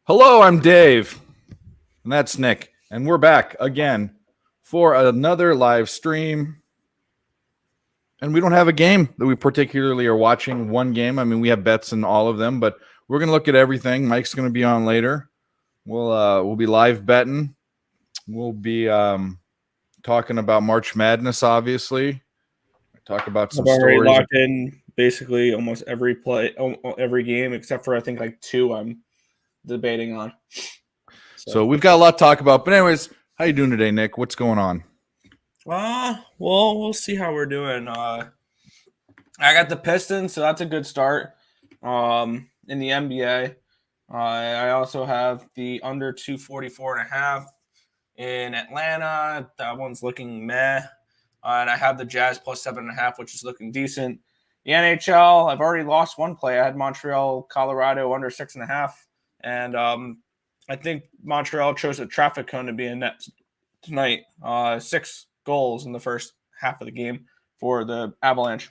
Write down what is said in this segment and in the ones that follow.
Hello, I'm Dave, and that's Nick, and we're back again for another live stream. And we don't have a game that we particularly are watching. One game. I mean, we have bets in all of them, but we're gonna look at everything. Mike's gonna be on later. We'll be live betting. We'll be talking about March Madness, obviously. Talk about some I've already stories. locked in basically almost every game except for I think like two I'm debating on. So we've got a lot to talk about. But anyways, how you doing today, Nick? What's going on? We'll see how we're doing. I got the Pistons, so that's a good start. In the NBA, I also have the under 244.5 in Atlanta. That one's looking meh. And I have the Jazz plus 7.5, which is looking decent. The NHL, I've already lost one play. I had Montreal, Colorado under 6.5, and I think Montreal chose a traffic cone to be in net tonight. 6 goals in the first half of the game for the Avalanche.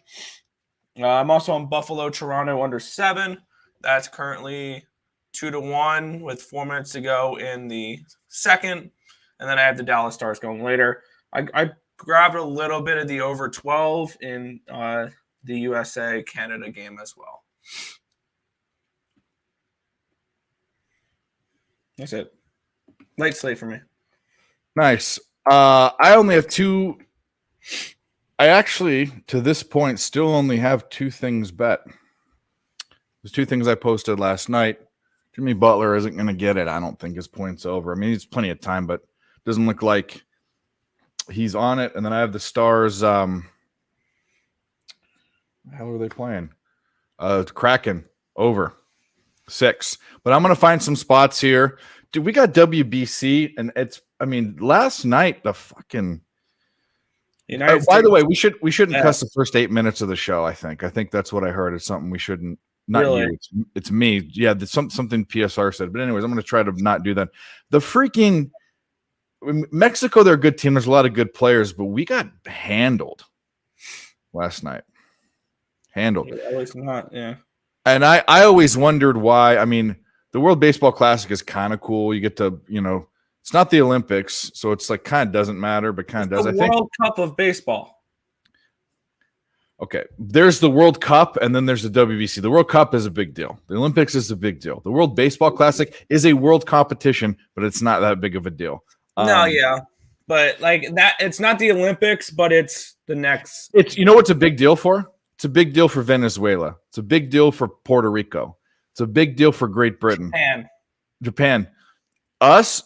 I'm also on Buffalo, Toronto under 7. That's currently 2-1 with 4 minutes to go in the second, and then I have the Dallas Stars going later. I grabbed a little bit of the over 12 in the USA-Canada game as well. That's it. Light slate for me. Nice. I only have 2. I actually, to this point, still only have 2 things bet. There's 2 things I posted last night. Jimmy Butler isn't going to get it. I don't think his point's over. I mean, he's plenty of time, but it doesn't look like he's on it. And then I have the Stars. How are they playing? Kraken over 6. But I'm going to find some spots here. Dude, we got WBC, and last night the fucking. By the way, we shouldn't cuss the first 8 minutes of the show. I think that's what I heard. It's something we shouldn't. Not really? You. It's me. Yeah, something PSR said. But anyways, I'm going to try to not do that. The freaking Mexico, they're a good team. There's a lot of good players, but we got handled last night. Handled. Yeah, at least not. Yeah. And I always wondered why. I mean, the World Baseball Classic is kind of cool. You get to, it's not the Olympics, so it's like kind of doesn't matter, but kind of does. I think World Cup of baseball. Okay, there's the World Cup, and then there's the WBC. The World Cup is a big deal. The Olympics is a big deal. The World Baseball Classic is a world competition, but it's not that big of a deal. But like that, it's not the Olympics, but it's the next. It's what's a big deal for? It's a big deal for Venezuela. It's a big deal for Puerto Rico. It's a big deal for Great Britain. Japan. The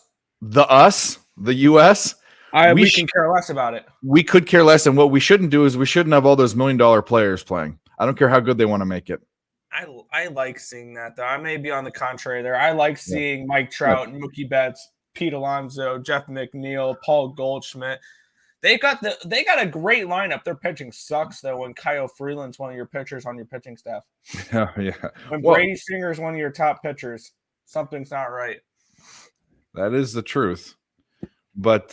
U.S. We can care less about it. We could care less, and what we shouldn't do is we shouldn't have all those $1 million players playing. I don't care how good they want to make it. I like seeing that, though. I may be on the contrary there. I like seeing Mike Trout, Mookie Betts, Pete Alonso, Jeff McNeil, Paul Goldschmidt. They got a great lineup. Their pitching sucks, though, when Kyle Freeland's one of your pitchers on your pitching staff. Yeah. When Brady Singer's one of your top pitchers, something's not right. That is the truth. But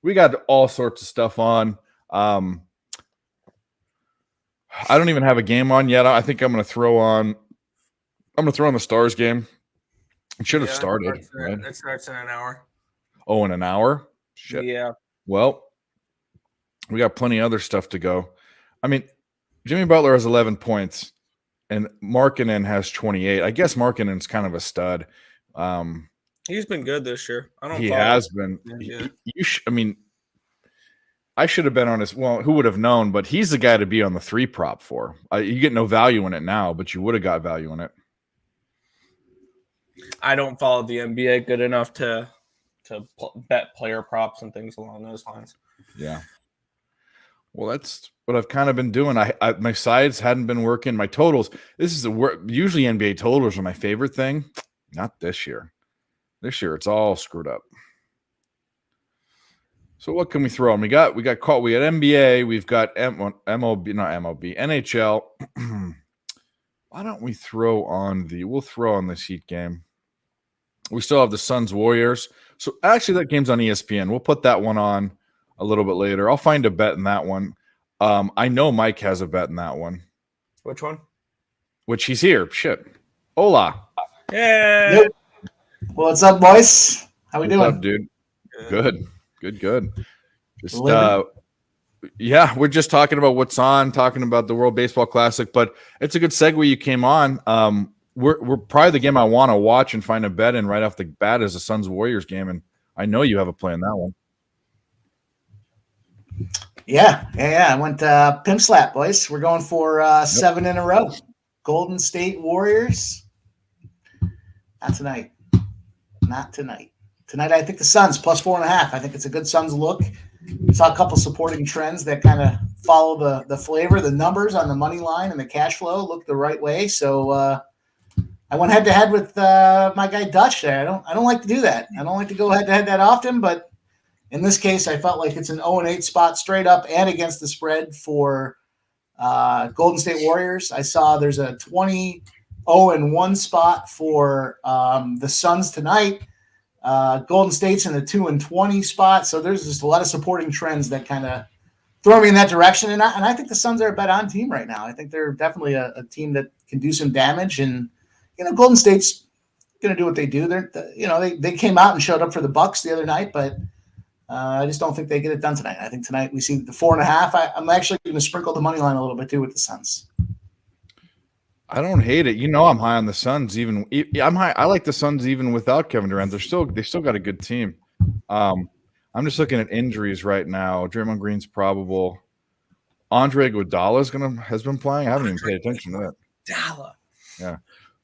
we got all sorts of stuff on. I don't even have a game on yet. I think I'm going to throw on the Stars game. It should have started. It starts in an hour. Oh, in an hour? Shit. Yeah. Well, we got plenty of other stuff to go. I mean, Jimmy Butler has 11 points, and Markkanen has 28. I guess Markkanen's kind of a stud. He's been good this year. He has been. Yeah. I should have been on his. Well, who would have known? But he's the guy to be on the 3 prop for. You get no value in it now, but you would have got value in it. I don't follow the NBA good enough to bet player props and things along those lines. Yeah. Well, that's what I've kind of been doing. My sides hadn't been working. My totals. This is usually NBA totals are my favorite thing. Not this year. This year it's all screwed up. So what can we throw on? We got NBA. We've got MLB, not MLB, NHL. Why don't we throw on we'll throw on this Heat game. We still have the Suns Warriors. So actually that game's on ESPN. We'll put that one on a little bit later. I'll find a bet in that one. I know Mike has a bet in that one. Which one? Which he's here. Shit. Hola. Yeah. Nope. Well, what's up, boys? How we What's doing? up, dude? Good. Just Living? yeah, we're just talking about what's on, talking about the World Baseball Classic, but it's a good segue you came on. We're probably the game I want to watch and find a bet in right off the bat is the Suns Warriors game, and I know you have a play in that one. Yeah. I went pimp slap, boys. We're going for 7 in a row. Golden State Warriors. Not tonight. Tonight, I think the Suns plus 4.5. I think it's a good Suns look. Saw a couple supporting trends that kind of follow the flavor. The numbers on the money line and the cash flow look the right way. So I went head to head with my guy Dutch there. I don't like to do that. I don't like to go head to head that often, but in this case, I felt like it's an 0-8 spot straight up and against the spread for Golden State Warriors. I saw there's a 20-0-1 spot for the Suns tonight. Golden State's in the 2-20 spot. So there's just a lot of supporting trends that kind of throw me in that direction. And I think the Suns are a bet on team right now. I think they're definitely a team that can do some damage. And, Golden State's going to do what they do. They came out and showed up for the Bucks the other night, but I just don't think they get it done tonight. I think tonight we see the 4.5. I'm actually going to sprinkle the money line a little bit too with the Suns. I don't hate it. I'm high on the Suns. I'm high. I like the Suns even without Kevin Durant. They still got a good team. I'm just looking at injuries right now. Draymond Green's probable. Andre Iguodala has been playing. I haven't even paid attention to that. Iguodala. Yeah.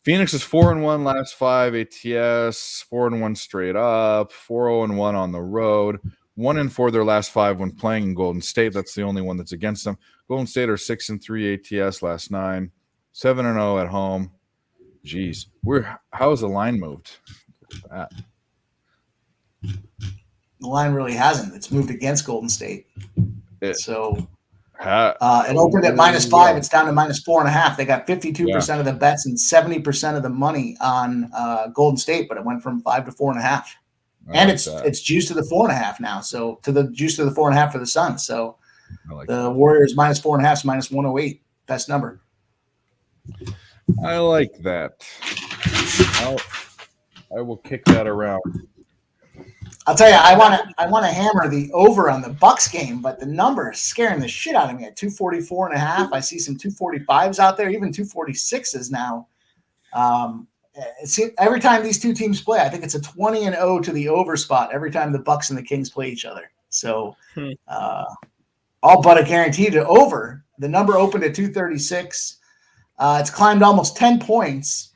Phoenix is 4-1 last 5 ATS, 4-1 straight up, 4-0-1 on the road, 1-4 their last 5 when playing in Golden State. That's the only one that's against them. Golden State are 6-3 ATS last 9, 7-0 at home. Jeez, how has the line moved? The line really hasn't. It's moved against Golden State. It opened at -5. It's down to -4.5. They got 52% of the bets and 70% of the money on Golden State, but it went from 5 to 4.5. And it's juiced to the 4.5 now. So to the juice to the 4.5 for the Suns. So the Warriors -4.5 is -108. Best number. I like that. I will kick that around. I'll tell you, I want to hammer the over on the Bucks game, but the number is scaring the shit out of me at 244.5. I see some 245s out there, even 246s now. Every time these two teams play, I think it's a 20-0 to the over spot every time the Bucks and the Kings play each other. So all but a guarantee to over. The number opened at 236. It's climbed almost 10 points.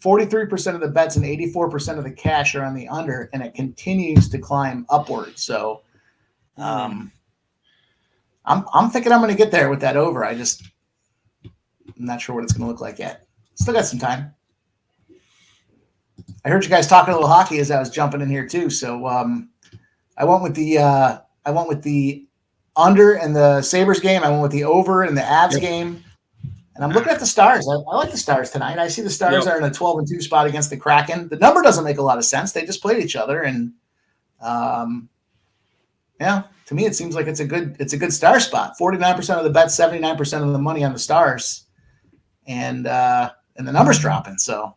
43% of the bets and 84% of the cash are on the under, and it continues to climb upward. So I'm thinking I'm going to get there with that over. I'm not sure what it's going to look like yet. Still got some time. I heard you guys talking a little hockey as I was jumping in here too. So I went with the under in the Sabres game. I went with the over in the Avs game. And I'm looking at the Stars. I like the Stars tonight. I see the Stars are in a 12-2 spot against the Kraken. The number doesn't make a lot of sense. They just played each other, and to me, it seems like it's a good Star spot. 49% of the bets, 79% of the money on the Stars, and the number's dropping. So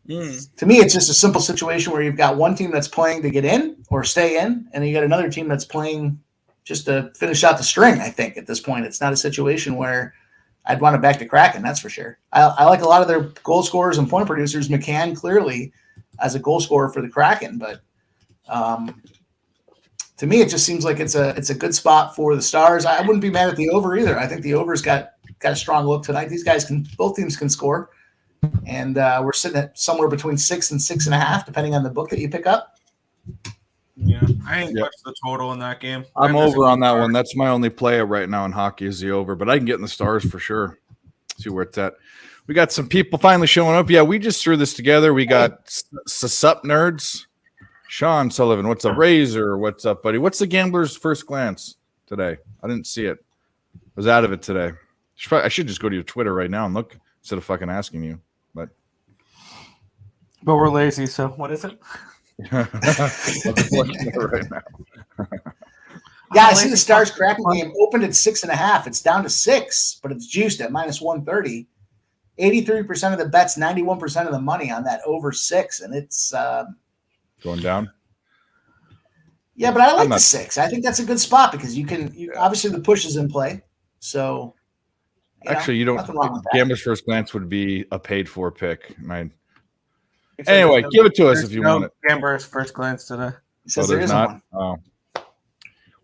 to me, it's just a simple situation where you've got one team that's playing to get in or stay in, and you got another team that's playing just to finish out the string. I think at this point, it's not a situation where I'd want to back the Kraken, that's for sure. I like a lot of their goal scorers and point producers. McCann clearly as a goal scorer for the Kraken, but to me, it just seems like it's a good spot for the Stars. I wouldn't be mad at the over either. I think the over's got a strong look tonight. These guys both teams can score, and we're sitting at somewhere between 6 and 6.5, depending on the book that you pick up. Yeah, I didn't touch the total in that game. I'm over on that one. That's my only play right now in hockey is the over, but I can get in the Stars for sure. See where it's at. We got some people finally showing up. Yeah, we just threw this together. We got Sup Nerds, Sean Sullivan. What's up, Razor? What's up, buddy? What's the gambler's first glance today? I didn't see it. I was out of it today. I should just go to your Twitter right now and look instead of fucking asking you. But we're lazy, so what is it? right now. Yeah, I see the Stars Kraken game opened at 6.5. It's down to 6, but it's juiced at -130. 83% of the bets, 91% of the money on that over 6, and it's going down. Yeah, but I like the 6. I think that's a good spot because obviously the push is in play. So you don't. Nothing wrong with that. Gambler's first glance would be a paid for pick. Anyway, give it to us if you want it. Gambler's first glance today. He says there isn't one. Oh.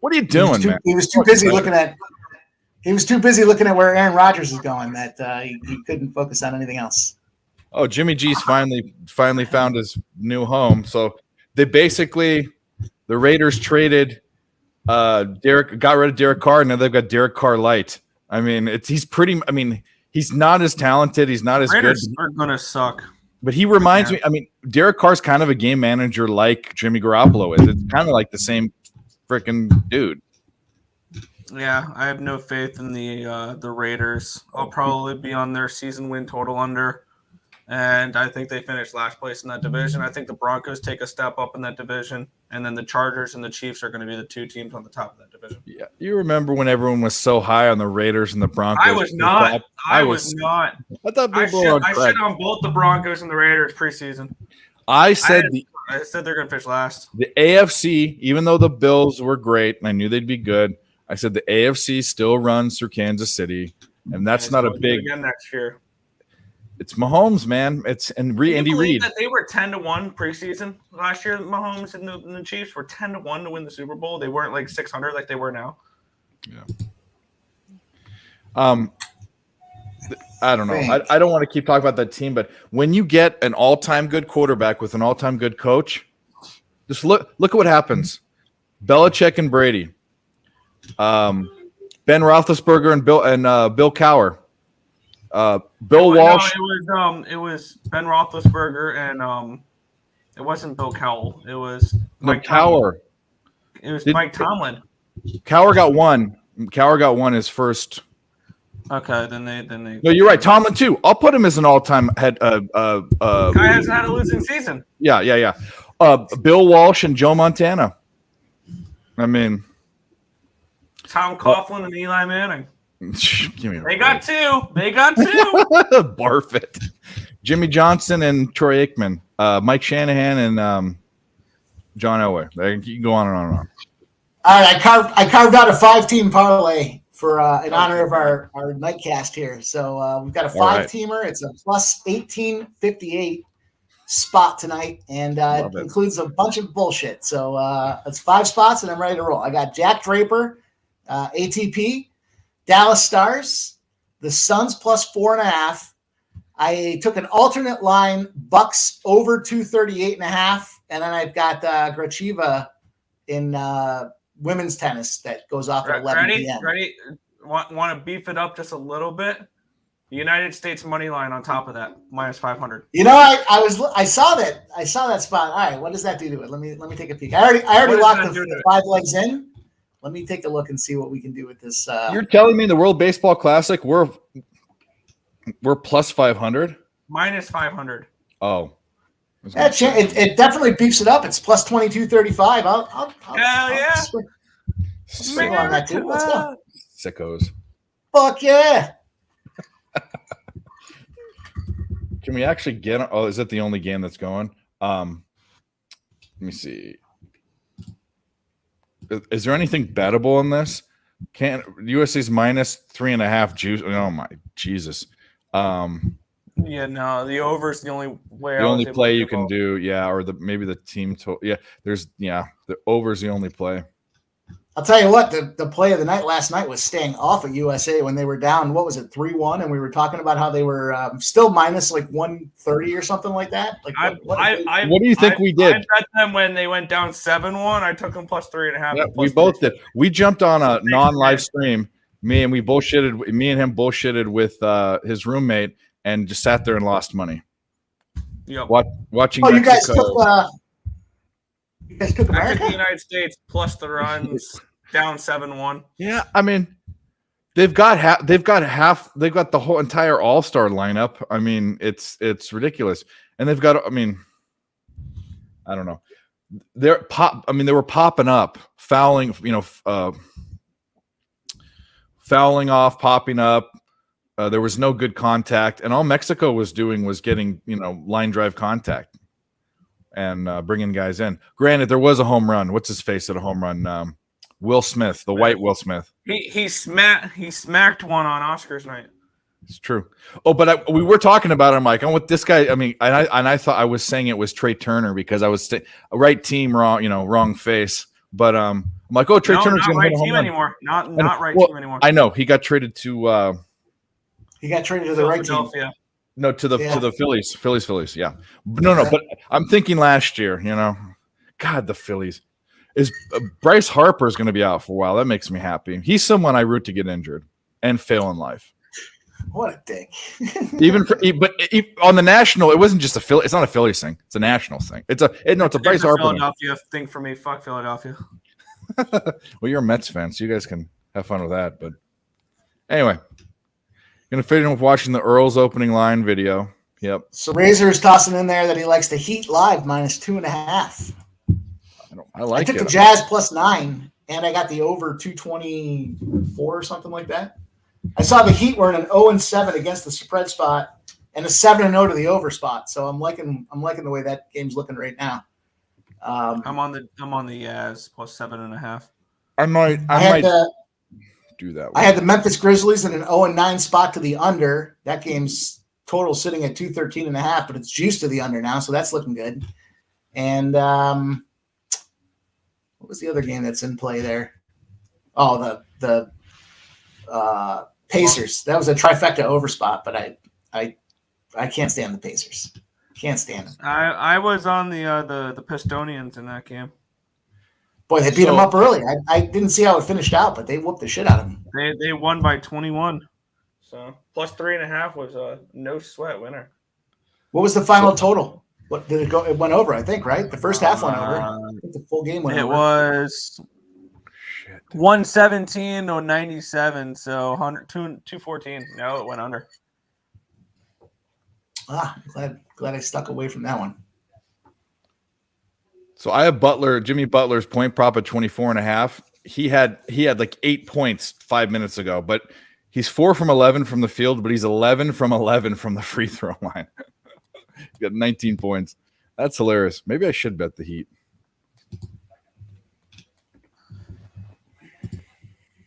What are you doing, man? He was too busy looking at. He was too busy looking at where Aaron Rodgers is going that he couldn't focus on anything else. Oh, Jimmy G's finally found his new home. So the Raiders traded got rid of Derek Carr, and now they've got Derek Carr light. I mean, he's not as talented, he's not as Raiders good. Are gonna suck. But he reminds me, Derek Carr's kind of a game manager like Jimmy Garoppolo is. It's kind of like the same freaking dude. Yeah, I have no faith in the Raiders. I'll probably be on their season win total under. And I think they finished last place in that division. I think the Broncos take a step up in that division. And then the Chargers and the Chiefs are going to be the 2 teams on the top of that division. Yeah. You remember when everyone was so high on the Raiders and the Broncos? I was not. I thought people were on track. I said on both the Broncos and the Raiders preseason. I said they're going to finish last. The AFC, even though the Bills were great and I knew they'd be good, I said the AFC still runs through Kansas City. And that's not a big – again next year. It's Mahomes, man. It's Andy Reid. That they were 10-1 preseason last year. Mahomes and the Chiefs were 10-1 to win the Super Bowl. They weren't like 600 like they were now. Yeah. I don't know. I don't want to keep talking about that team, but when you get an all-time good quarterback with an all-time good coach, just look at what happens. Belichick and Brady, Ben Roethlisberger and Bill Cowher. Bill Walsh. No, it was Ben Roethlisberger and it wasn't Bill Cowell. It was Mike Cowher. It was Mike Tomlin. Cowher got one. Cowher got one his first. Okay, then they. No, you're right. Tomlin too. I'll put him as an all-time head. Guy hasn't had a losing season. Yeah. Bill Walsh and Joe Montana. I mean, Tom Coughlin and Eli Manning. Give me They got two. Barf it. Jimmy Johnson and Troy Aikman, Mike Shanahan and John Elway. You can go on and on and on. All right, I carved out a 5-team parlay for in honor of our nightcast here. So we've got a 5-teamer. It's a plus 1858 spot tonight, and it includes a bunch of bullshit. So it's 5 spots, and I'm ready to roll. I got Jack Draper, ATP. Dallas Stars, the Suns plus 4.5. I took an alternate line, Bucks over 238.5, and then I've got Gracheva in women's tennis that goes off at 11 p.m. Ready? Want to beef it up just a little bit? The United States money line on top of that, minus 500. I saw that spot. All right, what does that do to it? Let me take a peek. I already locked the 5 legs in. Let me take a look and see what we can do with this. You're telling me the World Baseball Classic we're plus 500? Minus 500. Oh. It definitely beefs it up. It's plus 2235. I'll yeah. Swing on that too. Let's go. Sickos. Fuck yeah. Can we actually get – oh, is that the only game that's going? Let me see. Is there anything bettable in this? USA's minus 3.5 juice. Oh my Jesus. Yeah, no, the over is the only way. The only play you can do, or maybe the team. The over is the only play. I'll tell you what, the play of the night last night was staying off of USA when they were down. What was it, 3-1? And we were talking about how they were still minus like 130 or something like that. Like, what do you think we did? I bet them when they went down 7-1. I took them plus 3.5. Yeah, we both did. We jumped on a non-live stream. Me and him bullshitted with his roommate and just sat there and lost money. Yep. Watching. Oh, Mexico. You guys took America? I took the United States plus the runs down 7-1. Yeah, I mean, they've got the whole entire all-star lineup. I mean, it's ridiculous, and they've got. I mean, I don't know. They were popping up, fouling. Fouling off, popping up. There was no good contact, and all Mexico was doing was getting, line drive contact and bringing guys in. Granted, there was a home run. What's his face at a home run? Will Smith, the white Will Smith. He smacked one on Oscars night. It's true. Oh, but we were talking about it. I'm like, I'm with this guy. I mean, and I thought I was saying it was Trey Turner because I was right team, wrong face. But I'm like, oh, Trey Turner's not going to right team anymore. Not right team anymore. I know he got traded to. He got traded to the right team. No, to the Phillies. Yeah, no. But I'm thinking last year. God, the Phillies. Is Bryce Harper is going to be out for a while. That makes me happy. He's someone I root to get injured and fail in life. What a dick! But on the national, it wasn't just a Philly. It's not a Phillies thing. It's a national thing. It's a Bryce Harper. Philadelphia thing for me. Fuck Philadelphia. Well, you're a Mets fan, so you guys can have fun with that. But anyway, gonna fit in with watching the Earls opening line video. Yep. So Razor is tossing in there that he likes the Heat live -2.5. I took the Jazz +9, and I got the over 224 or something like that. I saw the Heat were in an 0-7 against the spread spot and a 7-0 to the over spot. So I'm liking the way that game's looking right now. I'm on the Jazz +7.5. I might do that one. I had the Memphis Grizzlies in an 0-9 spot to the under. That game's total sitting at 213.5, but it's juiced to the under now, so that's looking good. And what was the other game that's in play there? Oh, the Pacers. That was a trifecta over spot, but I can't stand the Pacers. Can't stand them. I was on the Pistonians in that game. Boy, they beat them up early. I didn't see how it finished out, but they whooped the shit out of them. They won by 21. So +3.5 was a no sweat winner. What was the final total? What did it go? It went over, I think, right? The first half went over. I think the full game went over. It was 117 or 97, so 214. No, it went under. Glad I stuck away from that one. So I have Jimmy Butler's point prop at 24.5. He had like 8 points 5 minutes ago, but he's 4 from 11 from the field, but he's 11 from 11 from the free throw line. He's got 19 points. That's hilarious. Maybe I should bet the Heat.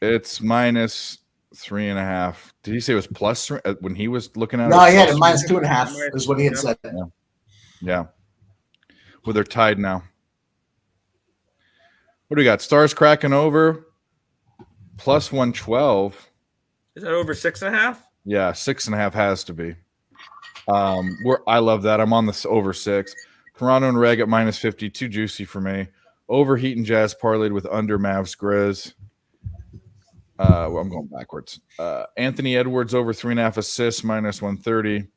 It's -3.5. Did he say it was +3 when he was looking at it? No, he had it -2.5 is what he had said. Yeah. Well, they're tied now. What do we got? Stars cracking over. +112. Is that over 6.5? Yeah, 6.5 has to be. I love that. I'm on this over 6. Toronto and Reg at -50. Too juicy for me. Over Heat and Jazz parlayed with under Mavs Grizz. I'm going backwards. Anthony Edwards over 3.5 assists, -130.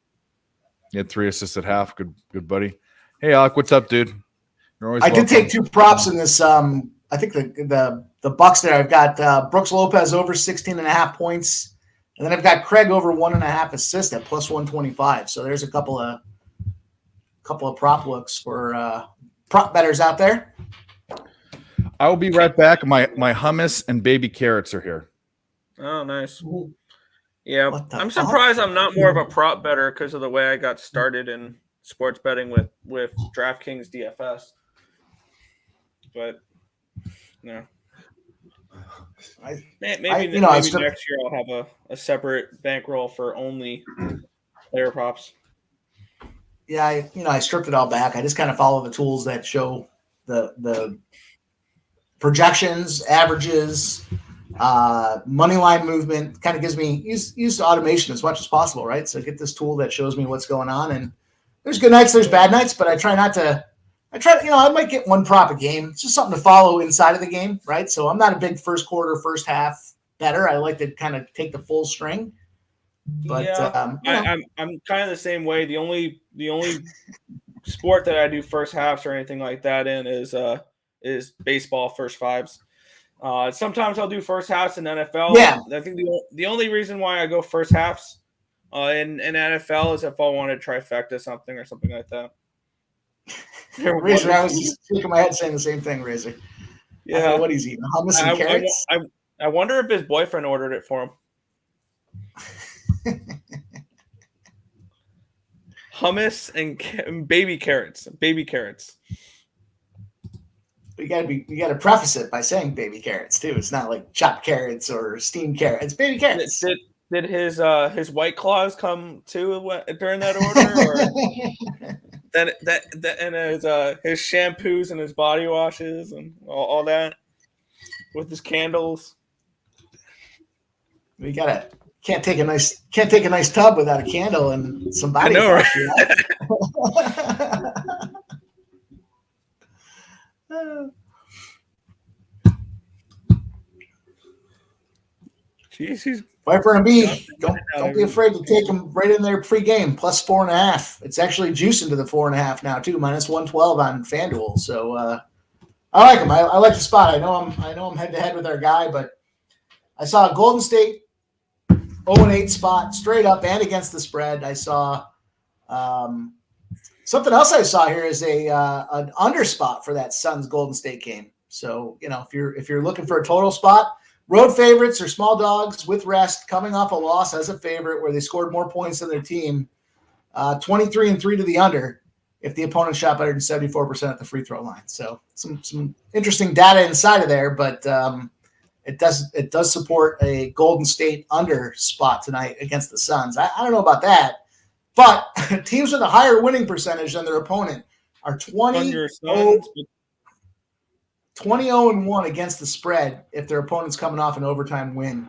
He had 3 assists at half. Good buddy. Hey, Alec, what's up, dude? You're always welcome. did take 2 props in this. I think the Bucks there. I've got Brooks Lopez over 16.5 points, and then I've got Craig over 1.5 assists at +125. So there's a couple of prop looks for prop bettors out there. I will be right back. My hummus and baby carrots are here. Oh, nice. Yeah, I'm surprised I'm not more of a prop bettor because of the way I got started in sports betting with DraftKings DFS. But no, maybe next year I'll have a separate bankroll for only player props. Yeah, I stripped it all back. I just kind of follow the tools that show the projections, averages, money line movement. Kind of gives me use automation as much as possible, right? So get this tool that shows me what's going on. And there's good nights, there's bad nights, but I try to, I might get one prop a game. It's just something to follow inside of the game, right? So I'm not a big first quarter, first half bettor. I like to kind of take the full string. But yeah, I'm kind of the same way. The only sport that I do first halves or anything like that in is baseball first fives. Sometimes I'll do first halves in NFL. Yeah. I think the only reason why I go first halves in NFL is if I want to trifecta something or something like that. Razor, I was just shaking my head saying the same thing, Razor. Yeah. I don't know what he's eating. Hummus and carrots? I wonder if his boyfriend ordered it for him. Hummus and baby carrots. Baby carrots. You gotta preface it by saying baby carrots too. It's not like chopped carrots or steamed carrots. It's baby carrots. Did his White Claws come too during that order, or that and his shampoos and his body washes and all that with his candles? We can't take a nice tub without a candle and some body wash. Jeez, Viper and B, don't be afraid to take them right in there pre-game, plus 4.5. It's actually juicing to the 4.5 now too, minus 112 on FanDuel. So I like them. I like the spot. I know I'm head to head with our guy, but I saw a Golden State 0-8 spot straight up and against the spread. I saw something else. I saw here is an under spot for that Suns Golden State game. So if you're looking for a total spot. Road favorites or small dogs with rest coming off a loss as a favorite where they scored more points than their team. 23-3 to the under if the opponent shot better than 74% at the free throw line. So some interesting data inside of there, but it does support a Golden State under spot tonight against the Suns. I don't know about that, but teams with a higher winning percentage than their opponent are 20-0-1 against the spread if their opponent's coming off an overtime win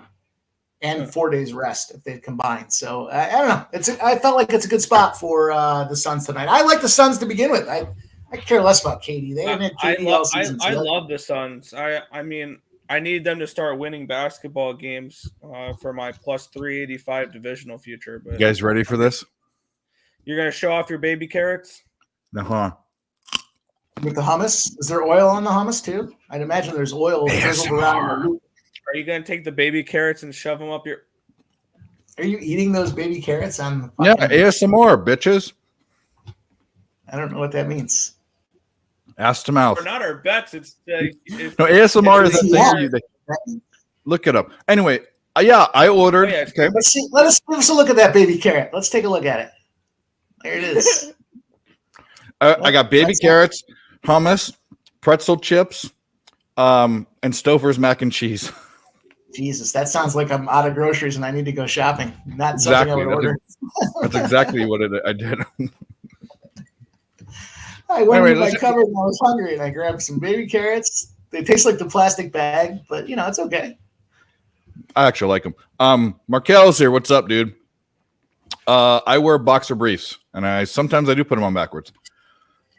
and 4 days rest if they've combined. So I don't know. I felt like it's a good spot for the Suns tonight. I like the Suns to begin with. I care less about KD. They haven't had KD all season. I love the Suns. I mean, I need them to start winning basketball games for my plus 385 divisional future. But you guys ready for this? You're gonna show off your baby carrots? Uh-huh. With the hummus? Is there oil on the hummus too? I'd imagine there's oil drizzled around. Are you going to take the baby carrots and shove them up your... Are you eating those baby carrots on the Yeah, ASMR, bitches. I don't know what that means. Ass to mouth. We're not our bets. It's no, ASMR is a thing. Look it up. Anyway, I ordered. Oh, yeah. Okay. Let's see. Give us a look at that baby carrot. Let's take a look at it. There it is. I got baby carrots, hummus, pretzel chips, and Stouffer's mac and cheese. Jesus, that sounds like I'm out of groceries and I need to go shopping. Not something I would order. That's exactly what I did. I went in my cupboard and I was hungry and I grabbed some baby carrots. They taste like the plastic bag, but it's okay. I actually like them. Markel's here. What's up, dude? I wear boxer briefs and sometimes I do put them on backwards.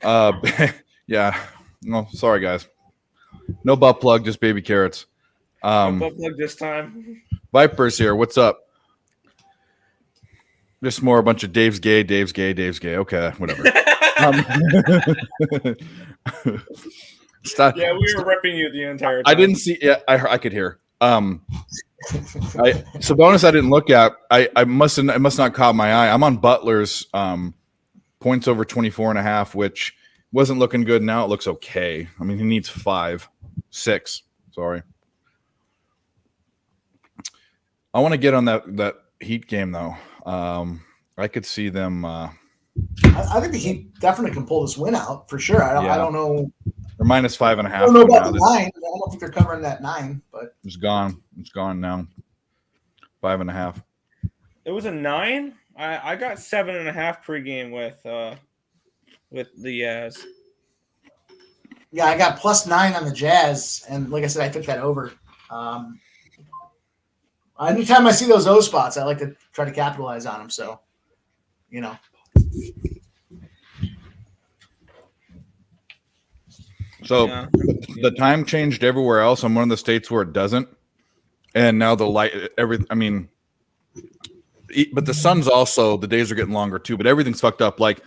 Yeah. No, sorry guys. No butt plug, just baby carrots. No butt plug this time. Viper's here. What's up? Just more a bunch of Dave's gay. Okay, whatever. Stop. Yeah, we were ripping you the entire time. I didn't see. Yeah, I could hear. Sabonis I didn't look at. I must not caught my eye. I'm on Butler's points over 24.5, which wasn't looking good. Now it looks okay. I mean, he needs 6. Sorry. I want to get on that Heat game though. I could see them. I think the Heat definitely can pull this win out for sure. I don't know. They're minus 5.5. I don't know about the 9. I don't think they're covering that 9, but it's gone. It's gone now. 5.5. It was a 9. I got 7.5 pregame with the Jazz. Yeah, I got plus 9 on the Jazz, and like I said, I took that over. Anytime I see those O spots, I like to try to capitalize on them. So, So the time changed everywhere else. I'm one of the states where it doesn't, and now the light. But the sun's also the days are getting longer too. But everything's fucked up. Like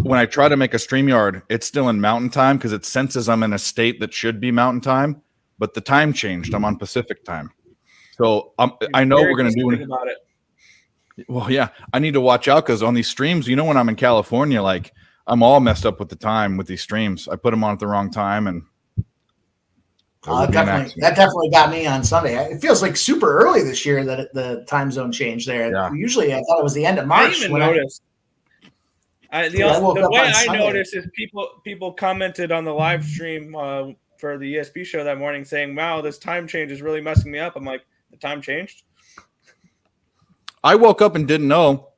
when I try to make a StreamYard, it's still in Mountain Time because it senses I'm in a state that should be Mountain Time, but the time changed. I'm on Pacific Time. So I know we're going to do about it. Well, yeah, I need to watch out because on these streams, when I'm in California, like I'm all messed up with the time with these streams. I put them on at the wrong time, and That definitely got me on Sunday. It feels like super early this year that the time zone changed there. Yeah. Usually, I thought it was the end of March. I didn't even notice. The way I noticed is people commented on the live stream for the ESP show that morning saying, "Wow, this time change is really messing me up." I'm like, the time changed? I woke up and didn't know,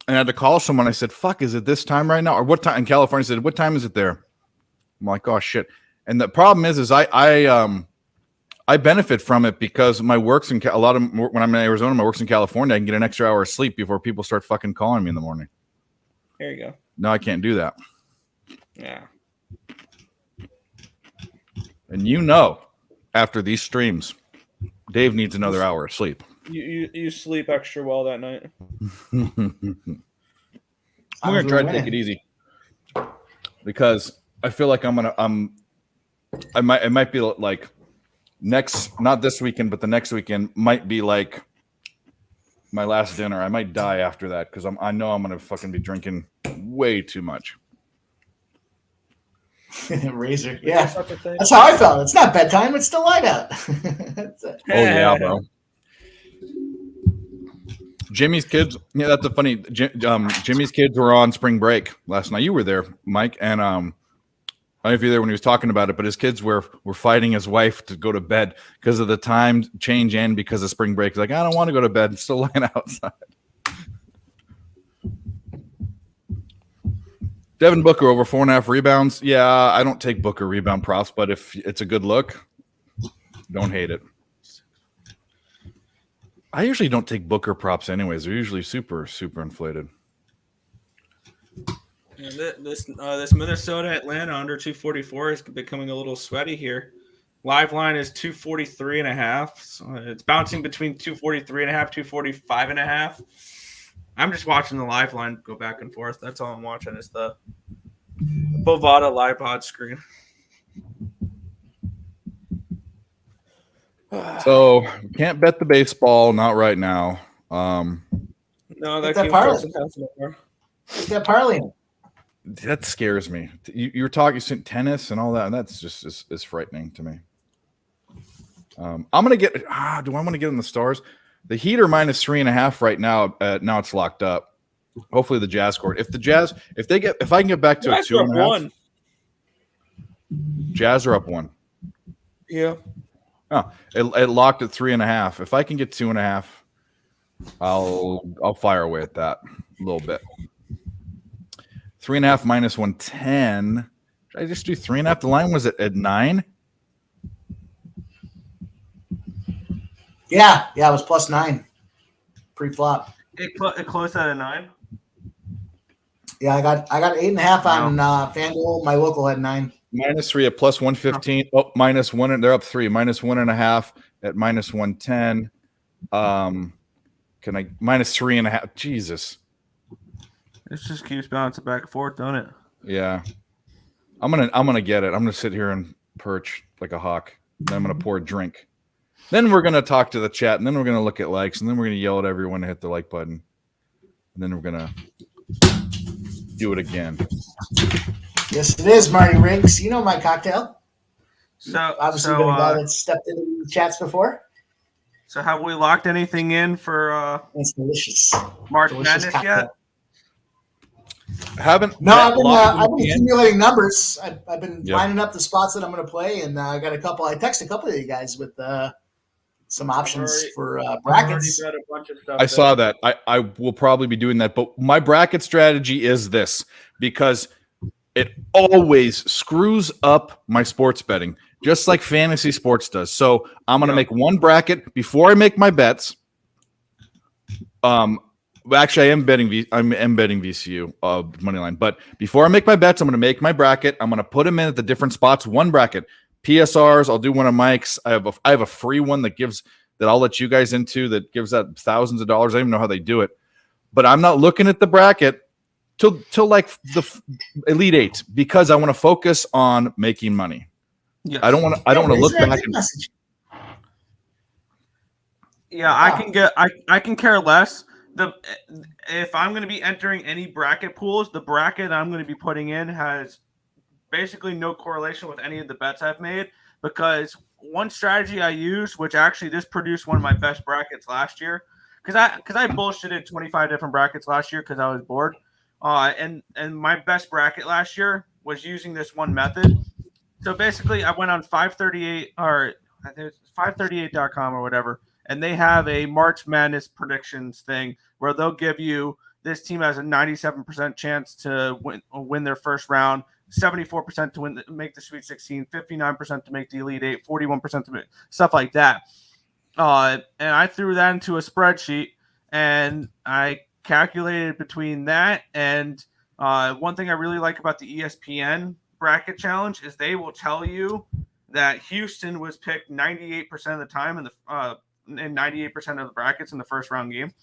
and I had to call someone. I said, "Fuck, is it this time right now, or what time?" In California, I said, "What time is it there?" I'm like, "Oh shit." And the problem is I benefit from it because my work's in a lot of when I'm in Arizona, my work's in California. I can get an extra hour of sleep before people start fucking calling me in the morning. There you go. No, I can't do that. Yeah. And after these streams, Dave needs another hour of sleep. You sleep extra well that night. We're gonna try to take it easy because I feel like it might be like not this weekend, but the next weekend might be like my last dinner. I might die after that because I know I'm gonna fucking be drinking way too much. Razor, yeah, that's how I felt. It's not bedtime; it's still light out. Oh yeah, bro. Jimmy's kids, yeah, that's a funny. Jimmy's kids were on spring break last night. You were there, Mike, and I don't know if you're there when he was talking about it, but his kids were fighting his wife to go to bed because of the time change and because of spring break. He's like, I don't want to go to bed. It's still lying outside. Devin Booker over 4.5 rebounds. Yeah, I don't take Booker rebound props, but if it's a good look, don't hate it. I usually don't take Booker props anyways. They're usually super, super inflated. This Minnesota Atlanta under 244 is becoming a little sweaty here. Live line is 243.5. So it's bouncing between 243.5, 245.5. I'm just watching the live line go back and forth. That's all I'm watching is the Bovada live pod screen. So can't bet the baseball, not right now. No, that parlay. That scares me. You're talking tennis and all that, and that's just is frightening to me. I'm gonna get. Do I want to get in the Stars? The Heat are -3.5 right now. Now it's locked up. Hopefully the Jazz scored. If I can get back to a 2.5. Jazz are up 1. Yeah. Oh, it locked at 3.5. If I can get 2.5, I'll fire away at that a little bit. 3.5 -110. Should I just do 3.5? The line was at 9. Yeah, it was +9 pre-flop. It closed at a 9. Yeah, I got 8.5 on FanDuel. My local had 9. -3 at +115. Oh, -1, and they're up 3. -1.5 at -110. Can I -3.5? Jesus. This just keeps bouncing back and forth, don't it? Yeah. I'm gonna get it. I'm gonna sit here and perch like a hawk. Then I'm gonna pour a drink. Then we're gonna talk to the chat, and then we're gonna look at likes, and then we're gonna yell at everyone to hit the like button. And then we're gonna do it again. Yes, it is, Marty Riggs. You know my cocktail. So obviously been a guy that's stepped into the chats before. So have we locked anything in for it's delicious. March Madness yet? Haven't. No, I've been accumulating numbers. I've been lining up the spots that I'm going to play, and I got a couple. I texted a couple of you guys with some options for brackets. I saw that. I will probably be doing that, but my bracket strategy is this because it always screws up my sports betting, just like fantasy sports does. So I'm going to make one bracket before I make my bets. Actually, I'm betting VCU money line. But before I make my bets, I'm going to make my bracket. I'm going to put them in at the different spots. One bracket, PSRs. I'll do one of Mike's. I have a free one that I'll let you guys into that gives out thousands of dollars. I don't even know how they do it, but I'm not looking at the bracket till like the Elite Eight because I want to focus on making money. Yes. I don't want to look back. I can care less. If I'm going to be entering any bracket pools, the bracket I'm going to be putting in has basically no correlation with any of the bets I've made because one strategy I use, which actually this produced one of my best brackets last year, because I bullshitted 25 different brackets last year because I was bored. And my best bracket last year was using this one method. So basically, I went on 538 or I think it's 538.com or whatever, and they have a March Madness predictions thing where they'll give you this team has a 97% chance to win their first round, 74% to make the Sweet 16, 59% to make the Elite Eight, 41% to make stuff like that. And I threw that into a spreadsheet, and I calculated between that and one thing I really like about the ESPN bracket challenge is they will tell you that Houston was picked 98% of the time in 98% of the brackets in the first round game.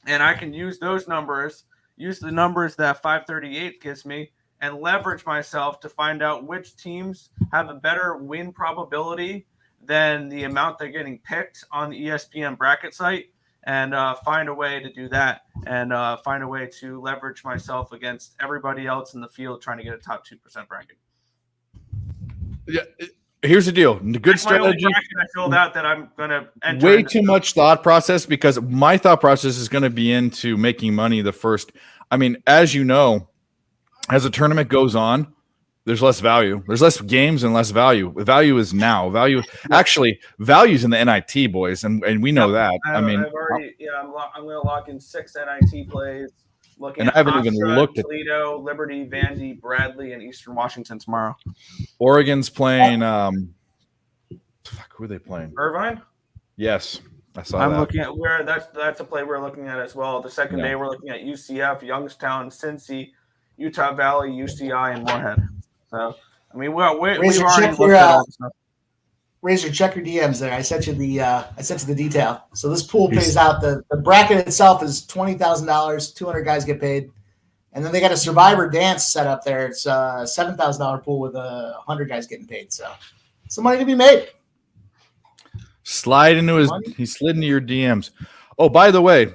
And I can use those numbers, use the numbers that 538 gives me, and leverage myself to find out which teams have a better win probability than the amount they're getting picked on the ESPN bracket site, and find a way to do that, and find a way to leverage myself against everybody else in the field trying to get a top 2% bracket. Yeah. Here's the deal. The good strategy. I filled out that I'm going to enter. Way too much thought process, because my thought process is going to be into making money the first. I mean, as you know, as a tournament goes on, there's less value. There's less games and less value. The value is now. Value's in the NIT, boys, and we know that. I'm going to lock in 6 NIT plays. Looking at I haven't even looked at Toledo, Liberty, Vandy, Bradley, and Eastern Washington tomorrow. Oregon's playing. Who are they playing? Irvine. Yes, I saw I'm that. looking at where that's a play we're looking at as well. The second day we're looking at UCF, Youngstown, Cincy, Utah Valley, UCI, and Moorhead. So I mean, we've already looked at all this stuff. Razor, check your DMs there. I sent you the detail. So this pool pays out. The bracket itself is $20,000. 200 guys get paid, and then they got a Survivor dance set up there. It's a $7,000 pool with 100 guys getting paid. So some money to be made. He slid into your DMs. Oh, by the way,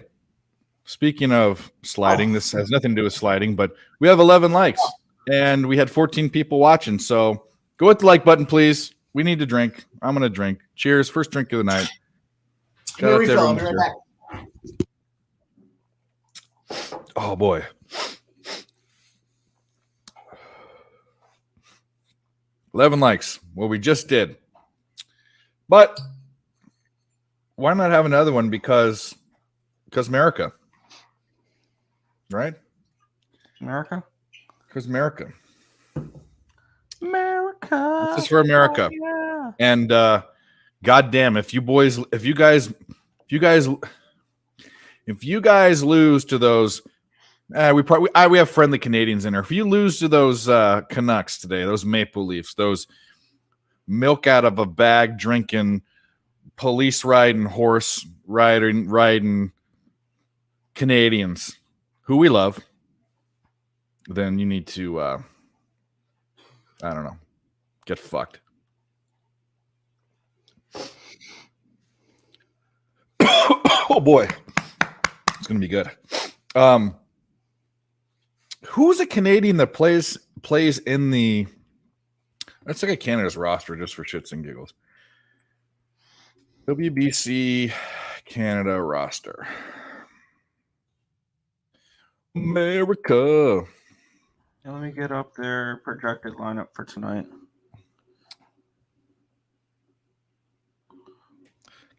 speaking of sliding, this has nothing to do with sliding, but we have 11 likes and we had 14 people watching. So go hit the like button, please. We need to drink. I'm going to drink. Cheers. First drink of the night. Shout out to everyone here. Oh, boy. $11 likes. Well, we just did. But why not have another one? Because America. Right? America? Because America. America. This is for America. Oh, yeah. And goddamn, if you guys lose to those, we have friendly Canadians in there. If you lose to those Canucks today, those Maple Leafs, those milk out of a bag drinking, police riding, horse riding Canadians who we love, then you need to I don't know. Get fucked. Oh boy. It's gonna be good. Who's a Canadian that plays in the let's look at Canada's roster just for shits and giggles. WBC Canada roster. America. Let me get up their projected lineup for tonight.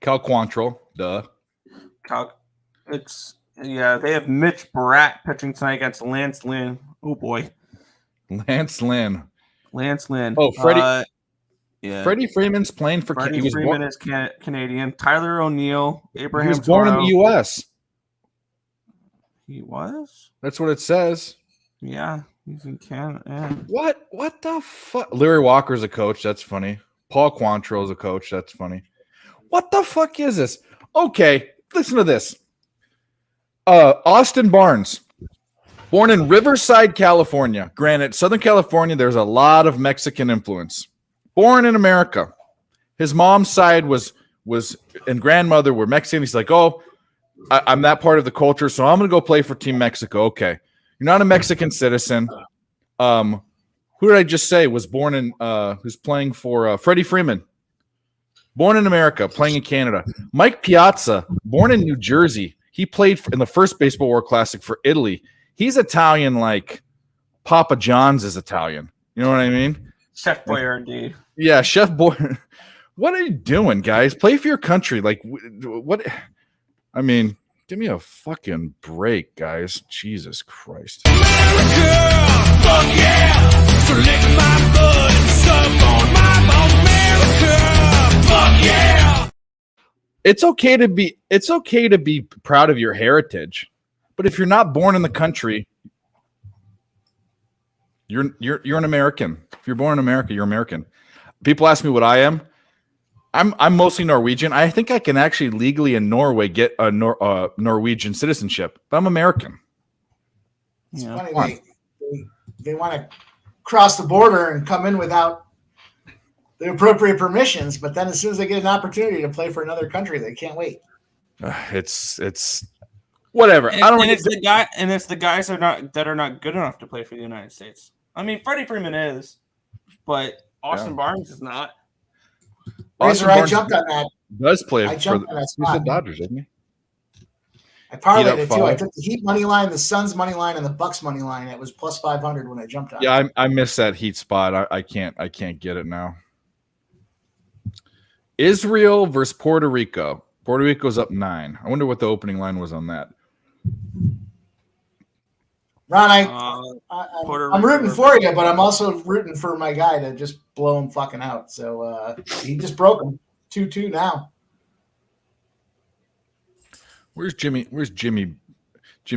Cal Quantrill, duh. They have Mitch Bratt pitching tonight against Lance Lynn. Oh boy. Lance Lynn. Oh, Freddie. Freddie Freeman's playing for Canada. Freddie Freeman is Canadian. Tyler O'Neill, Abraham. He was born in the U.S. He was? That's what it says. Yeah. He's in Canada. Yeah. What the fuck? Larry Walker's a coach. That's funny. Paul Quantrill is a coach. That's funny. What the fuck is this? Okay, listen to this. Austin Barnes, born in Riverside, California. Granted, Southern California, there's a lot of Mexican influence. Born in America. His mom's side was and grandmother were Mexican. He's like, I'm that part of the culture, so I'm going to go play for Team Mexico. Okay. You're not a Mexican citizen. Who did I just say was born in who's playing for Freddie Freeman? Born in America, playing in Canada. Mike Piazza, born in New Jersey. He played in the first Baseball World Classic for Italy. He's Italian like Papa John's is Italian. You know what I mean? Chef Boyardee. Yeah, Chef Boy. What are you doing, guys? Play for your country. Like, what? I mean, give me a fucking break, guys. Jesus Christ. America, fuck yeah! So lick my blood and stuff on my bones. America, fuck yeah! It's okay to be proud of your heritage, but if you're not born in the country, you're an American. If you're born in America, you're American. People ask me what I am. I'm mostly Norwegian. I think I can actually legally in Norway get a Norwegian citizenship, but I'm American. It's funny they want to cross the border and come in without the appropriate permissions, but then as soon as they get an opportunity to play for another country, they can't wait. It's whatever. And, I don't. and it's the guys that are not good enough to play for the United States. I mean, Freddie Freeman is, but Austin Barnes is not. Razor, I jumped on that. Does play I for jumped on that the spot. Dodgers, isn't he? I parlayed it too. I 5. took the Heat money line, the Suns money line, and the Bucks money line. It was plus 500 when I jumped on. Yeah, I missed that Heat spot. I can't get it now. Israel versus Puerto Rico. Puerto Rico's up 9. I wonder what the opening line was on that. Ron, Puerto I'm Rico rooting for you, but I'm also rooting for my guy to just blow him fucking out. So he just broke him 2-2 now. Where's Jimmy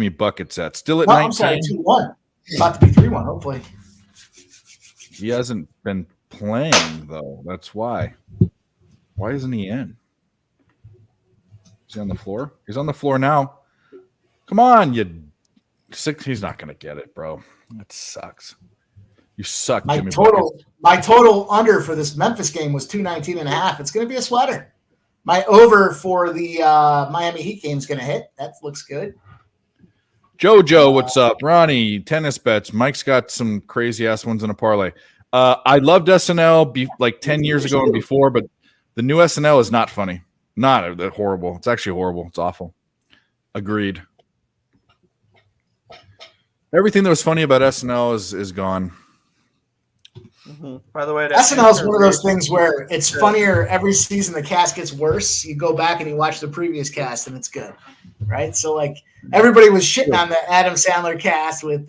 Buckets at? Still at No, 19. I'm sorry, 2-1. About to be 3-1, hopefully. He hasn't been playing though. That's why. Why isn't he in? Is he on the floor? He's on the floor now. Come on, you six. He's not gonna get it, bro. That sucks. You suck, My Jimmy total under for this Memphis game was 219.5. It's going to be a sweater. My over for the Miami Heat game is going to hit. That looks good. Jojo, what's up? Ronnie, tennis bets. Mike's got some crazy ass ones in a parlay. I loved SNL like 10 years ago and before, but the new SNL is not funny. Not horrible. It's actually horrible. It's awful. Agreed. Everything that was funny about SNL is gone. Mm-hmm. By the way, SNL is one of those things where it's funnier every season. The cast gets worse. You go back and you watch the previous cast, and it's good, right? So like everybody was shitting on the Adam Sandler cast with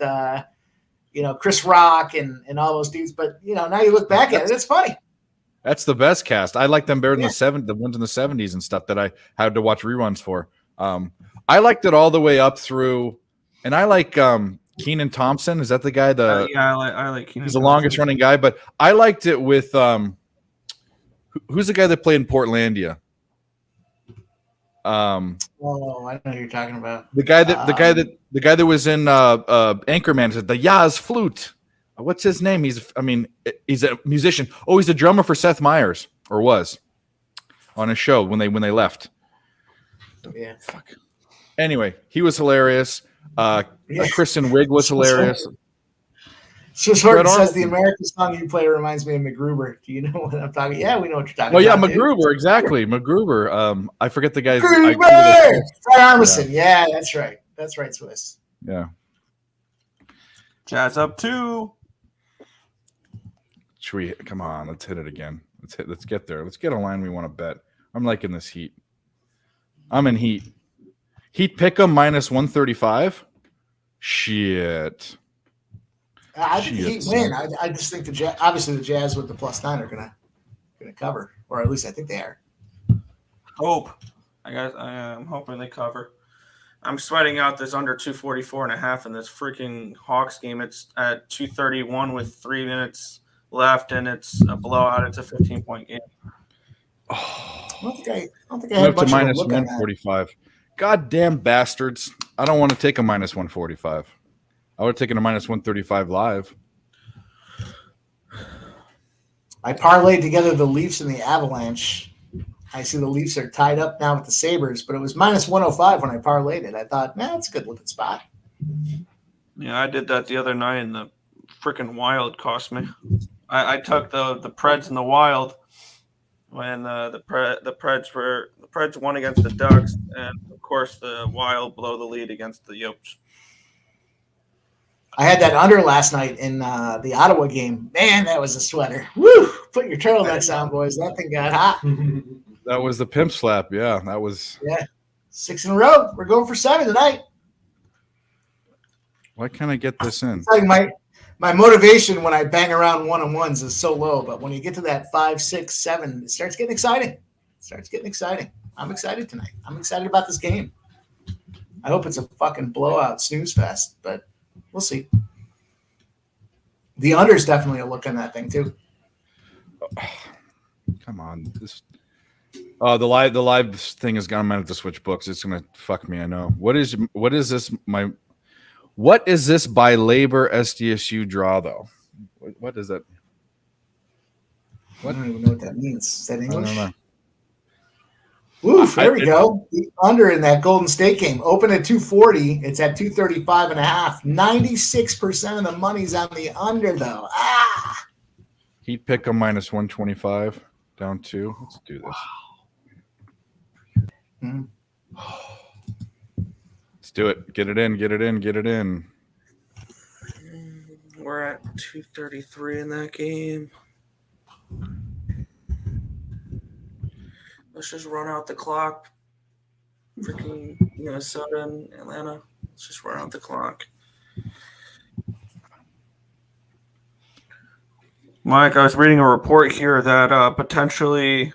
Chris Rock and all those dudes, but now you look back at it, it's funny. That's the best cast. I like them better than the ones in the 70s and stuff that I had to watch reruns for. I liked it all the way up through, and I like Kenan Thompson. Is that the guy? I like Kenan. He's the longest running guy, but I liked it with who's the guy that played in Portlandia? I know who you're talking about. The guy that was in Anchorman, the Yaz Flute. What's his name? He's a musician. Oh, he's a drummer for Seth Meyers, or was on his show when they left. Yeah. Fuck. Anyway, he was hilarious. Kristen Wiig was hilarious. Swiss Horton says the American song you play reminds me of MacGruber. Do you know what I'm talking? Yeah, we know what you're talking about. Oh yeah, MacGruber, exactly. MacGruber. I forget the guy's. Fred Armisen. Yeah, that's right. That's right, Swiss. Yeah. Jazz up 2. Should we come on? Let's hit it again. Let's get there. Let's get a line we want to bet. I'm liking this Heat. I'm in Heat. Heat pick 'em minus 135. Shit. I think the Heat win. I just think obviously the Jazz with the +9 are gonna cover, or at least I think they are. Hope. I'm hoping they cover. I'm sweating out this under 244.5 in this freaking Hawks game. It's at 231 with 3 minutes left, and it's a blowout. It's a 15-point game. I don't think I had much to of a minus look on that. 145. Goddamn bastards. I don't want to take a minus 145. I would have taken a minus 135 live. I parlayed together the Leafs and the Avalanche. I see the Leafs are tied up now with the Sabres, but it was minus 105 when I parlayed it. I thought, that's a good looking spot. Yeah, I did that the other night, and the freaking Wild cost me. I took the Preds and the Wild. when the Preds won against the Ducks, and of course the Wild blow the lead against the Yotes. I had that under last night in the Ottawa game. Man, that was a sweater. Woo! Put your turtlenecks on, boys. That thing got hot. That was the pimp slap. Yeah, that was. Yeah, 6 in a row. We're going for 7 tonight. Why can't I get this in? It's like my motivation when I bang around 1-on-1s is so low, but when you get to that 5, 6, 7, it starts getting exciting. I'm excited tonight. I'm excited about this game. I hope it's a fucking blowout snooze fest, but we'll see. The under's definitely a look on that thing too. Come on, the live thing is gone. I'm gonna have to switch books. It's gonna fuck me. I know. What is this? What is this by Labor SDSU draw though? What is that? I don't even know what that means. Is that English? I don't know. Woof, there we go. The under in that Golden State game. Open at 240. It's at 235.5. 96% of the money's on the under, though. Heat pick a minus 125 down 2. Let's do this. Let's do it. Get it in. We're at 233 in that game. Let's just run out the clock. Freaking Minnesota and Atlanta. Let's just run out the clock. Mike, I was reading a report here that potentially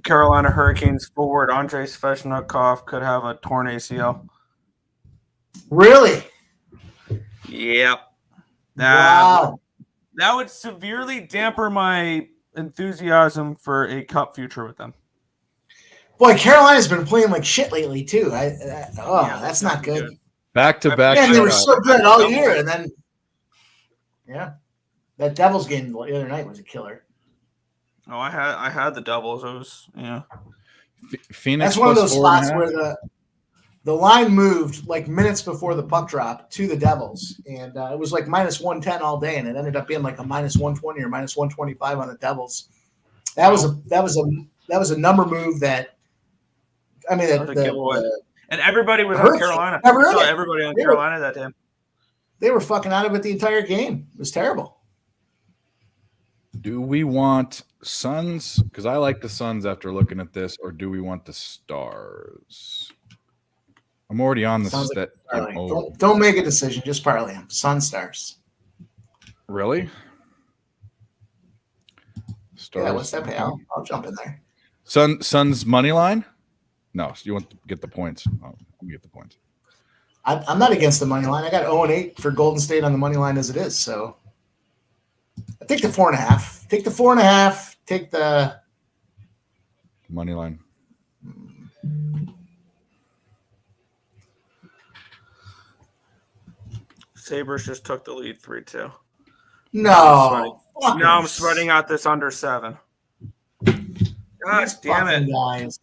Carolina Hurricanes forward Andrei Svechnikov could have a torn ACL. Really? Yep. Wow. That would severely damper my enthusiasm for a cup future with them. Boy, Carolina's been playing like shit lately too. That's not good. Back to back. Man, they were so good all year, and then that Devils game the other night was a killer. Oh, I had the Devils. It was Phoenix. That's one of those spots where the line moved like minutes before the puck drop to the Devils, and it was like minus 110 all day, and it ended up being like a minus 120 or minus 125 on the Devils. That was a number move that. I mean, and everybody was on Carolina. Everybody on Carolina that day. They were fucking out of it the entire game. It was terrible. Do we want Suns? Because I like the Suns after looking at this, or do we want the Stars? I'm already on the set. Don't make a decision. Just parlay them. Sun Stars. Really? Stars. Yeah, what's that pay? I'll jump in there. Suns money line? No, you want to get the points. Let me get the points. I'm not against the money line. I got 0-8 for Golden State on the money line as it is. So I take the 4.5. Take the 4.5. Take the money line. Sabres just took the lead 3-2. No. Now I'm spreading out this under 7. Gosh damn it. Guys.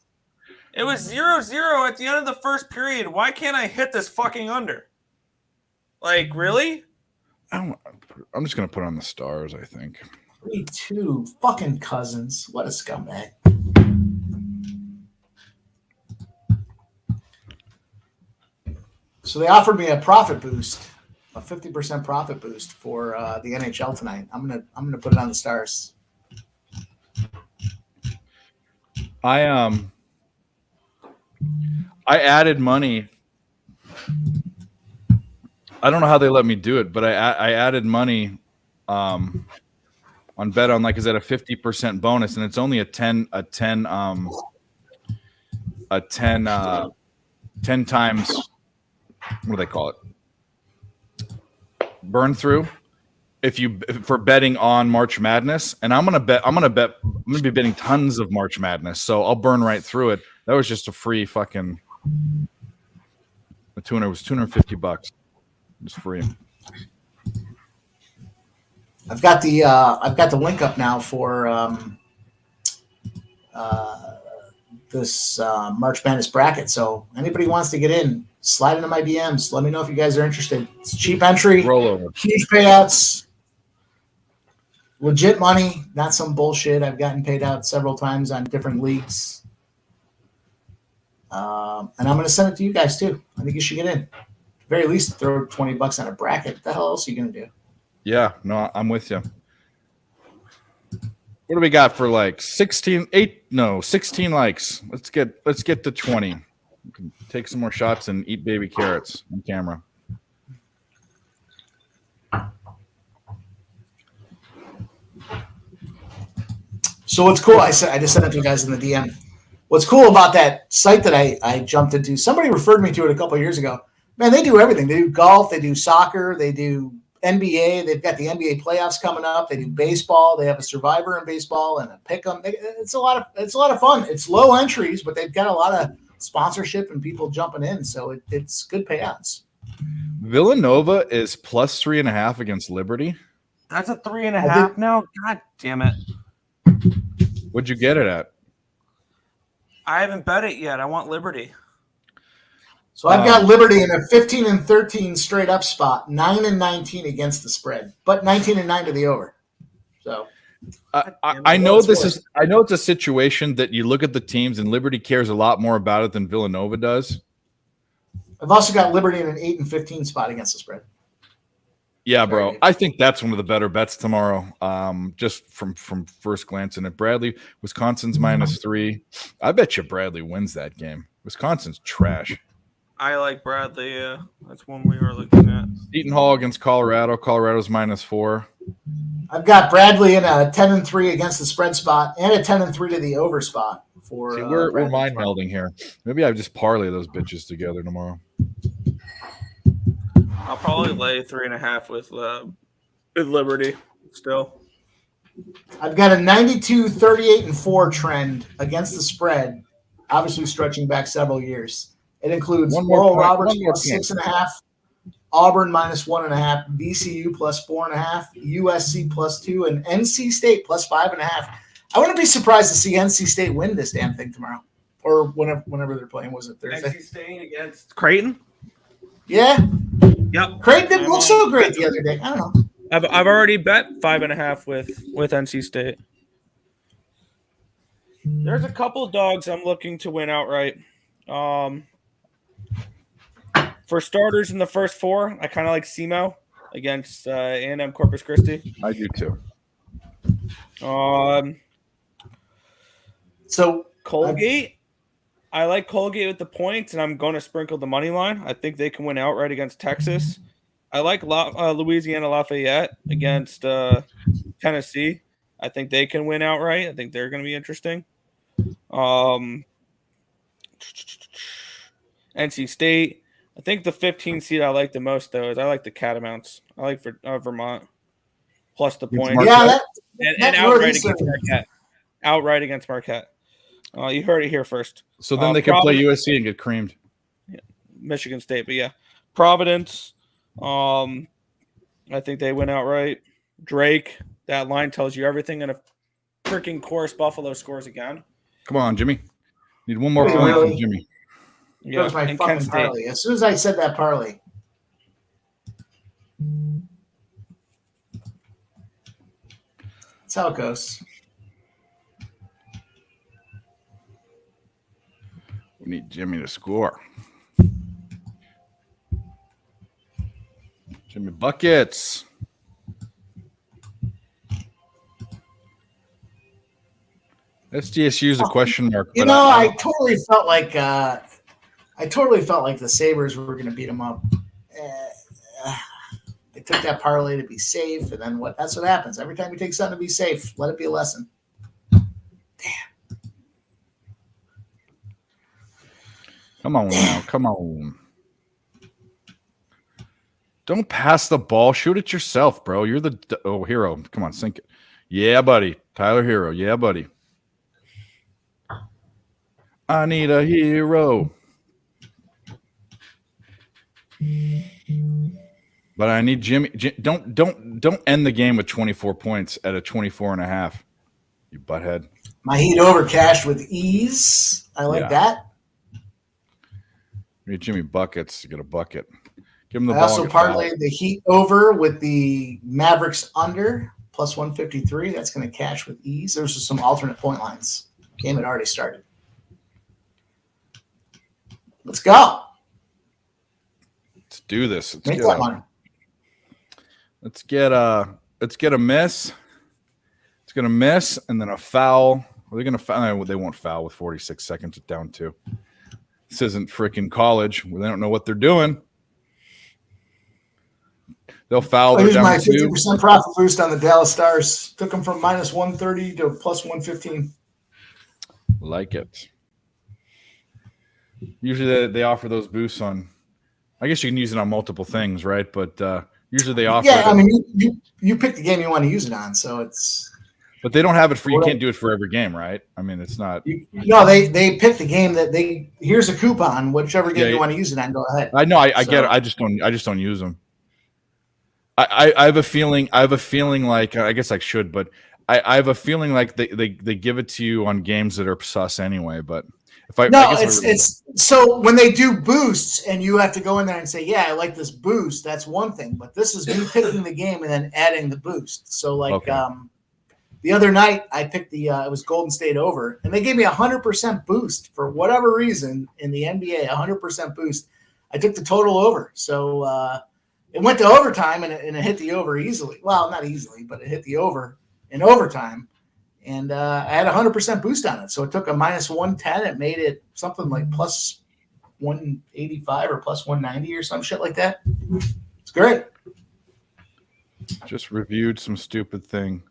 It was 0-0 at the end of the first period. Why can't I hit this fucking under? Like, really? I'm just going to put on the Stars, I think. 3-2. Fucking Cousins. What a scumbag. So they offered me a profit boost, a 50% profit boost for the NHL tonight. I'm gonna put it on the Stars. I added money. I don't know how they let me do it, but I added money on Bet on like is at a 50% bonus, and it's only a 10 times. What do they call it? Burn through. For betting on March Madness, and I'm gonna be betting tons of March Madness, so I'll burn right through it. That was just a free fucking. It was $250. It was free. I've got the link up now for this March Madness bracket. So anybody wants to get in, slide into my DMs. Let me know if you guys are interested. It's cheap entry, Rollover, huge payouts. Legit money, not some bullshit. I've gotten paid out several times on different leagues. And I'm going to send it to you guys too. I think you should get in. At the very least, throw $20 on a bracket. What the hell else are you going to do? Yeah, no, I'm with you. What do we got for like 16 likes? Let's get to 20. We can take some more shots and eat baby carrots on camera. So what's cool? I just sent it to you guys in the DM. What's cool about that site that I jumped into? Somebody referred me to it a couple of years ago. Man, they do everything. They do golf. They do soccer. They do NBA. They've got the NBA playoffs coming up. They do baseball. They have a survivor in baseball and a pick'em. It's a lot of fun. It's low entries, but they've got a lot of sponsorship and people jumping in. So it's good payouts. Villanova is plus 3.5 against Liberty. That's a 3.5 now. God damn it! What'd you get it at? I haven't bet it yet. I want Liberty. So I've got Liberty in a 15-13 straight up spot, 9-19 against the spread, but 19-9 to the over. So I know I know it's a situation that you look at the teams and Liberty cares a lot more about it than Villanova does. I've also got Liberty in an 8-15 spot against the spread. Yeah, bro. I think that's one of the better bets tomorrow. Just from first glance in it. Bradley, Wisconsin's -3. I bet you Bradley wins that game. Wisconsin's trash. I like Bradley. Yeah, that's one we are looking at. Eaton Hall against Colorado. Colorado's -4. I've got Bradley in a 10-3 against the spread spot and a 10-3 to the over spot for. See, we're mind melding here. Maybe I just parlay those bitches together tomorrow. I'll probably lay 3.5 with Liberty still. I've got a 92, 38-4 trend against the spread, obviously stretching back several years. It includes Oral Roberts plus 6.5, Auburn -1.5, VCU plus 4.5, USC plus 2, and NC State plus 5.5. I wouldn't be surprised to see NC State win this damn thing tomorrow, or whenever they're playing. Was it Thursday? NC State against Creighton. Yeah. Yep. Creighton didn't look so great the other day. I don't know. I've already bet 5.5 with NC State. There's a couple of dogs I'm looking to win outright. For starters, in the first 4, I kind of like SEMO against A&M Corpus Christi. I do too. So Colgate. I like Colgate with the points, and I'm going to sprinkle the money line. I think they can win outright against Texas. I like Louisiana Lafayette against Tennessee. I think they can win outright. I think they're going to be interesting. NC State. I think the 15 seed I like the most, though, is I like the Catamounts. I like for Vermont plus the points. Yeah, and outright against Marquette. Outright against Marquette. You heard it here first. So then they can play USC and get creamed. Yeah, Michigan State, but yeah. Providence. I think they win outright. Drake. That line tells you everything. And if freaking course Buffalo scores again. Come on, Jimmy. Need one more point from Jimmy. That was my fucking parlay. As soon as I said that parlay. That's how it goes. We need Jimmy to score. Jimmy buckets. SDSU is a question mark. You know, I totally felt like the Sabres were going to beat them up. They took that parlay to be safe, and then what? That's what happens every time you take something to be safe. Let it be a lesson. Come on now. Come on. Don't pass the ball. Shoot it yourself, bro. You're the hero. Come on, sink it. Yeah, buddy. Tyler Hero. Yeah, buddy. I need a hero. But I need Jimmy. Don't end the game with 24 points at a 24.5. You butthead. My Heat over cashed with ease. I like that. You need Jimmy buckets to get a bucket. Give him the I ball. also parlayed the Heat over with the Mavericks under plus 153. That's going to cash with ease. There's just some alternate point lines. Game had already started. Let's go. Let's do this. Make that money. Let's get a miss. It's gonna miss and then a foul. Are they gonna foul? They won't foul with 46 seconds down 2. This isn't freaking college. They don't know what they're doing. They'll foul. Here's my down 2. 50% profit boost on the Dallas Stars. Took them from minus 130 to plus 115. Like it. Usually they offer those boosts on. I guess you can use it on multiple things, right? But usually they offer. Yeah, I mean, you pick the game you want to use it on, so it's. But they don't have it for. You can't do it for every game, right? I mean, it's not. No, they pick the game that they. Here's a coupon. Whichever game you want to use it on, go ahead. I know. I get it. I just don't use them. I have a feeling. I have a feeling like I guess I should, but I have a feeling like they give it to you on games that are sus anyway. But if I no, I guess it's so when they do boosts and you have to go in there and say, yeah, I like this boost. That's one thing, but this is me picking the game and then adding the boost. So like the other night I picked the it was Golden State over, and they gave me 100% boost for whatever reason in the NBA. 100% boost. I took the total over, so. It went to overtime, and it hit the over easily. Well, not easily, but it hit the over in overtime. And I had 100% boost on it. So it took a minus 110. It made it something like plus 185 or plus 190 or some shit like that. It's great. just reviewed some stupid thing.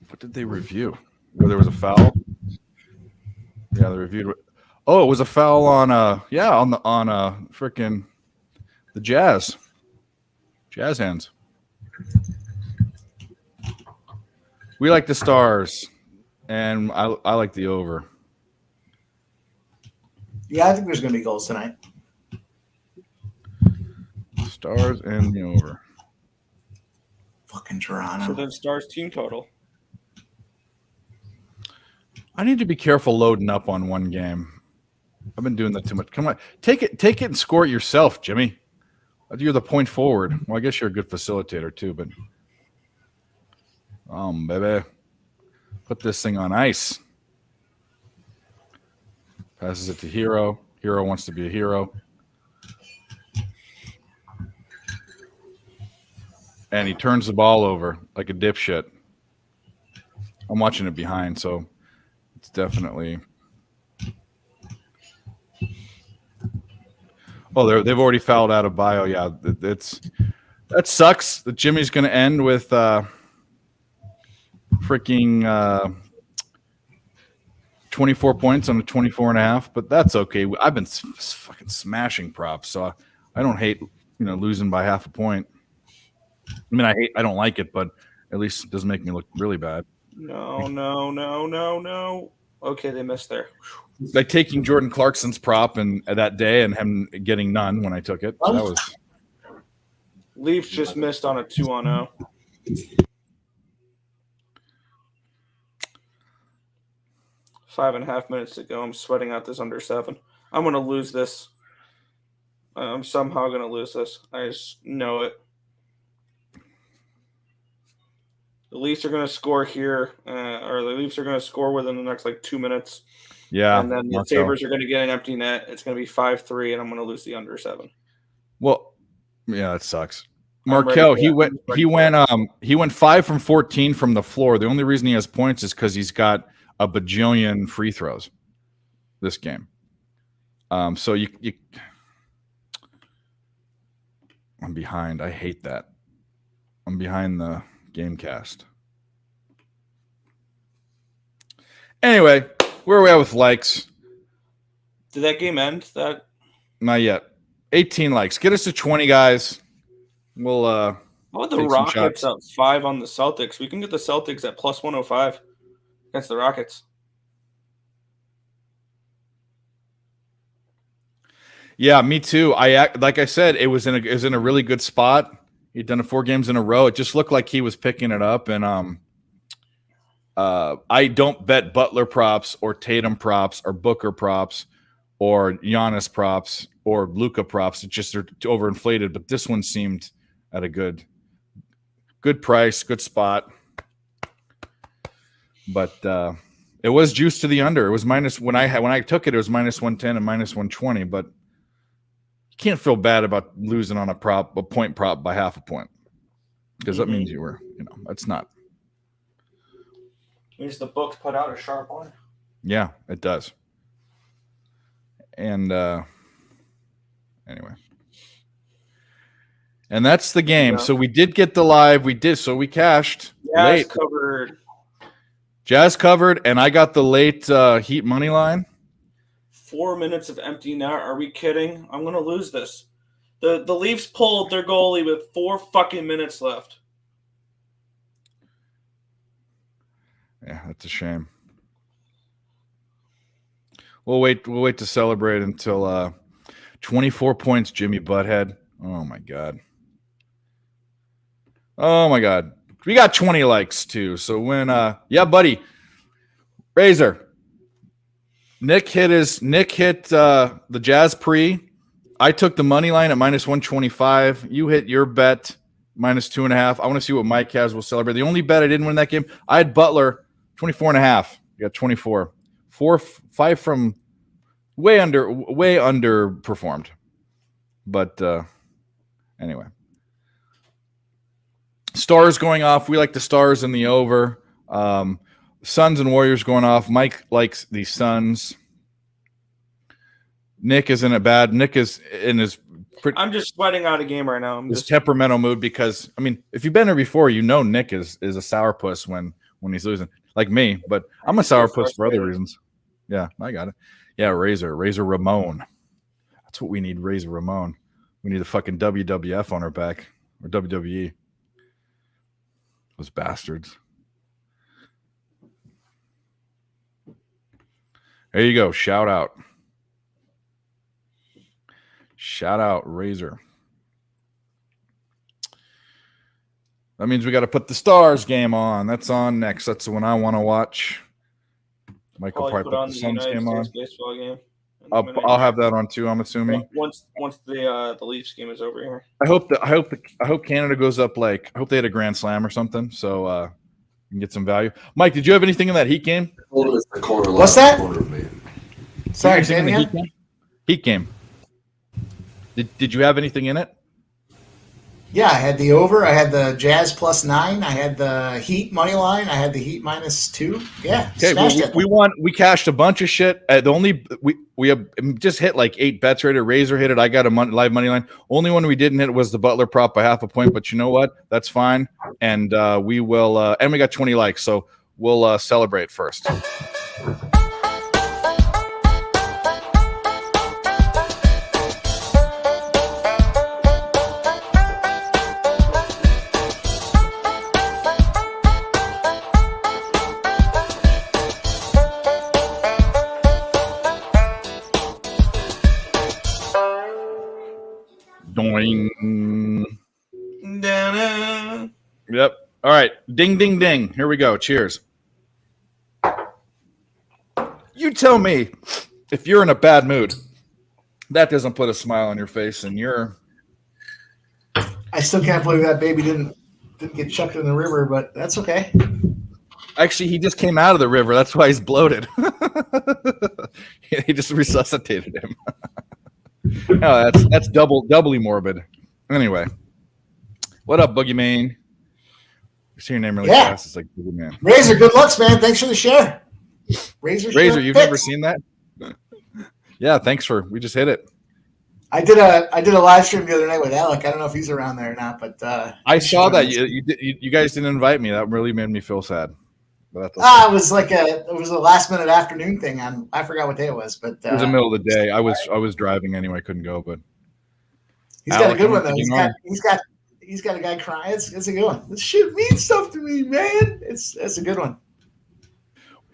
What did they review? Where there was a foul? Yeah, they reviewed. Oh, it was a foul on freaking the Jazz hands. We like the Stars, and I like the over. Yeah, I think there's going to be goals tonight. Stars and the over. Fucking Toronto. So then Stars team total. I need to be careful loading up on one game. I've been doing that too much. Come on, take it and score it yourself, Jimmy. You're the point forward. Well, I guess you're a good facilitator too, but baby, put this thing on ice. Passes it to Hero. Hero wants to be a hero, and he turns the ball over like a dipshit. I'm watching it behind, so. It's definitely. Oh, they've already fouled out of bio. Yeah, that sucks. That Jimmy's going to end with freaking 24 points on a 24.5, but that's okay. I've been fucking smashing props, so I don't hate losing by half a point. I mean, I don't like it, but at least it doesn't make me look really bad. No. Okay, they missed there. Like taking Jordan Clarkson's prop and that day and him getting none when I took it. So that was. Leafs just missed on a 2-0. 5.5 minutes to go. I'm sweating out this under 7. I'm going to lose this. I'm somehow going to lose this. I just know it. The Leafs are going to score here, or the Leafs are going to score within the next 2 minutes. Yeah. And then the Sabres are going to get an empty net. It's going to be 5-3, and I'm going to lose the under 7. Well, yeah, that sucks. Markel, he went 5 from 14 from the floor. The only reason he has points is because he's got a bajillion free throws this game. So you I'm behind. I hate that. I'm behind the game cast. Anyway, where are we at with likes? Did that game end? Not yet. 18 likes. Get us to 20, guys. We'll How about the Rockets up 5 on the Celtics? We can get the Celtics at plus 105 against the Rockets. Yeah, me too. Like I said, it was in a really good spot. He'd done it 4 games in a row. It just looked like he was picking it up. And I don't bet Butler props or Tatum props or Booker props or Giannis props. or Luka props. It's just they're overinflated, but this one seemed at a good price, good spot. But it was juiced to the under. It was minus when I took it. It was minus 110 and minus 120. But you can't feel bad about losing on a point prop by half a point, because that means you were, that's not. Means the books put out a sharp one. Yeah, it does. And anyway, and that's the game. So we did get the live. We cashed. Jazz covered. Jazz covered, and I got the late Heat money line. 4 minutes of empty net. Are we kidding? I'm gonna lose this. The Leafs pulled their goalie with 4 fucking minutes left. Yeah, that's a shame. We'll wait to celebrate until 24 points, Jimmy Butthead. Oh my god. We got 20 likes too. So when yeah, buddy. Razor. Nick hit the Jazz pre. I took the money line at minus 125. You hit your bet minus 2.5. I want to see what Mike has. We'll celebrate. The only bet I didn't win that game, I had Butler 24.5. You got 24. 5 from way underperformed. But anyway. Stars going off. We like the Stars in the over. Suns and Warriors going off. Mike likes the Suns. Nick is in a bad. Nick is in his. I'm just sweating out a game right now. His temperamental mood, because if you've been here before, Nick is a sourpuss when he's losing, like me. But I'm a sourpuss for other reasons. Yeah, I got it. Yeah, Razor Ramon. That's what we need. Razor Ramon. We need the fucking WWF on our back, or WWE. Those bastards. There you go. Shout out, Razor. That means we got to put the Stars game on. That's on next. That's the one I want to watch. Michael probably put the Suns game on. Baseball game. I'll have that on too. I'm assuming once the Leafs game is over here. I hope Canada goes up. I hope they had a grand slam or something, so you can get some value. Mike, did you have anything in that Heat game? What's that? Sorry, say it again. Heat game. Did you have anything in it? Yeah, I had the over. I had the Jazz +9. I had the Heat money line. I had the Heat -2. Yeah. Okay. We cashed a bunch of shit. We have just hit like 8 bets right. Razor hit it. I got a live money line. Only one we didn't hit was the Butler prop by half a point. But you know what? That's fine. And we will. And we got 20 likes, so we'll celebrate first. Doing. Yep. All right. Ding, ding, ding. Here we go. Cheers. You tell me if you're in a bad mood. That doesn't put a smile on your face, and you're. I still can't believe that baby didn't get chucked in the river, but that's okay. Actually, he just came out of the river. That's why he's bloated. He just resuscitated him. No, that's doubly morbid. Anyway, what up, Boogeyman? You see your name really fast. It's like Boogeyman. Razor, good looks, man. Thanks for the share. Razor, you've never seen that? Yeah, thanks for. We just hit it. I did a live stream the other night with Alec. I don't know if he's around there or not, but I saw that you guys didn't invite me. That really made me feel sad. It was a last minute afternoon thing. I forgot what day it was, but it was the middle of the day. I was driving anyway, couldn't go. But he's got a good one though. He's got a guy crying. It's a good one. This shit means stuff to me, man. It's a good one.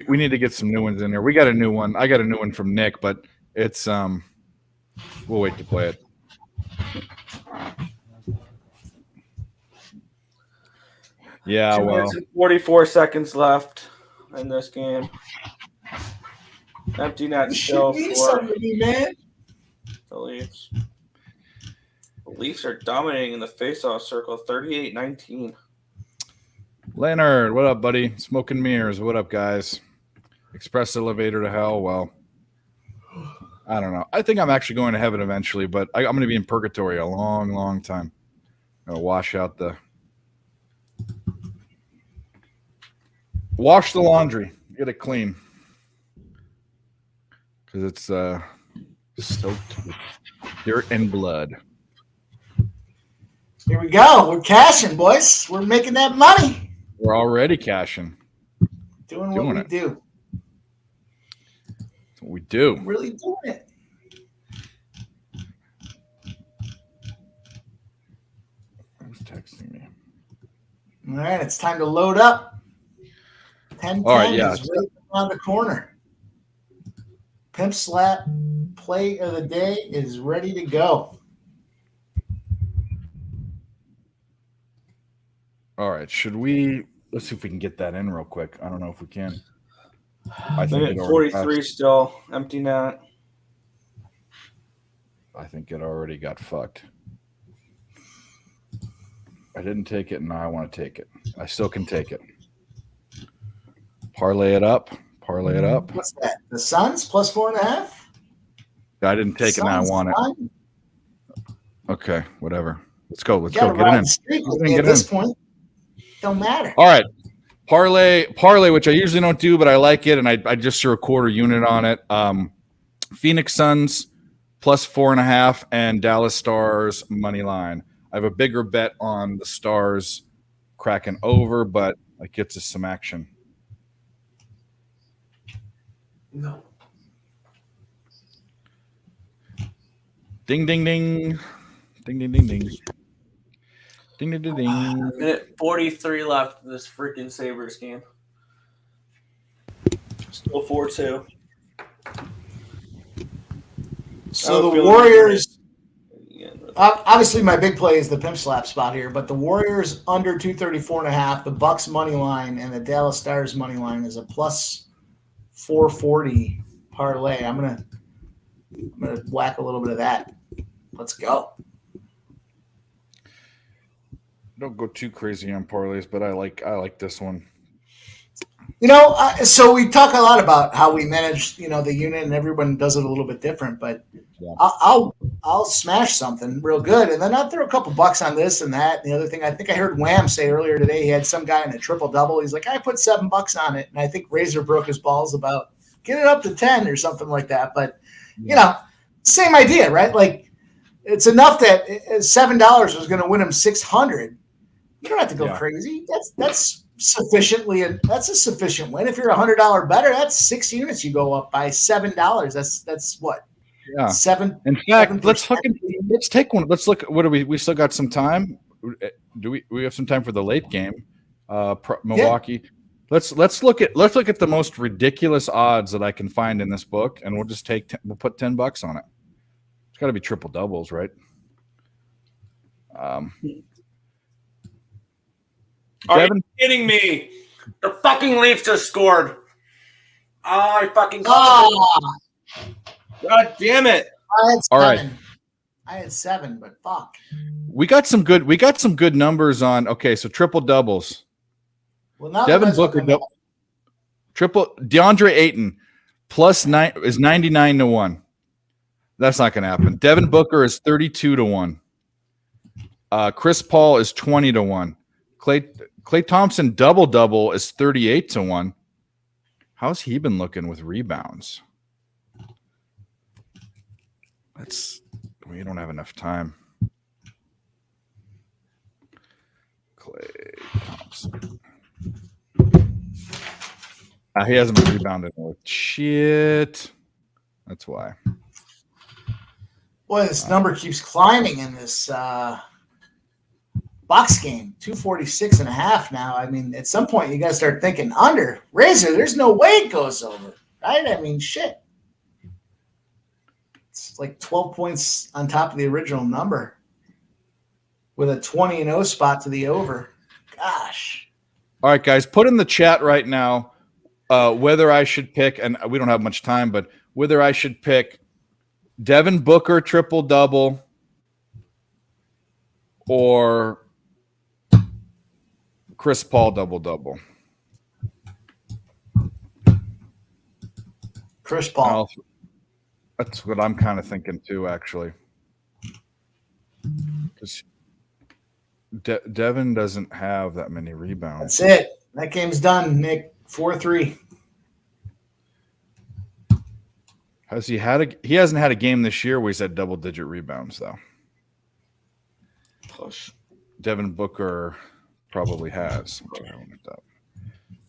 We need to get some new ones in there. We got a new one. I got a new one from Nick, but it's we'll wait to play it. Yeah, 2 minutes and 44 seconds left in this game. Empty net still for the Leafs. The Leafs are dominating in the faceoff circle, 38-19. Leonard, what up, buddy? Smoking mirrors. What up, guys? Express elevator to hell. Well, I don't know. I think I'm actually going to heaven eventually, but I'm going to be in purgatory a long, long time. I'm going to wash the laundry, get it clean, because it's soaked with dirt and blood. Here we go. We're cashing, boys. We're making that money. We're already cashing. Doing what we do. That's what we do. Really doing it. Who's texting me? All right, it's time to load up. 10-10 All right, yeah. is right around the corner. Pimp Slap play of the day is ready to go. All right, let's see if we can get that in real quick. I don't know if we can. I think Minute 43 still. Empty net. I think it already got fucked. I didn't take it, and now I want to take it. I still can take it. Parlay it up. What's that? The Suns plus 4.5? I didn't take it, now I want it. Okay, whatever. Let's go. Let's go. Get it in. At this point, don't matter. All right. Parlay, which I usually don't do, but I like it, and I just threw a quarter unit on it. Phoenix Suns plus 4.5 and Dallas Stars money line. I have a bigger bet on the Stars cracking over, but it gets us some action. No. Ding, ding, ding. Ding, ding, ding, ding. Ding, ding, ding, ding. Minute 43 left in this freaking Sabres game. Still 4-2. So the Warriors, obviously my big play is the Pimp Slap spot here, but the Warriors under 234.5, the Bucks money line, and the Dallas Stars money line is a plus 440 parlay. I'm gonna whack a little bit of that. Let's go. Don't go too crazy on parlays, but I like this one. So we talk a lot about how we manage, the unit, and everyone does it a little bit different. But yeah. I'll smash something real good, and then I'll throw a couple bucks on this and that. And the other thing, I think I heard Wham say earlier today, he had some guy in a triple double. He's like, I put $7 on it, and I think Razor broke his balls about get it up to 10 or something like that. But same idea, right? Like it's enough that $7 was going to win him 600. You don't have to go crazy. That's sufficiently. That's a sufficient win. If you're $100 better, that's 6 units you go up by $7. That's what? Yeah. 7. In fact, let's take one. Let's look. What do we still got some time? Do we have some time for the late game? Milwaukee. Yeah. Let's look at the most ridiculous odds that I can find in this book, and we'll just we'll put $10 on it. It's got to be triple doubles, right? Are you kidding me? The fucking Leafs just scored. God damn it! All right. I had 7, but fuck. We got some good numbers on. Okay, so triple doubles. Well, now Devin Booker triple DeAndre Ayton plus 9 is 99-1. That's not going to happen. Devin Booker is 32-1. Chris Paul is 20-1. Klay Thompson double is 38-1. How's he been looking with rebounds? We don't have enough time. Klay Thompson. He hasn't been rebounding with shit. That's why. Boy, this number keeps climbing in this box game. 246.5 now. I mean, at some point you got to start thinking under. Razor, there's no way it goes over, right? I mean, shit. It's like 12 points on top of the original number with a 20-0 spot to the over. Gosh. All right, guys, put in the chat right now whether I should pick, and we don't have much time, but whether I should pick Devin Booker triple double or Chris Paul double double. Chris Paul. That's what I'm kind of thinking too, actually. Because Devin doesn't have that many rebounds. That's it. That game's done, Nick. 4-3. Has he had he hasn't had a game this year where he's had double-digit rebounds, though. Push. Devin Booker probably has.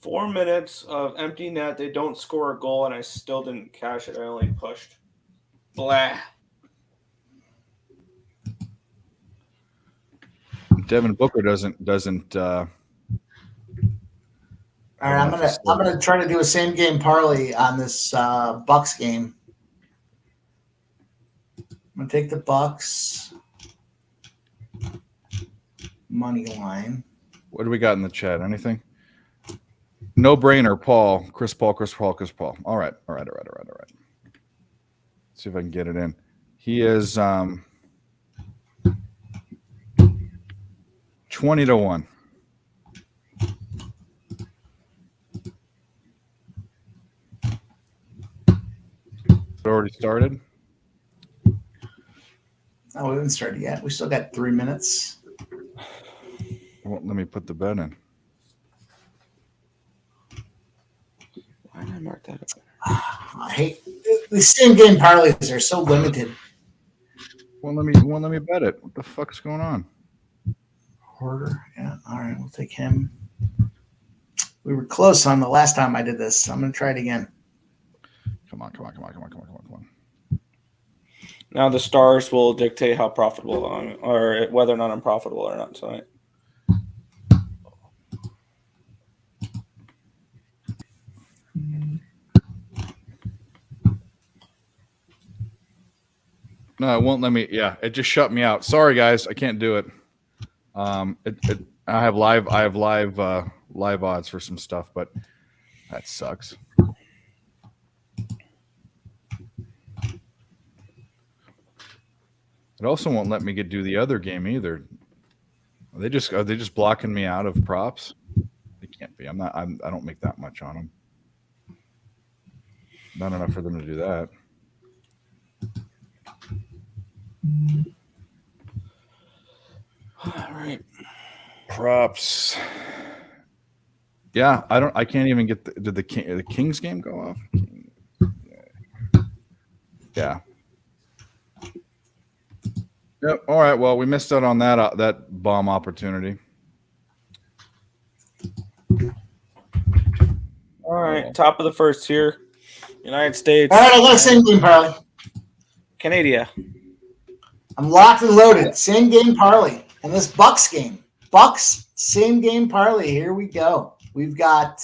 4 minutes of empty net. They don't score a goal, and I still didn't cash it. I only pushed. Blah. Devin Booker doesn't. All right, I'm gonna try to do a same game parlay on this Bucks game. I'm gonna take the Bucks money line. What do we got in the chat? Anything? No brainer, Paul. Chris Paul. All right. See if I can get it in. He is 20-1. It already started. Oh, we haven't started yet. We still got 3 minutes. Well, let me put the bet in. Why did I mark that up? I hate the same game parlays are so limited. Well, let me bet it. What the fuck's going on? Hoarder, yeah. All right, we'll take him. We were close on the last time I did this. I'm gonna try it again. Come on. Now the stars will dictate how profitable or whether or not I'm profitable or not tonight. No, it won't let me. Yeah, it just shut me out. Sorry, guys, I can't do it. I have live odds for some stuff, but that sucks. It also won't let me do the other game either. Are they just blocking me out of props? They can't be. I don't make that much on them. Not enough for them to do that. All right. Props. Yeah, I can't even get did the Kings game go off? Yeah. Yep. All right. Well, we missed out on that bomb opportunity. All right. Top of the first here. United States. All right, I got a same game parlay. Canada. I'm locked and loaded. Same game parlay. And this Bucks game. Bucks, same game parlay. Here we go. We've got,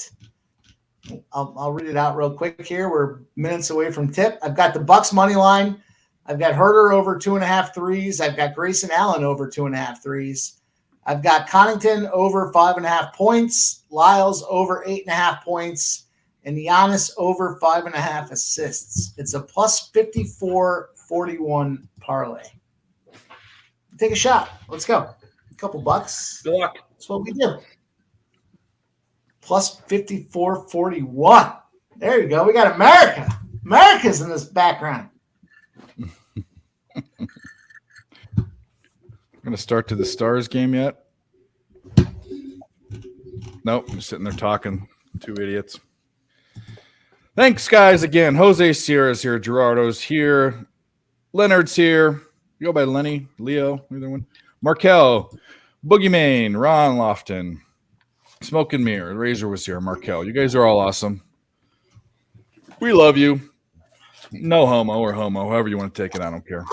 I'll read it out real quick here. We're minutes away from tip. I've got the Bucks money line. I've got Herter over 2.5 threes. I've got Grayson Allen over 2.5 threes. I've got Connaughton over 5.5 points. Lyles over 8.5 points. And Giannis over 5.5 assists. It's a plus 54-41 parlay. Take a shot. Let's go. A couple bucks. Good luck. That's what we do. Plus 54-41. There you go. We got America. America's in this background. Going to start to the Stars game yet? Nope. I'm sitting there talking. Two idiots. Thanks, guys. Again, Jose Sierra's here. Gerardo's here. Leonard's here. You go by Lenny, Leo, either one. Markel, Boogeyman, Ron Lofton, Smoke and Mirror. Razor was here. Markel. You guys are all awesome. We love you. No homo or homo, however you want to take it. I don't care.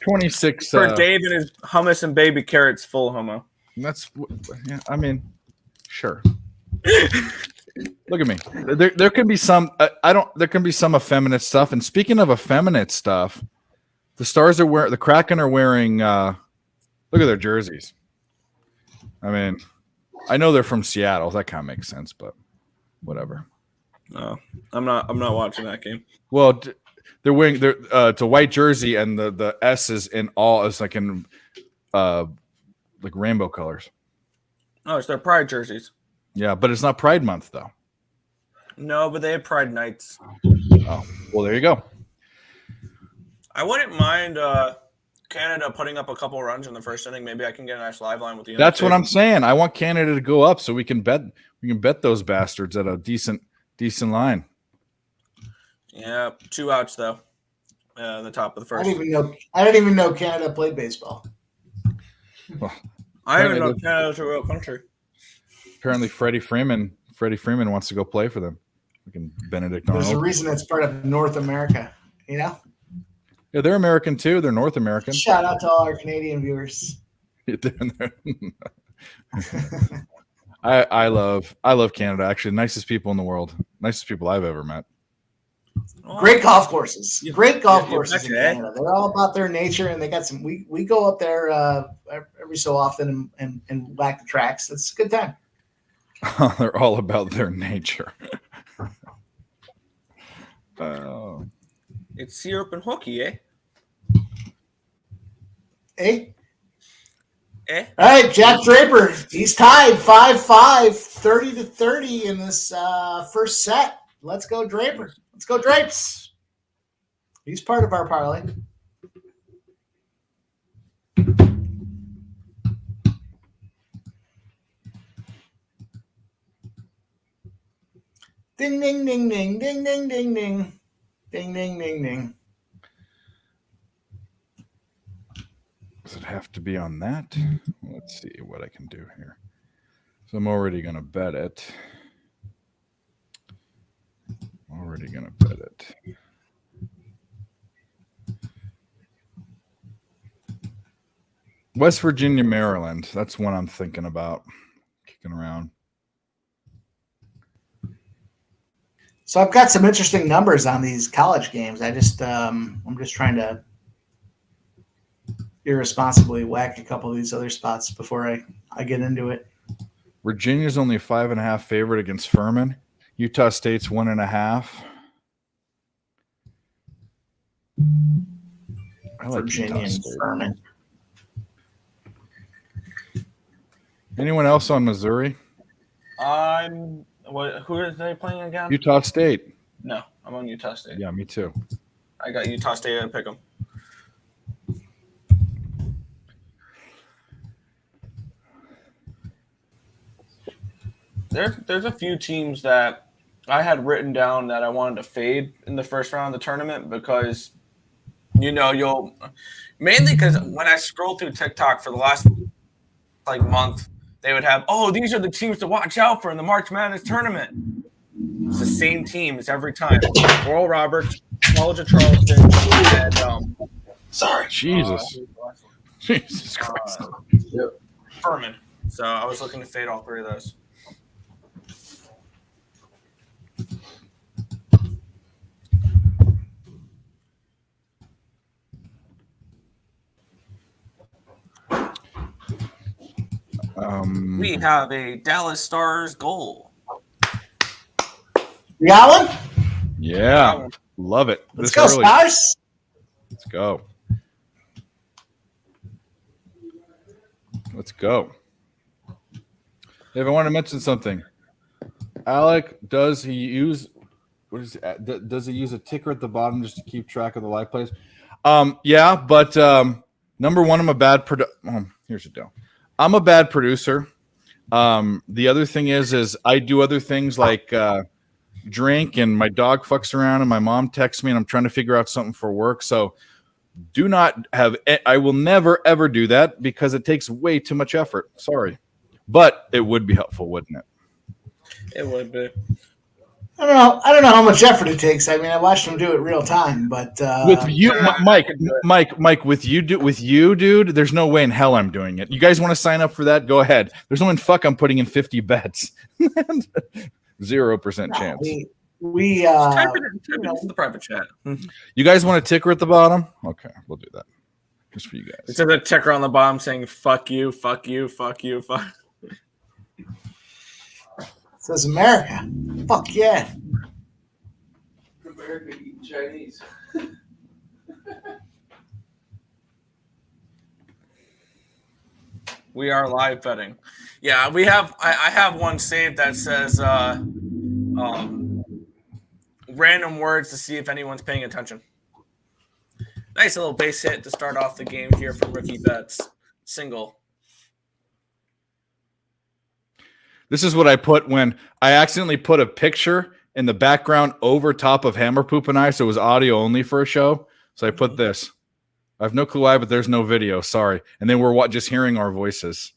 26. For Dave and his hummus and baby carrots, full homo. That's, yeah, I mean, sure. Look at me. There can be some. There can be some effeminate stuff. And speaking of effeminate stuff, the Stars are wearing. The Kraken are wearing. Look at their jerseys. I mean, I know they're from Seattle. That kind of makes sense, but whatever. No, I'm not watching that game. Well, they're wearing it's a white jersey, and the S is in all is like in like rainbow colors. Oh, it's their Pride jerseys. Yeah, but it's not Pride Month though. No, but they have Pride nights. Oh, well, there you go. I wouldn't mind Canada putting up a couple runs in the first inning. Maybe I can get a nice live line with the. That's what I'm saying. I want Canada to go up so we can bet those bastards at a decent line. Yeah, 2 outs though. The top of the first. I didn't even know Canada played baseball. Well, I didn't know Canada's a real country. Apparently, Freddie Freeman wants to go play for them. Fucking Benedict Arnold. There's a reason that's part of North America. You know. Yeah, they're American too. They're North American. Shout out to all our Canadian viewers. I love Canada. Actually, nicest people in the world. Nicest people I've ever met. Great golf courses. Great golf courses in betcha, Canada. They're all about their nature, and they got some. We go up there every so often and whack the tracks. It's a good time. They're all about their nature. Oh. It's syrup and hooky, eh? Hey. Eh? All right, Jack Draper. He's tied 5-5, 30-30 in this first set. Let's go, Draper. Let's go, Drapes. He's part of our parlay. Ding, ding, ding, ding, ding, ding, ding, ding. Ding, ding, ding, ding. Does it have to be on that? Let's see what I can do here. So I'm already going to bet it. West Virginia, Maryland. That's one I'm thinking about kicking around. So I've got some interesting numbers on these college games. I'm just trying to irresponsibly whack a couple of these other spots before I get into it. Virginia's only 5.5 favorite against Furman. Utah State's 1.5. I like Virginia and Furman. Anyone else on Missouri? Who are they playing again? Utah State. No, I'm on Utah State. Yeah, me too. I got Utah State to pick them. There's a few teams that I had written down that I wanted to fade in the first round of the tournament because, you'll mainly because when I scroll through TikTok for the last month, they would have, these are the teams to watch out for in the March Madness tournament. It's the same teams every time. Oral Roberts, College of Charleston, and Jesus Christ. Furman. So I was looking to fade all three of those. We have a Dallas Stars goal. You got one? Yeah, love it. Let's go, Stars. Let's go. Let's go. Dave, I want to mention something. Alec, does he use a ticker at the bottom just to keep track of the live plays? Yeah, but number one, I'm a bad here's the deal. I'm a bad producer. The other thing is I do other things like drink, and my dog fucks around, and my mom texts me, and I'm trying to figure out something for work. So I will never ever do that because it takes way too much effort. Sorry, but it would be helpful, wouldn't it? It would be. I don't know how much effort it takes. I mean, I watched him do it real time, but with you, Mike, with you, dude, there's no way in hell I'm doing it. You guys want to sign up for that? Go ahead. There's no way in fuck I'm putting in 50 bets. 0% chance. We type it in the private chat. You guys want a ticker at the bottom? Okay, we'll do that. Just for you guys. It says a ticker on the bottom saying "fuck you, fuck you, fuck you, fuck." It says America. Fuck yeah. America eating Chinese. We are live betting. Yeah, we have. I have one saved that says random words to see if anyone's paying attention. Nice little base hit to start off the game here from Rookie Bets. Single. This is what I put when I accidentally put a picture in the background over top of Hammer Poop and I, so it was audio only for a show. So I put this. I have no clue why, but there's no video. Sorry. And then we're just hearing our voices.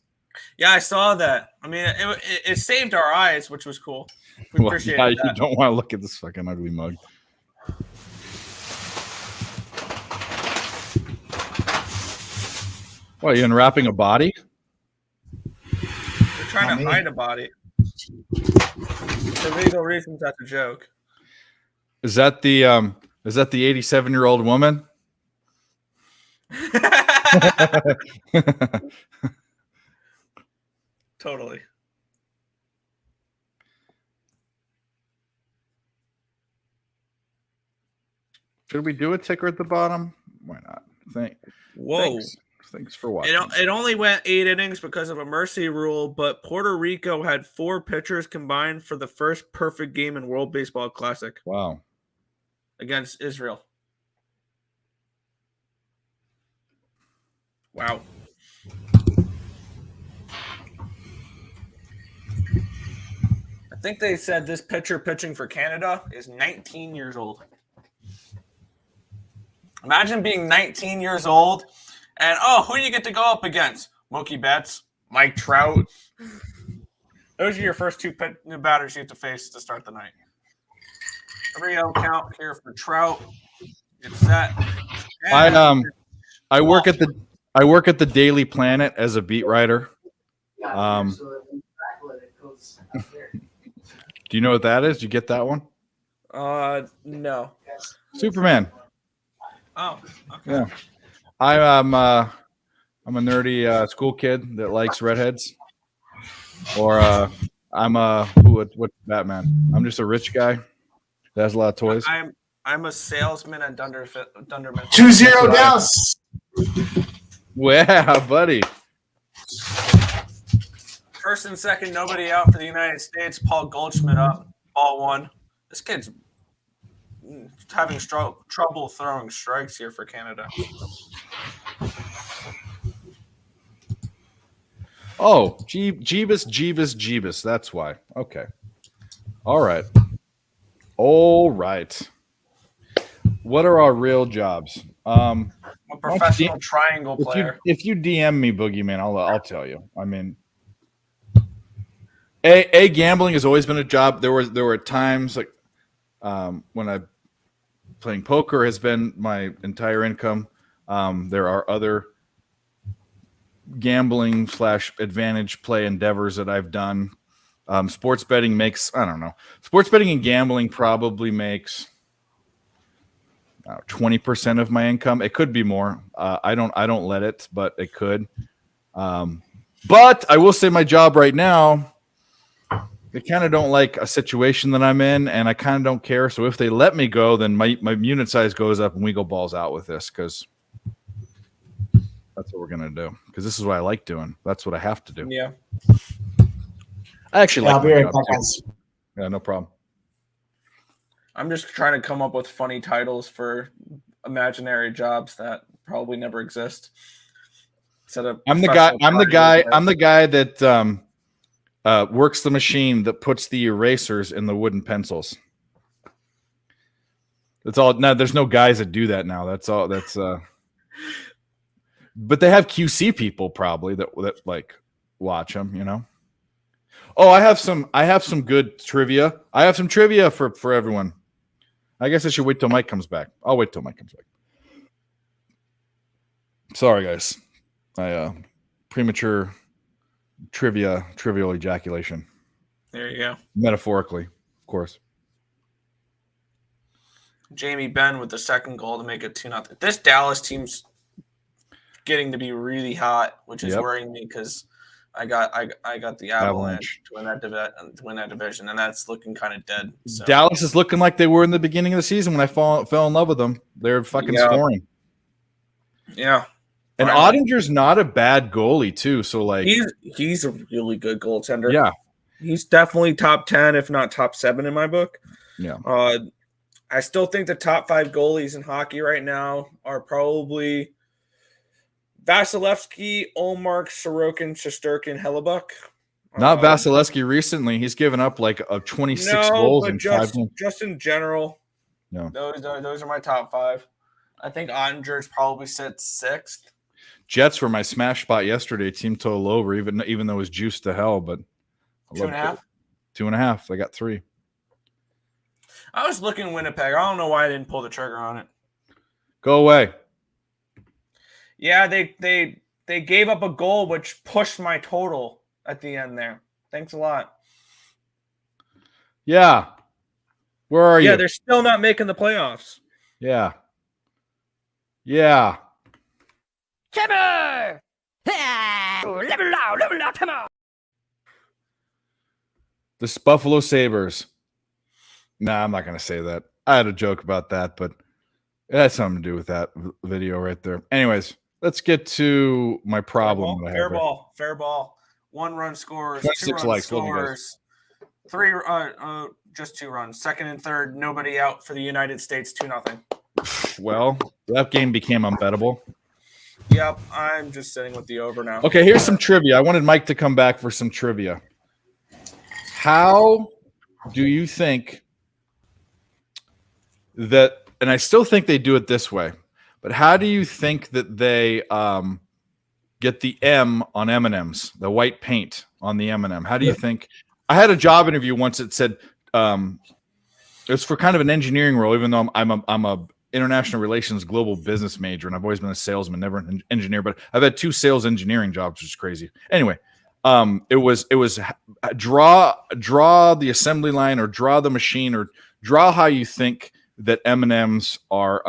Yeah, I saw that. I mean, it saved our eyes, which was cool. We appreciate yeah, that. You don't want to look at this fucking ugly mug. What, are you unwrapping a body? They're trying to hide a body. For legal reasons, that's a joke. Is that the 87-year-old woman? Totally. Should we do a ticker at the bottom? Why not? Whoa. Thanks for watching. It only went 8 innings because of a mercy rule, but Puerto Rico had 4 pitchers combined for the first perfect game in World Baseball Classic. Wow. Against Israel. Wow. I think they said this pitcher pitching for Canada is 19 years old. Imagine being 19 years old and, who do you get to go up against? Mookie Betts, Mike Trout. Those are your first 2 batters you have to face to start the night. 3-0 count here for Trout. It's set. I work at the Daily Planet as a beat writer. Do you know what that is? Did you get that one? No. Superman. Oh, okay. Yeah. I'm a nerdy school kid that likes redheads. Or what's Batman? I'm just a rich guy that has a lot of toys. I'm a salesman at Dunderman. 2-0 Dallas. Yeah, buddy. First and second, nobody out for the United States. Paul Goldschmidt up, ball 1. This kid's having trouble throwing strikes here for Canada. Oh, Jeebus. That's why. Okay. All right. What are our real jobs? A professional triangle player. If you DM me, Boogeyman, I'll tell you. I mean, gambling has always been a job. There were times like when I playing poker has been my entire income. There are other gambling / advantage play endeavors that I've done. Sports betting makes, I don't know. Sports betting and gambling probably makes 20% of my income. It could be more. I don't let it, but it could. But I will say my job right now, they kind of don't like a situation that I'm in, and I kind of don't care. So if they let me go, then my unit size goes up and we go balls out with this because that's what we're going to do. Because this is what I like doing. That's what I have to do. Yeah. I actually I'll like be my right job back, too. guys. Yeah, no problem. I'm just trying to come up with funny titles for imaginary jobs that probably never exist. I'm the guy that works the machine that puts the erasers in the wooden pencils. That's all. No, there's no guys that do that now. That's all. But they have QC people probably that like watch them. You know. Oh, I have some good trivia. I have some trivia for everyone. I guess I should wait till Mike comes back. I'll wait till Mike comes back. Sorry, guys. Premature trivial ejaculation. There you go. Metaphorically, of course. Jamie Benn with the second goal to make it 2-0. This Dallas team's getting to be really hot, which is worrying me because I got the Avalanche. Avalanche to win that division, and that's looking kind of dead. So. Dallas is looking like they were in the beginning of the season when I fell in love with them. They're fucking scoring. Yeah. And Ottinger's not a bad goalie too. So like he's a really good goaltender. Yeah. He's definitely top 10, if not top 7 in my book. Yeah. I still think the top 5 goalies in hockey right now are probably Vasilevsky, Ullmark, Sorokin, Shesterkin, Hellebuck. Not Vasilevsky recently. He's given up like 26 goals in 5 games. Just in general. No. Those are my top 5. I think Ottinger's probably sits 6th. Jets were my smash spot yesterday. Team total over, even though it was juiced to hell, but 2.5. 2.5. I got 3. I was looking Winnipeg. I don't know why I didn't pull the trigger on it. Go away. Yeah, they gave up a goal which pushed my total at the end there. Thanks a lot. Yeah. Where are you? Yeah, they're still not making the playoffs. Yeah. Yeah. Timber! Level out, Timber! The Buffalo Sabres. Nah, I'm not going to say that. I had a joke about that, but it had something to do with that video right there. Anyways, let's get to my problem. Fair ball. 1 run scores, 2 run likes. scores, 3 just 2 runs. Second and third, nobody out for the United States, 2-0. Well, that game became unbettable. Yep, I'm just sitting with the over now. Okay, here's some trivia. I wanted Mike to come back for some trivia. How do you think that, and I still think they do it this way, but how do you think that they get the M on M&Ms, the white paint on the M&M? How do you think? I had a job interview once that said it was for kind of an engineering role, even though I'm a international relations global business major, and I've always been a salesman, never an engineer, but I've had 2 sales engineering jobs, which is crazy. Anyway, it was draw the assembly line, or draw the machine, or draw how you think that M&Ms are.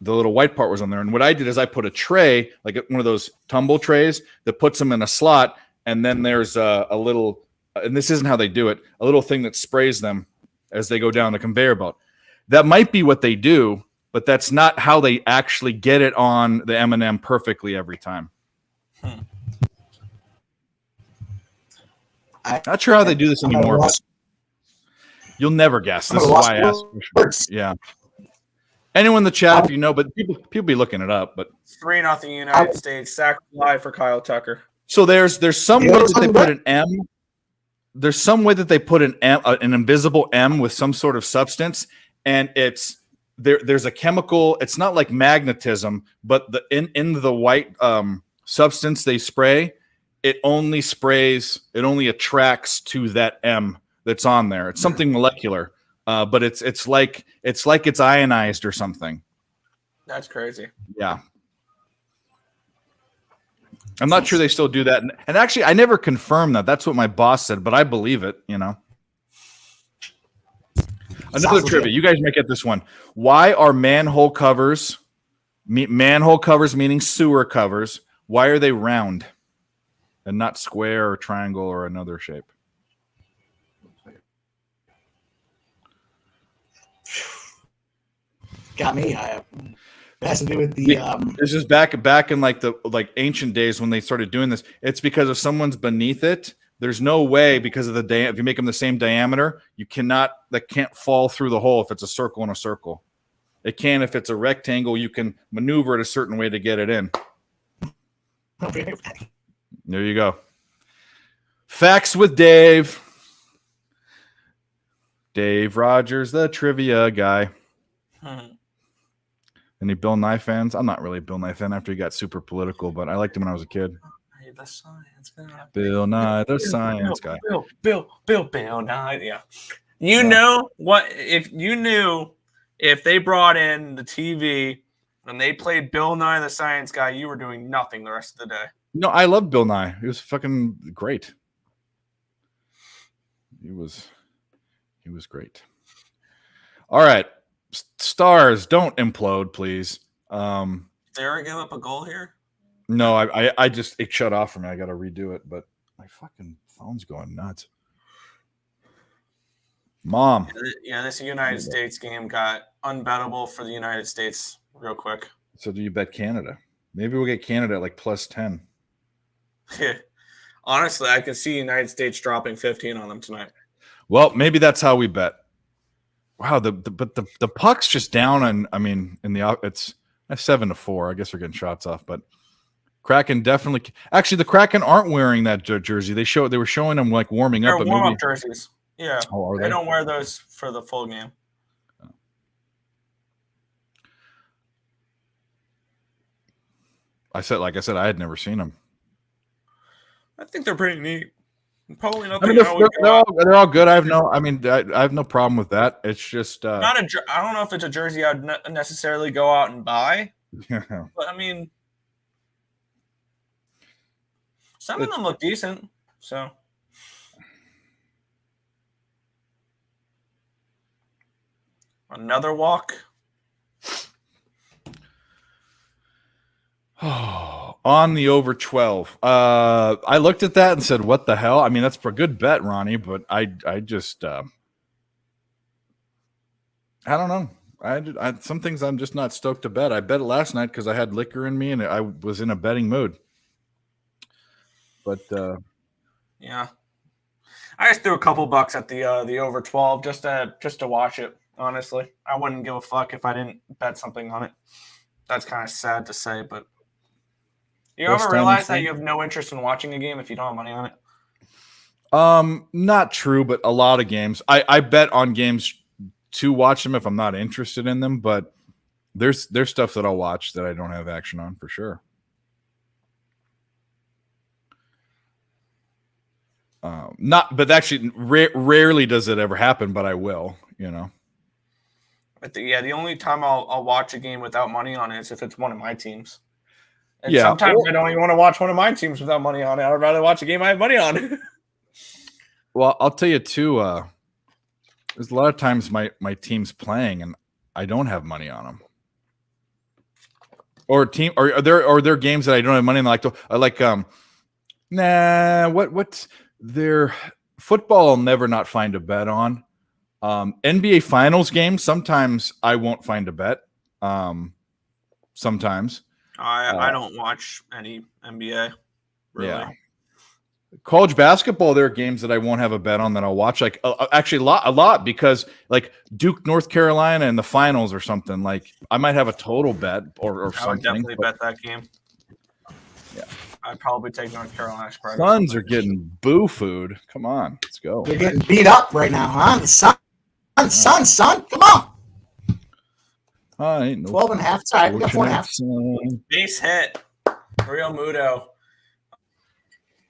The little white part was on there, and what I did is I put a tray, like one of those tumble trays, that puts them in a slot, and then there's a little, and this isn't how they do it, a little thing that sprays them as they go down the conveyor belt. That might be what they do, but that's not how they actually get it on the M&M perfectly every time. Not sure how they do this anymore, but you'll never guess. This is why I asked. Yeah. Anyone in the chat, if you know, but people be looking it up. But 3-0 United States. Sack fly for Kyle Tucker. So there's some way that they put an M. There's some way that they put an M, an invisible M with some sort of substance, and it's there's a chemical. It's not like magnetism, but in the white substance they spray, it only attracts to that M that's on there. It's something molecular, but it's like it's ionized or something. That's crazy. Yeah. I'm not sure they still do that. And actually, I never confirmed that. That's what my boss said, but I believe it, you know. Another trivia. You guys might get this one. Why are manhole covers meaning sewer covers, why are they round and not square or triangle or another shape? Got me. It has to do with the. This is back in like ancient days when they started doing this. It's because if someone's beneath it, there's no way, because of the if you make them the same diameter, that can't fall through the hole if it's a circle and a circle. It can if it's a rectangle. You can maneuver it a certain way to get it in. There you go. Facts with Dave. Dave Rogers, the trivia guy. Any Bill Nye fans? I'm not really a Bill Nye fan after he got super political, but I liked him when I was a kid. The science guy. Bill Nye, the science guy. Bill Nye. Yeah. You know what? If they brought in the TV and they played Bill Nye the Science Guy, you were doing nothing the rest of the day. No, I love Bill Nye. He was fucking great. He was great. All right. Stars, don't implode, please. Did they ever give up a goal here? No, I just it shut off for me. I got to redo it, but my fucking phone's going nuts. Mom. Yeah, this United States game got unbettable for the United States real quick. So do you bet Canada? Maybe we'll get Canada at like +10. Honestly, I could see United States dropping 15 on them tonight. Well, maybe that's how we bet. Wow, but the puck's just down, and I mean, it's 7-4. I guess we're getting shots off, but Kraken definitely. Actually, the Kraken aren't wearing that jersey. They were showing them like warming up. They're warm-up jerseys. Yeah, they don't wear those for the full game. Like I said, I had never seen them. I think they're pretty neat. Probably nothing. I mean, they're all good. I have no problem with that. It's just I don't know if it's a jersey I'd necessarily go out and buy. Yeah. But I mean, some of them look decent. So another walk. On the over 12. I looked at that and said, what the hell? I mean, that's a good bet, Ronnie, but I just I don't know. Some things I'm just not stoked to bet. I bet it last night because I had liquor in me and I was in a betting mood. But yeah. I just threw a couple bucks at the over 12 just to watch it, honestly. I wouldn't give a fuck if I didn't bet something on it. That's kind of sad to say, but you ever realize that you have no interest in watching a game if you don't have money on it? Not true, but a lot of games. I bet on games to watch them if I'm not interested in them, but there's stuff that I'll watch that I don't have action on for sure. But actually, rarely does it ever happen, but I will, you know. But the only time I'll watch a game without money on it is if it's one of my teams. And yeah, sometimes I don't even want to watch one of my teams without money on it. I'd rather watch a game I have money on. Well, I'll tell you too. There's a lot of times my team's playing and I don't have money on them. Or there games that I don't have money on. What's their football? I'll never not find a bet on. NBA Finals games. Sometimes I won't find a bet. Sometimes. I don't watch any NBA. Really. Yeah. College basketball, there are games that I won't have a bet on that I'll watch. Like actually a lot because like Duke, North Carolina in the finals or something. Like I might have a total bet or something. I would definitely bet that game. Yeah. I'd probably take North Carolina spread. Suns are getting boo food. Come on, let's go. They're getting beat up right now, huh? The Sun, come on. 12 and a half. Sorry, we got 4.5. Base hit. Real Muto.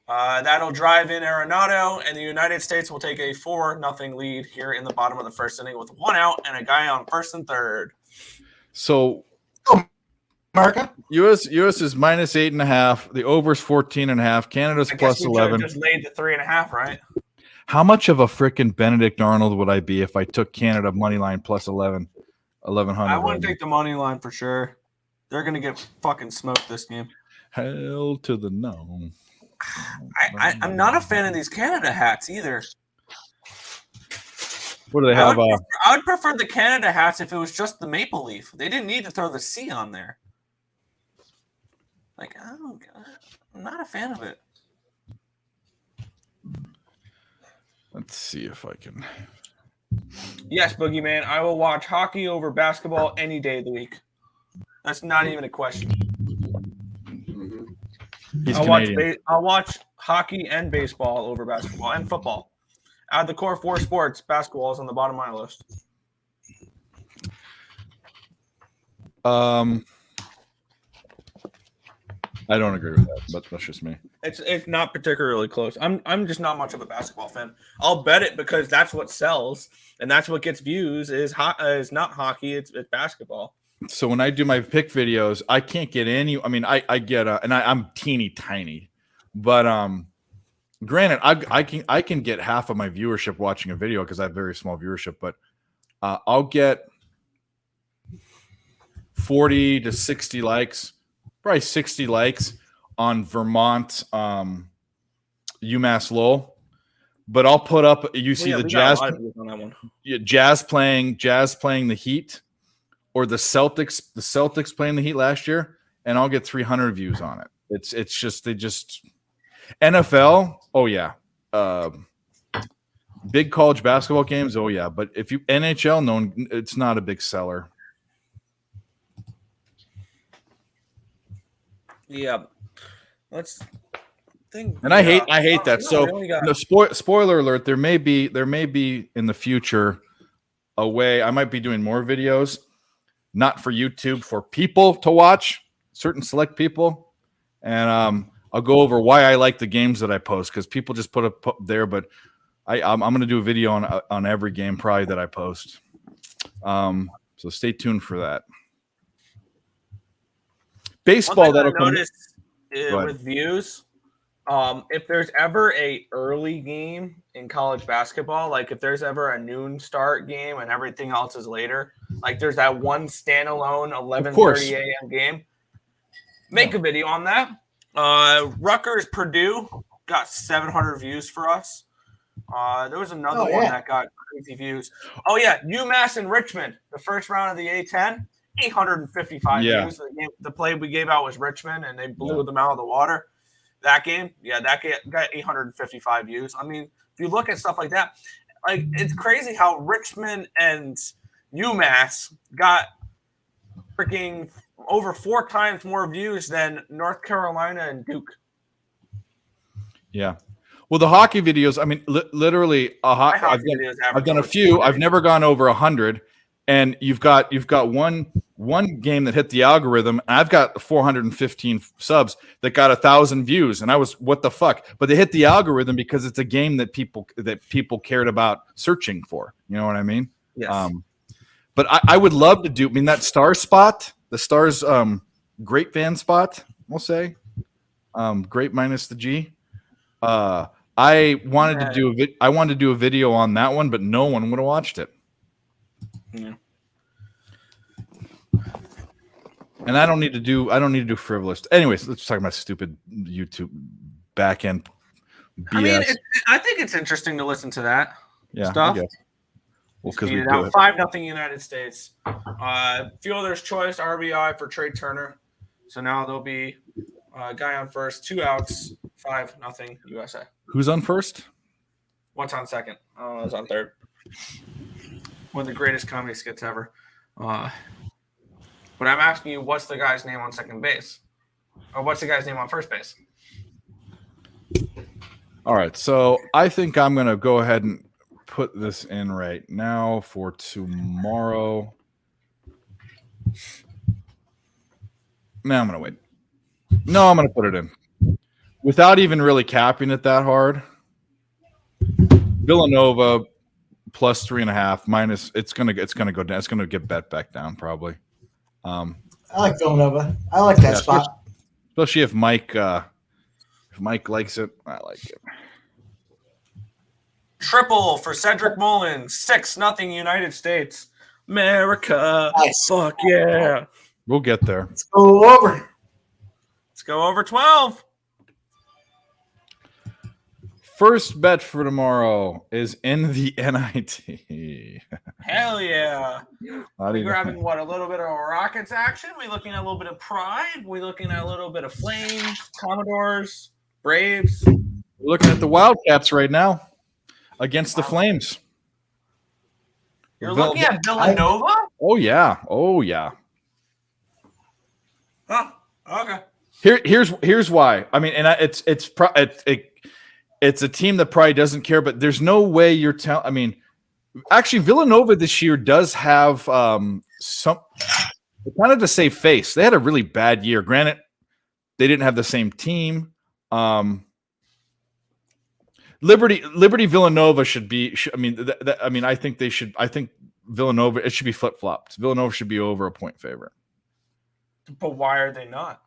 That'll drive in Arenado, and the United States will take a 4-0 lead here in the bottom of the first inning with 1 out and a guy on first and third. So, America. U.S. is -8.5. The over's 14.5. Canada's +11. Just laid the 3.5, right? How much of a freaking Benedict Arnold would I be if I took Canada money line +11? 1,100. I wouldn't take the money line for sure. They're gonna get fucking smoked this game. Hell to the no. I'm not a fan of these Canada hats either. What do they have? I would prefer the Canada hats if it was just the maple leaf. They didn't need to throw the C on there. Like, oh God, I'm not a fan of it. Let's see if I can. Yes, Boogeyman, I will watch hockey over basketball any day of the week. That's not even a question. I'll watch hockey and baseball over basketball and football. Out of the core 4 sports, basketball is on the bottom of my list. I don't agree with that, but that's just me. It's not particularly close. I'm just not much of a basketball fan. I'll bet it because that's what sells and that's what gets views. Is not hockey. It's basketball. So when I do my pick videos, I can't get any. I mean, I get and I'm teeny tiny, but granted, I can get half of my viewership watching a video because I have very small viewership. But I'll get 40 to 60 likes, probably 60 likes on Vermont, UMass Lowell, but I'll put up. You see the Jazz, on that one. Jazz playing the Heat, or the Celtics. The Celtics playing the Heat last year, and I'll get 300 views on it. It's just they just NFL. Oh yeah, big college basketball games. Oh yeah, but if you NHL, no, it's not a big seller. Yeah, let's think. And I hate that. So spoiler alert: there may be in the future a way I might be doing more videos, not for YouTube, for people to watch, certain select people, and I'll go over why I like the games that I post, because people just put up there, but I'm going to do a video on every game probably that I post. So stay tuned for that. Baseball that'll come. With views, if there's ever a early game in college basketball, like if there's ever a noon start game and everything else is later, like there's that one standalone 11:30 a.m. game, make a video on that. Rutgers Purdue got 700 views for us. There was another one that got crazy views. Oh yeah, UMass and Richmond, the first round of the A10. 855 views. The play we gave out was Richmond, and they blew them out of the water. That game, that got 855 views. I mean, if you look at stuff like that, like it's crazy how Richmond and UMass got freaking over 4 times more views than North Carolina and Duke. Yeah. Well, the hockey videos, I mean, literally, I've done a few. I've never gone over 100. And you've got one game that hit the algorithm. I've got 415 subs that got 1,000 views, and I was, what the fuck? But they hit the algorithm because it's a game that people cared about searching for. You know what I mean? Yes. But I would love to do. I mean, that Star spot, the Stars great fan spot, we'll say, great minus the G. I wanted to do a video on that one, but no one would have watched it. Yeah. And I don't need to do frivolous. Anyways, let's talk about stupid YouTube back end BS. I mean, I think it's interesting to listen to that stuff. Well, because we do it. 5-0 United States. Fielder's choice RBI for Trey Turner. So now there'll be a guy on first, 2 outs, 5-0 USA. Who's on first? What's on second? Oh, I was on third. One of the greatest comedy skits ever. But I'm asking you, what's the guy's name on second base? Or what's the guy's name on first base? All right. So I think I'm going to go ahead and put this in right now for tomorrow. No, I'm going to wait. No, I'm going to put it in. Without even really capping it that hard. Villanova plus 3.5 minus. It's gonna go down. It's gonna get bet back down probably. I like Villanova. I like that spot, especially if Mike likes it. I like it. Triple for Cedric Mullins. 6-0 United States. America. Nice. Fuck yeah. We'll get there. Let's go over. Let's go over 12. First bet for tomorrow is in the NIT. Hell yeah. We grabbing a little bit of Rockets action? We looking at a little bit of Pride? We looking at a little bit of Flames, Commodores, Braves? We're looking at the Wildcats right now against the Flames. You're looking at Villanova? Oh yeah. Huh. Okay. Here's why. I mean, and it's a team that probably doesn't care, but there's no way you're telling. I mean, actually, Villanova this year does have some kind of to save face. They had a really bad year. Granted, they didn't have the same team. Liberty Villanova should be. I think they should. I think Villanova. It should be flip flopped. Villanova should be over a point favorite. But why are they not?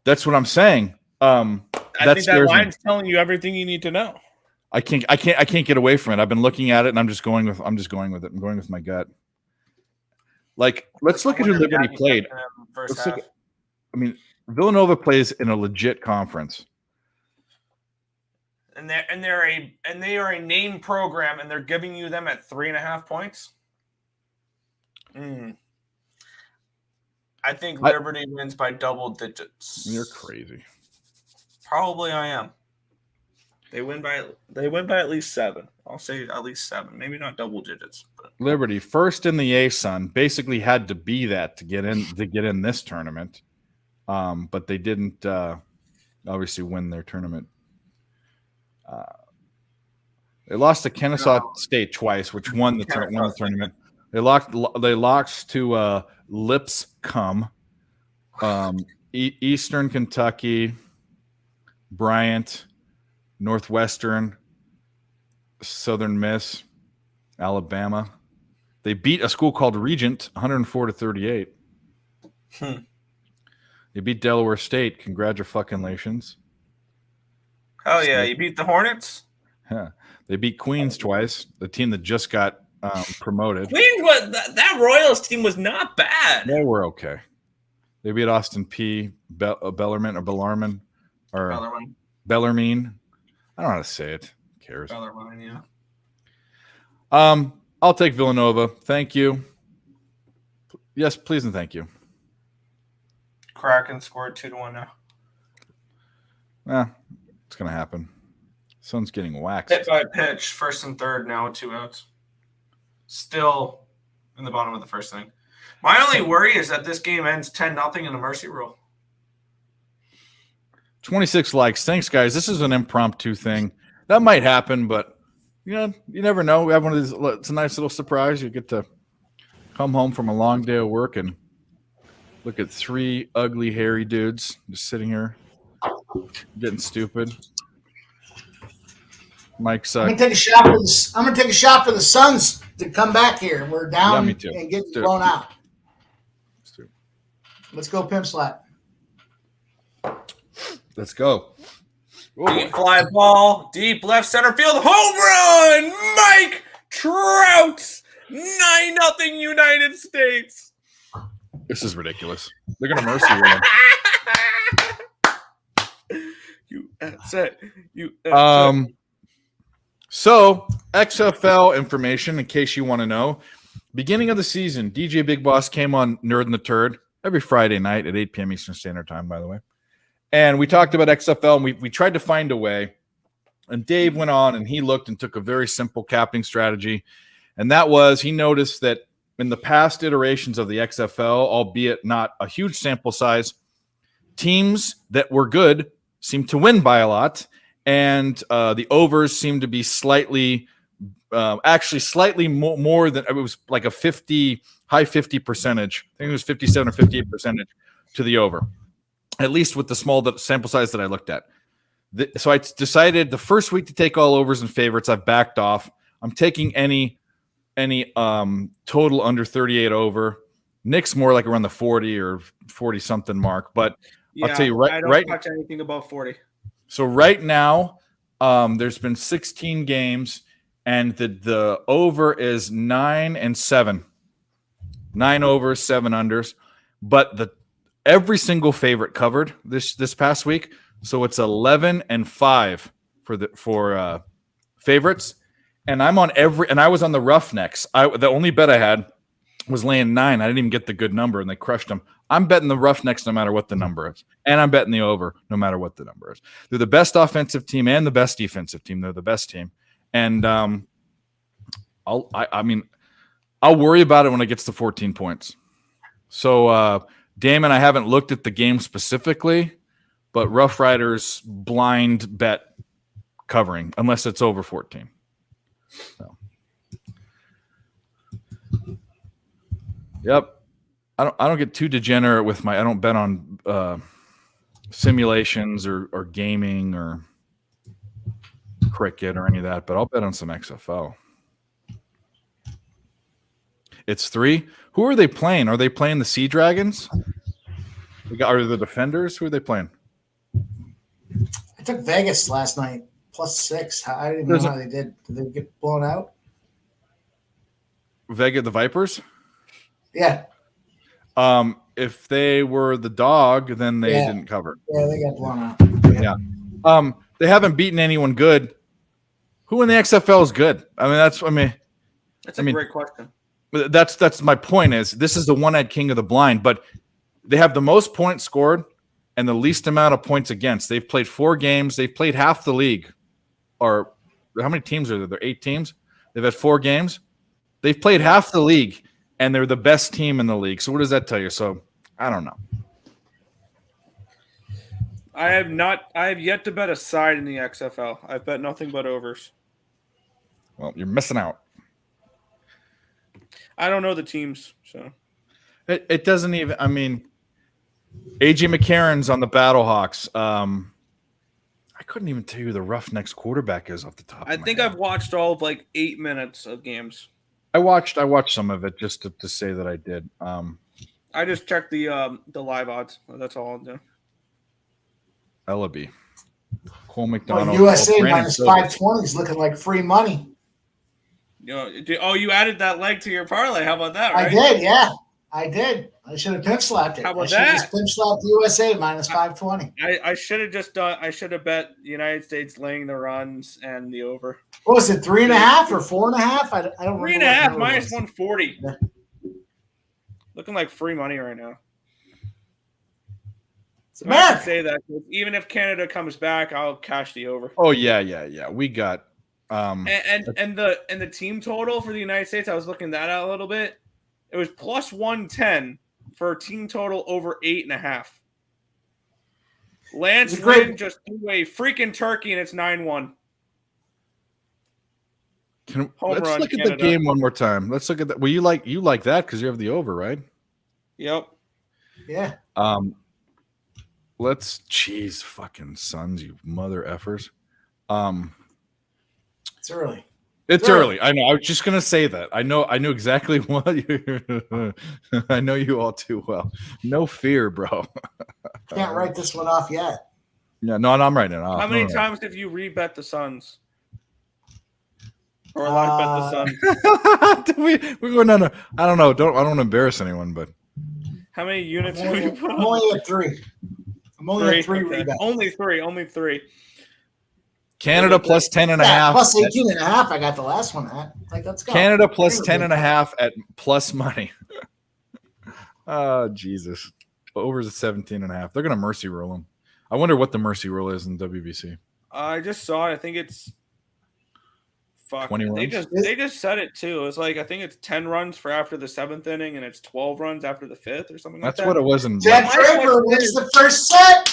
That's what I'm saying. I think that line's telling you everything you need to know. I can't get away from it. I've been looking at it and I'm just going with it. I'm going with my gut. Like, let's look at who Liberty played. Villanova plays in a legit conference. And they are a name program, and they're giving you them at 3.5 points. I think Liberty wins by double digits. You're crazy. Probably I am. They win by at least 7. I'll say at least 7. Maybe not double digits. But. Liberty, first in the ASUN, basically had to be that to get in this tournament. But they didn't obviously win their tournament. They lost to Kennesaw State twice, which won the tournament. They lost to Lipscomb, Eastern Kentucky, Bryant, Northwestern, Southern Miss, Alabama. They beat a school called Regent 104-38. They beat Delaware State. Congratulations. Hell yeah, you beat the Hornets? Yeah. They beat Queens twice, the team that just got promoted. Queens that Royals team was not bad. They were okay. They beat Austin P. Bellarmine. Bellarmine. I don't know how to say it. Who cares? Bellarmine, yeah. I'll take Villanova. Thank you. Yes, please and thank you. Kraken scored 2-1 now. It's gonna happen. Sun's getting waxed. Hit by pitch, first and third now with 2 outs. Still in the bottom of the first inning. My only worry is that this game ends 10-0 in a mercy rule. 26 likes. Thanks, guys. This is an impromptu thing. That might happen, but you never know. We have one of these. It's a nice little surprise. You get to come home from a long day of work and look at 3 ugly, hairy dudes just sitting here getting stupid. Mike's. I'm gonna take a shot for this. I'm gonna take a shot for the Suns to come back here. We're down me too. and get blown out. Let's go, Pimp Slap. Let's go. Deep fly ball, deep left center field, home run! Mike Trout! 9-0 United States. This is ridiculous. They're gonna mercy rule him. So XFL information, in case you want to know. Beginning of the season, DJ Big Boss came on Nerd and the Turd every Friday night at 8 p.m. Eastern Standard Time, by the way. And we talked about XFL, and we tried to find a way. And Dave went on, and he looked and took a very simple capping strategy. And that was, he noticed that in the past iterations of the XFL, albeit not a huge sample size, teams that were good seemed to win by a lot. And the overs seemed to be slightly more than, it was like a high 50 percentage. I think it was 57 or 58% to the over, at least with the small sample size that I looked at. So I decided the first week to take all overs and favorites. I've backed off. I'm taking any total under 38 over. Nick's more like around the 40 or 40 something mark, but yeah, I'll tell you I don't touch anything above 40. So right now, there's been 16 games, and the over is 9 and 7. 9 overs, 7 unders. But every single favorite covered this past week. So it's 11 and 5 for favorites. And I'm on and I was on the Roughnecks. The only bet I had was laying 9. I didn't even get the good number, and they crushed them. I'm betting the Roughnecks no matter what the number is. And I'm betting the over no matter what the number is. They're the best offensive team and the best defensive team. They're the best team. And I'll worry about it when it gets to 14 points. So, Damon, I haven't looked at the game specifically, but Rough Riders blind bet covering unless it's over 14. So. Yep. I don't get too degenerate with I don't bet on simulations or gaming or cricket or any of that, but I'll bet on some XFL. It's 3. Who are they playing? Are they playing the Sea Dragons? Are the Defenders? Who are they playing? I took Vegas last night, +6. I didn't even know how they did. Did they get blown out? Vegas, the Vipers? Yeah. if they were the dog, then they Yeah. didn't cover. Yeah, they got blown out. Yeah. They haven't beaten anyone good. Who in the XFL is good? That's a I mean, great question. That's my point. Is this is the one-eyed king of the blind, but they have the most points scored and the least amount of points against. They've played 4 games. They've played half the league. Or how many teams are there? There are 8 teams. They've had 4 games. They've played half the league, and they're the best team in the league. So what does that tell you? So I don't know. I have yet to bet a side in the XFL. I've bet nothing but overs. Well, you're missing out. I don't know the teams, so It doesn't even. I mean, AJ McCarron's on the Battlehawks. I couldn't even tell you who the Roughnecks quarterback is off the top. I think I've watched all of like 8 minutes of games. I watched some of it just to say that I did. I just checked the live odds. That's all I'll do. Ellaby, Cole McDonald. Well, USA Brandon minus Silva. 520 is looking like free money. You added that leg to your parlay. How about that? I Right? did, yeah. I did. I should have pinch slapped it. How about I should have that? just pinch slapped USA minus 520. I should have just done. I should have bet the United States laying the runs and the over. What was it, 3.5 or 4.5? I don't remember. 3.5 what minus it was. 140. Yeah. Looking like free money right now. It's I have to America. say that even if Canada comes back, I'll cash the over. Oh yeah. We got. And the team total for the United States, I was looking that out a little bit. It was plus 110 for a team total over 8.5. Lance It's great. Lynn just threw a freaking turkey and it's 9-1. Home Let's run, look at Canada. the game one more time. Let's look at that. Well, you like that because you have the over, right? Yep. Yeah. Jeez, fucking Suns, you mother effers. It's early. It's Sure. early. I know. I was just gonna say that. I knew exactly what you. I know you all too well. No fear, bro. Can't write this one off yet. Yeah, no, I'm writing it off. How many No. times have you rebet the Suns? Or live bet the Suns? we go no. I don't know. I don't want to embarrass anyone, but How many units I'm have only, you put I'm on? only at 3. I'm only at 3 Okay. rebounds. Only three. Canada plus 10.5. Plus 18.5. I got the last one at. Like, let's go. Canada plus Canada. 10.5 at plus money. Oh, Jesus. Overs at 17.5. They're going to mercy rule them. I wonder what the mercy rule is in WBC. I just saw it. I think it's 20 They runs? just said it too. It's like I think it's 10 runs for after the 7th inning and it's 12 runs after the 5th or something like That's that. what it was in. Jack My Draper question wins is- the first set.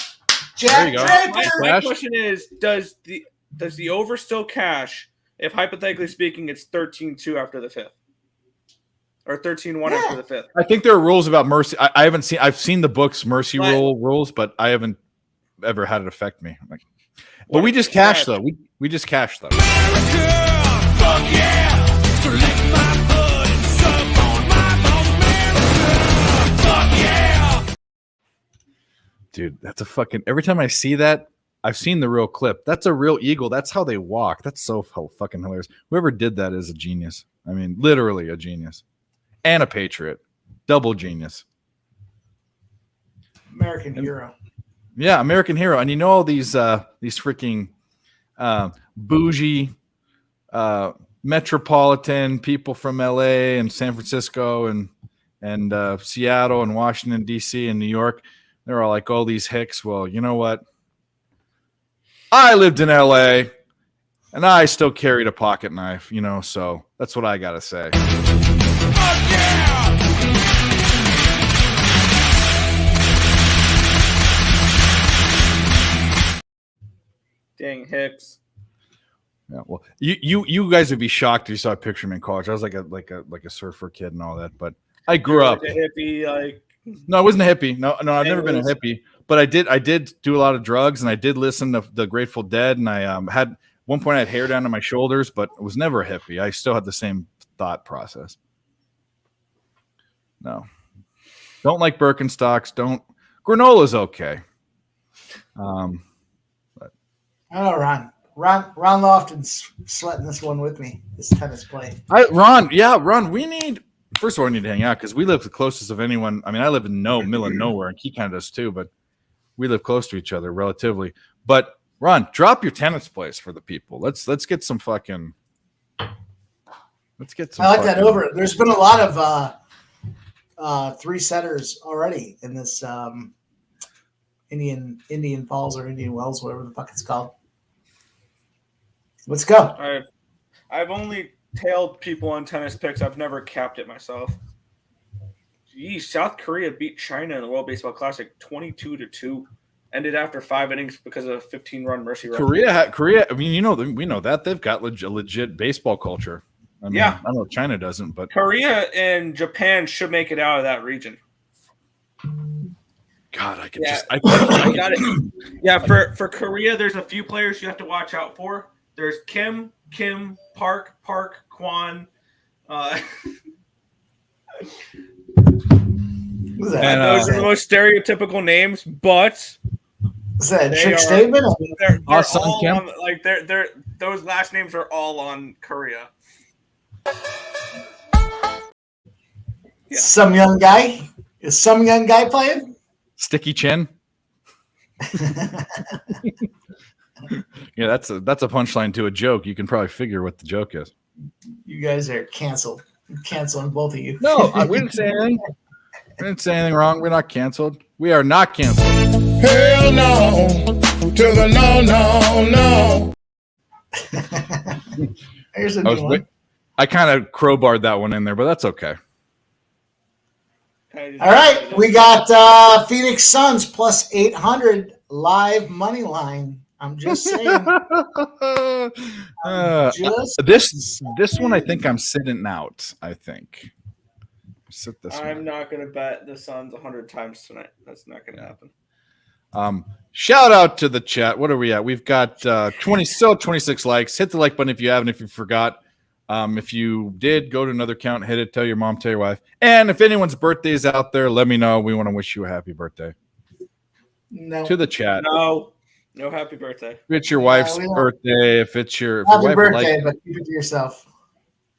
There Jack you go. Draper. My Cash? question is, does the over still cash if hypothetically speaking it's 13-2 after the 5th? Or 13-1 after the 5th? I think there are rules about mercy. I haven't seen. I've seen the books mercy But- rule rules, but I haven't ever had it affect me. Like, but What we if just it's cashed cash? though. We just cashed though. America, fuck yeah! So lick my blood and suck on my bone, America, fuck yeah! Dude, that's a fucking. Every time I see that, I've seen the real clip. That's a real eagle. That's how they walk. That's so fucking hilarious. Whoever did that is a genius. I mean, literally a genius, and a patriot. Double genius. American hero. Yeah, American hero. And you know all these freaking bougie metropolitan people from LA and San Francisco and Seattle and Washington D.C. and New York. They're all like all these hicks. Well, you know what? I lived in LA and I still carried a pocket knife, so that's what I gotta say. Fuck yeah! Dang Hicks. Yeah, well, you guys would be shocked if you saw a picture of me in college. I was like a surfer kid and all that, but I grew up. Like a hippie, like No, I wasn't a hippie. No, I've never been a Anyways. hippie. But I did do a lot of drugs, and I did listen to the Grateful Dead, and I had one point I had hair down to my shoulders, but I was never a hippie. I still had the same thought process. No, don't like Birkenstocks. Don't granola's okay. I know, Ron. Ron Lofton's sweating this one with me. This tennis play. Ron, we need. First of all, we need to hang out because we live the closest of anyone. I mean, I live in middle of nowhere, and he kind of does too, but we live close to each other relatively. But Ron, drop your tennis plays for the people. Let's get some fucking. Let's get some. I like that over. There's been a lot of 3-setters already in this Indian Falls or Indian Wells, whatever the fuck it's called. Let's go. I've only tailed people on tennis picks. I've never capped it myself. Geez, South Korea beat China in the World Baseball Classic 22-2. Ended after 5 innings because of a 15-run mercy run. Korea. I mean, we know that they've got legit baseball culture. I mean, Yeah. I don't know if China doesn't, but Korea and Japan should make it out of that region. God, I got it. Yeah, for Korea, there's a few players you have to watch out for. There's Kim, Park, Kwan. Who's that? And those are the most stereotypical names, but is that a trick statement? They're Awesome, all Kim. on, like they're those last names are all on Korea. Yeah. Some young guy? Is some young guy playing? Sticky Chin. Yeah, that's a punchline to a joke. You can probably figure what the joke is. You guys are canceled. I'm canceling both of you. No, we didn't say anything. We didn't say anything wrong. We're not canceled. We are not canceled. Hell no, to the no. Here's a new one. I kind of crowbarred that one in there, but that's okay. All right, we got Phoenix Suns plus 800 live money line. I'm just saying. This one, I think I'm sitting out. I think. Sit this I'm one. not going to bet the Suns 100 times tonight. That's not going to happen. Shout out to the chat. What are we at? We've got 26 likes. Hit the like button if you haven't, if you forgot. If you did, go to another account, hit it, tell your mom, tell your wife. And if anyone's birthday is out there, let me know. We want to wish you a happy birthday. No. To the chat. No happy birthday. If it's your wife's birthday, if it's your happy birthday, but keep it to yourself.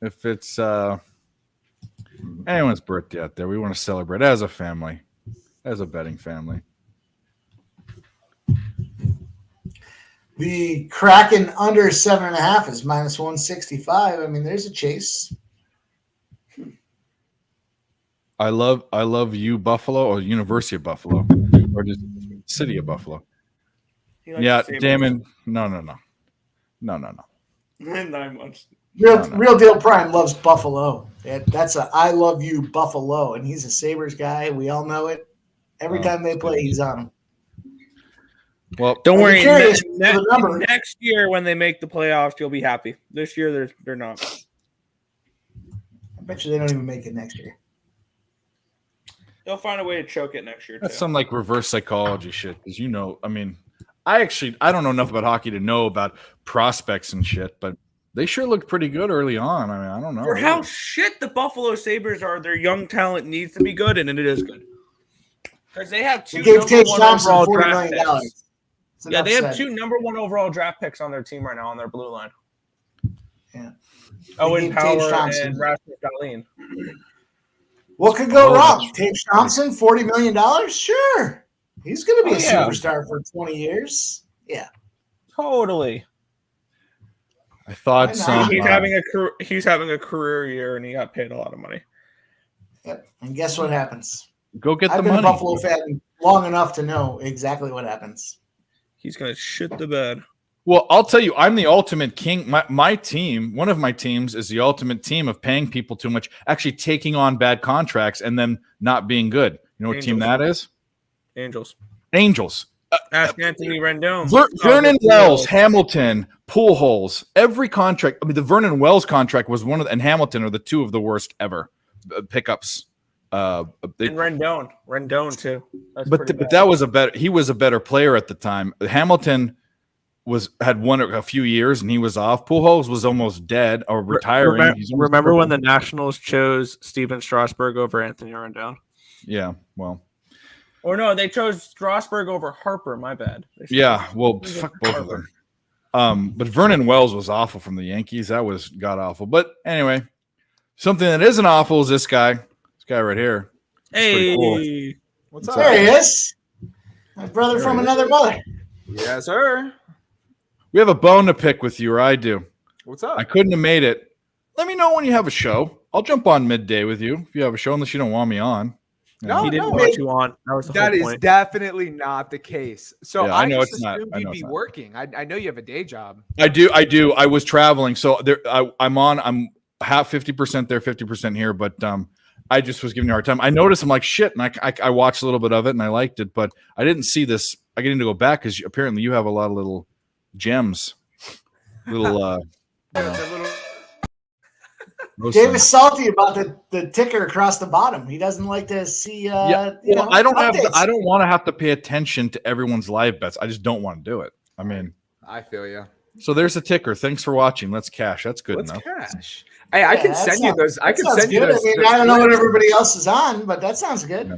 If it's anyone's birthday out there, we want to celebrate as a family, as a betting family. The Kraken under 7.5 is minus 165. I mean, there's a chase. I love you, Buffalo, or University of Buffalo, or just City of Buffalo. Yeah, Damon. No. 9 months. Real Deal Prime loves Buffalo. That's a I love you, Buffalo, and he's a Sabres guy. We all know it. Every time they play, he's on them. Well, don't worry. Number. Next year, when they make the playoffs, you'll be happy. This year, they're not. I bet you they don't even make it next year. They'll find a way to choke it next year. That's too. some like reverse psychology shit. Because I mean, I don't know enough about hockey to know about prospects and shit, but they sure looked pretty good early on. I mean, I don't know. For how shit the Buffalo Sabres are, their young talent needs to be good, and it is good. Because they have 2 number 1 overall draft picks. Yeah, they have 2 number 1 overall draft picks on their team right now on their blue line. Yeah. Owen Power and Rasmus Dahlin. What could go wrong? Tage Thompson, $40 million? Sure. He's going to be a superstar for 20 years. Yeah. Totally. I thought he's having a career year, and he got paid a lot of money. Yep. And guess what happens? Go get the money. I've been a Buffalo fan long enough to know exactly what happens. He's going to shit the bed. Well, I'll tell you, I'm the ultimate king. My team, one of my teams, is the ultimate team of paying people too much, actually taking on bad contracts and then not being good. You know what team that is? Angels. Ask Anthony Rendon. Vernon Wells, Hamilton, Pujols, every contract. I mean, the Vernon Wells contract was one of and Hamilton are the 2 of the worst ever pickups. And Rendon too. But that was he was a better player at the time. Hamilton had won a few years and he was off. Pujols was almost dead or retiring. Remember when the Nationals chose Steven Strasburg over Anthony Rendon? Yeah, well. Or no, they chose Strasburg over Harper. My bad. Yeah, well, fuck both of them. But Vernon Wells was awful from the Yankees. That was god awful. But anyway, Something that isn't awful is this guy. This guy right here. Hey, pretty What's up? There he is. My brother There from he is. another mother. Yes, sir. We have a bone to pick with you, or I do. What's up? I couldn't have made it. Let me know when you have a show. I'll jump on midday with you if you have a show, unless you don't want me on. No, he didn't no. want you on. That was the That whole is point. definitely not the case. So Yeah, I know just it's not. assumed I you'd know be it's not. working. I know you have a day job. I do. I was traveling, so I'm half 50% there, 50% here. But I just was giving you a hard time. I noticed. I'm like shit, and I watched a little bit of it and I liked it, but I didn't see this. I need to go back because apparently you have a lot of little gems, little. David's salty about the ticker across the bottom. He doesn't like to see. I don't want to have to pay attention to everyone's live bets. I just don't want to do it. I mean, I feel you. so there's a ticker. Thanks for watching. Let's cash. That's good Let's enough. cash. Hey, I can send you those. I can send you good. those. I mean, I don't know what everybody else is on, but that sounds good. Yeah.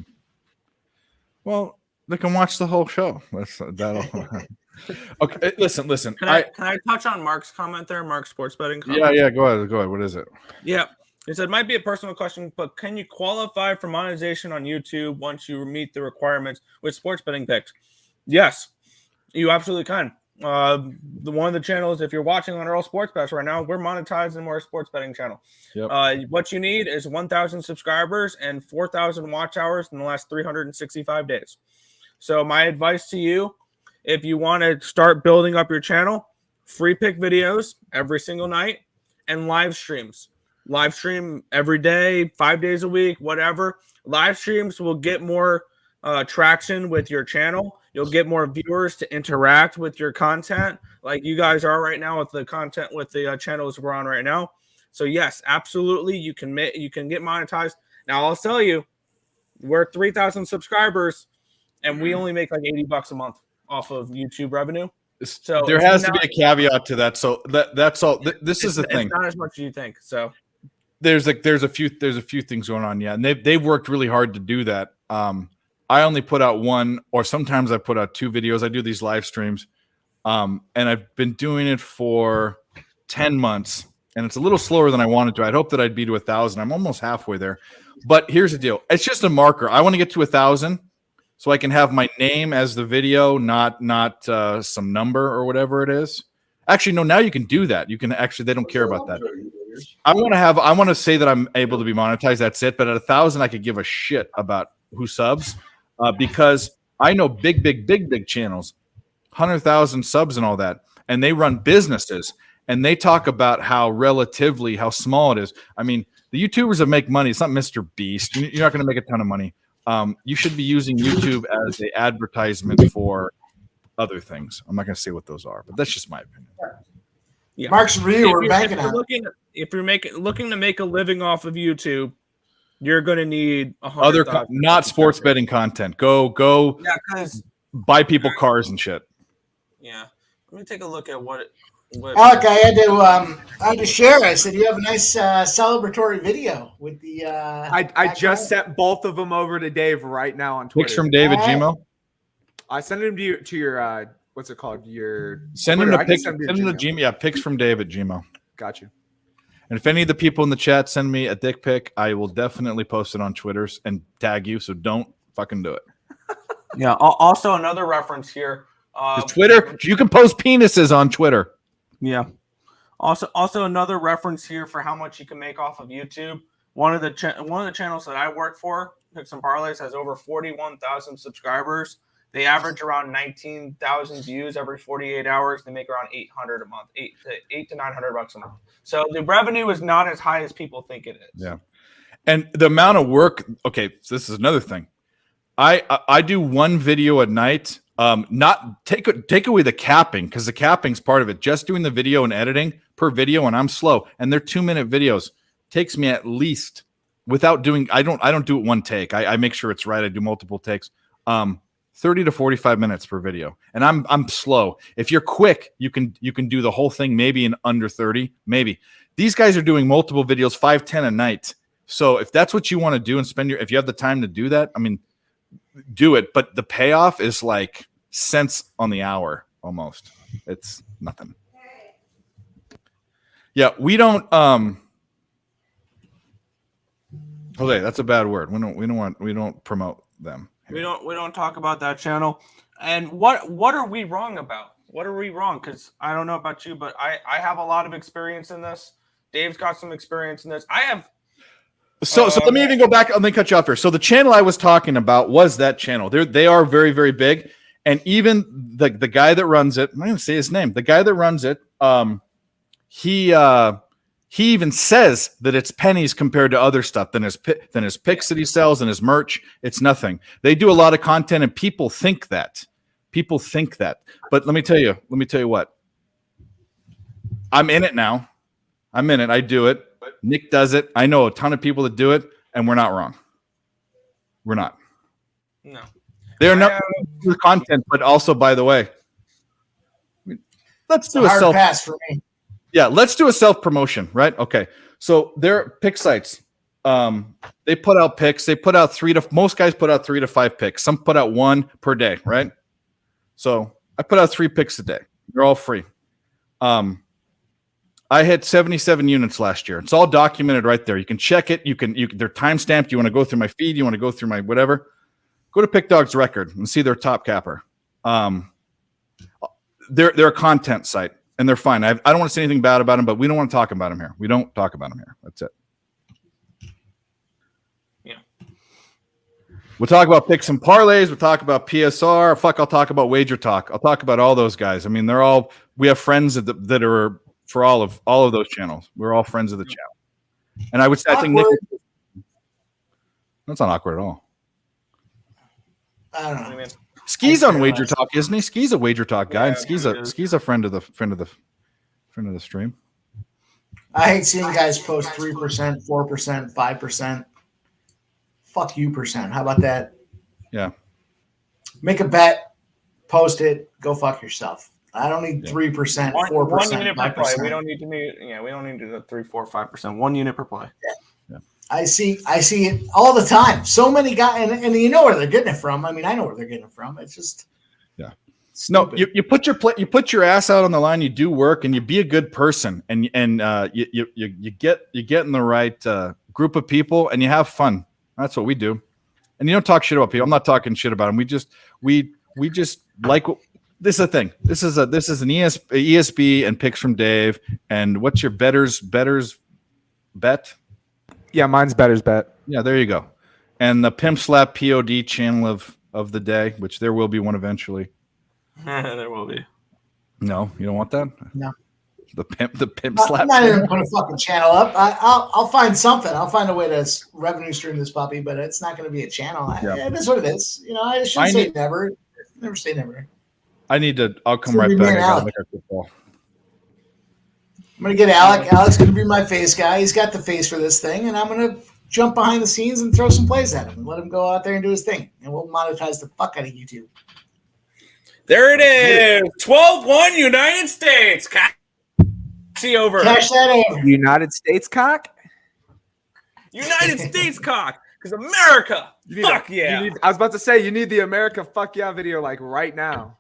Well, they can watch the whole show. That'll. Okay, listen. Can I touch on Mark's comment there? Mark's sports betting comment. Yeah. Go ahead. What is it? Yeah. He said, might be a personal question, but can you qualify for monetization on YouTube once you meet the requirements with sports betting picks? Yes, you absolutely can. One of the channels, if you're watching on Earl Sports Bets right now, we're monetizing our sports betting channel. Yep. What you need is 1,000 subscribers and 4,000 watch hours in the last 365 days. So my advice to you, if you want to start building up your channel, free pick videos every single night and live streams. Live stream every day, 5 days a week, whatever. Live streams will get more traction with your channel. You'll get more viewers to interact with your content like you guys are right now with the content with the channels we're on right now. So yes, absolutely, you can get monetized. Now I'll tell you, we're 3,000 subscribers and we only make like $80 a month off of YouTube revenue. So there has to be a caveat to that. So that's all. This is the thing. It's not as much as you think. So there's a few things going on. Yeah, and they've worked really hard to do that. I only put out one, or sometimes I put out 2 videos. I do these live streams, and I've been doing it for 10 months, and it's a little slower than I wanted to. I'd hope that I'd be to 1,000. I'm almost halfway there, but here's the deal: it's just a marker. I want to get to 1,000. So I can have my name as the video, not some number or whatever it is. Actually, no. Now you can do that. You can actually. They don't care about that. I want to say that I'm able to be monetized. That's it. But at 1,000, I could give a shit about who subs, because I know big channels, 100,000 subs and all that, and they run businesses and they talk about how small it is. I mean, the YouTubers that make money. It's not Mr. Beast. You're not going to make a ton of money. You should be using YouTube as an advertisement for other things. I'm not going to say what those are, but that's just my opinion. Yeah. Mark's review, we're banking on. If you're looking to make a living off of YouTube, you're going to need other not sports betting content. Go. Yeah, because buy people cars and shit. Yeah, let me take a look at what. Alec, I had to share. I said you have a nice celebratory video with the. I just sent both of them over to Dave right now on Twitter. Pics from David Gmail. I sent them to your what's it called? Your send Twitter. him the pics. Send him the Gmail. Yeah, pics from David Gmail. Got you. And if any of the people in the chat send me a dick pic, I will definitely post it on Twitter's and tag you. So don't fucking do it. Yeah. Also, another reference here. Twitter. You can post penises on Twitter. Yeah. Also another reference here for how much you can make off of YouTube. One of the channels that I work for, Picks and Parlays, has over 41,000 subscribers. They average around 19,000 views every 48 hours. They make around $800 a month, $800 to $900 a month. So the revenue is not as high as people think it is. Yeah, and the amount of work. Okay, so this is another thing. I do one video a night. Not take away the capping, because the capping's part of it. Just doing the video and editing per video, and I'm slow. And they're 2-minute videos. Takes me at least, without doing. I don't do it one take. I make sure it's right. I do multiple takes. 30 to 45 minutes per video, and I'm slow. If you're quick, you can do the whole thing maybe in under 30. Maybe these guys are doing multiple videos, 5-10 a night. So if that's what you want to do and if you have the time to do that, I mean, do it. But the payoff is like cents on the hour almost. It's nothing. Yeah, we don't. Jose, that's a bad word. We don't promote them. We don't talk about that channel. And what are we wrong about? What are we wrong? Because I don't know about you, but I have a lot of experience in this. Dave's got some experience in this. I have. So let me even go back. Let me cut you off here. So the channel I was talking about was that channel. They are very, very big. And even the guy that runs it, I'm not going to say his name. The guy that runs it, he even says that it's pennies compared to other stuff than his picks that he sells and his merch. It's nothing. They do a lot of content, and people think that. But let me tell you what. I'm in it now. I'm in it. I do it. Nick does it. I know a ton of people that do it, and we're not wrong. We're not. No. They're not the content, but also, by the way, let's do a hard pass for me. Yeah, let's do a self-promotion, right? Okay. So their pick sites, they put out picks. They put out most guys put out 3 to 5 picks. Some put out 1 per day, right? So I put out 3 picks a day. They're all free. I hit 77 units last year. It's all documented right there. You can check it. They're time-stamped. You want to go through my feed, you want to go through my whatever. Go to Pick Dog's record and see their top capper. They're a content site. And they're fine. I don't want to say anything bad about them, but we don't want to talk about them here. We don't talk about them here. That's it. Yeah. We'll talk about picks and parlays. We'll talk about PSR. I'll talk about Wager Talk. I'll talk about all those guys. I mean, we have friends that are for all of those channels. We're all friends of the channel. And I would say, I think Nick, that's not awkward at all. I don't know. Ski's on Wager Talk, isn't he? Ski's a Wager Talk guy, and Ski's a friend of the stream. I hate seeing guys post 3%, 4%, 5%. Fuck you, percent. How about that? Yeah. Make a bet, post it, go fuck yourself. I don't need 3%, 4%, 1 unit per play. 5%. We don't need to do the 3, 4, 5%. 1 unit per play. Yeah. I see it all the time. So many guys, and you know where they're getting it from. I mean, I know where they're getting it from. It's just stupid. No. You put your ass out on the line. You do work, and you be a good person, and you get in the right group of people, and you have fun. That's what we do. And you don't talk shit about people. I'm not talking shit about them. We just like. This is the thing. This is an ESB and picks from Dave. And what's your betters bet? Yeah, mine's Better's Bet. Yeah, there you go. And the Pimp Slap POD channel of the day, which there will be one eventually. There will be. No, you don't want that? No. The Pimp Slap. I'm not even put a fucking channel up. I'll find something. I'll find a way to revenue stream this puppy, but it's not going to be a channel. It is what it is. You know, I shouldn't say never. Never say never. I'll come right back. I gotta make a football. I'm going to get Alec. Alec's going to be my face guy. He's got the face for this thing, and I'm going to jump behind the scenes and throw some plays at him and let him go out there and do his thing. And we'll monetize the fuck out of YouTube. There it is. 12-1 United States. See over. Cash that over. United States cock? United States cock. Because America. Fuck yeah. I was about to say, you need the America fuck yeah video like right now.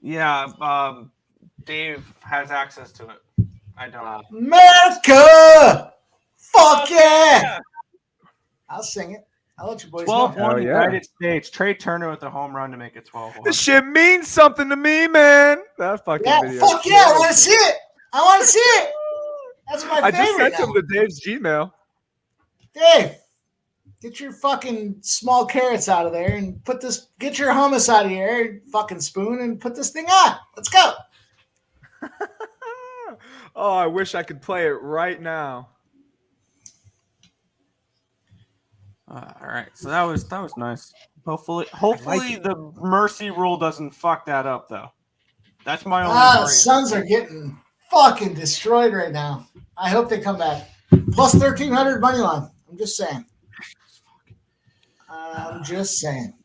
Yeah. Dave has access to it. I don't. America! Fuck yeah! I'll sing it. I'll let you boys know. 12-1 United States. Trey Turner with the home run to make it 12-1. This shit means something to me, man. That fucking video. Fuck yeah! I want to see it. I want to see it. That's my favorite. I just sent him to Dave's Gmail. Dave, get your fucking small carrots out of there and get your hummus out of here, fucking spoon, and put this thing on. Let's go. Oh, I wish I could play it right now. All right, so that was nice. Hopefully the mercy rule doesn't fuck that up though. That's my only worry. Suns are getting fucking destroyed right now. I hope they come back. Plus 1,300 money line. I'm just saying.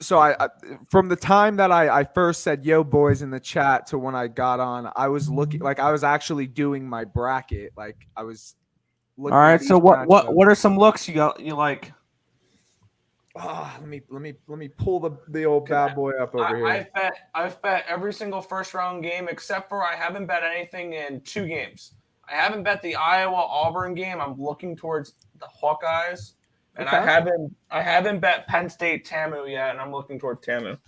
So I from the time that I first said yo boys in the chat to when I got on, I was looking like I was actually doing my bracket. Like I was looking. All right, so what are some looks you like? Let me pull the old bad boy up over here. I've bet every single first round game except for I haven't bet anything in 2 games. I haven't bet the Iowa-Auburn game. I'm looking towards the Hawkeyes. And Okay. I haven't bet Penn State TAMU yet, and I'm looking towards TAMU.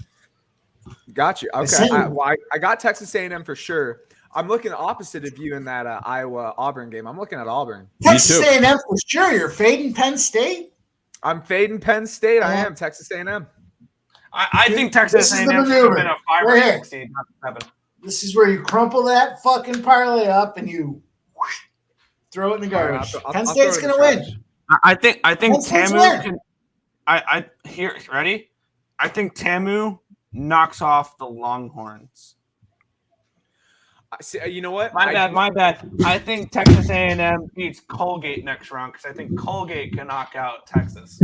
Got you. Okay. Same. I got Texas A&M for sure. I'm looking opposite of you in that Iowa-Auburn game. I'm looking at Auburn. Texas too. A&M for sure. You're fading Penn State. I'm fading Penn State. I am Texas A&M. I think Texas This is the A&M should have been maneuver. a 5 or Right here. 6 seed, not 7. This is where you crumple that fucking parlay up and you throw it in the garbage. Penn State's throw it in gonna the win. I think Penn State's TAMU win. can. I here ready. I think TAMU knocks off the Longhorns. See, you know what? My bad. I think Texas A&M beats Colgate next round because I think Colgate can knock out Texas.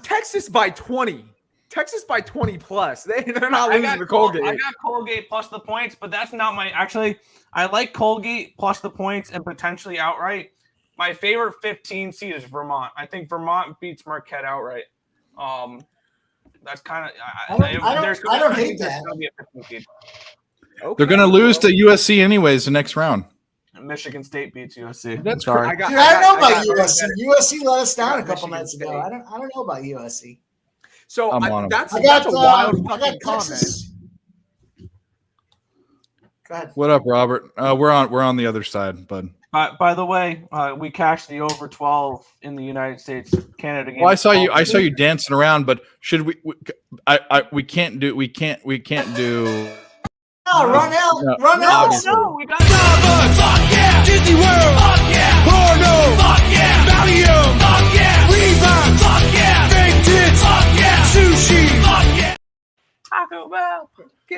Texas by 20. Texas by 20 plus. They're not I losing got to Colgate. I got Colgate plus the points, but that's not my. Actually, I like Colgate plus the points and potentially outright. My favorite 15 seed is Vermont. I think Vermont beats Marquette outright. That's kind of. I don't hate that. Gonna be a 15 seed. Okay. They're going to lose to USC anyways the next round. Michigan State beats USC. That's sorry. I got- Dude, I don't know I about got- USC. USC let us down a got couple Michigan nights ago. State. I don't know about USC. So I'm on 'em. that's I got a wild I fucking got comment. Texas. Go ahead. What up, Robert? We're on the other side, bud. By the way, we cashed the over 12 in the United States Canada game. Well, I saw you dancing around, but should we can't do. No, run out. No, Run out. obviously. No, we got Starbucks, fuck yeah. Disney World, fuck yeah. Porno, fuck yeah. Valium, fuck yeah. Reebok, fuck yeah. Fake tits, fuck yeah. Sushi, fuck yeah. Taco Bell.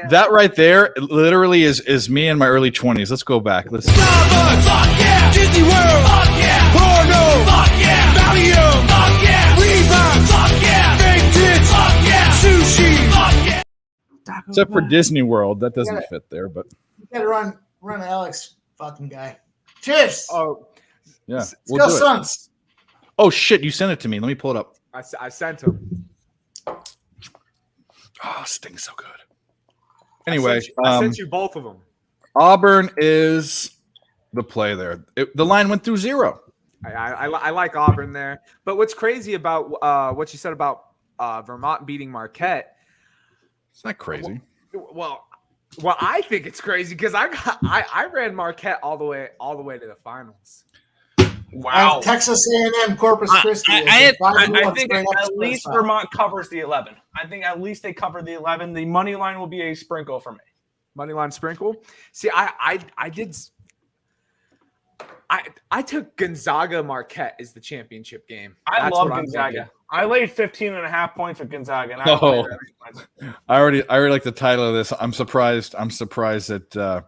That right there literally is me in my early 20s. Let's go back. Let's. Starbucks, fuck yeah. Disney World, fuck yeah. Porno, fuck yeah. Valium, fuck yeah. Reebok, fuck yeah. Fake tits, fuck yeah. Sushi, fuck yeah. Except for Disney World, that doesn't fit there. But You gotta run Alex, fucking guy. Cheers. Oh, yeah, Let's we'll go do it. Suns. Oh shit, you sent it to me. Let me pull it up. I sent him. Oh, it stings so good. Anyway, I sent you both of them. Auburn is the play there. The line went through 0. I like Auburn there. But what's crazy about what you said about Vermont beating Marquette? It's not crazy. Well, I think it's crazy because I ran Marquette all the way to the finals. Wow. And Texas A&M Corpus Christi. I is a 5-1 think straight up at least spot. Vermont covers the 11. I think at least they cover the 11. The money line will be a sprinkle for me. Moneyline sprinkle. See, I took Gonzaga Marquette as the championship game. I That's love what I'm Gonzaga. thinking. I laid 15.5 points with Gonzaga. And Oh. I already like the title of this. I'm surprised that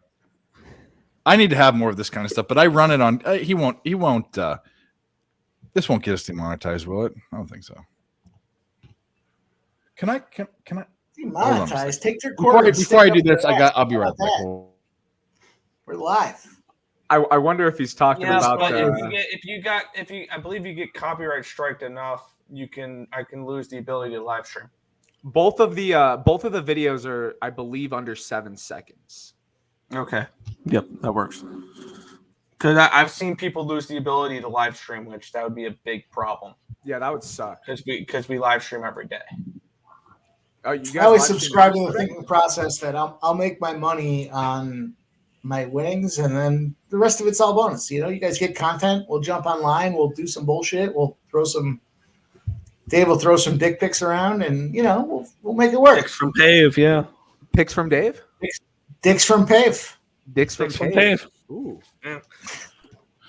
I need to have more of this kind of stuff, but I run it on. He won't. This won't get us demonetized, will it? I don't think so. Can I? Demonetized. Take their Before quarter. I do this, I'll be right back. We're live. I wonder if he's talking about. but I believe you get copyright striked enough, I can lose the ability to live stream. Both of the videos are, I believe, under 7 seconds. Okay. Yep, that works. Because I've seen people lose the ability to live stream, which that would be a big problem. Yeah, that would suck. Because we live stream every day. Oh, you guys I always live subscribe to stream? the thinking process that I'll make my money on my winnings, and then the rest of it's all bonus. You know, you guys get content. We'll jump online. We'll do some bullshit. Dave will throw some dick pics around, and we'll make it work. Picks from Pave, yeah. Picks from Dave. Dicks from Pave. Dicks from Picks from Pave. Pave. Ooh. Yeah.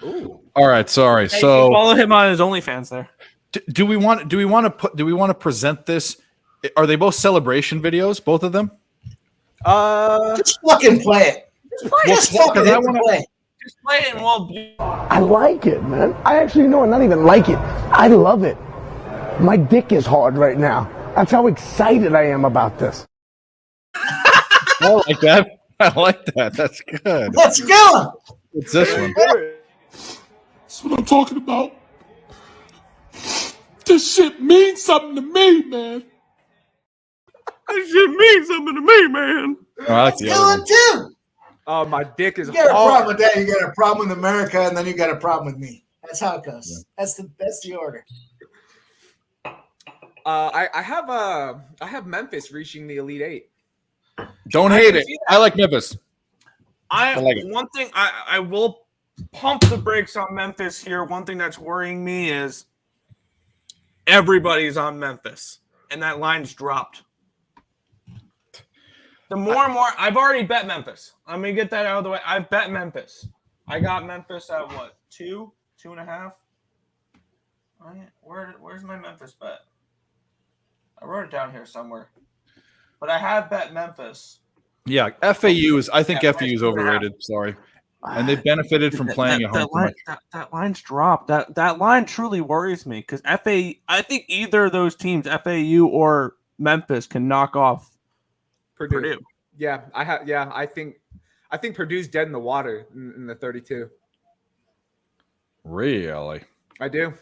Ooh. All right, sorry. Hey, So follow him on his OnlyFans there. do we want to present this? Are they both celebration videos? Both of them? Just fucking play it. Just fucking hit the play. Just play it and we'll. I like it, man. I actually know, not even like it. I love it. My dick is hard right now. That's how excited I am about this. I like that. I like that. That's good. Let's go. It's this one. That's what I'm talking about. This shit means something to me, man. This shit means something to me, man. Oh, I like the other Kill one. it too. Oh, my dick is You got a hard. problem with that. You got a problem with America, and then you got a problem with me. That's how it goes. That's the order. I have Memphis reaching the Elite Eight. Don't I hate can it. see that. I like Memphis. I like it. One thing I will pump the brakes on Memphis here. One thing that's worrying me is everybody's on Memphis, and that line's dropped. The more and more, I've already bet Memphis. Let me get that out of the way. I've bet Memphis. I got Memphis at what? 2.5. Where's my Memphis bet? I wrote it down here somewhere, but I have bet Memphis. Yeah, FAU is. I think Yeah, FAU is overrated. Sorry, and they benefited from playing at home. That line's dropped. That line truly worries me because FAU. I think either of those teams, FAU or Memphis, can knock off Purdue. Yeah, I think Purdue's dead in the water in the 32. Really, I do.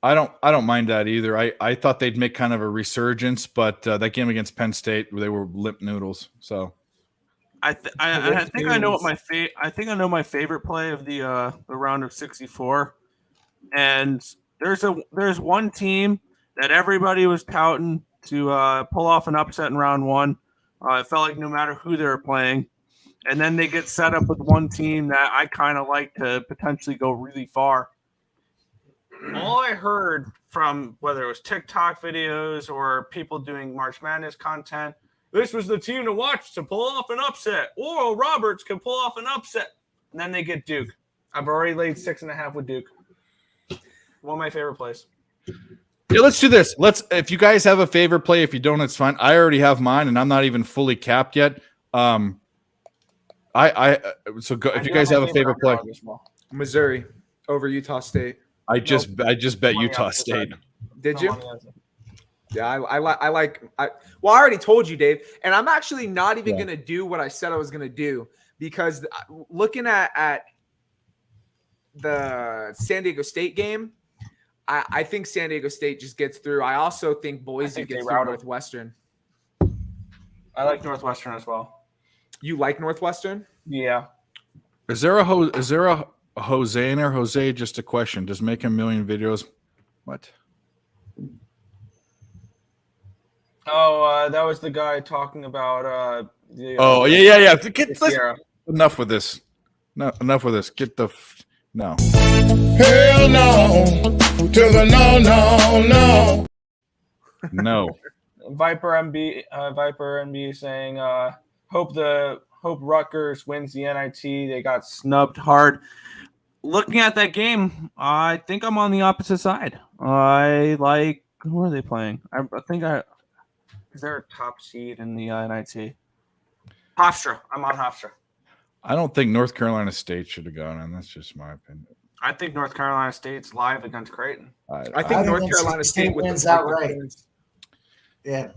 I don't mind that either. I thought they'd make kind of a resurgence, but that game against Penn State, they were limp noodles. So I think I know what I think I know my favorite play of the round of 64. And there's one team that everybody was touting to pull off an upset in round one. It felt like no matter who they were playing, and then they get set up with one team that I kind of like to potentially go really far. All I heard from whether it was TikTok videos or people doing March Madness content, this was the team to watch to pull off an upset. Oral Roberts can pull off an upset. And then they get Duke. I've already laid 6.5 with Duke. One of my favorite plays. yeah, let's do this. If you guys have a favorite play, if you don't, it's fine. I already have mine, and I'm not even fully capped yet. So go if you guys have a favorite play. Missouri over Utah State. I just bet Utah State. Did you? Yeah, I like. Well, I already told you, Dave, and I'm actually not even gonna do what I said I was gonna do because looking at the San Diego State game, I think San Diego State just gets through. I also think Boise gets through Northwestern. I like Northwestern as well. You like Northwestern? Yeah. Is there a Jose in there? Jose, just a question. Does make a million videos? What? Oh, that was the guy talking about. Yeah. Enough with this. No, enough with this. Get the no. Hell no to the No. Viper MB saying, hope Rutgers wins the NIT. They got snubbed hard. Looking at that game, I think I'm on the opposite side. I like who are they playing? I think is there a top seed in the NIT? Hofstra. I'm on Hofstra. I don't think North Carolina State should have gone in. That's just my opinion. I think North Carolina State's live against Creighton. I think North Carolina State wins outright. Yeah.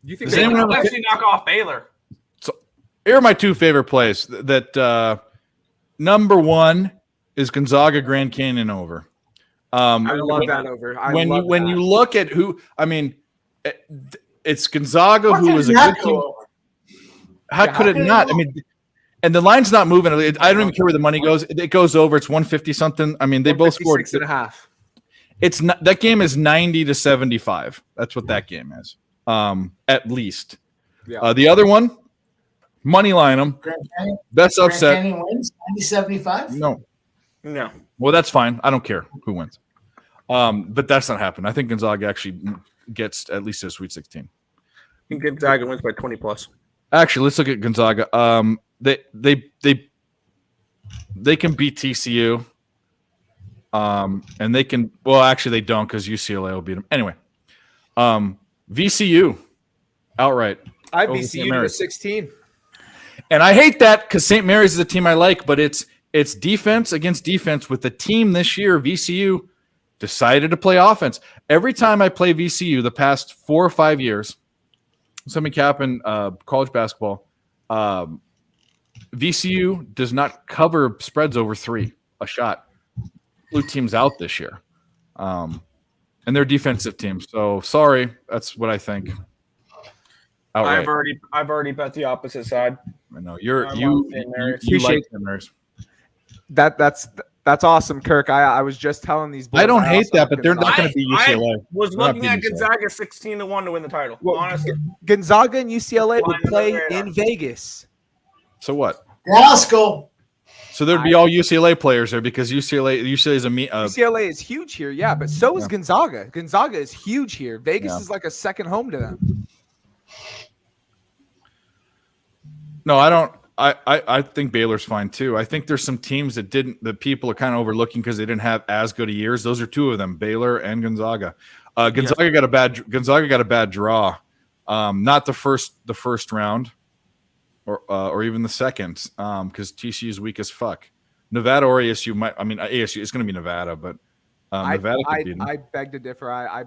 You think They will actually knock off Baylor? So here are my two favorite plays. That number one is Gonzaga Grand Canyon over. I love that over. When you look at who, I mean, it's Gonzaga who was a good team. How could it not? I mean, and the line's not moving. I don't even care where the money goes. It goes over. It's 150 something. I mean, they both scored 6.5. It's not, that game is 90-75. That's what that game is. At least. Yeah. The other one, money line them. Best upset. Grand Canyon wins 90-75? No. No. Well, that's fine. I don't care who wins. But that's not happening. I think Gonzaga actually gets at least a Sweet 16. I think Gonzaga wins by 20 plus. Actually, let's look at Gonzaga. They can beat TCU. And they can. Well, actually, they don't because UCLA will beat them anyway. VCU outright. I have VCU to 16. And I hate that because St. Mary's is a team I like, but it's defense against defense with the team this year. VCU decided to play offense. Every time I play VCU the past 4 or 5 years, semi-cap in college basketball, VCU does not cover spreads over 3 a shot. Blue team's out this year. And they're a defensive team. So sorry, that's what I think. Outright. I've already bet the opposite side. I know I'm you on St. Mary's. you like Appreciate- St. Mary's. That's awesome, Kirk. I was just telling these boys. I don't hate also that, have but they're not Gonzaga. going to be UCLA. I was They're not looking at beating Gonzaga 16-1 to win the title. Well, Honestly, Gonzaga and UCLA would Flying under play the radar. in Vegas. So what? Dallas go. So there'd be all UCLA players there because UCLA is a UCLA is huge here, yeah, but so is Yeah. Gonzaga. Gonzaga is huge here. Vegas Yeah. is like a second home to them. No, I don't. I think Baylor's fine too. I think there's some teams that people are kind of overlooking because they didn't have as good a years. Those are two of them, Baylor and Gonzaga. Gonzaga got a bad draw. Not the first round, or even the second, because TCU is weak as fuck. Nevada or ASU ASU is going to be Nevada, but Nevada could beat them. I beg to differ. I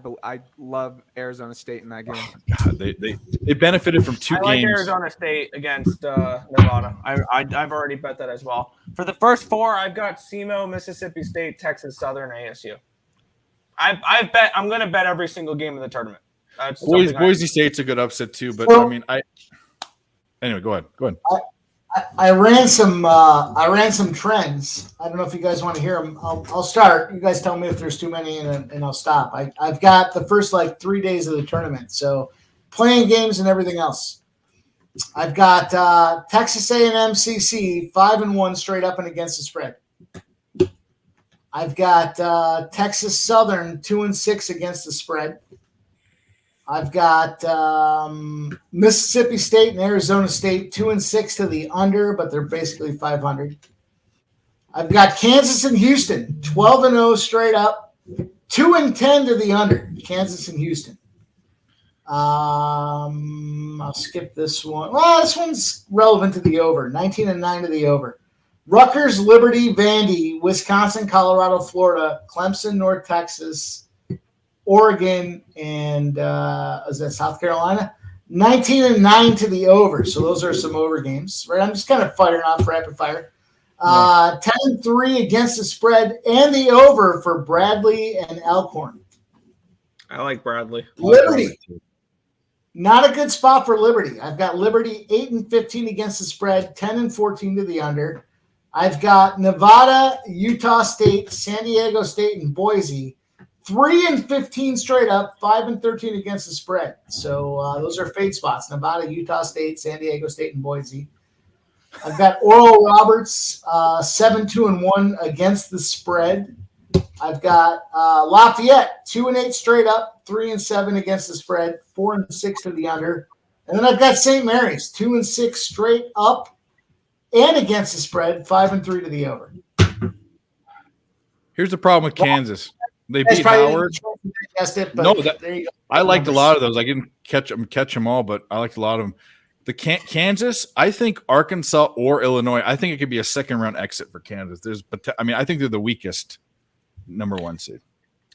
love Arizona State in that game. God, they benefited from two I like games. Arizona State against Nevada. I've already bet that as well. For the first four, I've got SEMO, Mississippi State, Texas Southern, ASU. I'm going to bet every single game of the tournament. That's something Boise State's a good upset too, but Well- I mean, anyway, go ahead. I ran some trends. I don't know if you guys want to hear them. I'll start. You guys tell me if there's too many, and I'll stop. I've got the first 3 days of the tournament, so playing games and everything else. I've got Texas A&M CC 5-1 straight up and against the spread. I've got Texas Southern 2-6 against the spread. I've got Mississippi State and Arizona State 2-6 to the under, but they're basically 500. I've got Kansas and Houston 12-0 straight up, 2-10 to the under. Kansas and Houston. I'll skip this one. Well, this one's relevant to the over. 19-9 to the over. Rutgers, Liberty, Vandy, Wisconsin, Colorado, Florida, Clemson, North Texas, Oregon, and is that South Carolina? 19-9 to the over. So those are some over games, right? I'm just kind of firing off rapid fire. 10-3 against the spread and the over for Bradley and Elkhorn. I like Bradley. Liberty. Not a good spot for Liberty. I've got Liberty 8-15 against the spread, 10-14 to the under. I've got Nevada, Utah State, San Diego State, and Boise 3-15 straight up, 5-13 against the spread. So those are fade spots: Nevada, Utah State, San Diego State, and Boise. I've got Oral Roberts 7-2-1 against the spread. I've got Lafayette 2-8 straight up, 3-7 against the spread, 4-6 to the under. And then I've got St. Mary's 2-6 straight up and against the spread, 5-3 to the over. Here's the problem with Kansas. They Guys beat probably Howard. didn't digest it, but No, there you go. I liked a lot of those. I didn't catch them all, but I liked a lot of them. The Kansas, I think Arkansas or Illinois. I think it could be a second round exit for Kansas. I think they're the weakest number one seed.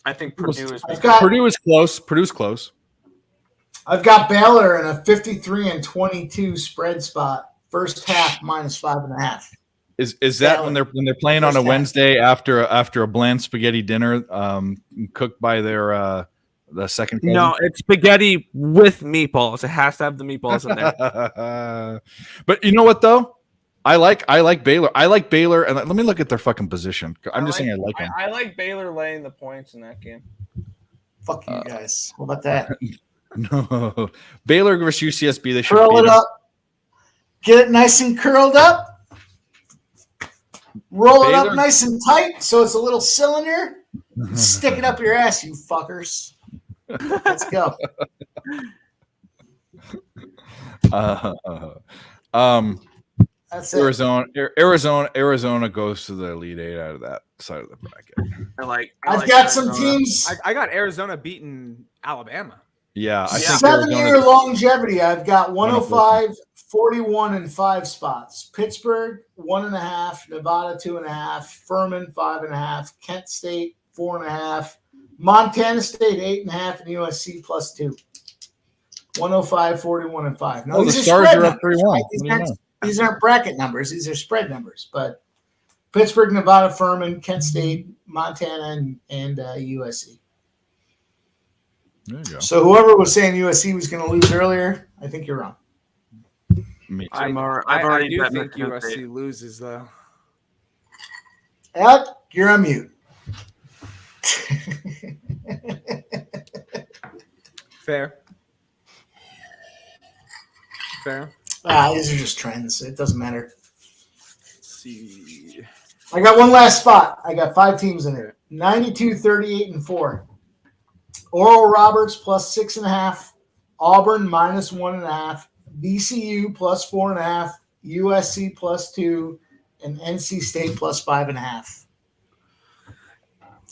I think Purdue is. Purdue is close. Purdue's close. I've got Baylor in a 53-22 spread spot. First half -5.5. Is that when they're playing on a Wednesday after a bland spaghetti dinner cooked by their the second cousin? No, it's spaghetti with meatballs. It has to have the meatballs in there. But you know what though? I like Baylor. I like Baylor, and let me look at their fucking position. I'm just saying I like them. I like Baylor laying the points in that game. Fuck you guys. How about that? No, Baylor versus UCSB. They should Curl beat it them. up. Get it nice and curled up. Roll it Baylor- up nice and tight so it's a little cylinder. Stick it up your ass, you fuckers. Let's go. That's it. Arizona goes to the Elite Eight out of that side of the bracket. I've got some teams. I got Arizona beating Alabama. Yeah, I think 7-year longevity. I've got 105, 41, and 5 spots. Pittsburgh 1.5, Nevada 2.5, Furman 5.5, Kent State 4.5, Montana State 8.5, and USC +2. 105, 41, and 5. No, the these are Stars spread are up numbers, 3-1. right? These aren't bracket numbers. These are spread numbers. But Pittsburgh, Nevada, Furman, Kent State, Montana, and USC. There you go. So whoever was saying USC was going to lose earlier, I think you're wrong. Me too. I've I already do bet think Michigan USC State. loses though. Ed, you're on mute. Fair. Fair. These are just trends. It doesn't matter. Let's see. I got one last spot. I got 5 teams in it. 92, 38, and 4. Oral Roberts plus 6.5. Auburn minus 1.5. VCU plus 4.5. USC plus 2. And NC State plus 5.5.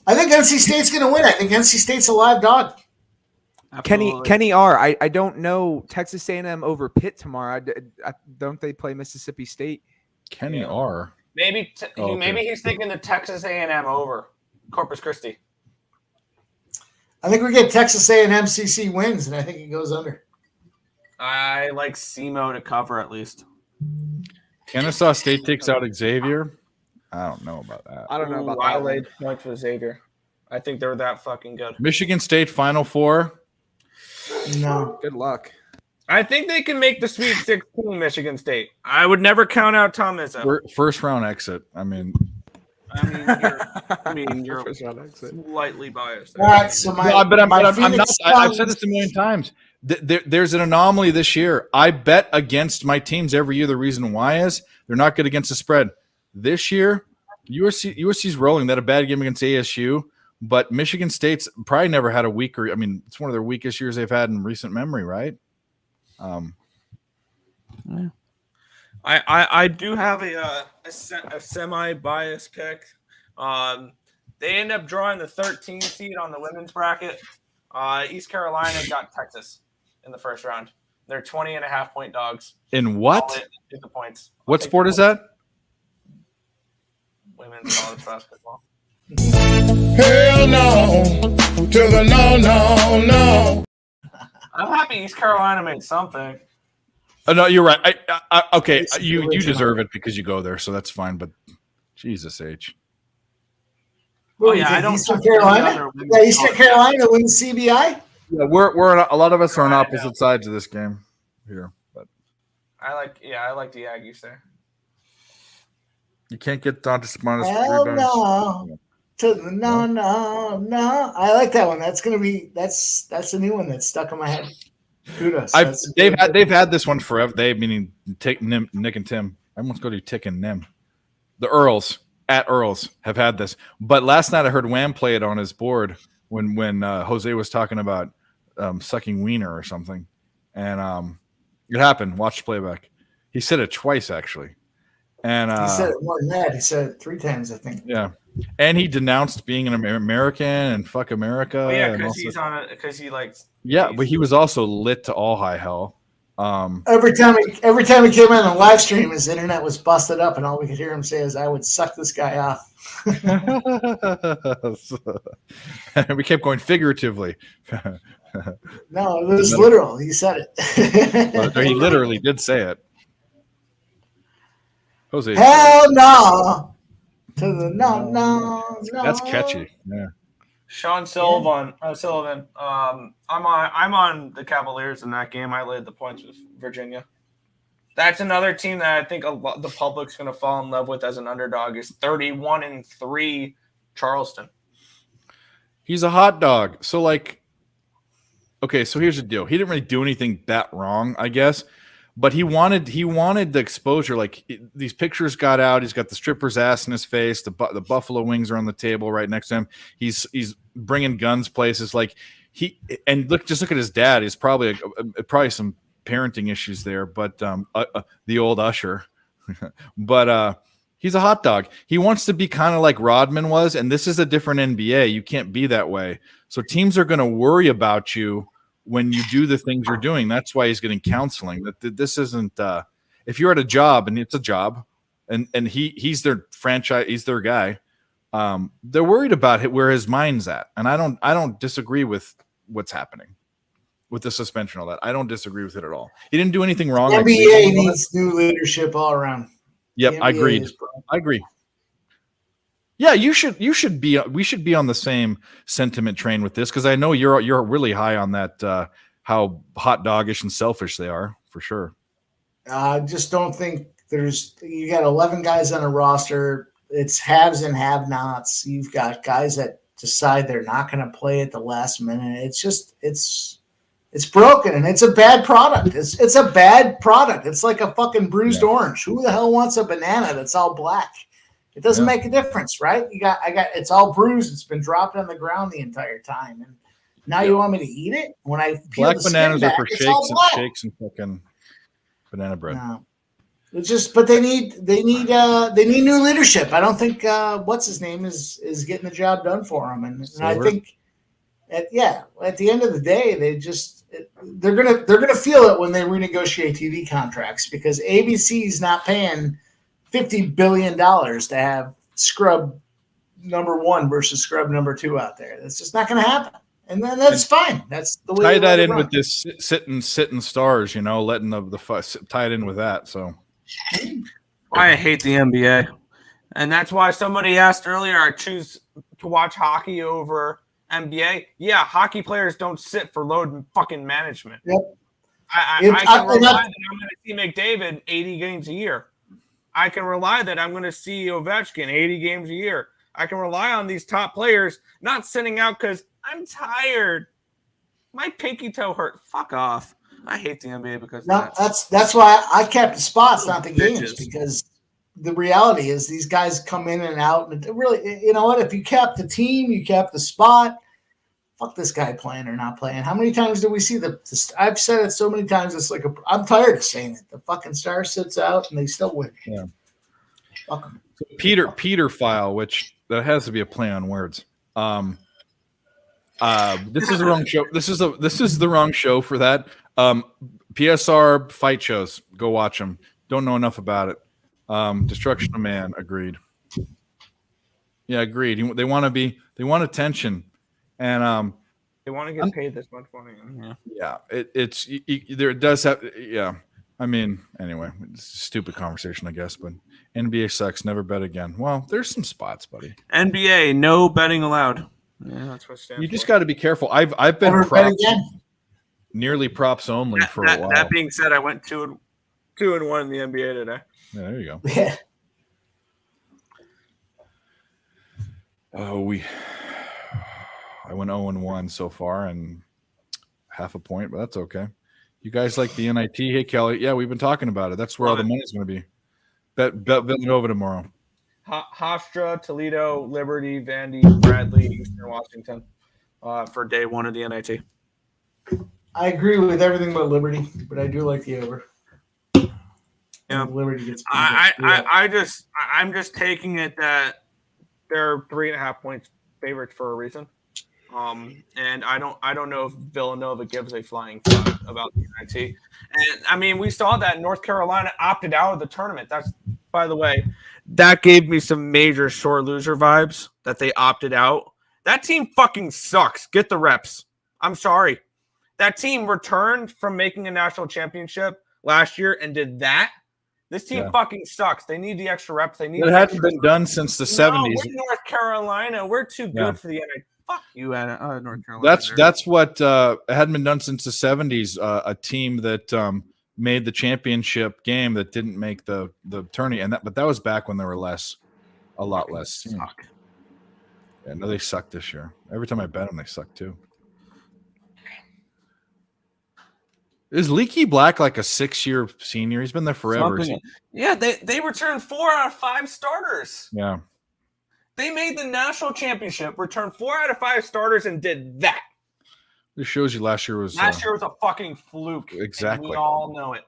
I think NC State's going to win. I think NC State's a live dog. Kenny R. I don't know Texas A&M over Pitt tomorrow. Don't they play Mississippi State? Kenny R. Maybe okay. maybe he's thinking the Texas A&M over Corpus Christi. I think we get Texas A&M CC wins, and I think it goes under. I like SEMO to cover at least. Kennesaw State takes out Xavier. I don't know about that. I don't know about I that. laid points with Xavier. I think they're that fucking good. Michigan State Final Four. No. Good luck. I think they can make the Sweet 16, Michigan State. I would never count out Tom Izzo. First round exit. I mean, you're slightly biased. All right, so my I'm not. Phoenix I've said Suns- this a million times. There's an anomaly this year. I bet against my teams every year. The reason why is they're not good against the spread. This year, USC's rolling. They had a bad game against ASU, but Michigan State's probably never had a weaker. I mean, it's one of their weakest years they've had in recent memory, right? I do have a semi-biased pick. They end up drawing the 13th seed on the women's bracket. East Carolina got Texas in the first round. They're 20.5-point dogs. In what? Get the points. What sport is that? Women's college basketball. Hell no, to the no. I'm happy East Carolina made something. Oh, no, you're right. Okay, you deserve it because you go there, so that's fine. But Jesus H. What do yeah, you I think, don't Eastern think any Carolina. other women's Yeah, Eastern college- Carolina wins CBI. Yeah, we're a lot of us are on opposite sides of this game here, but I like the Aggies there. you can't get Dantas minus Hell rebounds. no. To the no. I like that one. That's a new one that's stuck in my head. Kudos. They've had this one forever. They meaning Nick and Tim. I almost go to Tick and Nim. The Earls have had this, but last night I heard Wham play it on his board when Jose was talking about sucking wiener or something, and it happened. Watch playback. He said it twice actually, and he said it more than that. He said it 3 times, I think. yeah, and he denounced being an American and fuck America. Oh, yeah, and because also- he's on it. Because he likes. yeah, but he was also lit to all high hell. Every time he came on the live stream, his internet was busted up, and all we could hear him say is, "I would suck this guy off." We kept going figuratively. No, it was literal. He said it. But he literally did say it. Jose, Hell no. To the no. that's catchy. Yeah. Sean Sullivan. I'm on the Cavaliers in that game. I laid the points with Virginia. That's another team that I think the public's going to fall in love with as an underdog. Is 31-3 Charleston. He's a hot dog. So okay, so here's the deal. He didn't really do anything that wrong, I guess, but he wanted the exposure. Like these pictures got out. He's got the stripper's ass in his face. The buffalo wings are on the table right next to him. He's bringing guns places. Like look at his dad. He's probably some parenting issues there, but the old Usher. But he's a hot dog. He wants to be kind of like Rodman was, and this is a different NBA. You can't be that way. So teams are going to worry about you when you do the things you're doing. That's why he's getting counseling. That this isn't if you're at a job and it's a job, and he's their franchise, he's their guy. They're worried about where his mind's at, and I don't disagree with what's happening with the suspension, all that. I don't disagree with it at all. He didn't do anything wrong. NBA needs new leadership all around. Yep, I agreed. I agree. Yeah, we should be on the same sentiment train with this, because I know you're really high on that how hot doggish and selfish they are, for sure. I just don't think you got 11 guys on a roster. It's haves and have-nots. You've got guys that decide they're not going to play at the last minute. It's broken and it's a bad product. It's a bad product. It's like a fucking bruised orange. Who the hell wants a banana that's all black? It doesn't make a difference, right? It's all bruised. It's been dropped on the ground the entire time. And now you want me to eat it? When I peel Black the skin bananas back, are for it's all black. shakes and fucking banana bread. No. It's just, but they need new leadership. I don't think what's his name is getting the job done for them, and I think, at the end of the day, they're gonna feel it when they renegotiate TV contracts because ABC is not paying $50 billion to have scrub number 1 versus scrub number 2 out there. That's just not going to happen. And then that's fine. That's the way. Tie that in with this sitting stars, letting tie it in with that. So I hate the NBA, and that's why somebody asked earlier. I choose to watch hockey over NBA. Yeah, hockey players don't sit for load fucking management. Yep. I can rely that I'm going to see McDavid 80 games a year. I can rely that I'm going to see Ovechkin 80 games a year. I can rely on these top players not sitting out because I'm tired. My pinky toe hurt. Fuck off. I hate the NBA because that's why I kept the spots, not the games, because the reality is these guys come in and out. And really, you know what? If you cap the team, you cap the spot. Fuck this guy playing or not playing. How many times do we see I've said it so many times. It's like I'm tired of saying it. The fucking star sits out and they still win. Yeah. Fuck 'em. So Peter file, which that has to be a play on words. This is the wrong show. This is the wrong show for that. PSR fight shows. Go watch them. Don't know enough about it. Destruction of Man. Agreed. Yeah, agreed. They want attention. And they want to get paid this much money. Yeah, it does have. Yeah, I mean, anyway, it's a stupid conversation, I guess. But NBA sucks. Never bet again. Well, there's some spots, buddy. NBA, no betting allowed. Yeah, that's what it stands You just got to be careful. I've been nearly props only for a while. That being said, I went 2-1 in the NBA today. Yeah, there you go. Yeah. I went 0-1 so far and half a point, but that's okay. You guys like the NIT? Hey, Kelly. Yeah, we've been talking about it. That's where all the money's going to be. Bet Villanova tomorrow. Hofstra, Toledo, Liberty, Vandy, Bradley, Eastern Washington for day 1 of the NIT. I agree with everything but Liberty, but I do like the over. Yeah, Liberty gets. I'm just taking it that they're 3.5 points favorites for a reason. And I don't know if Villanova gives a flying fuck about the NIT. And I mean, we saw that North Carolina opted out of the tournament. That's, by the way, that gave me some major sore loser vibes that they opted out. That team fucking sucks. Get the reps. I'm sorry. That team returned from making a national championship last year and did that. This team fucking sucks. They need the extra reps. It hadn't been done since the 70s. We're North Carolina. We're too good for the NIT. Fuck you, North Carolina. That's what it hadn't been done since the 70s. A team that made the championship game that didn't make the tourney, but that was back when there were a lot less. Suck. Yeah, no, they suck this year. Every time I bet them, they suck too. Is Leaky Black like a 6-year senior? He's been there forever. Yeah, they returned 4 out of 5 starters. Yeah. They made the national championship, returned 4 out of 5 starters, and did that. This shows you last year was a fucking fluke. Exactly. We all know it.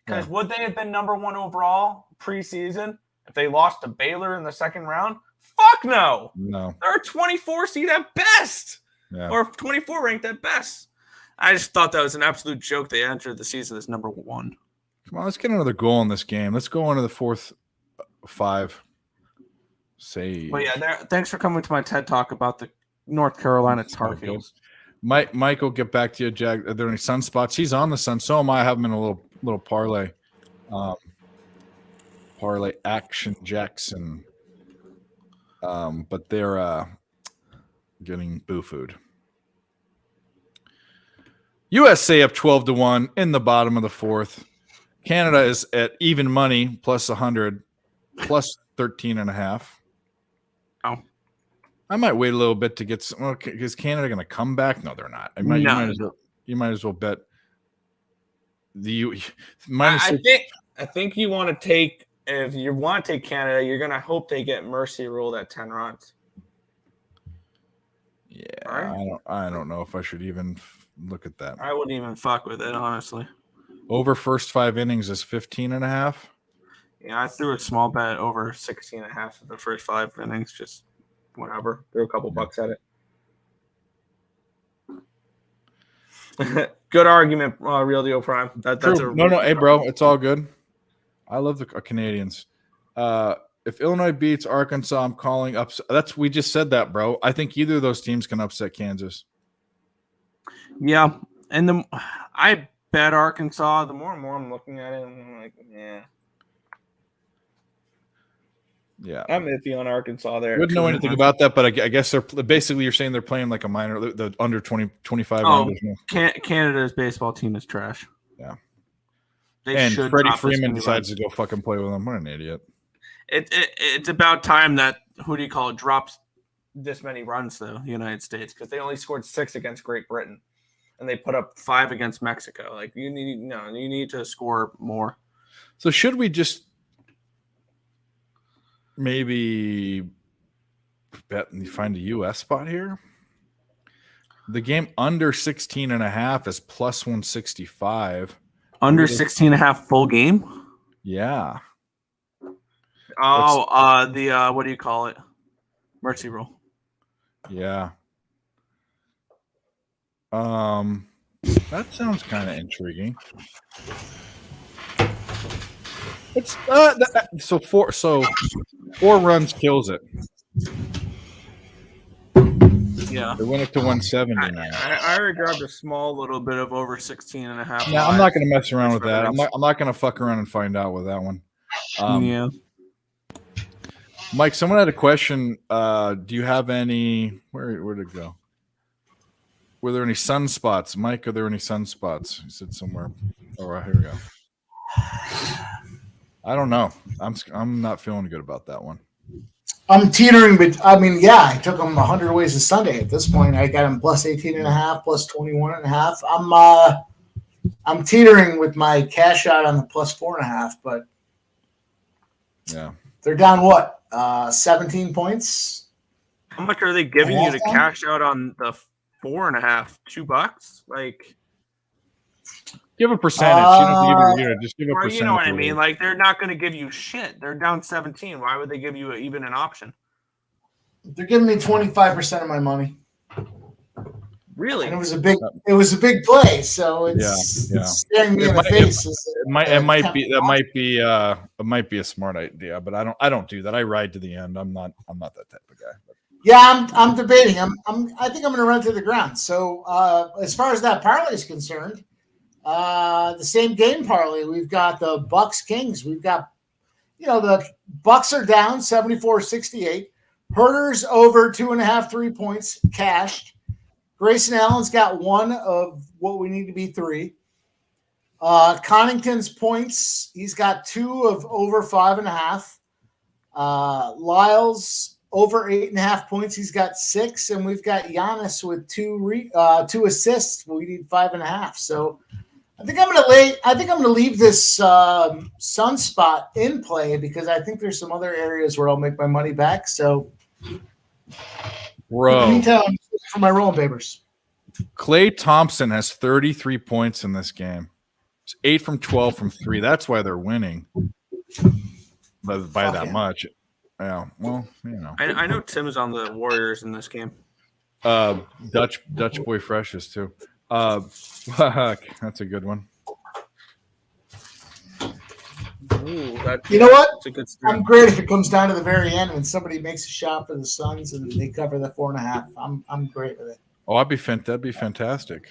Because would they have been number 1 overall preseason if they lost to Baylor in the second round? Fuck no. No. They're a 24 seed at best. Yeah. Or 24 ranked at best. I just thought that was an absolute joke. They entered the season as number 1. Come on, let's get another goal in this game. Let's go into the fourth 5. Save. Well, yeah, thanks for coming to my TED Talk about the North Carolina Tar Heels. Mike will get back to you, Jag. Are there any sunspots? He's on the sun. So am I. I have him in a little parlay. Parlay action Jackson. But they're getting boo food. USA up 12-1 in the bottom of the 4th. Canada is at even money plus 100 plus 13.5. Oh. I might wait a little bit to get some. Okay, is Canada going to come back? No, they're not. You might as well bet the minus. I think you want to take, if you want to take Canada, you're going to hope they get mercy ruled at 10 runs. Yeah, Right? I don't know if I should even look at that. I wouldn't even fuck with it, honestly. Over first 5 innings is 15.5. Yeah, I threw a small bet over 16.5 for the first 5 innings. Just whatever. Threw a couple bucks at it. Good argument, Real Deal Prime. That's no. Hey, bro, it's all good. I love the Canadians. If Illinois beats Arkansas, I'm calling up. We just said that, bro. I think either of those teams can upset Kansas. Yeah, and I bet Arkansas. The more and more I'm looking at it, I'm like, yeah. Yeah, I'm iffy on Arkansas there. Wouldn't know anything about that, but I guess they're basically, you're saying they're playing like a minor, the under 20, 25. Canada's baseball team is trash. Yeah. And Freddie Freeman decides to go fucking play with them. What an idiot. It's about time that, drops this many runs, though, the United States, because they only scored 6 against Great Britain, and they put up 5 against Mexico. Like, you need to score more. So should we just maybe bet and find a U.S. spot here? The game under 16.5 is plus 165. Under 16.5 full game? Yeah. Oh, what do you call it? Mercy rule. Yeah. That sounds kind of intriguing. It's so 4 runs kills it. Yeah. They went up to 170 now. I already grabbed a small little bit of over 16.5. No, I'm not going to mess around with that. I'm not going to fuck around and find out with that one. Yeah. Mike, someone had a question. Do you have any? Where'd it go? Were there any sunspots, Mike? Are there any sunspots? He said somewhere. Oh, right, here we go. I don't know. I'm not feeling good about that one. I'm teetering, but I mean, yeah, I took them 100 ways to Sunday. At this point, I got them plus 18.5, plus 21.5. I'm teetering with my cash out on the plus 4.5, but yeah, they're down what? 17 points. How much are they giving you to cash out on the 4.5? $2? Like, give a percentage. Just give a percentage. You know what I mean? Like, they're not going to give you shit. They're down 17. Why would they give you even an option? They're giving me 25% of my money. Really? And it was a big play, so it's staring me in the face. It might be a smart idea, but I don't do that. I ride to the end. I'm not that type of guy. But. Yeah, I'm debating. I think I'm going to run to the ground. So as far as that parlay is concerned, the same game parlay. We've got the Bucks Kings. We've got, the Bucks are down 74-68. Herders over 2.5 3 points cashed. Grayson Allen's got 1 of what we need to be 3. Connington's points, he's got 2 of over 5.5. Lyles over 8.5 points, he's got 6, and we've got Giannis with 2 assists. We need 5.5. So I think I'm gonna leave this sunspot in play because I think there's some other areas where I'll make my money back. So, bro, meantime, for my rolling papers. Klay Thompson has 33 points in this game. It's 8 from 12 from 3. That's why they're winning by that much. Yeah, well, I know Tim is on the Warriors in this game. Dutch boy fresh is too. That's a good one. Ooh, you know what? That's a good I'm great if it comes down to the very end when somebody makes a shot for the Suns and they cover the 4.5. I'm great with it. Oh, that'd be fantastic.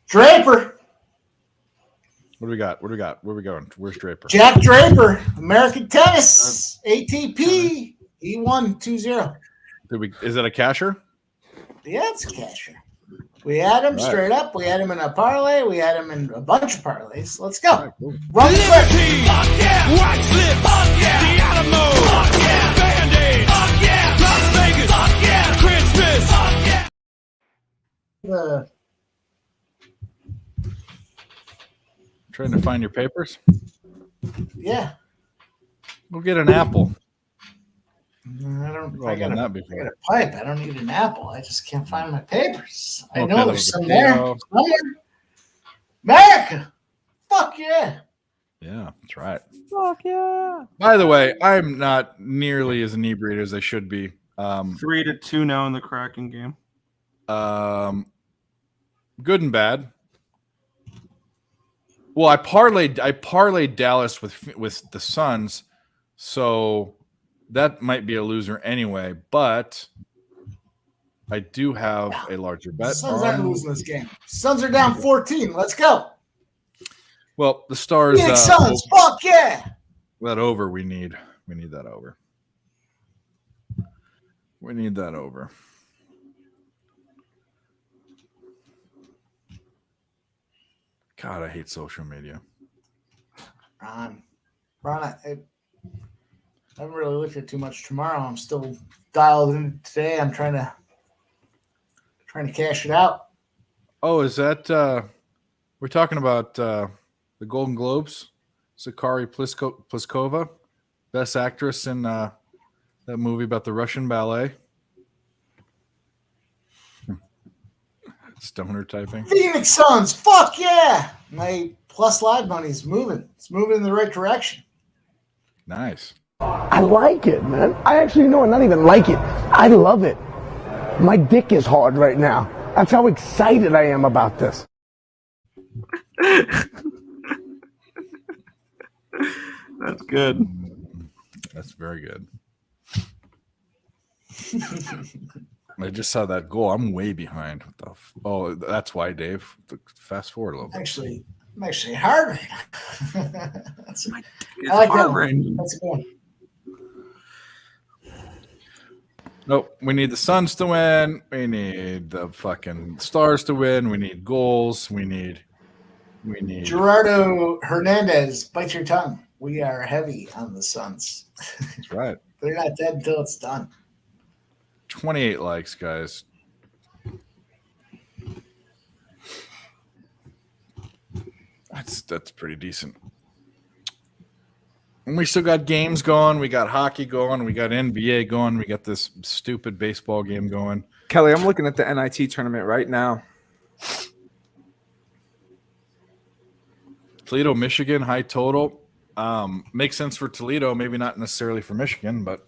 Draper. What do we got? Where are we going? Where's Draper? Jack Draper, American Tennis, ATP. He won 2-0. Is that a casher? Yeah, it's a casher. We had him Right. straight up. We had him in a parlay. We had him in a bunch of parlays. Let's go. Right, cool. Run the clip. Liberty, White Cliffs, the Alamo, Band-Aid, Las Vegas, Christmas. Trying to find your papers. Yeah. We'll get an apple. I don't. We've all I done got that a before. pipe. I don't need an apple. I just can't find my papers. I Okay, know that there's was some a there. potato. Somewhere. America. Fuck yeah. Yeah, that's right. Fuck yeah. By the way, I'm not nearly as inebriated as I should be. 3-2 now in the Kraken game. Good and bad. Well, I parlayed Dallas with the Suns, so that might be a loser anyway. But I do have a larger The bet. Suns aren't losing this game. Suns are down 14. Let's go. Well, the Stars. Phoenix Suns. Fuck yeah. That over. We need that over. We need that over. God, I hate social media. Ron, I haven't really looked at too much tomorrow. I'm still dialed in today. I'm trying to cash it out. Oh, is that we're talking about the Golden Globes? Zakari Pliskova, best actress in that movie about the Russian ballet. Stoner typing. Phoenix Suns. Fuck yeah. My plus live money is moving. It's moving in the right direction. Nice. I like it, man. I actually know, not even like it. I love it. My dick is hard right now. That's how excited I am about this. That's good. That's very good. I just saw that goal. I'm way behind. Oh, that's why, Dave. Fast forward a little bit. I'm actually hard right now. It's I like that hard one. right now. That's a good one. Nope. We need the Suns to win. We need the fucking Stars to win. We need goals. We need. Gerardo Hernandez, bite your tongue. We are heavy on the Suns. That's right. They're not dead until it's done. 28 likes, guys. That's pretty decent. And we still got games going. We got hockey going. We got NBA going. We got this stupid baseball game going. Kelly, I'm looking at the NIT tournament right now. Toledo, Michigan, high total. Makes sense for Toledo, maybe not necessarily for Michigan, but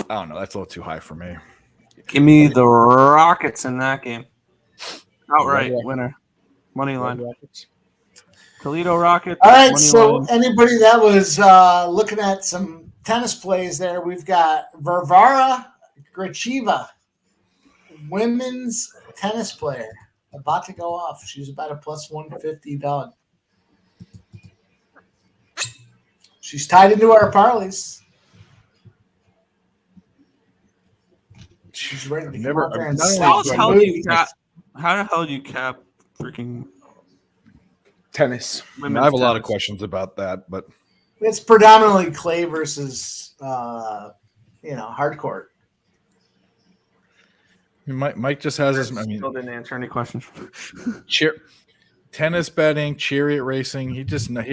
I don't know. That's a little too high for me. Give me the Rockets in that game. Outright Red winner. Money line. Rockets. Toledo Rockets. All right, money so line. anybody that was looking at some tennis plays there, we've got Varvara Gracheva, women's tennis player, about to go off. She's about a plus 150 dog. She's tied into our parlays. She's ready to come out there and How slap the some hell do you booty. cap? How the hell do you cap freaking Tennis. women's I have a lot of tennis? questions about that, but It's predominantly clay versus, hardcourt. Mike just has his. I mean, Still didn't answer any questions. tennis betting, chariot racing. He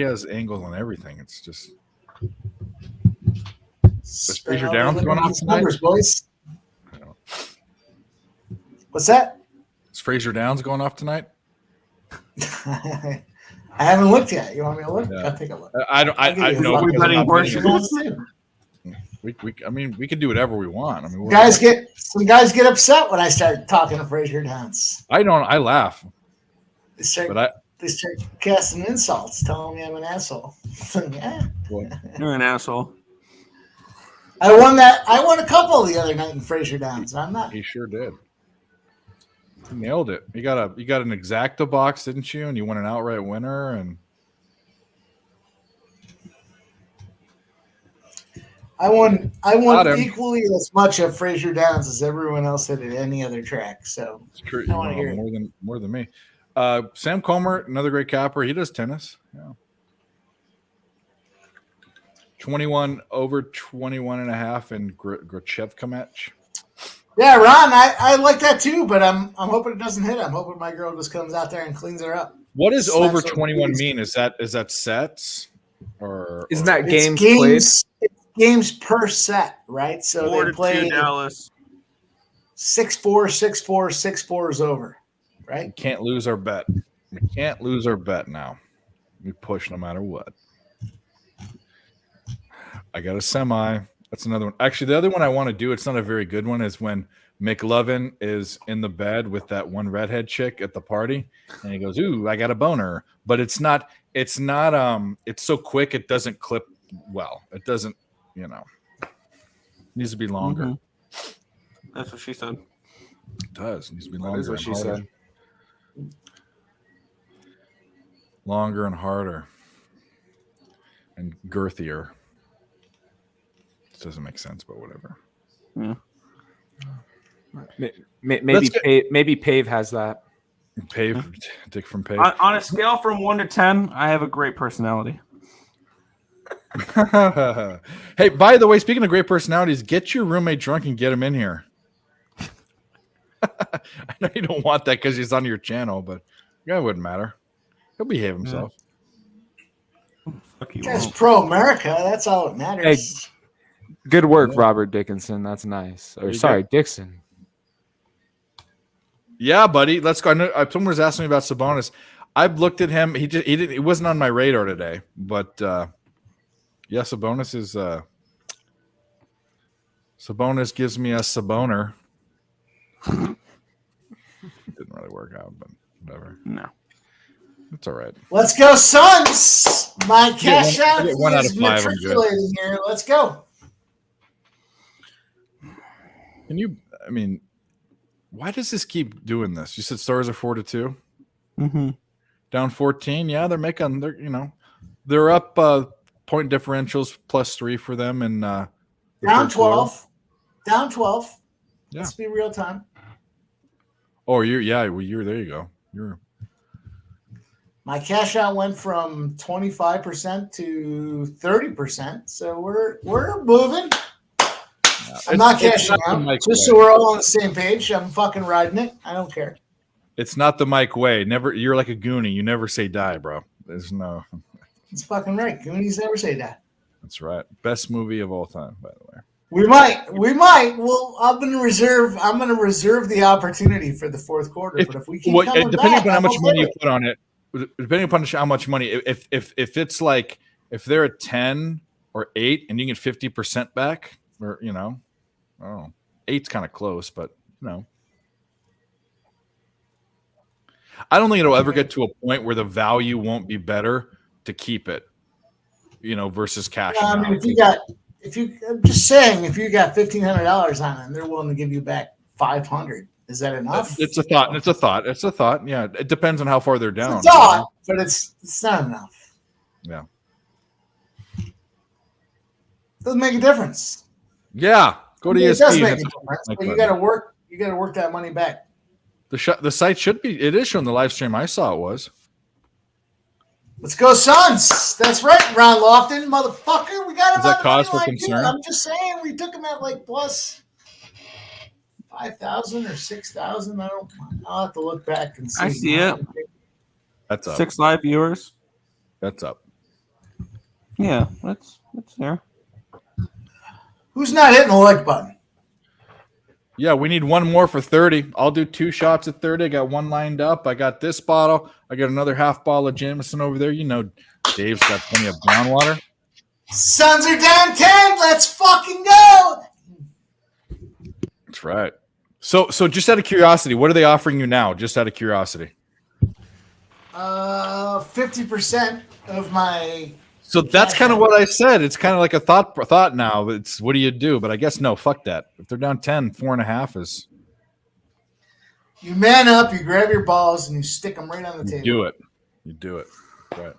has angles on everything. It's just. Fraser Downs going off tonight? Numbers, boys. What's that? Is Fraser Downs going off tonight? I haven't looked yet. You want me to look? Yeah. I'll take a look. I don't. I know. Are we because I'm betting not horses? betting it. I mean, we can do whatever we want. I mean, Some guys get upset when I start talking to Fraser Downs. I don't. I laugh, They start casting insults, telling me I'm an asshole. Yeah. You're an asshole. I won a couple the other night in Fraser Downs. I'm not. He sure did. He nailed it. You got an exacta box, didn't you? And you won an outright winner. And I won Got him. equally as much at Fraser Downs as everyone else did at any other track. So It's true. I want to hear it. More than me. Sam Comer, another great capper. He does tennis. Yeah. 21 over 21 and a half in Grachevka match. Yeah, Ron, I like that too, but I'm hoping it doesn't hit. I'm hoping my girl just comes out there and cleans her up. What does Slaps over her 21 booties. mean? Is that sets or Isn't that It's games played? It's games per set, right? So 4 they to play 2 Dallas. 6-4, 6-4, 6-4 is over, right? we can't lose our bet? We can't lose our bet now. We push no matter what. I got a semi. That's another one. Actually, the other one I want to do, it's not a very good one, is when McLovin is in the bed with that one redhead chick at the party, and he goes, "Ooh, I got a boner." But it's not. It's so quick it doesn't clip well. It doesn't, it needs to be longer. Mm-hmm. That's what she said. It does. It needs to be That longer. is what and she harder. said. Longer and harder. And girthier. This doesn't make sense, but whatever. Yeah. Maybe Pave has that. Pave, Dick from Pave. On a scale from 1 to 10, I have a great personality. Hey, by the way, speaking of great personalities, get your roommate drunk and get him in here. I know you don't want that because he's on your channel, but yeah, it wouldn't matter. He'll behave himself. Fuck you. That's pro America. That's all that matters. Good work, Robert Dickinson. That's nice. Or sorry, Dixon. Yeah, buddy. Let's go. I know someone was asking me about Sabonis. I've looked at him. He wasn't on my radar today, but yeah, Sabonis is Sabonis gives me a Saboner. Didn't really work out, but whatever. No. It's all right. Let's go, Suns! My cash out get one out is of five, I'm good. matriculating here. Let's go. Can you? I mean, why does this keep doing this? You said Stars are 4-2, Mm-hmm. down 14. Yeah, they're making. They're up point differentials +3 for them, and Down 12. Down 12. Yeah. Let's be real time. Oh, you're there. You go. You're. My cash out went from 25% to 30%. So we're moving. I'm not cashing out. Just so we're all on the same page. I'm fucking riding it. I don't care. It's not the Mike way. Never. You're like a Goonie. You never say die, bro. There's no. It's fucking right. Goonies never say that. That's right. Best movie of all time, by the way. We might. Well, I'm gonna reserve the opportunity for the fourth quarter. But if we keep coming depending back, upon how I'm much okay money you with it. put on it, depending upon how much money, if it's like if they're at 10 or 8 and you get 50% back, or oh, 8's kind of close, but I don't think it'll ever get to a point where the value won't be better to keep it, versus cash. I mean, I'm just saying, if you got $1,500 on it and they're willing to give you back $500, is that enough? It's a thought. It's a thought. Yeah, it depends on how far they're down. It's a thought, but it's not enough. Yeah. Doesn't make a difference. Yeah. Go to It ESPN. does make a It's- difference, but you got to work. You got to work that money back. The site should be. It is showing the live stream. I saw it was. Let's go, Suns. That's right, Ron Lofton, motherfucker. We got him. Is that on cause the for money line, concern? too. I'm just saying, we took him at like plus 5,000 or 6,000. I'll have to look back and see. I see it. That's up. 6 live viewers. That's up. Yeah, that's there. Who's not hitting the like button? Yeah, we need one more for 30. I'll do 2 shots at 30. I got one lined up. I got this bottle. I got another half bottle of Jameson over there. Dave's got plenty of brown water. Suns are down 10. Let's fucking go. That's right. So just out of curiosity, what are they offering you now? Just out of curiosity. 50% of my. So that's kind of what I said. It's kind of like a thought now. It's what do you do? But I guess no, fuck that. If they're down 10, 4.5 is. You man up, you grab your balls, and you stick them right on the table. You do it. Right.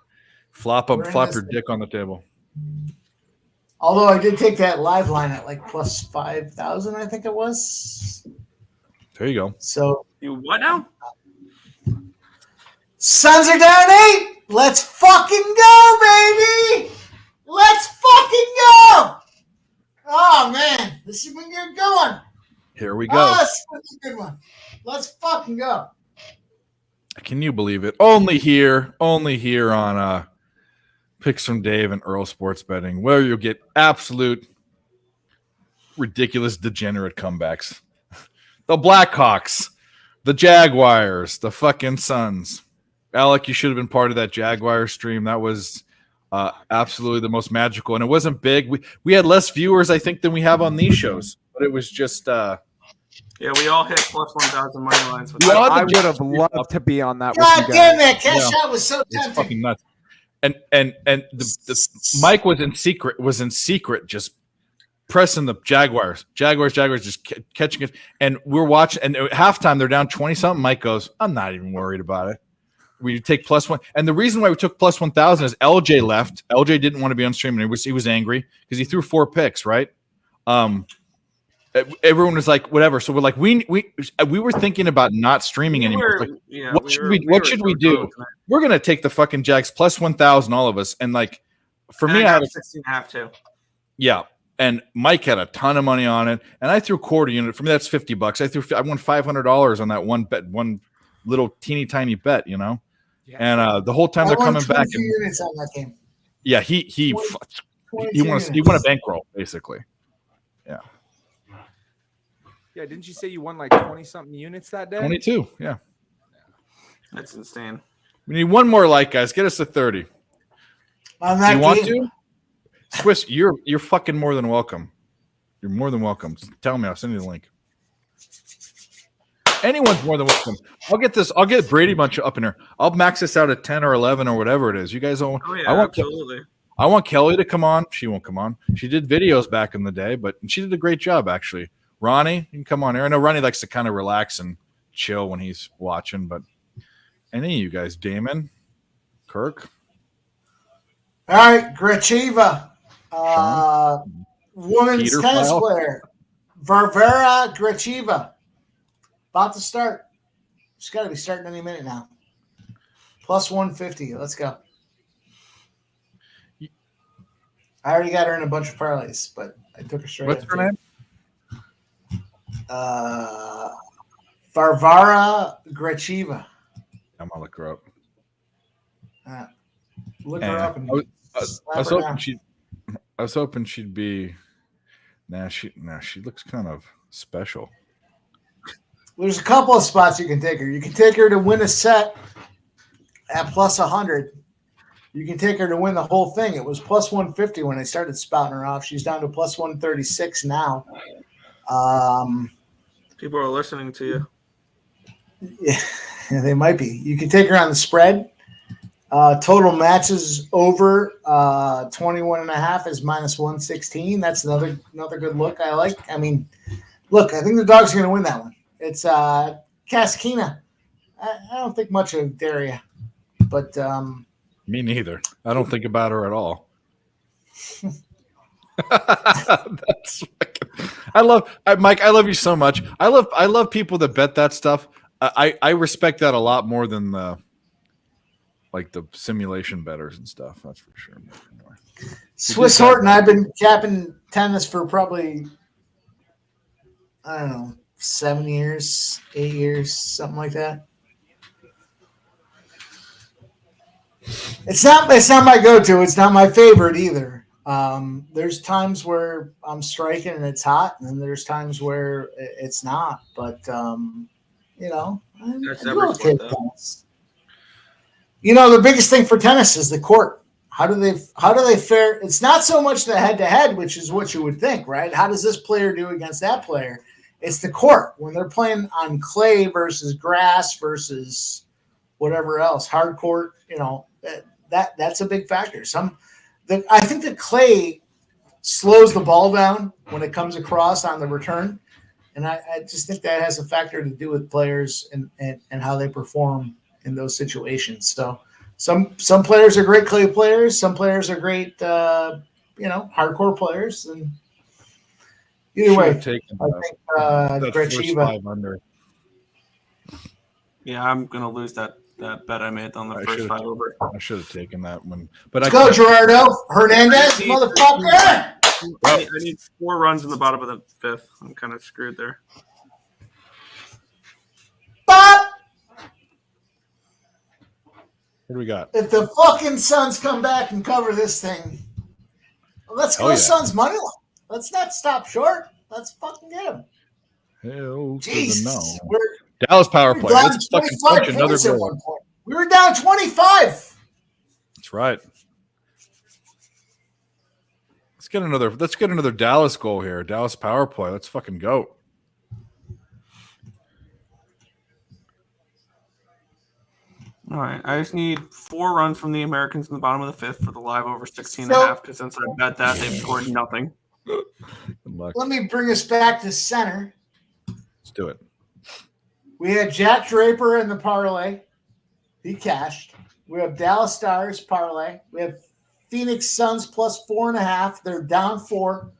Flop We're in your this- dick on the table. Although I did take that live line at like plus 5,000, I think it was. There you go. So You what now? Suns are down 8. Let's fucking go, baby. Let's fucking go. Oh, man. This is when you're going. Here we go. Oh, this is a good one. Let's fucking go. Can you believe it? Only here on Picks from Dave and Earl Sports Betting, where you'll get absolute ridiculous degenerate comebacks. The Blackhawks, the Jaguars, the fucking Suns. Alec, you should have been part of that Jaguar stream. That was absolutely the most magical, and it wasn't big. We had less viewers, I think, than we have on these shows, but it was just. Yeah, we all hit plus 1,000 money lines. I would have loved to be on that. God with you damn guys. that cash out was so It's tempting. fucking nuts. And the Mike was in secret, just pressing the Jaguars, just catching it. And we're watching, and at halftime they're down 20-something. Mike goes, "I'm not even worried about it. We take plus 1." And the reason why we took plus 1,000 is LJ left. LJ didn't want to be on stream, and he was angry because he threw 4 picks, right? Everyone was like, whatever. So we're like, we were thinking about not streaming anymore. What should we do? We're gonna take the fucking Jags plus 1,000, all of us. And like, for me, I had 16.5 too. Yeah, and Mike had a ton of money on it, and I threw quarter unit. For me, that's $50. I won $500 on that one bet, one little teeny tiny bet, you know. Yeah. And the whole time they're coming back. And, units on that game. Yeah, he won a bankroll basically. Yeah. Yeah, didn't you say you won like 20-something units that day? 22, yeah. That's insane. We need one more like, guys. Get us to 30. On that Do you want game. to? Swiss, you're fucking more than welcome. You're more than welcome. Tell me, I'll send you the link. Anyone's more than welcome. I'll get Brady Bunch up in here. I'll max this out at 10 or 11 or whatever it is. You guys don't. Oh, yeah, absolutely. I want Kelly to come on. She won't come on. She did videos back in the day, but she did a great job, actually. Ronnie, you can come on here. I know Ronnie likes to kind of relax and chill when he's watching, but any of you guys, Damon, Kirk. All right, Grachiva, women's Peter tennis Pyle. player, Varvara Grachiva, about to start. She's got to be starting any minute now. Plus 150. Let's go. I already got her in a bunch of parlays, but I took her straight. What's her name? Varvara Grachiva. I'm gonna look her up. Look her up. And I was hoping she'd be. She looks kind of special. There's a couple of spots you can take her. You can take her to win a set at plus 100. You can take her to win the whole thing. It was plus 150 when they started spouting her off. She's down to plus 136 now. People are listening to you. Yeah, they might be. You can take her on the spread. Total matches over 21.5 is minus 116. That's another good look I like. I mean, look, I think the dogs are going to win that one. It's Kaskina. I don't think much of Daria, but Me neither. I don't think about her at all. That's Mike. I love you so much. I love people that bet that stuff. I respect that a lot more than the simulation bettors and stuff. That's for sure. Anyway. Swiss Horton. I've been capping tennis for probably 7 years, 8 years, something like that. It's not my go-to. It's not my favorite either. There's times where I'm striking and it's hot, and then there's times where it's not. But I'm okay with tennis. The biggest thing for tennis is the court. How do they fare? It's not so much the head-to-head, which is what you would think, right? How does this player do against that player? It's the court when they're playing on clay versus grass versus whatever else, hard court. That's a big factor. I think the clay slows the ball down when it comes across on the return, and I just think that has a factor to do with players and how they perform in those situations. So some players are great clay players. Some players are great, hardcore players. And either way, I think that first Gracheva. 5 under. Yeah, I'm gonna lose that bet I made on the first 5 over. I should have taken that one, but Let's go, Gerardo Hernandez, motherfucker. I need 4 runs in the bottom of the 5th. I'm kind of screwed there. But what do we got? if the fucking Suns come back and cover this thing, let's go Suns money line. Let's not stop short. Let's fucking get them. Hell to the Jesus, no. Dallas power play. Let's fucking punch another goal. We were down 25. That's right. Let's get another Dallas goal here. Dallas power play. Let's fucking go. All right. I just need 4 runs from the Americans in the bottom of the 5th for the live over 16.5, because since I bet that, they've scored nothing. Let me bring us back to center. Let's do it. We had Jack Draper in the parlay. He cashed. We have Dallas Stars parlay. We have Phoenix Suns plus 4.5. They're down 4.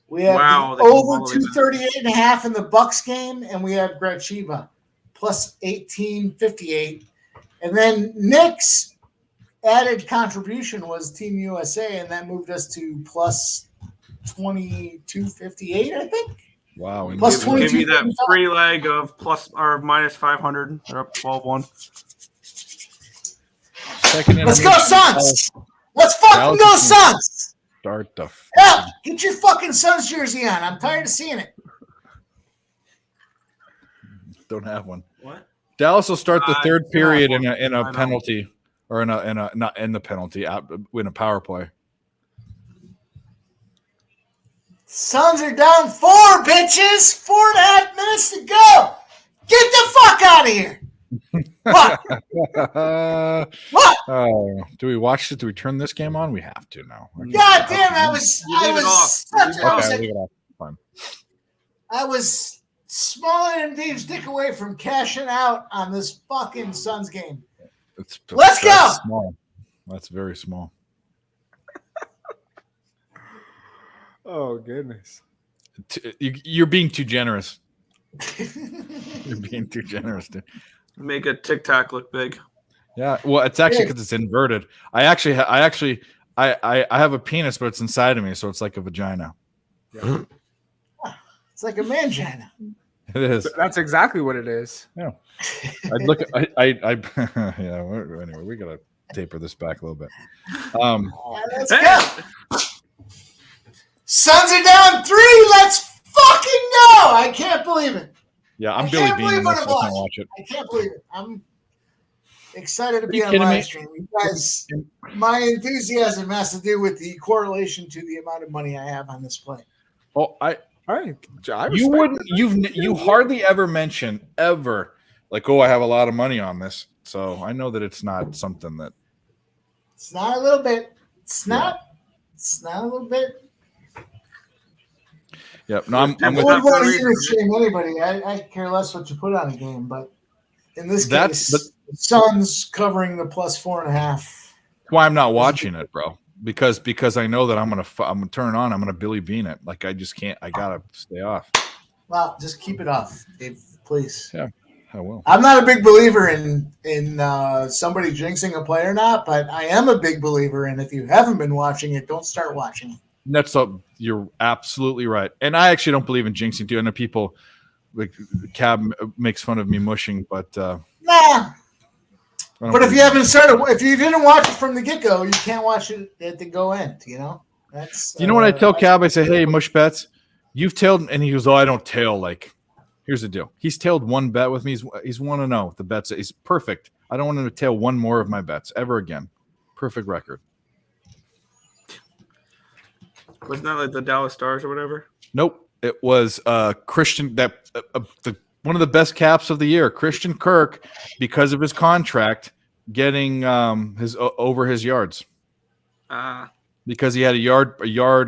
We have over 238.5 in the Bucks game, and we have Gracheva plus 18.58. And then Nick's added contribution was Team USA, and that moved us to plus 22.58, I think. Wow. Plus 22. Give you that free leg of plus or minus 500. They're up 12-1. Let's go, Suns! Let's fucking go, Suns! Start the. Yeah, get your fucking Suns jersey on. I'm tired of seeing it. Don't have one. What? Dallas will start the third period in a penalty, or in a not in the penalty, in a power play. Suns are down 4, bitches. 4.5 minutes to go. Get the fuck out of here. What? What? Do we watch it? Do we turn this game on? We have to now. God damn! I was Fine. I was smaller than Dave's dick away from cashing out on this fucking Suns game. Let's go. Small. That's very small. Oh, goodness. You're being too generous. You're being too generous, dude. Make a TikTok look big. Yeah, well, it's actually because it's inverted. I have a penis, but it's inside of me, so it's like a vagina. Yeah. It's like a mangina. It is. That's exactly what it is. Yeah. I'd look. Yeah. Anyway, we gotta taper this back a little bit. Let's go. Suns are down 3. Let's fucking go. I can't believe it. Yeah, I'm Billy Bean. I watch it. I can't believe it. I'm excited to be on live stream. You guys, my enthusiasm has to do with the correlation to the amount of money I have on this play. Oh, you wouldn't. You hardly ever mention like, oh, I have a lot of money on this. So I know that it's not something that. It's not a little bit. It's not a little bit. Yep. No, I'm with I wouldn't want to shame anybody. I care less what you put on a game, but in this case, the Suns covering the plus 4.5. That's why I'm not watching it, bro. Because I know that I'm gonna turn it on. I'm gonna Billy Bean it. Like I just can't. I gotta stay off. Well, just keep it off, Dave, please. Yeah, I will. I'm not a big believer in somebody jinxing a play or not, but I am a big believer in if you haven't been watching it, don't start watching it. You're absolutely right. And I actually don't believe in jinxing too. I know people like Cab makes fun of me mushing, but nah. But if you didn't watch it from the get-go, you can't watch it at the go end, you know? That's you know what I tell Cab? I say, hey, mush bets, you've tailed, and he goes, oh, I don't tail. Like, here's the deal. He's tailed one bet with me. He's 1-0 with the bets. He's perfect. I don't want him to tail one more of my bets ever again. Perfect record. Wasn't that like the Dallas Stars or whatever? Nope. It was Christian, one of the best caps of the year, Christian Kirk, because of his contract, getting over his yards. Because he had a yard.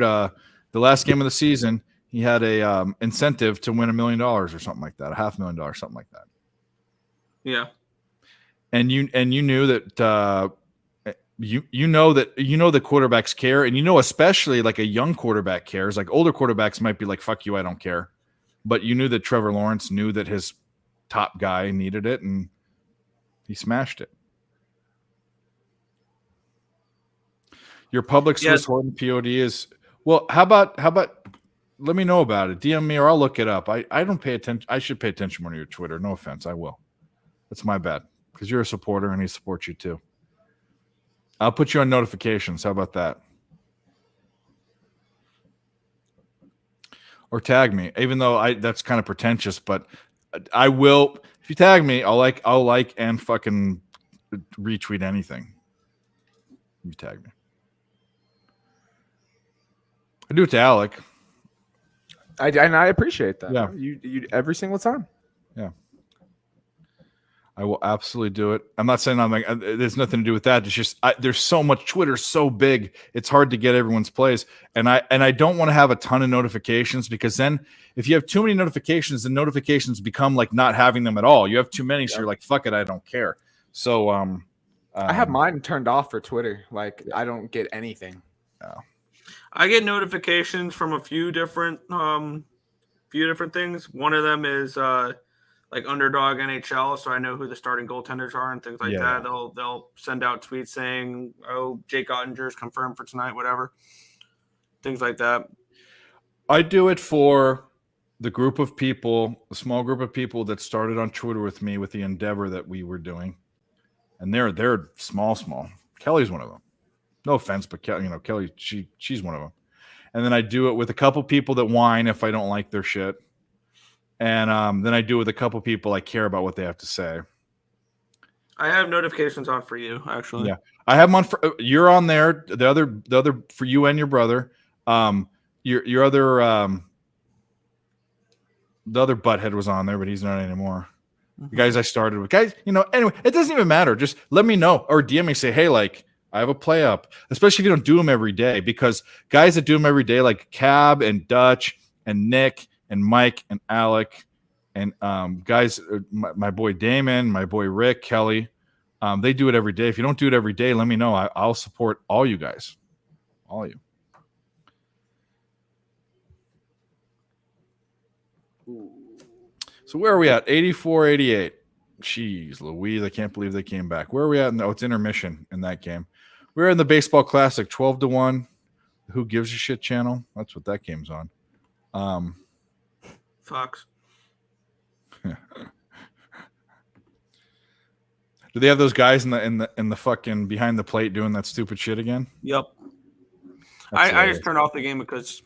The last game of the season, he had a incentive to win $1 million or something like that, $500,000, something like that. Yeah. And you knew that you know that the quarterbacks care, and especially like a young quarterback cares. Like older quarterbacks might be like, "Fuck you, I don't care," but you knew that Trevor Lawrence knew that his top guy needed it, and he smashed it. Your public Swiss Horton POD is well. How about let me know about it. DM me or I'll look it up. I don't pay attention. I should pay attention more to your Twitter. No offense, I will. That's my bad because you're a supporter and he supports you too. I'll put you on notifications. How about that? Or tag me, even though that's kind of pretentious, but I will. If you tag me, I'll like and fucking retweet anything. You tag me. I do it to Alec. And I appreciate that. Yeah. You every single time. Yeah. I will absolutely do it. I'm not saying I'm like there's nothing to do with that. It's just there's so much. Twitter's so big. It's hard to get everyone's plays, and I don't want to have a ton of notifications because then if you have too many notifications, the notifications become like not having them at all. You have too many, so you're like, fuck it, I don't care. So I have mine turned off for Twitter. Like I don't get anything. No. I get notifications from a few different things. One of them is like Underdog NHL, so I know who the starting goaltenders are and things like that. They'll send out tweets saying, "Oh, Jake Ottinger's confirmed for tonight," whatever, things like that. I do it for the group of people, the small group of people that started on Twitter with me with the endeavor that we were doing, and they're small. Kelly's one of them. No offense, but Kelly, she's one of them. And then I do it with a couple people that whine if I don't like their shit. And then I do it with a couple people I care about what they have to say. I have notifications on for you, actually. Yeah, I have them on for you're on there. The other for you and your brother. Your other the other butthead was on there, but he's not anymore. The guys I started with, guys. Anyway, it doesn't even matter. Just let me know or DM me. Say, hey, like. I have a play up, especially if you don't do them every day, because guys that do them every day, like Cab and Dutch and Nick and Mike and Alec and guys, my boy Damon, my boy Rick, Kelly, they do it every day. If you don't do it every day, let me know. I'll support all you guys, all of you. So where are we at? 84, 88. Jeez, Louise, I can't believe they came back. Where are we at? No, it's intermission in that game. We're in the Baseball Classic, 12-1. Who Gives a Shit channel? That's what that game's on. Fox. Do they have those guys in the fucking behind the plate doing that stupid shit again? Yep. I just turned off the game because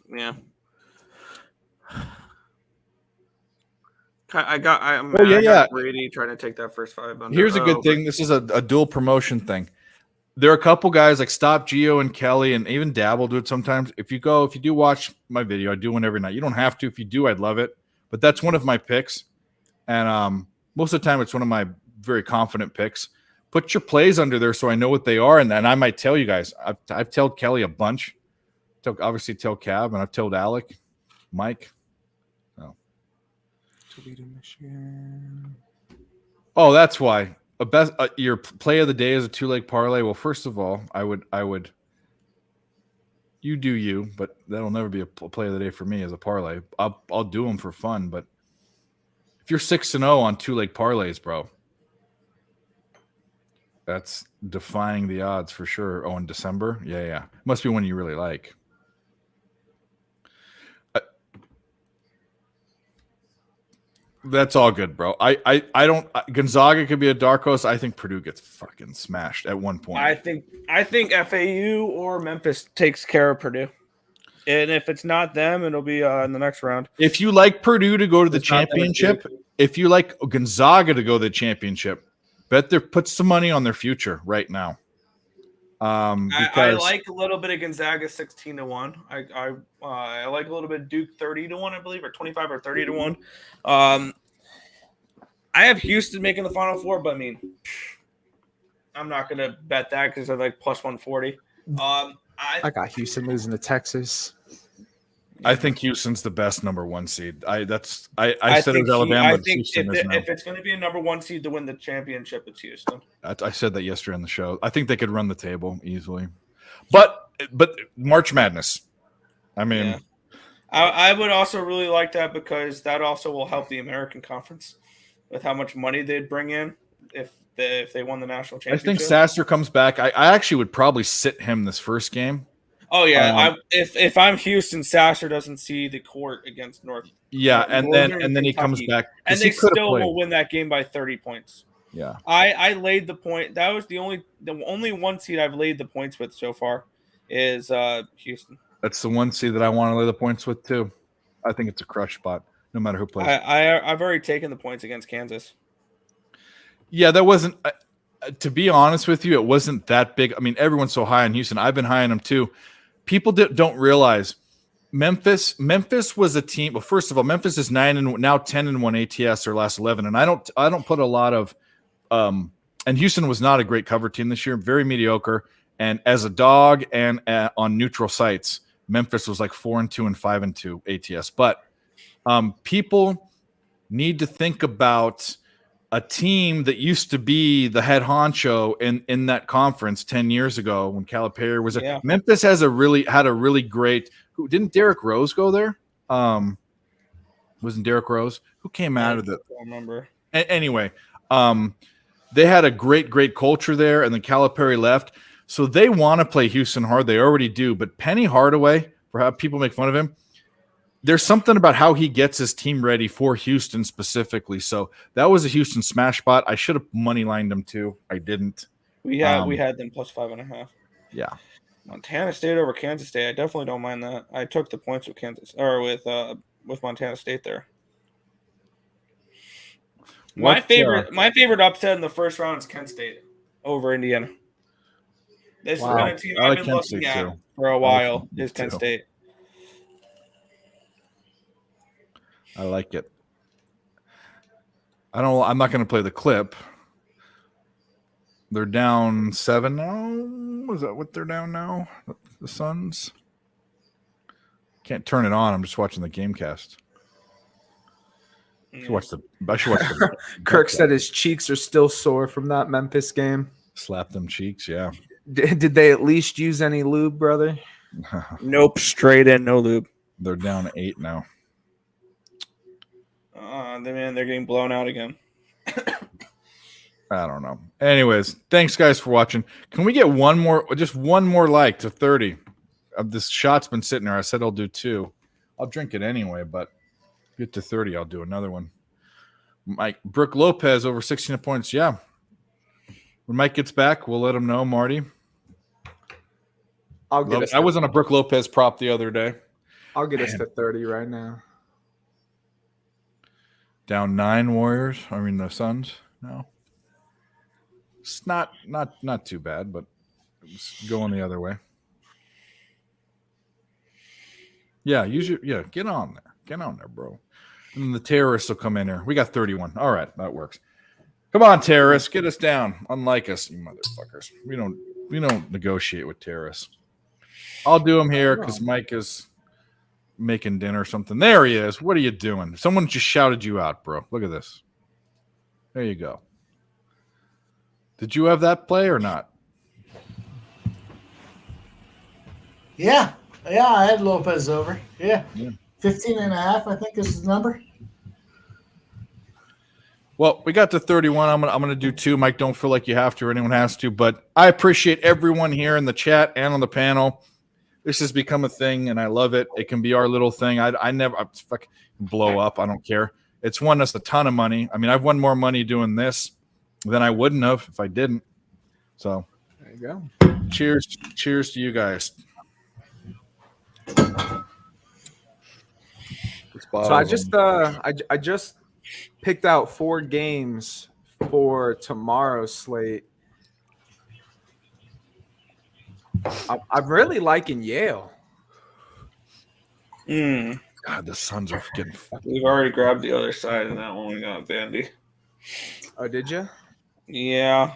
I'm Brady trying to take that first 5 under. Here's a good thing. This is a dual promotion thing. There are a couple guys like Stop Geo and Kelly and even Dabble do it sometimes. If you do watch my video, I do one every night. You don't have to. If you do, I'd love it. But that's one of my picks. And most of the time it's one of my very confident picks. Put your plays under there so I know what they are. And then I might tell you guys. I've told Kelly a bunch. Obviously tell Cab, and I've told Alec, Mike. Oh, that's why. Your play of the day is a 2-leg parlay. Well, first of all, I would. You do you, but that'll never be a play of the day for me as a parlay. I'll do them for fun, but if you're 6-0 on 2-leg parlays, bro, that's defying the odds for sure. Oh, in December, yeah, must be one you really like. That's all good, bro. I don't. Gonzaga could be a dark horse. I think Purdue gets fucking smashed at one point. I think FAU or Memphis takes care of Purdue, and if it's not them, it'll be in the next round. If you like Purdue to go to the championship, if you like Gonzaga to go to the championship, put some money on their future right now. I like a little bit of Gonzaga 16-1. I like a little bit of Duke 30-1, I believe, or 25 or 30-1. I have Houston making the Final Four, but I mean, I'm not gonna bet that because they're like plus 140. I got Houston losing to Texas. I think Houston's the best number 1 seed. I said it was think Alabama. I but think Houston is now. if it's going to be a number 1 seed to win the championship, it's Houston. I said that yesterday on the show. I think they could run the table easily, but March Madness. I mean, Yeah. I would also really like that because that also will help the American Conference with how much money they'd bring in if they won the national I think championship. Sasser comes back. I actually would probably sit him this first game. Oh yeah, if I'm Houston, Sasser doesn't see the court against North. Yeah, and Northern then he Kentucky, comes back and they still will win that game by 30 points. Yeah, I laid the point. That was the only 1 seed I've laid the points with so far is Houston. that's the 1 seed that I want to lay the points with too. I think it's a crush spot, no matter who plays. I've already taken the points against Kansas. Yeah, that wasn't. To be honest with you, it wasn't that big. I mean, everyone's so high on Houston. I've been high on them too. People don't realize Memphis was a team. Well, first of all, Memphis is 9 and now 10-1 ATS their last 11, and I don't put a lot of. And Houston was not a great cover team this year, very mediocre. And as a dog and on neutral sites, Memphis was like 4-2 and 5-2 ATS. But people need to think about a team that used to be the head honcho in that conference 10 years ago when Calipari was there. Yeah. Memphis had a really great. Who didn't Derrick Rose go there? Wasn't Derrick Rose who came out of the? I don't remember. Anyway, they had a great culture there, and then Calipari left, so they want to play Houston hard. They already do, but Penny Hardaway, for how people make fun of him. There's something about how he gets his team ready for Houston specifically. So that was a Houston smash spot. I should have money lined them too. I didn't. We had them plus 5.5. Yeah. Montana State over Kansas State. I definitely don't mind that. I took the points with Kansas or with Montana State there. My favorite upset in the first round is Kent State over Indiana. This has been a team I've been looking at for a while. Is Kent State. I like it. I'm not going to play the clip. They're down 7 now. Is that what they're down now? The Suns. Can't turn it on. I'm just watching the Gamecast. I should watch the Kirk said his cheeks are still sore from that Memphis game. Slap them cheeks, yeah. Did they at least use any lube, brother? Nope, straight in, no lube. They're down 8 now. They're getting blown out again. I don't know. Anyways, thanks guys for watching. Can we get one more like to 30? This shot's been sitting there. I said I'll do 2. I'll drink it anyway, but get to 30, I'll do another one. Brooke Lopez over 16 points. Yeah. When Mike gets back, we'll let him know, Marty. I was on a Brooke Lopez prop the other day. I'll get us to 30 right now. Down 9 Warriors. I mean the Suns. No. It's not too bad, but it's going the other way. Yeah, get on there. Get on there, bro. And then the terrorists will come in here. We got 31. All right, that works. Come on, terrorists, get us down. Unlike us, you motherfuckers. We don't negotiate with terrorists. I'll do them here because Mike is making dinner or something. There he is. What are you doing? Someone just shouted you out, bro. Look at this. There you go. Did you have that play or not? Yeah, I had Lopez over. Yeah. 15.5, I think is his number. Well, we got to 31. I'm gonna do 2. Mike, don't feel like you have to or anyone has to, but I appreciate everyone here in the chat and on the panel. This has become a thing, and I love it. It can be our little thing. I never fucking blow up. I don't care. It's won us a ton of money. I mean, I've won more money doing this than I wouldn't have if I didn't. So there you go. Cheers to you guys. So I just picked out 4 games for tomorrow's slate. I'm really liking Yale. God, the Suns are getting fucked. We've already grabbed the other side of that one. We got Vandy. Oh, did you? Yeah.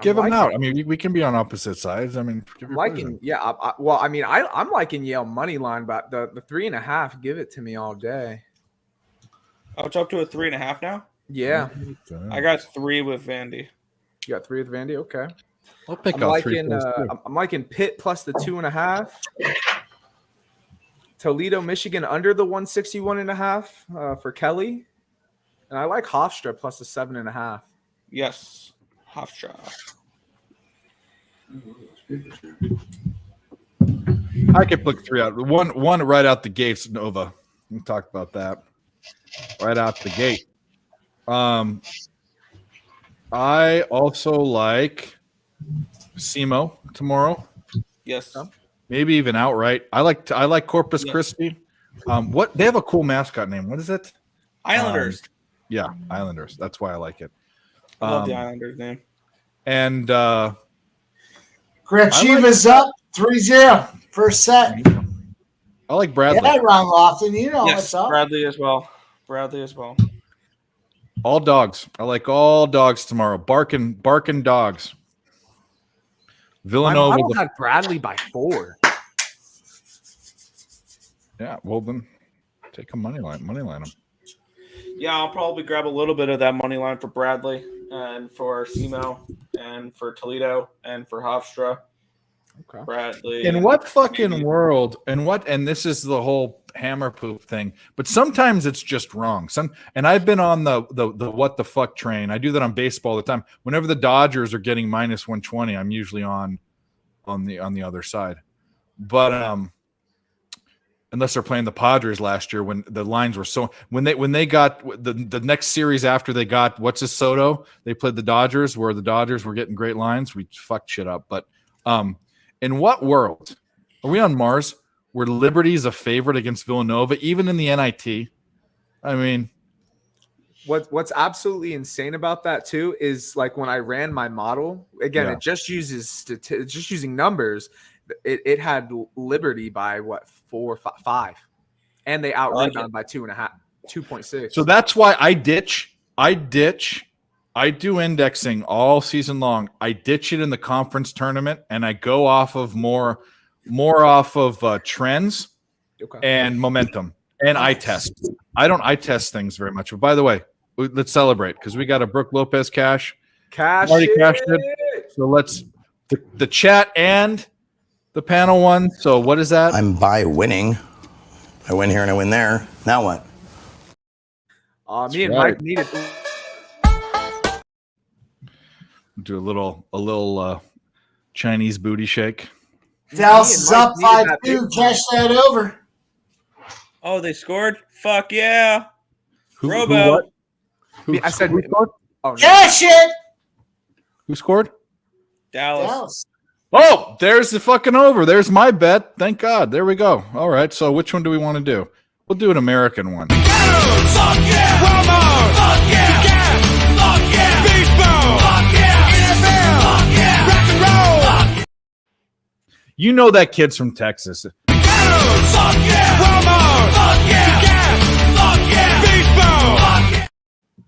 Give them liking- out. I mean, we can be on opposite sides. I mean, give I'm your liking, poison. yeah. Well, I mean, I'm liking Yale money line, but the 3.5, give it to me all day. Oh, it's up to a 3.5 now. Yeah, I got 3 with Vandy. you got 3 with Vandy. Okay, I'll pick I'm out 3 liking. plays, too. I'm liking Pitt plus the 2.5. Toledo, Michigan under the 161.5 for Kelly, and I like Hofstra plus the 7.5. Yes, Hofstra. I could pick 3 out. One right out the gates, Nova. We talked about that. Right out the gate. I also like SEMO tomorrow. Yes. Maybe even outright. I like Corpus Yeah. Christi. What they have a cool mascot name. What is it? Islanders. Yeah, Islanders. That's why I like it. I love the Islanders name. And Grant I like- Chivas up 3-0. First set. I like Bradley. Yeah, Ron Lofton. You know Yes, what's up. Bradley as well. Bradley as well. All dogs. I like all dogs tomorrow. Barking dogs. My Villanova. model had Bradley by 4. Yeah, well then, take a money line them. Yeah, I'll probably grab a little bit of that money line for Bradley and for SEMO and for Toledo and for Hofstra. Okay. Bradley. In what fucking maybe- world? And this is the whole hammer poop thing. But sometimes it's just wrong. And I've been on the what the fuck train. I do that on baseball all the time. Whenever the Dodgers are getting minus 120, I'm usually on the other side. But unless they're playing the Padres last year when the lines were so when they got the next series after they got what's his Soto, they played the Dodgers where the Dodgers were getting great lines. We fucked shit up. But in what world are we on Mars where Liberty is a favorite against Villanova, even in the NIT? I mean, What's absolutely insane about that too is like when I ran my model again, Yeah. it just uses just using numbers. It had Liberty by what 4, 5, and they out like rebound by 2.5, 2.6. so that's why I ditch. I do indexing all season long. I ditch it in the conference tournament, and I go off of more off of trends okay. and momentum. And I test. I don't eye test things very much. But by the way, let's celebrate because we got a Brooke Lopez cash. Cash Already cashed it. So let's the chat and the panel one. So what is that? I'm by winning. I win here and I win there. Now what? Me and right. Mike needed. Do a little Chinese booty shake. Dallas is Mike up needed that 5-2. big Cash that over. Oh, they scored? Fuck yeah. Who Robo. what? Who, I said- who scored? Oh, no. Cash it. Who scored? Dallas. Dallas. Oh, there's the fucking over. There's my bet. Thank God. There we go. All right. So which one do we want to do? We'll do an American one. Fuck yeah! Walmart! Fuck yeah! Gas! Fuck yeah! Baseball! Fuck yeah! NFL! Fuck yeah! Rock and roll! Fuck You know that kid's from Texas. fuck yeah! Walmart! Fuck yeah! Gas! Fuck yeah! Baseball! Fuck yeah!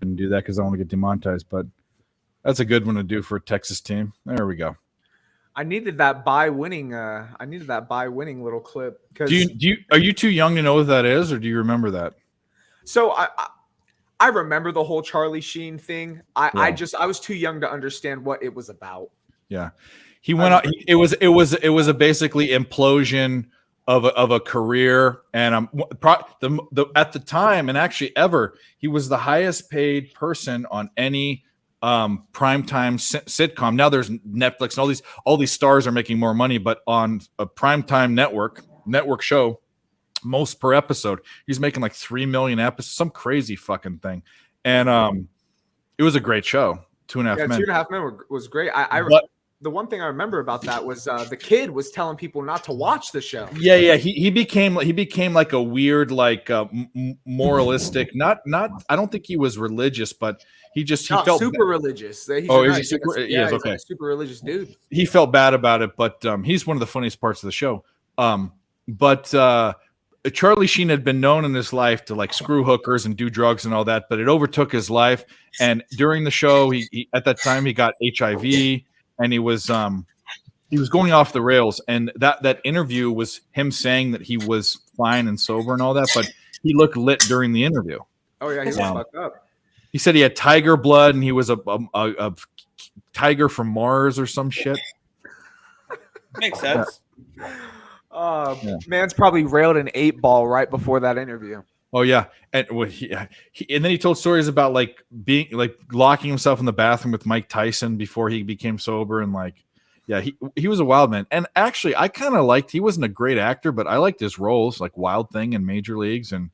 Didn't do that because I want to get demonetized, but that's a good one to do for a Texas team. There we go. I needed that by winning. I needed that by winning little clip because Are you too young to know what that is, or do you remember that? so I remember the whole Charlie Sheen thing. I Yeah. I was too young to understand what it was about. Yeah, he went out. It was a basically implosion of a career, and at the time, and actually ever, he was the highest paid person on any primetime sitcom. Now there's Netflix and all these stars are making more money, but on a primetime network show, most per episode, he's making like 3 million episodes, some crazy fucking thing. And it was a great show. 2.5 Yeah, Men. 2.5 Men was great. But- The one thing I remember about that was the kid was telling people not to watch the show. Yeah. He became like a weird, like moralistic. Not. I don't think he was religious, but he Not felt super religious. He's Oh, a is he nice- super- yeah, he is, he's okay. a super religious dude. he felt bad about it. But he's one of the funniest parts of the show. Charlie Sheen had been known in his life to like screw hookers and do drugs and all that, but it overtook his life. And during the show, he at that time he got HIV. and he was going off the rails, and that interview was him saying that he was fine and sober and all that, but he looked lit during the interview. Oh yeah, he was fucked up. He said he had tiger blood and he was a tiger from Mars or some shit. Makes sense. Man's probably railed an 8-ball right before that interview. Oh yeah, and and then he told stories about like being like locking himself in the bathroom with Mike Tyson before he became sober, and like, yeah, he was a wild man. And actually, I kind of liked. He wasn't a great actor, but I liked his roles, like Wild Thing in Major Leagues. And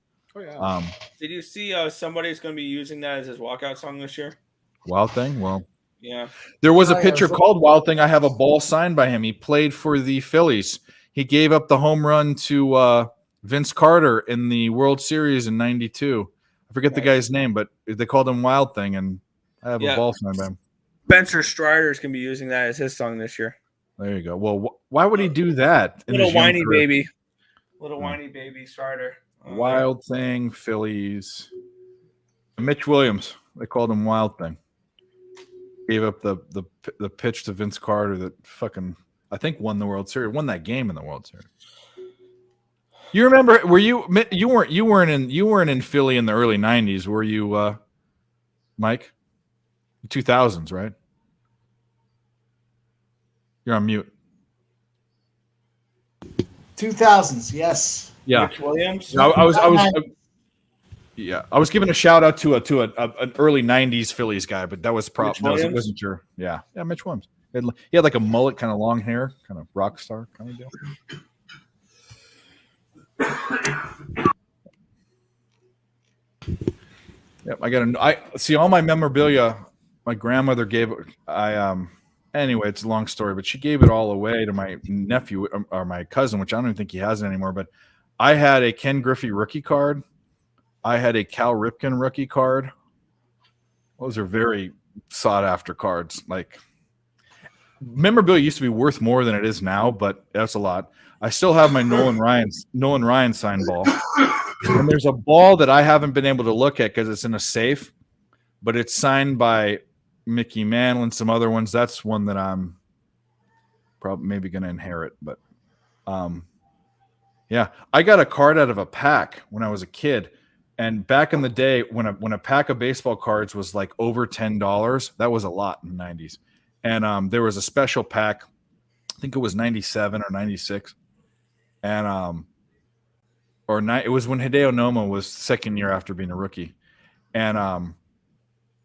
did you see somebody's going to be using that as his walkout song this year? Wild Thing? Well, yeah. There was a pitcher called Wild Thing. I have a ball signed by him. He played for the Phillies. He gave up the home run to Vince Carter in the World Series in '92. I forget the guy's name, but they called him Wild Thing, and I have a ball signed by him. Spencer Strider's going to be using that as his song this year. There you go. Well, why would he do that? Little whiny baby. Little whiny baby Strider. Wild Thing, Phillies. Mitch Williams. They called him Wild Thing. Gave up the pitch to Vince Carter that fucking, I think, won the World Series. Won that game in the World Series. You remember? Were you weren't in Philly in the early '90s? Were you, Mike? 2000s, right? You're on mute. 2000s, yes. Yeah. Mitch Williams. I was giving a shout out to an early '90s Phillies guy, but that was probably wasn't sure. Yeah, Mitch Williams. He had like a mullet, kind of long hair, kind of rock star kind of deal. Yep, I see all my memorabilia. My grandmother gave it. Anyway, it's a long story, but she gave it all away to my nephew or my cousin, which I don't even think he has it anymore. But I had a Ken Griffey rookie card. I had a Cal Ripken rookie card. Those are very sought after cards. Like, memorabilia used to be worth more than it is now, but that's a lot. I still have my Nolan Ryan signed ball. And there's a ball that I haven't been able to look at because it's in a safe, but it's signed by Mickey Mantle and some other ones. That's one that I'm probably maybe going to inherit. But yeah, I got a card out of a pack when I was a kid. And back in the day, when a pack of baseball cards was like over $10, that was a lot in the 90s. And there was a special pack. I think it was 97 or 96. And it was when Hideo Nomo was second year after being a rookie. And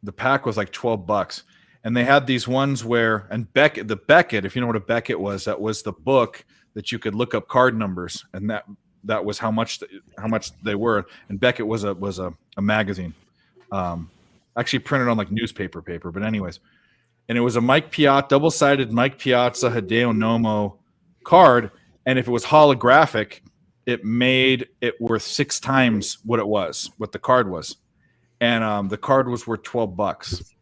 the pack was like $12. And they had these ones where, and Beckett, if you know what a Beckett was, that was the book that you could look up card numbers, and that was how much they were. And Beckett was a magazine, actually printed on like newspaper paper. But anyways, and it was a Mike Piazza, double-sided Mike Piazza Hideo Nomo card, and if it was holographic, it made it worth 6 times what the card was. And the card was worth $12.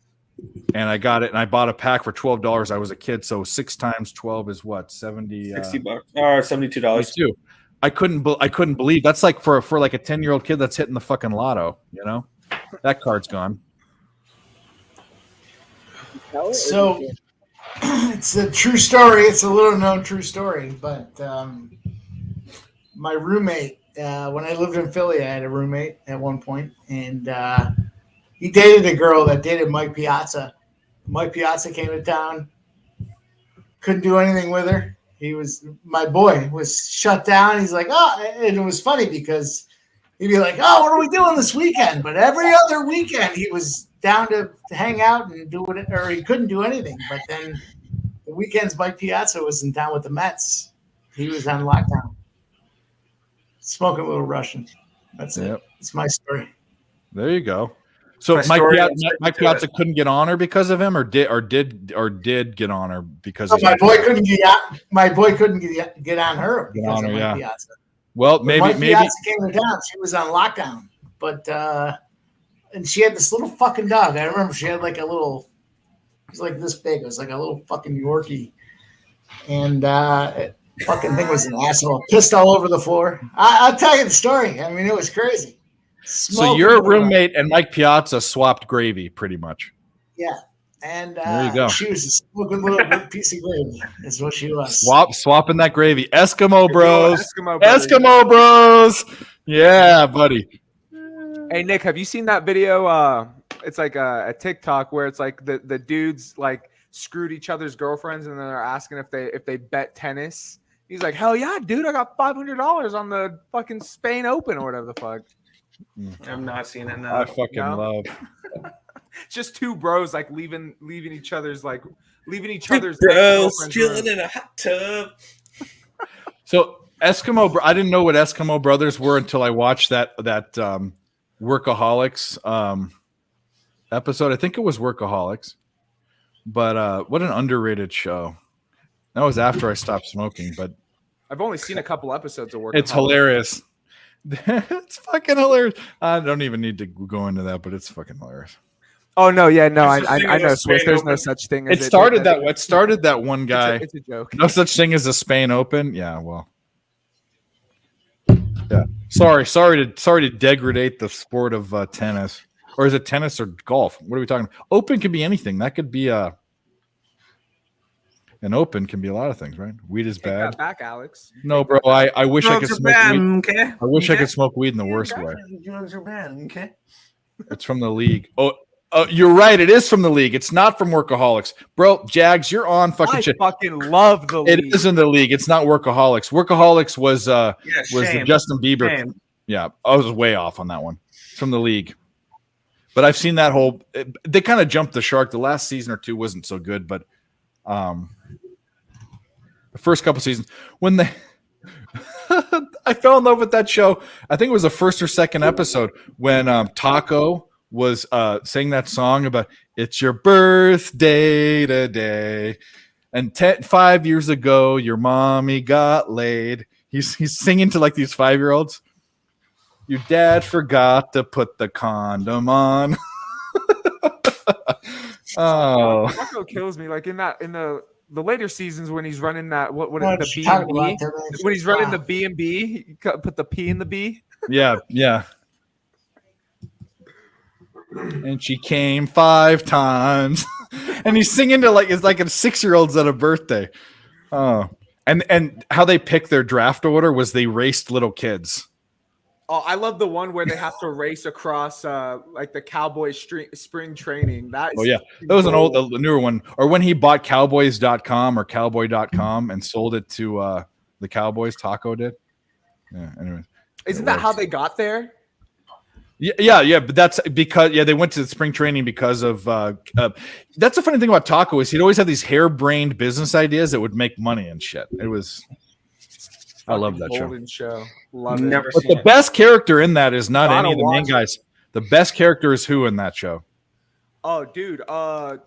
And I got it, and I bought a pack for $12. I was a kid, so 6 times 12 is what, $60 or $72. I couldn't believe that's like for like a 10-year-old kid that's hitting the fucking lotto, you know? That card's gone. So it's a true story. It's a little known true story, but my roommate, when I lived in Philly, I had a roommate at one point, and he dated a girl that dated Mike Piazza. Mike Piazza came to town, couldn't do anything with her. My boy was shut down. He's like, oh, and it was funny because he'd be like, oh, what are we doing this weekend? But every other weekend he was down to hang out and do it, or he couldn't do anything. But then the weekends Mike Piazza was in town with the Mets. He was on lockdown, smoking a little Russian. That's it. It's my story. There you go. So Mike Piazza couldn't get on her because of him, or did get on her because of my boy couldn't get on. My boy couldn't get on her because of Mike Piazza. Well, maybe Mike Piazza came to town. She was on lockdown, but and she had this little fucking dog. I remember she had like a little. It was like this big. It was like a little fucking Yorkie, and fucking thing was an asshole. Pissed all over the floor. I'll tell you the story. I mean, it was crazy. So your roommate and Mike Piazza swapped gravy, pretty much. Yeah, And There you go. she was a smoking little piece of gravy, is what she was. Swapping that gravy. Eskimo bros. Eskimo brothers. Eskimo bros. Yeah, buddy. Hey Nick, have you seen that video? It's like a TikTok where it's like the dudes like screwed each other's girlfriends and then they're asking if they bet tennis. He's like, hell yeah, dude, I got $500 on the fucking Spain Open or whatever the fuck. I've not seen it I now. fucking love. Just two bros like leaving each other's Bros ex-girlfriends' chilling room. in a hot tub. So I didn't know what Eskimo brothers were until I watched that Workaholics episode. I think it was Workaholics, but what an underrated show. That was after I stopped smoking, but I've only seen a couple episodes of work. it's hilarious. It's fucking hilarious. I don't even need to go into that, but it's fucking hilarious. Oh no, yeah, no, There's such thing I as know a Swiss. Spain There's Open. no such thing as What started that one guy. It's a joke. No such thing as a Spain Open. Yeah, well. Yeah. Sorry to degrade the sport of tennis. Or is it tennis or golf? What are we talking about? Open can be anything. That could be an open can be a lot of things, right? Weed is Take bad. that back, Alex. No, bro. I wish I could Drugs are smoke bad, weed. okay? I wish I Okay? could smoke weed in the worst way. Drugs are bad, okay? It's from the league. Oh, you're right. It is from the league. It's not from Workaholics, bro. Jags, you're on fucking I shit. fucking love the It league. is in the league. It's not Workaholics. Workaholics was the shame. Justin Bieber. Shame. Yeah, I was way off on that one. It's from the league. But I've seen that whole. They kind of jumped the shark. The last season or two wasn't so good, but the first couple seasons when they. I fell in love with that show. I think it was the first or second episode when Taco was saying that song about "It's your birthday today," and 5 years ago your mommy got laid. He's singing to like these 5-year-olds. Your dad forgot to put the condom on. Oh, Taco kills me. Like in the later seasons when he's running that what What the you B talking and about B there, man? when he's running the B&B, he put the P in the B. yeah. And she came 5 times, and he's singing to like it's like a 6-year-old's at a birthday. Oh, and how they picked their draft order was they raced little kids. Oh, I love the one where they have to race across like the Cowboy spring training. That is Oh yeah, that was a newer one. Or when he bought Cowboys.com or Cowboy.com and sold it to the Cowboys, Taco did. Yeah. Anyway, Isn't that how they got there? Yeah. But that's because they went to the spring training because of. That's the funny thing about Taco is he'd always have these harebrained business ideas that would make money and shit. It was. I love that show. Golden show. Love Never it. But seen the it. best character in that is not Gotta any of the main watch it. guys. The best character is who in that show? Oh, dude. The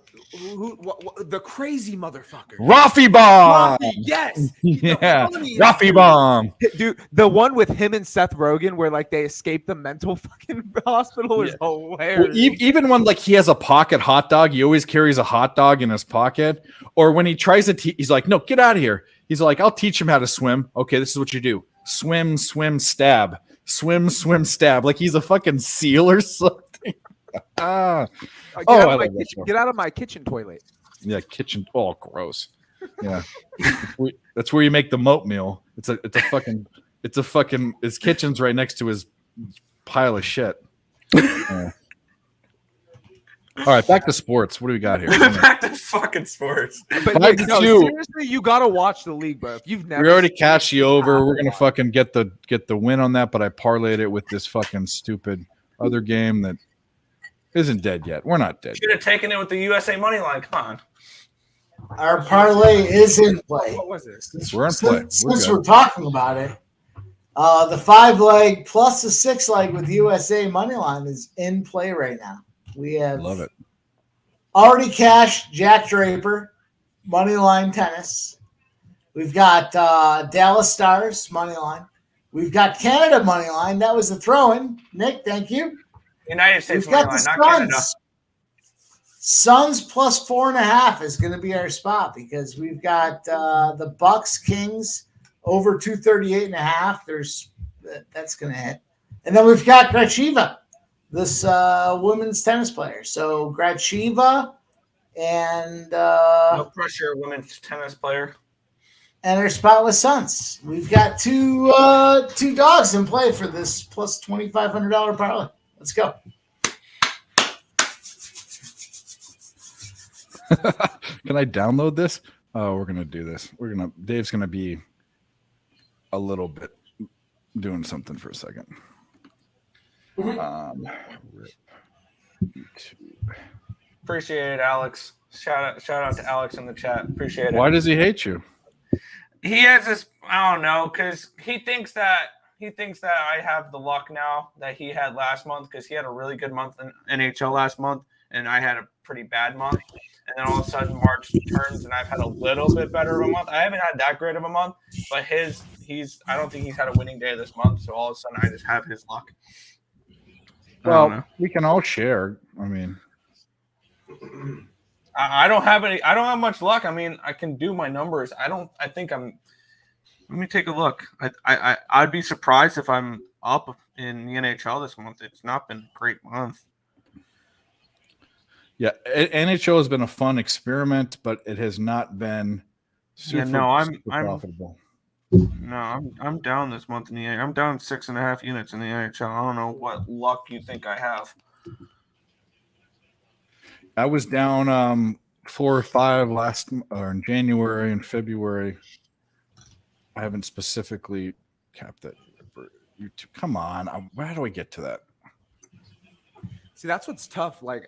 crazy motherfucker. Rafi Bomb. Rafi, yes. Yeah, funniest Rafi dude. Bomb. Dude, the one with him and Seth Rogen where like they escape the mental fucking hospital is Well, hilarious. even when like he has a pocket hot dog, he always carries a hot dog in his pocket. Or when he tries to, he's like, "No, get out of here." He's like, "I'll teach him how to swim." Okay, this is what you do: swim, swim, stab, swim, swim, stab. Like he's a fucking seal or something. Get, I out of love my that kitchen, show. get out of my kitchen toilet. Yeah, kitchen. Oh, gross. Yeah, that's where you make the moat meal. It's a fucking. His kitchen's right next to his pile of shit. Yeah. All right, back to sports. What do we got here? Back to fucking sports. But Five Nick, to 2. seriously, you gotta watch the league, bro. If you've never We already seen cashed it, you over. have We're to gonna watch. fucking get the win on that, but I parlayed it with this fucking stupid other game that isn't dead yet. We're not dead. Should have taken it with the USA money line. Come on. Our parlay is in play. What was this? We're in play. Since We're we're talking about it, the 5-leg plus the 6-leg with USA money line is in play right now. We have Love it. already cashed Jack Draper money line tennis. We've got Dallas Stars money line. We've got Canada money line. That was the throw-in. Nick, thank you. United States We've money got the line, not Canada. Suns. Suns plus 4.5 is going to be our spot because we've got the Bucks Kings over 238.5. That's going to hit, and then we've got Gracheva, this women's tennis player. So Gracheva and No pressure, women's tennis player. and our spotless sons. We've got two dogs in play for this plus $2,500 parlay. Let's go. Can I download this? Oh, we're gonna do this. Dave's gonna be a little bit doing something for a second. Rip YouTube. Appreciate it, Alex. Shout out to Alex in the chat. Appreciate it. Why does he hate you? He has this, I don't know, because he thinks that I have the luck now that he had last month, because he had a really good month in NHL last month and I had a pretty bad month. And then all of a sudden March turns and I've had a little bit better of a month. I haven't had that great of a month, but I don't think he's had a winning day this month. So all of a sudden I just have his luck. Well, we can all share. I mean, I don't have much luck. I mean, I can do my numbers. let me take a look. I'd be surprised if I'm up in the NHL this month. It's not been a great month. yeah, NHL has been a fun experiment, but it has not been super, super profitable. No, I'm down this month in the NHL. I'm down 6.5 units in the NHL. I don't know what luck you think I have. I was down 4 or 5 in January and February. I haven't specifically capped that. YouTube. Come on, how do I get to that? See, that's what's tough. Like,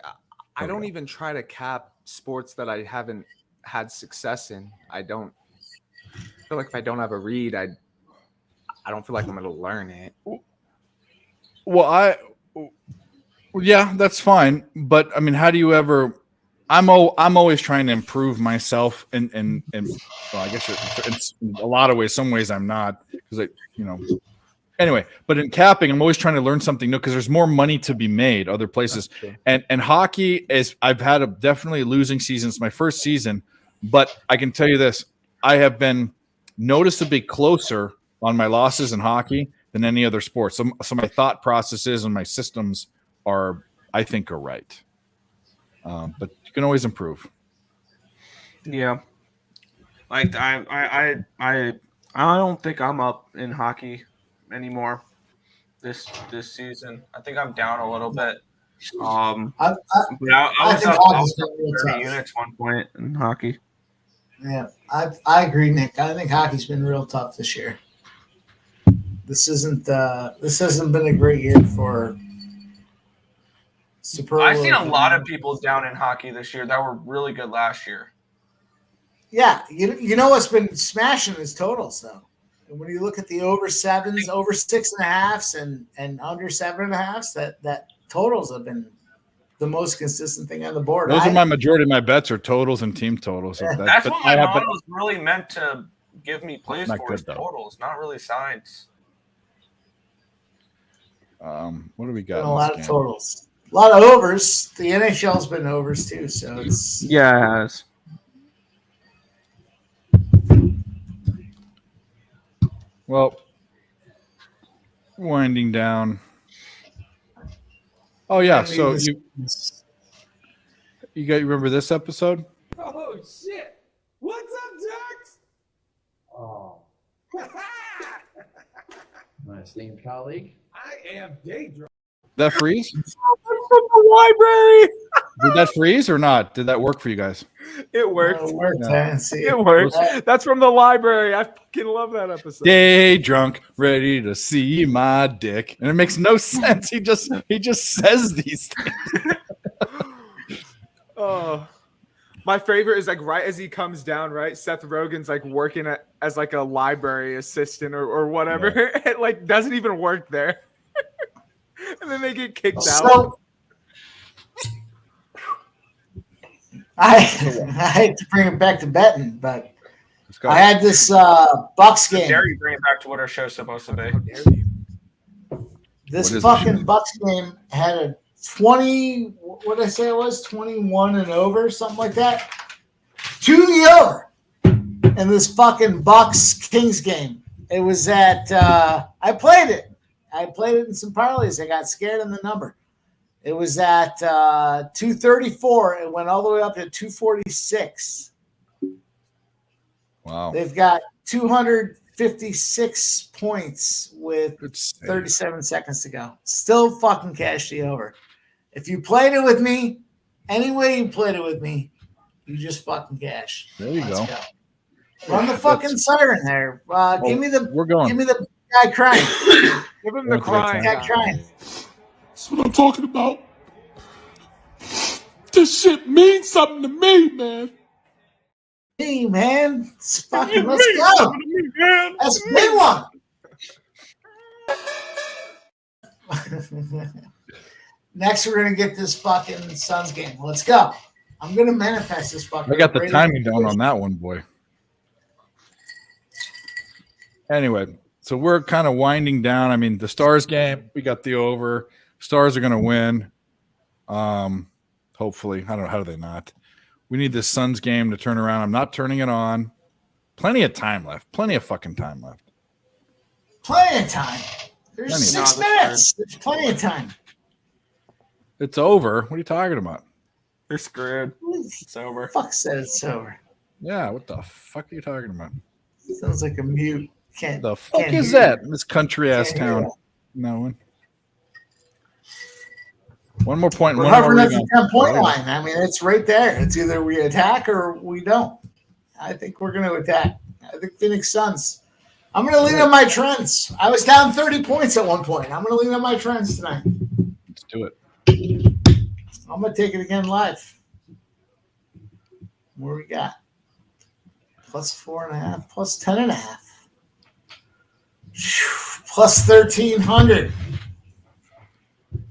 I don't even try to cap sports that I haven't had success in. I don't feel like if I don't have a read, I don't feel like I'm going to learn it. Well, yeah, that's fine. But I mean, how do you ever? I'm always trying to improve myself, and well, I guess it's in a lot of ways. Some ways I'm not, because Anyway, but in capping, I'm always trying to learn something new because there's more money to be made other places. And hockey I've had a definitely losing season. It's my first season, but I can tell you this: I have been noticeably closer on my losses in hockey than any other sport. So my thought processes and my systems I think are right. But you can always improve. Yeah. Like I don't think I'm up in hockey anymore this season. I think I'm down a little bit. I was up 30 units one point in hockey. Yeah, I agree, Nick. I think hockey's been real tough this year. This hasn't been a great year for I've seen a lot of people down in hockey this year that were really good last year. Yeah, you know what's been smashing is totals though. And when you look at the over 7s, over 6.5s, and under 7.5s, that totals have been the most consistent thing on the board. Those are my majority of my bets are totals and team totals. Yeah. That's what my model was really meant to give me plays for is totals, not really sides. What do we got? A lot of totals. A lot of overs. The NHL's been overs too, so it's it has. Well, winding down. Oh yeah, so you remember this episode? Oh shit! What's up, Jax? Oh, my esteemed colleague. I am Daedra. That freeze? From the library. Did that freeze or not? Did that work for you guys? It worked. it worked. Yeah. I didn't see it. It worked. That's from the library. I fucking love that episode. Day drunk, ready to see my dick, and it makes no sense. He just says these things. Oh, my favorite is like right as he comes down, right? Seth Rogen's like working as like a library assistant or whatever. Yeah. It like doesn't even work there, and then they get kicked out. I hate to bring it back to betting, but I had this Bucks game. Dare you bring it back to what our show's supposed to be? This fucking Bucks game had a 20. What did I say it was? 21 and over, something like that. 2 the over. And this fucking Bucks Kings game. It was at. I played it. I played it in some parlays. I got scared on the number. It was at 234. It went all the way up to 246. Wow. They've got 256 points with 37 seconds to go. Still fucking cash the over. If you played it with me, any way you played it with me, you just fucking cash. There you go. Run the fucking siren there. Give me the guy crying. Give him the crying. Guy crying. That's what I'm talking about. This shit means something to me, man. Hey, man. Let's go. That's a big one. Next, we're going to get this fucking Suns game. Let's go. I'm going to manifest this fucking. I got the timing down on that one, boy. Anyway, so we're kind of winding down. I mean, the Stars game, we got the over. Stars are going to win. Hopefully. I don't know. How do they not? We need this Suns game to turn around. I'm not turning it on. Plenty of time left. Plenty of fucking time left. Plenty of time. There's 6 minutes. There's plenty of time. It's over. What are you talking about? They're screwed. It's over. Fuck said it's over. Yeah, what the fuck are you talking about? Sounds like a mute. The fuck is that in this country ass town? No one. One more point. We're hovering at the 10-point line. I mean, it's right there. It's either we attack or we don't. I think we're going to attack. I think Phoenix Suns. I'm going to lean on my trends. I was down 30 points at one point. I'm going to lean on my trends tonight. Let's do it. I'm going to take it again live. What do we got? Plus 4.5, plus 10.5. Plus 1,300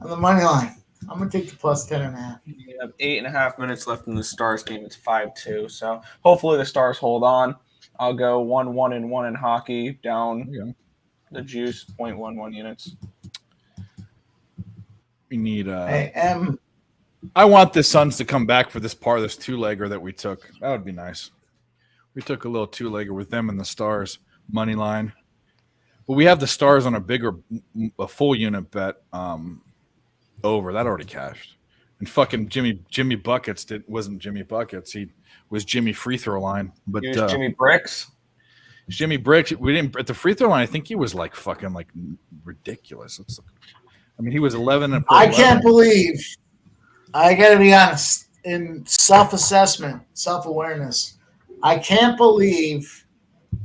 on the money line. I'm going to take the plus 10.5. We have 8.5 minutes left in the Stars game. It's 5-2. So hopefully the Stars hold on. I'll go 1-1-1 in hockey down the juice 0.11 units. We need I want the Suns to come back for this part of this two-legger that we took. That would be nice. We took a little two-legger with them and the Stars money line. But we have the Stars on a full unit bet over. That already cashed. And fucking Jimmy Buckets wasn't Jimmy Buckets. He was Jimmy free throw line. But Jimmy Bricks. Jimmy Bricks. We didn't at the free throw line. I think he was like fucking like ridiculous. I mean, he was 11 and. I can't believe. I got to be honest. In self-assessment, self-awareness, I can't believe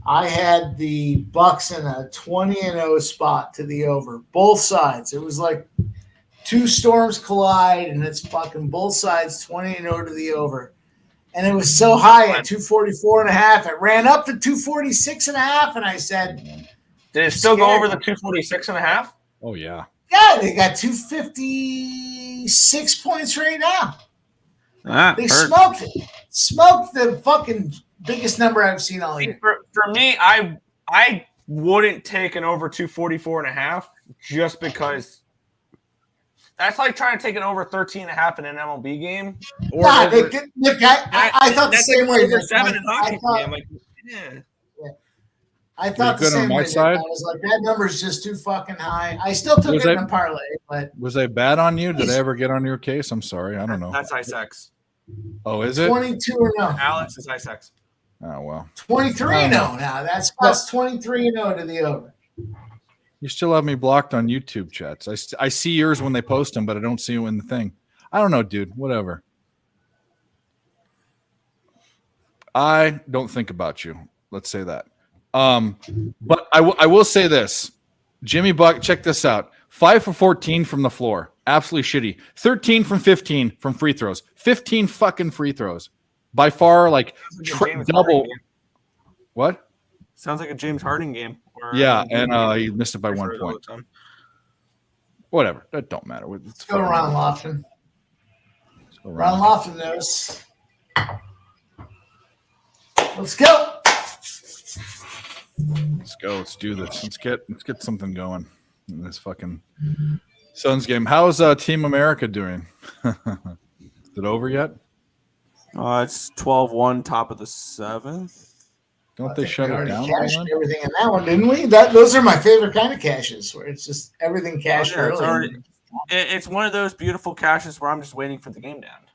I had the Bucks in a 20-0 spot to the over. Both sides. It was like two storms collide, and it's fucking both sides 20-0 to the over. And it was so high at 244.5. It ran up to 246.5, and I said, did it still go over the 246.5? Oh, yeah. Yeah, they got 256 points right now. They smoked it. Smoked the fucking biggest number I've seen all year. For me, I wouldn't take an over 244.5 just because that's like trying to take an over 13.5 in an MLB game. Or I thought the same way. Over 7 in hockey game. Like, yeah. I thought the same way. I was like, that number's just too fucking high. I still took it in a parlay, but was they bad on you? Did I ever get on your case? I'm sorry, I don't know. That's ISEX. Oh, is it 22-0? Alex is ISEX. Oh well, 23-0 now. That's plus 23-0 to the over. You still have me blocked on YouTube chats. I see yours when they post them, but I don't see you in the thing. I don't know, dude. Whatever. I don't think about you. Let's say that. But I will say this. Jimmy Buck, check this out. 5 for 14 from the floor. Absolutely shitty. 13 from 15 from free throws. 15 fucking free throws. By far, like double. What? Sounds like a James Harden game. Yeah, and he missed it by 1 point. Whatever. That don't matter. Let's go Ron Lofton. Ron Lofton knows. Let's go. Let's go. Let's do this. Let's get something going in this fucking Suns game. How's Team America doing? Is it over yet? It's 12-1, top of the 7th. Don't they shut it down? Cashed everything in that one, didn't we? Those are my favorite kind of caches, where it's just everything cashed early. it's one of those beautiful cashes where I'm just waiting for the game to end.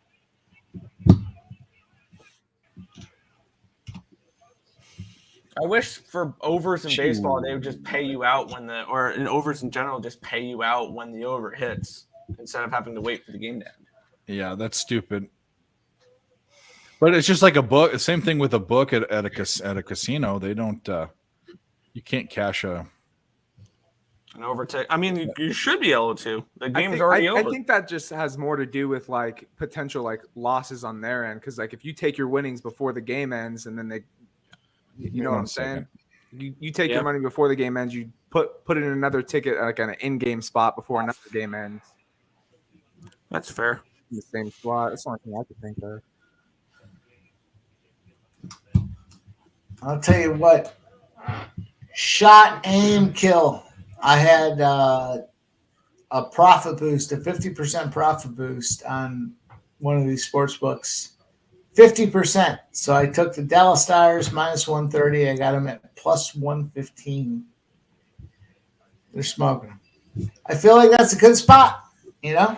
I wish for overs in baseball they would just pay you out or in overs in general just pay you out when the over hits instead of having to wait for the game to end. Yeah, that's stupid. But it's just like a book. Same thing with a book at a casino. They don't. You can't cash an overtake. I mean, you should be able to. The game's I already over. I think that just has more to do with like potential like losses on their end, because like if you take your winnings before the game ends and then they, you know what I'm saying? You take your money before the game ends. You put it in another ticket, like an in-game spot before another game ends. That's fair. In the same slot. That's the only thing I could think of. I'll tell you what. Shot, aim, kill. I had a profit boost, a 50% profit boost on one of these sports books. 50%. So I took the Dallas Stars minus 130. I got them at plus 115. They're smoking. I feel like that's a good spot. You know,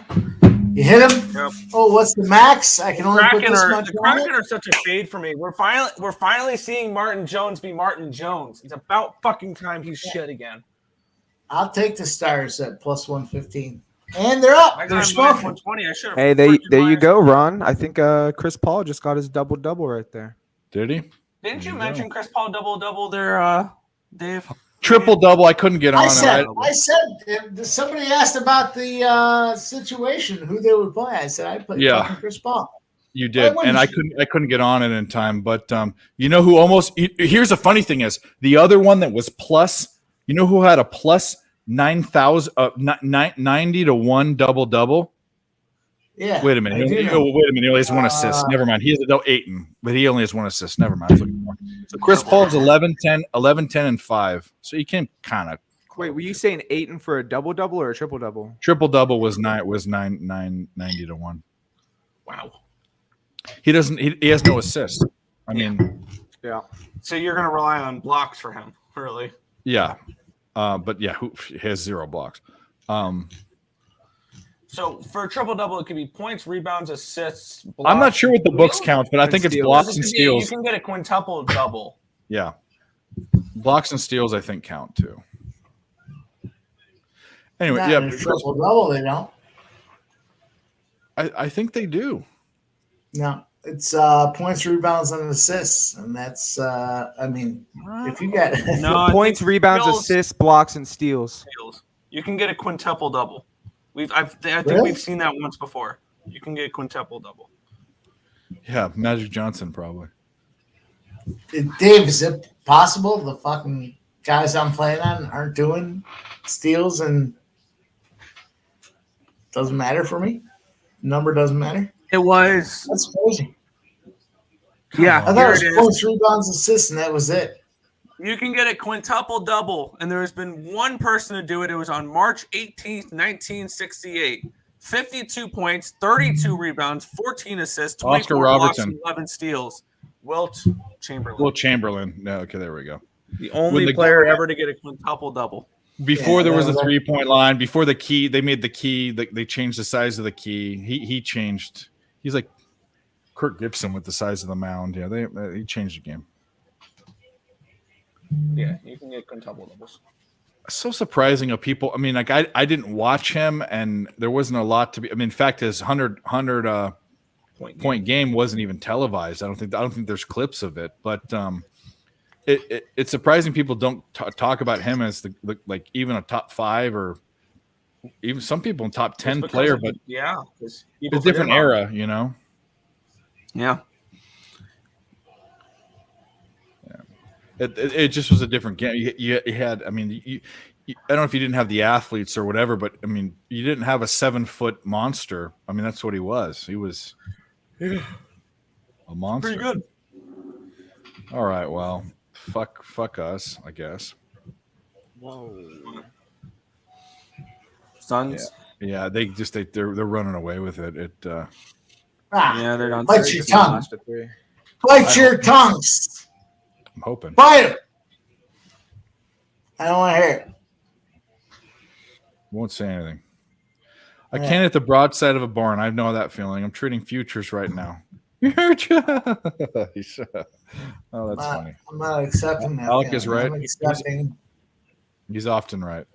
you hit them. Yep. Oh, what's the max? I can only put this much the on Kraken it. are such a fade for me. We're finally seeing Martin Jones be Martin Jones. It's about fucking time he's shit again. I'll take the Stars at plus 115. And they're up. They're smoking. 120. I should have. Hey, there you go, Ron. I think Chris Paul just got his double right there. Did he? Didn't you mention Chris Paul double there, Dave? Triple double. I couldn't get on. I said, if somebody asked about the situation, who they would play. I said I'd play fucking Chris Paul. You did, and I couldn't get on it in time. But you know who almost? Here's the funny thing: is the other one that was plus. You know who had a plus 9,000, 90 to 1 double? Yeah. Wait a minute. He only has one assist. Never mind. He has a Aiton, but he only has one assist. Never mind. So Chris Paul's 11, 10, and 5. So he came kind of. Wait, were you saying Aiton for a double or a triple double? Triple double was 90 to 1. Wow. He doesn't. He has no assists. I mean. Yeah. So you're gonna rely on blocks for him, really? Yeah. But yeah, he has 0 blocks. So for a triple double, it could be points, rebounds, assists. Blocks, I'm not sure what the books count, but I think it's blocks and steals. You can get a quintuple double. Yeah, blocks and steals I think count too. Anyway, triple double they don't. I think they do. No, it's points, rebounds, and assists, and that's I mean, if you got points, rebounds, assists, blocks, and steals. You can get a quintuple double. I think we've seen that once before. You can get a quintuple double. Yeah, Magic Johnson probably. Dave, is it possible the fucking guys I'm playing on aren't doing steals and doesn't matter for me? Number doesn't matter. It was. That's crazy. Yeah, I thought it was points, rebounds, assists, and that was it. You can get a quintuple double, and there has been one person to do it. It was on March 18th, 1968. 52 points, 32 rebounds, 14 assists, 24 blocks, and 11 steals. Wilt Chamberlain. No, okay, there we go. The only player ever to get a quintuple double. Before there was a 3-point line, before the key, they made the key. They changed the size of the key. He changed. He's like Kirk Gibson with the size of the mound. Yeah, he changed the game. Yeah, you can get quintuple doubles. So surprising of people. I mean, like I didn't watch him, and there wasn't a lot to be. I mean, in fact, his 100 point game wasn't even televised. I don't think there's clips of it. But it's surprising people don't talk about him as the like even a top 5 or even some people in top 10 player. But it's a different era, you know. Yeah. It just was a different game. You had, I mean, I don't know if you didn't have the athletes or whatever, but I mean, you didn't have a 7-foot monster. I mean, that's what he was. He was a monster. Pretty good. All right, well, fuck us, I guess. Whoa. Suns. Yeah, they're running away with it. Yeah, they're done. Bite your tongue. Bite your tongues. I'm hoping. Bite him. I don't want to hear it. Won't say anything. I can't hit the broadside of a barn. I know that feeling. I'm trading futures right now. Oh, that's funny. I'm not accepting that. Alec is right. I'm accepting. He's often right.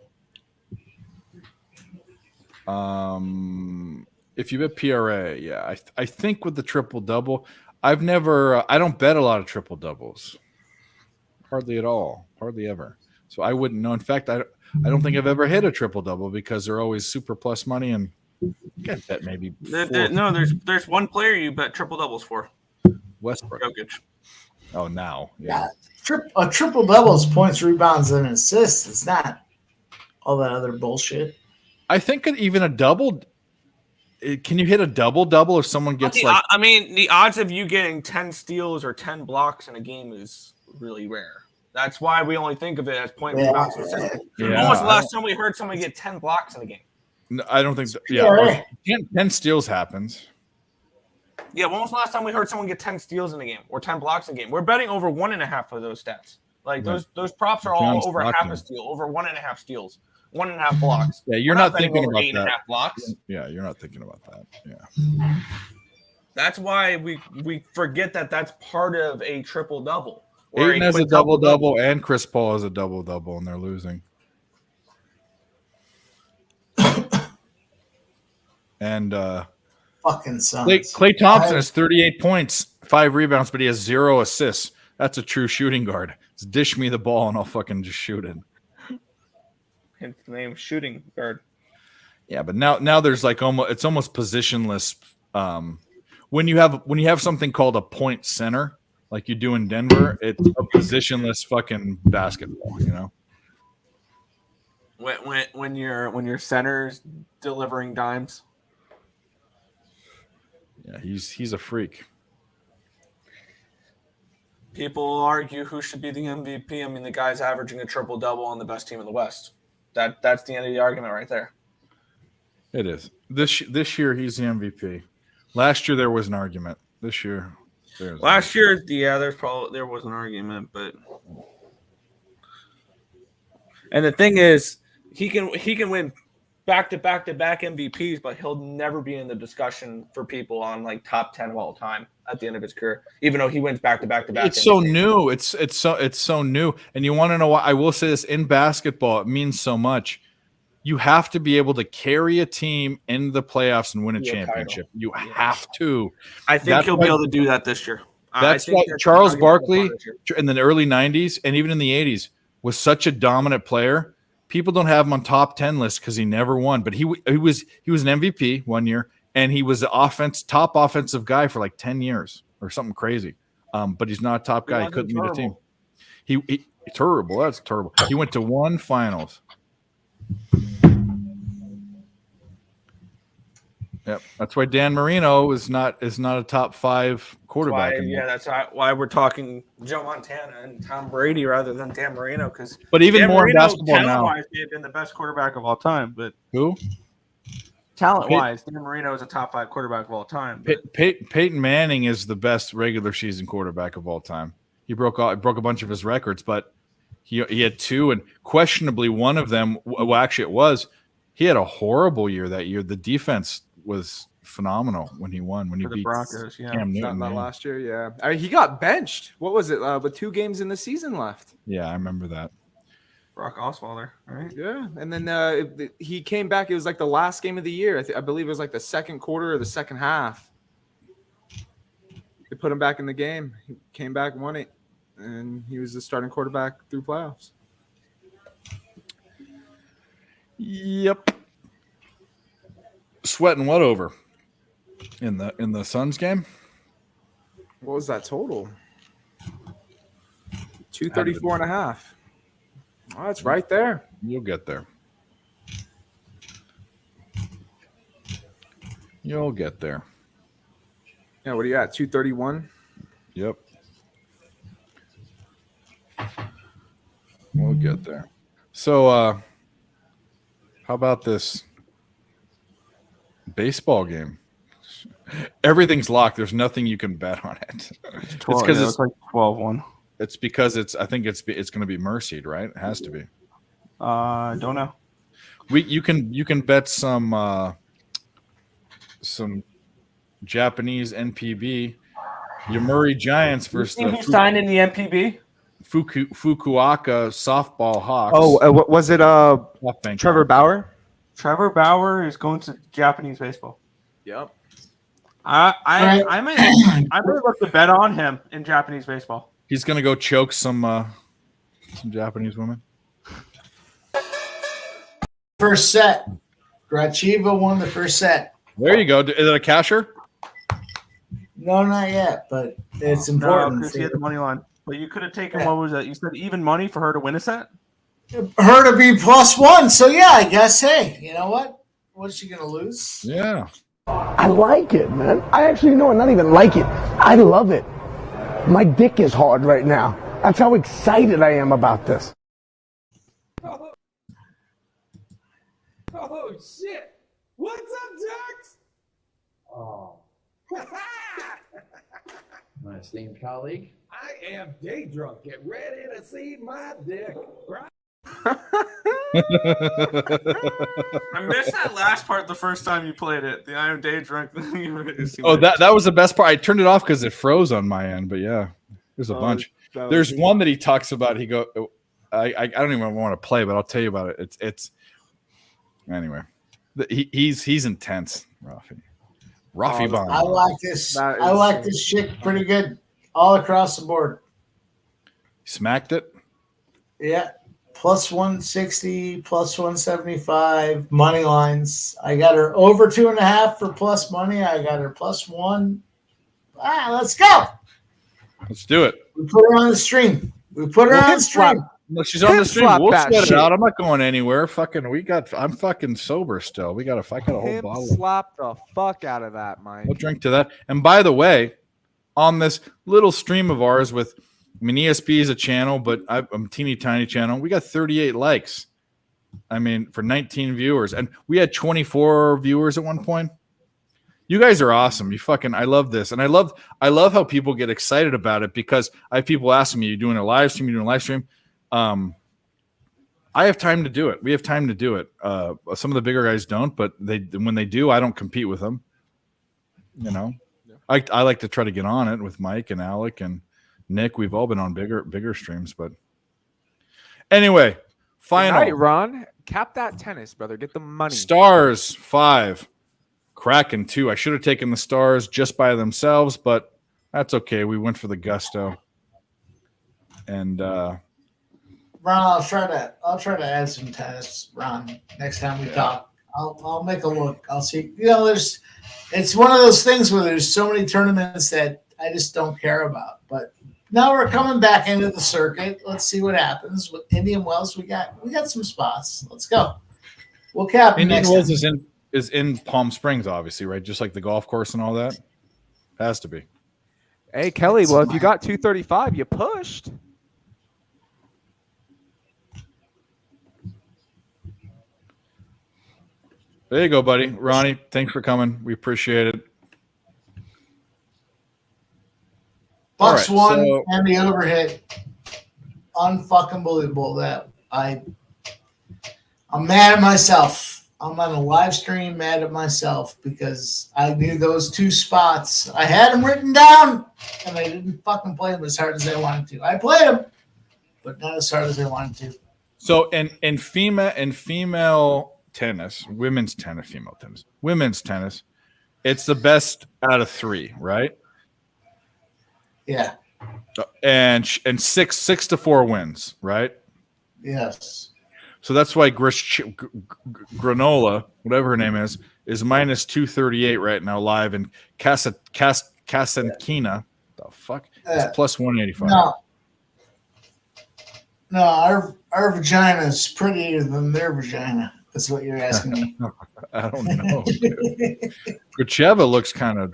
If you bet PRA, yeah, I think with the triple double, I don't bet a lot of triple doubles, hardly at all, hardly ever. So I wouldn't know. In fact, I don't think I've ever hit a triple double because they're always super plus money, and you can bet maybe. No, there's one player you bet triple doubles for. Westbrook. Jokic. Oh, now, Yeah. A triple double is points, rebounds, and assists. It's not all that other bullshit. I think even a double. Can you hit a double if someone gets the odds of you getting 10 steals or 10 blocks in a game is really rare. That's why we only think of it as point rebounds. When was the last time we heard someone get 10 blocks in a game? No, I don't think so. Yeah, 10 steals happens. Yeah, when was the last time we heard someone get 10 steals in a game or 10 blocks in a game? We're betting over 1.5 of those stats. Like those props are all over half a steal, over 1.5 steals, 1.5 blocks. Yeah, you're not thinking about 8.5 blocks. Yeah, you're not thinking about that. Yeah. That's why we forget that that's part of a triple double. Ayton has a double, and Chris Paul has a double, and they're losing. And fucking Suns. Klay Thompson has 38 points, 5 rebounds, but he has 0 assists. That's a true shooting guard. Just dish me the ball and I'll fucking just shoot it. Hence the name shooting guard. Yeah, but now there's like it's almost positionless. When you have something called a point center, like you do in Denver, it's a positionless fucking basketball, you know. When your center's delivering dimes. Yeah, he's a freak. People argue who should be the MVP. I mean, the guy's averaging a triple double on the best team in the West. That's the end of the argument right there. It is. This year he's the MVP. Last year there was an argument. This year there was an argument, but and the thing is, he can win back-to-back MVPs, but he'll never be in the discussion for people on like top 10 of all time at the end of his career, even though he wins back-to-back. It's MVPs. So new. It's so new. And you want to know why? I will say this, in basketball, it means so much. You have to be able to carry a team into the playoffs and win a championship. You have to. I think he'll be able to do that this year. That's why Charles Barkley in the early 90s and even in the 80s was such a dominant player. People don't have him on top 10 lists because he never won, but he was an MVP one year, and he was the top offensive guy for like 10 years or something crazy. But he's not a top guy. He couldn't lead a team. He terrible. That's terrible. He went to 1 finals. Yep, that's why Dan Marino is not a top 5 quarterback. That's why we're talking Joe Montana and Tom Brady rather than Dan Marino. But even Dan more Marino, basketball now. Talent-wise, he had been the best quarterback of all time. But who? Talent-wise, Dan Marino is a top 5 quarterback of all time. Peyton Manning is the best regular season quarterback of all time. He broke a bunch of his records, but he had 2, and questionably one of them. Well, actually, it was. He had a horrible year that year. The defense was phenomenal when he won. When he beat the Broncos, Cam Newton, last year, yeah. I mean, he got benched. What was it? With 2 games in the season left. Yeah, I remember that. Brock Osweiler, right? Yeah, and then he came back. It was like the last game of the year. I believe it was like the second quarter or the second half. They put him back in the game. He came back, won it, and he was the starting quarterback through playoffs. Yep. Sweating what over in the Suns game? What was that total? 234.5. Oh, it's right there. You'll get there. You'll get there. Yeah, what are you at? 231? Yep. We'll get there. So how about this baseball game? Everything's locked. There's nothing you can bet on it. It's because it's like 12-1. It's because I think it's going to be mercied, right? It has to be. I don't know. You can bet some some Japanese NPB. Yamuri Giants versus Who the signed in the MPB? Fukuoka softball Hawks. Oh, was it SoftBank Trevor Hawks. Bauer? Trevor Bauer is going to Japanese baseball. Yep. I might look to bet on him in Japanese baseball. He's gonna go choke some Japanese women. First set. Grachiva won the first set. There you go. Is it a casher? No, not yet, but it's No, important. because he had the money line. But you could have taken, what was that? You said even money for her to win a set? Her to be +1. So, yeah, I guess, hey, you know what? What's she going to lose? Yeah. I like it, man. I actually know, not even like it. I love it. My dick is hard right now. That's how excited I am about this. Oh, shit. What's up, Jax? Oh. My esteemed colleague. I am day drunk. Get ready to see my dick. Right? I missed that last part the first time you played it. The I am day drunk. Oh, that was the best part. I turned it off because it froze on my end. But yeah, there's a bunch. There's one that he talks about. He go, I don't even want to play, but I'll tell you about it. It's anyway. He's intense, Rafi Bond. I like this. I like this chick pretty good all across the board. Smacked it. Yeah. +160, +175 money lines. I got her over 2.5 for plus money. I got her +1. Let's go. Let's do it. We put her on the stream. Look, she's on the stream. We'll sweat it out. I'm not going anywhere. I'm fucking sober still. I got a whole bottle. Slap the fuck out of that, Mike. We'll drink to that. And by the way, on this little stream of ours with, ESP is a channel, but I'm a teeny tiny channel. We got 38 likes. I mean, for 19 viewers, and we had 24 viewers at one point. You guys are awesome. I love this, and I love how people get excited about it because I have people asking me, "You doing a live stream? You doing a live stream?" I have time to do it. We have time to do it. Some of the bigger guys don't, but when they do, I don't compete with them. You know, I like to try to get on it with Mike and Alec and Nick. We've all been on bigger streams, but anyway, final. All right, Ron, cap that tennis, brother. Get the money. Stars 5, Kraken 2. I should have taken the stars just by themselves, but that's okay. We went for the gusto, and Ron, I'll try to add some tennis, Ron, next time we talk. I'll make a look. I'll see. It's one of those things where there's so many tournaments that I just don't care about. But now we're coming back into the circuit. Let's see what happens with Indian Wells. We got some spots. Let's go. We'll cap Indian next Wells time. is in Palm Springs, obviously, right? Just like the golf course and all that. Has to be. Hey, Kelly. Well, if you got 235, you pushed. There you go, buddy. Ronnie, thanks for coming. We appreciate it. +1 so- and the overhit. Unfucking believable that I'm mad at myself. I'm on a live stream mad at myself because I knew those 2 spots. I had them written down and I didn't fucking play them as hard as I wanted to. I played them, but not as hard as I wanted to. So in female tennis, women's tennis, it's the best out of 3, right? Yeah. And 6 to 4 wins, right? Yes. So that's why Granola, whatever her name is -238 right now live, and Kasankina, the fuck, is +185. No, our vagina is prettier than their vagina. That's what you're asking me. I don't know. Gracheva looks kind of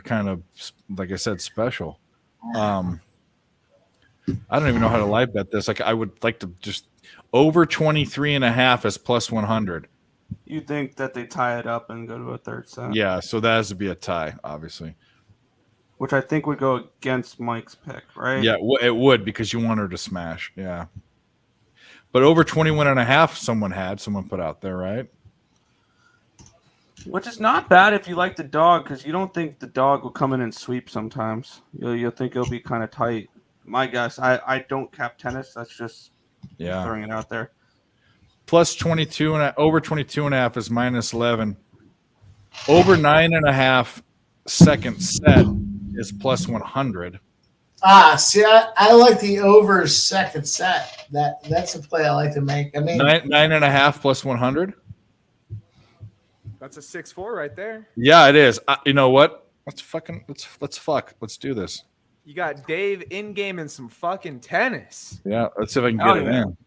like I said, special. I don't even know how to live bet this. Like I would like to just over 23.5 as +100. You think that they tie it up and go to a third set? Yeah, so that has to be a tie, obviously. Which I think would go against Mike's pick, right? Yeah, it would because you want her to smash. Yeah. But over 21.5, someone put out there, right? Which is not bad if you like the dog, because you don't think the dog will come in and sweep sometimes. You'll think it'll be kind of tight. My guess. I don't cap tennis. That's just throwing it out there. Plus 22 and over 22.5 is minus 11. Over 9.5 second set is plus 100. See, I like the over second set. That's a play I like to make. I mean, 9.5 plus 100. That's a 6-4 right there. Yeah, it is. You know what? Let's fuck. Let's do this. You got Dave in game and some fucking tennis. Yeah, let's see if I can get it in.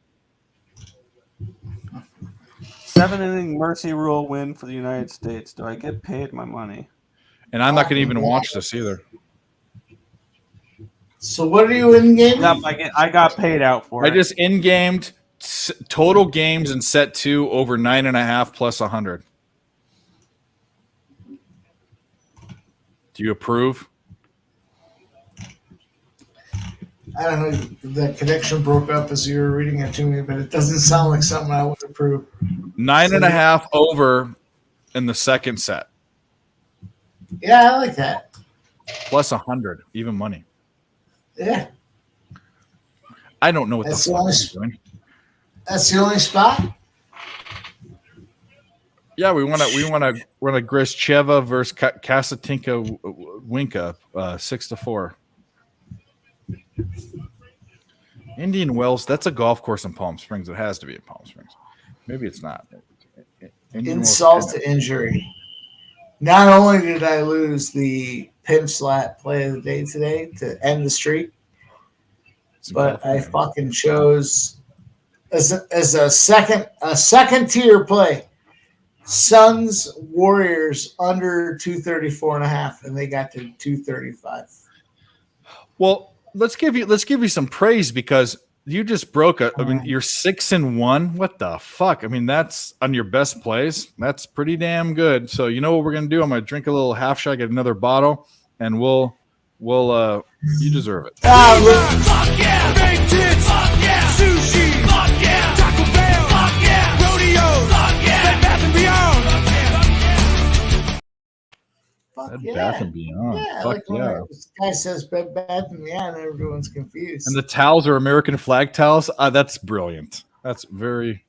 7-inning mercy rule win for the United States. Do I get paid my money? And I'm not going to even watch this either. So what are you in game? Yep, I got paid out for it. I just in-gamed total games in set 2 over 9.5 plus 100. Do you approve? I don't know. The connection broke up as you were reading it to me, but it doesn't sound like something I would approve. 9.5 over in the second set. Yeah, I like that. Plus 100, even money. Yeah. I don't know what That's the fuck I'm doing. That's the only spot? Yeah, we want to Grishcheva versus Kasatinka Winka 6-4. Indian Wells, that's a golf course in Palm Springs. It has to be in Palm Springs. Maybe it's not. Insult to injury. Not only did I lose the pimp slap play of the day today to end the streak, but I fucking chose as a second tier play. Suns Warriors under 234.5, and they got to 235. Well, let's give you some praise because you just broke I mean, you're 6-1. What the fuck? I mean, that's on your best plays. That's pretty damn good. So you know what we're gonna do? I'm gonna drink a little half shot, get another bottle, and we'll you deserve it. Fuck yeah! Big tits! Fuck yeah! Sushi! Fuck yeah! Taco Bell! Fuck yeah! Rodeo! Fuck yeah! Bed Bath and Beyond! Fuck Bed yeah. Bath and Beyond. Yeah, Fuck like when yeah. this guy says Bed Bath and Beyond, everyone's confused. And the towels are American flag towels. That's brilliant. That's very,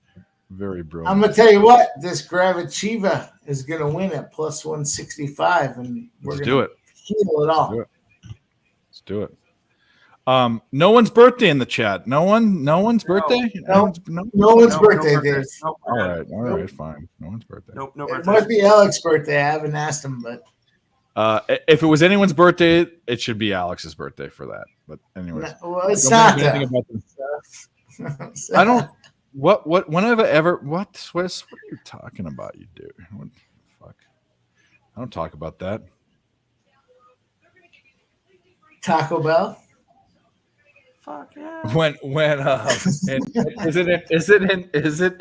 very brilliant. I'm gonna tell you what, this Gravichiva is gonna win at plus 165, and we're Let's gonna do it. heal it all. Let's do it. No one's birthday in the chat. No one's birthday. No one's birthday, dude. Nope. All right, fine. No one's birthday. Nope, no It birthday. might be Alex's birthday. I haven't asked him, but If it was anyone's birthday, it should be Alex's birthday for that. But anyways, well, it's don't not think anything that. about this. I don't. When have I ever? What, Swiss? What are you talking about, you dude? What the fuck? I don't talk about that. Taco Bell. Fuck yeah. When is it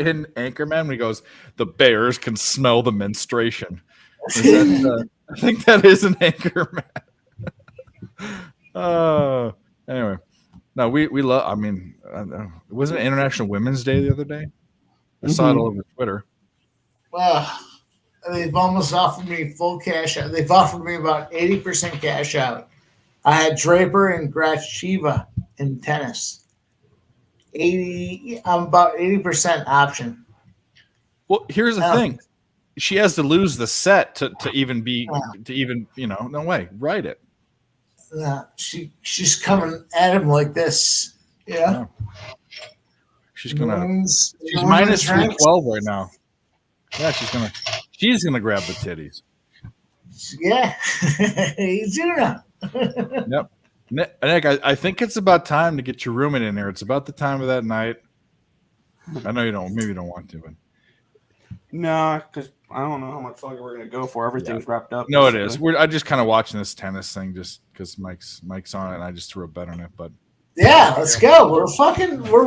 in Anchorman when he goes, the bears can smell the menstruation? Is that, I think that is an Anchorman. Anyway, no, we love. I mean, it wasn't International Women's Day the other day. I saw it all over Twitter. Well, they've almost offered me full cash out. They've offered me about 80% cash out. I had Draper and Gracheva in tennis. I'm about 80% option. Well, here's the thing: she has to lose the set to even no way, write it. She's coming at him like this. Yeah. She's minus 312 right now. Yeah, she's gonna grab the titties. Yeah, he's doing it. Yep. Nick, I think it's about time to get your roommate in there. It's about the time of that night. I know you don't want to, but No, because I don't know how much longer we're gonna go for. Everything's wrapped up. no, it is. I just kind of watching this tennis thing just because Mike's on it, and I just threw a bet on it. But yeah, let's go. We're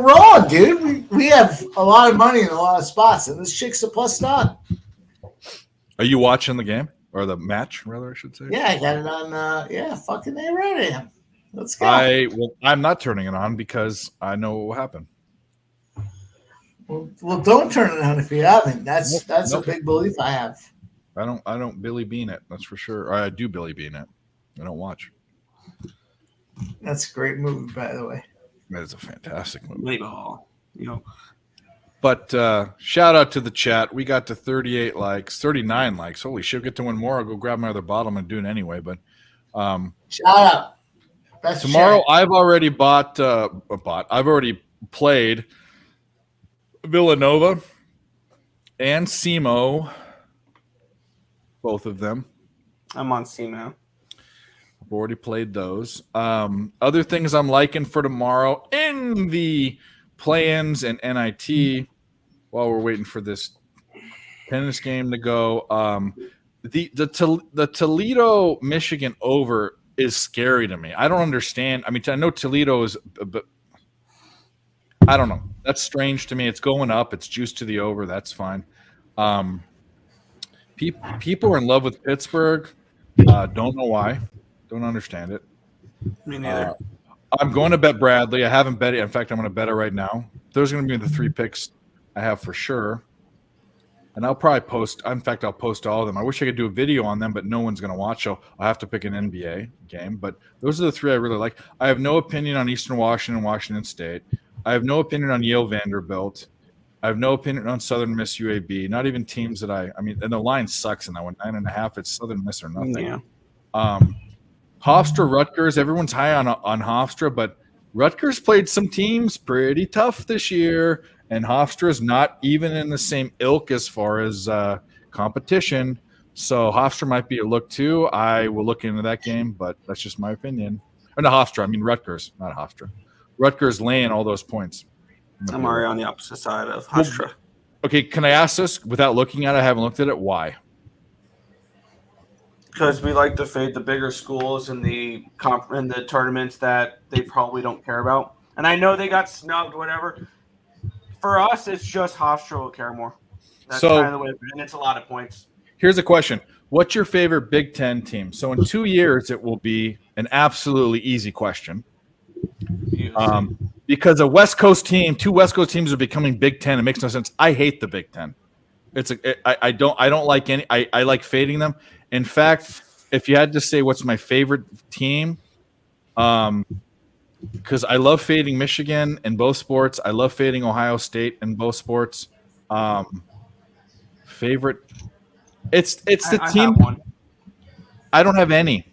rolling, dude. We have a lot of money in a lot of spots, and this chick's a plus stud. Are you watching the game or the match, rather? I should say. Yeah, I got it on. Fucking A right. Let's go. I'm not turning it on because I know what will happen. Well, don't turn it on if you haven't. That's a big belief I have. I don't Billy Bean it. That's for sure. Or I do Billy Bean it. I don't watch. That's a great movie, by the way. That is a fantastic movie. Play ball. You know. But shout out to the chat. We got to 38 likes, 39 likes. Holy shit! Get to one more. I'll go grab my other bottle. I'm gonna do it anyway. But Shout out. Best tomorrow, chat. I've already I've already played Villanova and SEMO, both of them. I'm on C now. I've already played those. Other things I'm liking for tomorrow in the play-ins and NIT while we're waiting for this tennis game to go. The Toledo Michigan over is scary to me. I don't understand. I mean, I know Toledo is, but I don't know. That's strange to me. It's going up. It's juiced to the over. That's fine. People are in love with Pittsburgh. Don't know why. Don't understand it. Me neither. I'm going to bet Bradley. I haven't bet it. In fact, I'm going to bet it right now. Those are going to be the 3 picks I have for sure. And I'll probably post. In fact, I'll post all of them. I wish I could do a video on them, but no one's going to watch. So I'll have to pick an NBA game. But those are the 3 I really like. I have no opinion on Eastern Washington, Washington State. I have no opinion on Yale, Vanderbilt. I have no opinion on Southern Miss, UAB. Not even teams that I mean, and the line sucks in that one. 9.5. It's Southern Miss or nothing. Yeah. Hofstra, Rutgers. Everyone's high on Hofstra, but Rutgers played some teams pretty tough this year, and Hofstra is not even in the same ilk as far as competition. So Hofstra might be a look too. I will look into that game, but that's just my opinion. Or not Hofstra. I mean Rutgers, not Hofstra. Rutgers laying all those points. I'm already on the opposite side of Hofstra. Okay, can I ask this without looking at it? I haven't looked at it. Why? Because we like to fade the bigger schools in the tournaments that they probably don't care about. And I know they got snubbed, whatever. For us, it's just Hofstra will care more. That's kind of the way, and it's a lot of points. Here's a question. What's your favorite Big Ten team? So in 2 years, it will be an absolutely easy question. Because a West Coast team, 2 West Coast teams are becoming Big Ten. It makes no sense. I hate the Big Ten. I don't like any. I like fading them. In fact, if you had to say what's my favorite team, because I love fading Michigan in both sports. I love fading Ohio State in both sports. Favorite, it's the team. I don't have any.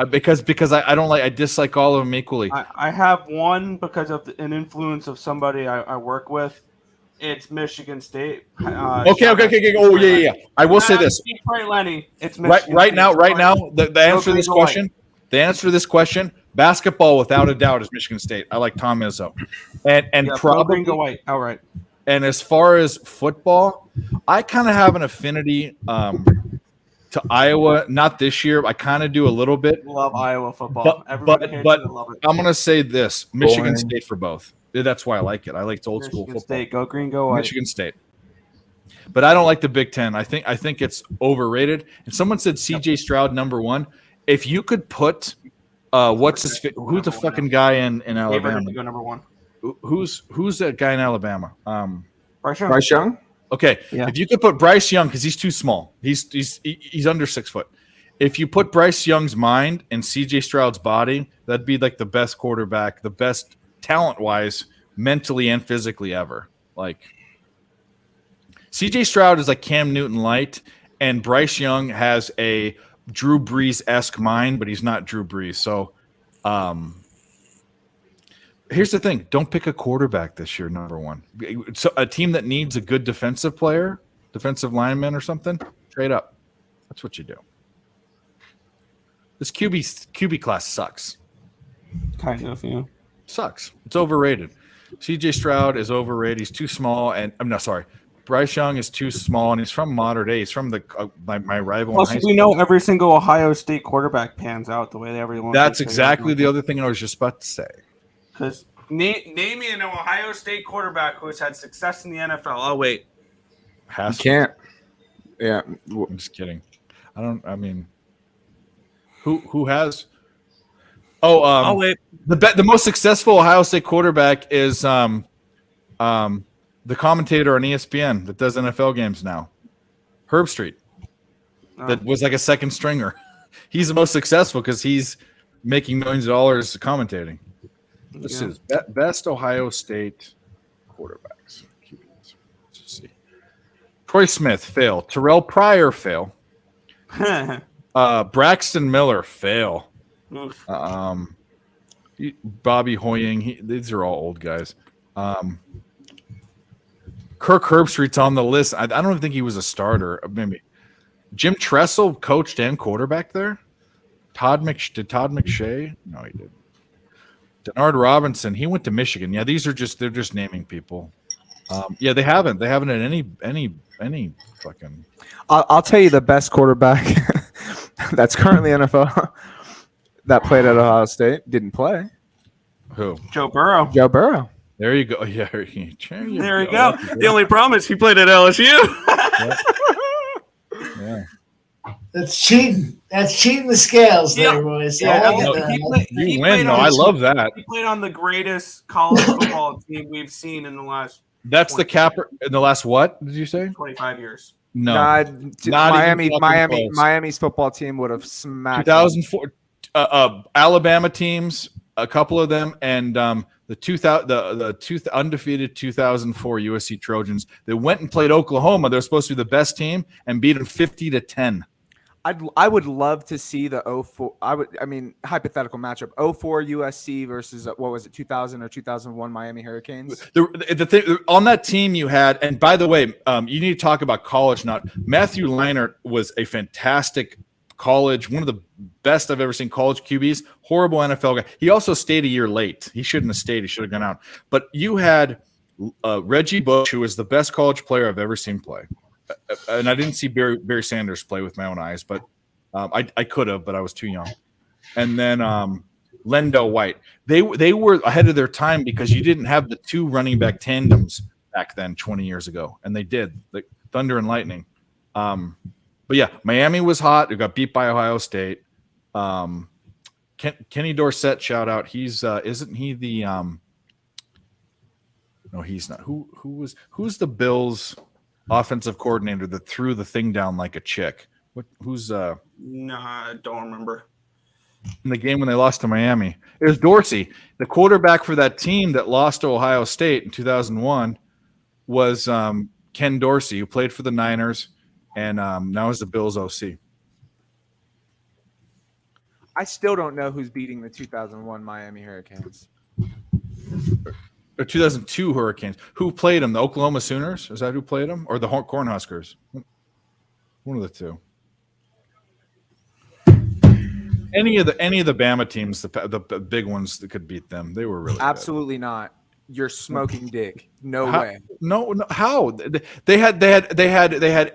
Because I don't like, I dislike all of them equally. I have one because of an influence of somebody I work with. It's Michigan State. Okay. Oh yeah. I will say this. Right, Lenny. It's Michigan right now. The answer to this question. The answer to this question. Basketball, without a doubt, is Michigan State. I like Tom Izzo, and probably go white. All right. And as far as football, I kind of have an affinity to Iowa. Not this year. I kind of do a little bit. Love Iowa football. But I'm going to say this: Michigan State for both. That's why I like it. I like old school football. State, go green, go white. Michigan State. But I don't like the Big Ten. I think it's overrated. And someone said C.J. Stroud #1. If you could put who's the fucking guy in Alabama? Go #1. Who's that guy in Alabama? Bryce Young. Okay, yeah. If you could put Bryce Young, because he's too small, he's under 6 foot. If you put Bryce Young's mind and C.J. Stroud's body, that'd be like the best quarterback, the best talent-wise, mentally and physically ever. Like C.J. Stroud is like Cam Newton light, and Bryce Young has a Drew Brees-esque mind, but he's not Drew Brees. So, here's the thing: don't pick a quarterback this year. #1, so a team that needs a good defensive player, defensive lineman or something, trade up. That's what you do. This QB class sucks. Kind of, yeah. Sucks. It's overrated. C.J. Stroud is overrated. He's too small, and I'm not sorry. Bryce Young is too small, and he's from Mater Dei. He's from the my rival. Plus, we know every single Ohio State quarterback pans out the way everyone. That's exactly the other thing I was just about to say. Because name me an Ohio State quarterback who has had success in the NFL. Oh wait, you can't. Yeah, I'm just kidding. I mean, who has? Oh, wait. The most successful Ohio State quarterback is the commentator on ESPN that does NFL games now, Herb Street. that was like a second stringer. He's the most successful because he's making millions of dollars commentating. Let's see this. Best Ohio State quarterbacks. Let's see. Troy Smith, fail. Terrell Pryor, fail. Braxton Miller, fail. Bobby Hoying, these are all old guys. Kirk Herbstreit's on the list. I don't even think he was a starter. Maybe Jim Tressel coached and quarterback there. Did Todd McShay? No, he didn't. Denard Robinson, he went to Michigan. Yeah, they're just naming people. Yeah, they haven't had any fucking. I'll tell you the best quarterback that's currently NFL that played at Ohio State didn't play. Who? Joe Burrow. Joe Burrow. There you go. Yeah, there you go. The only problem is he played at LSU. Yeah. That's cheating. That's cheating the scales there, boys. Yeah, you win, though. I love that. He played on the greatest college football team we've seen in the last. That's the capper in the last what did you say? 25 years. No, Miami's football team would have smacked 2004. Alabama teams, a couple of them, and the undefeated 2004 USC Trojans. They went and played Oklahoma. They're supposed to be the best team and beat them 50-10. I would love to see the 04. Hypothetical matchup: 04 USC versus what was it, 2000 or 2001 Miami Hurricanes. The thing on that team you had, and by the way, you need to talk about college. Not Matthew Leinart was a fantastic college, one of the best I've ever seen college QBs. Horrible NFL guy. He also stayed a year late. He shouldn't have stayed. He should have gone out. But you had Reggie Bush, who was the best college player I've ever seen play. And I didn't see Barry Sanders play with my own eyes, but I could have, but I was too young. And then Lendo White. They were ahead of their time because you didn't have the two running back tandems back then 20 years ago, and they did. Like Thunder and Lightning. But yeah, Miami was hot. It got beat by Ohio State. Kenny Dorsett, shout out. He's isn't he the no, he's not. Who's the Bills offensive coordinator that threw the thing down like a chick? Who's No, I don't remember. In the game when they lost to Miami? It was Dorsey. The quarterback for that team that lost to Ohio State in 2001 was Ken Dorsey, who played for the Niners and now is the Bills OC. I still don't know who's beating the 2001 Miami Hurricanes. Or 2002 Hurricanes. Who played them? The Oklahoma Sooners? Is that who played them? Or the Cornhuskers? One of the two. Any of the Bama teams, the big ones that could beat them, they were really absolutely good. Not. You're smoking dick. No way. No. How? They had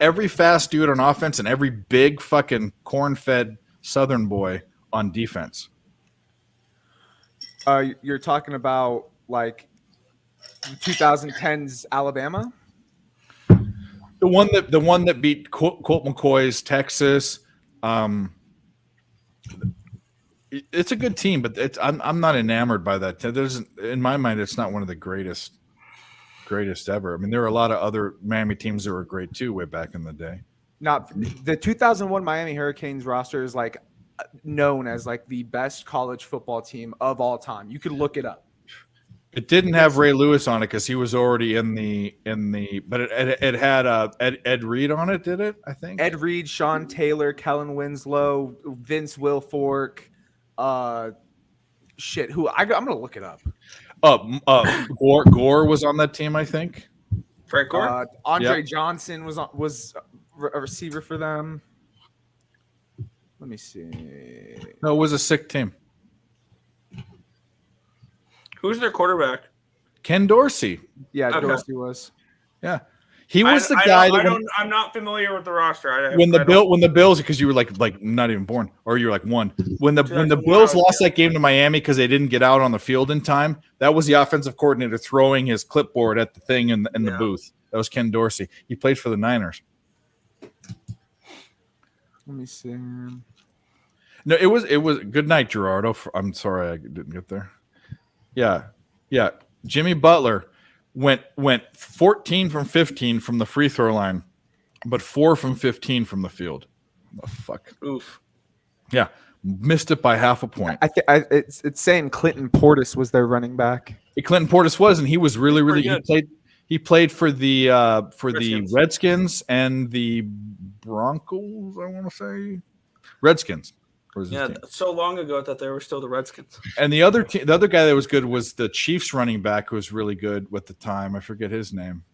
every fast dude on offense and every big fucking corn-fed Southern boy on defense. You're talking about like 2010's Alabama? The one that beat Colt McCoy's Texas. It's a good team, but I'm not enamored by that. In my mind, it's not one of the greatest ever. I mean, there are a lot of other Miami teams that were great too way back in the day. Not the 2001 Miami Hurricanes roster is like known as like the best college football team of all time. You could look it up. It didn't have Ray Lewis on it because he was already in the. But it had Ed Reed on it. Did it? I think Ed Reed, Sean Taylor, Kellen Winslow, Vince Wilfork. Who I'm gonna look it up. Gore was on that team, I think. Frank Gore. Andre Johnson was a receiver for them. Let me see. No, it was a sick team. Who's their quarterback? Ken Dorsey. Yeah, okay. Dorsey was. Yeah. He was the guy. I'm not familiar with the roster. When the Bills, because you were like not even born, or you were like one. When the Bills lost that game to Miami because they didn't get out on the field in time, that was the offensive coordinator throwing his clipboard at the thing in the booth. That was Ken Dorsey. He played for the Niners. Let me see. No, it was good night, Gerardo. I'm sorry I didn't get there. Yeah. Jimmy Butler went 14 from 15 from the free throw line, but 4 from 15 from the field. Oh, fuck. Oof. Yeah, missed it by half a point. It's saying Clinton Portis was their running back. Clinton Portis was, and he was really, really. Pretty good. He played for the Redskins. Redskins and the Broncos. I want to say Redskins. Was his Yeah, team. so long ago that they were still the Redskins. And the other guy that was good was the Chiefs running back, who was really good at the time. I forget his name.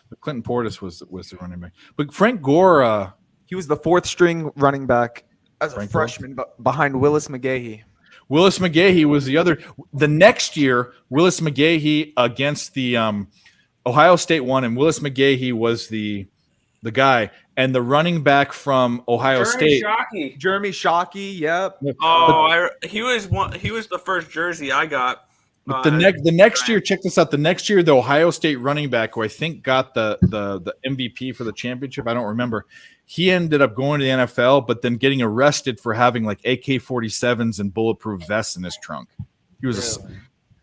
But Clinton Portis was the running back. But Frank Gore, He was the fourth string running back as a Frank Gore? freshman behind Willis McGahee. Willis McGahee was the other. The next year, Willis McGahee against the Ohio State won, and Willis McGahee was the guy, and the running back from Ohio State. Shockey. Jeremy Shockey, yep. Oh, he was the first jersey I got. The next year, check this out. The next year, the Ohio State running back, who I think got the MVP for the championship, I don't remember. He ended up going to the NFL, but then getting arrested for having like AK-47s and bulletproof vests in his trunk. He was,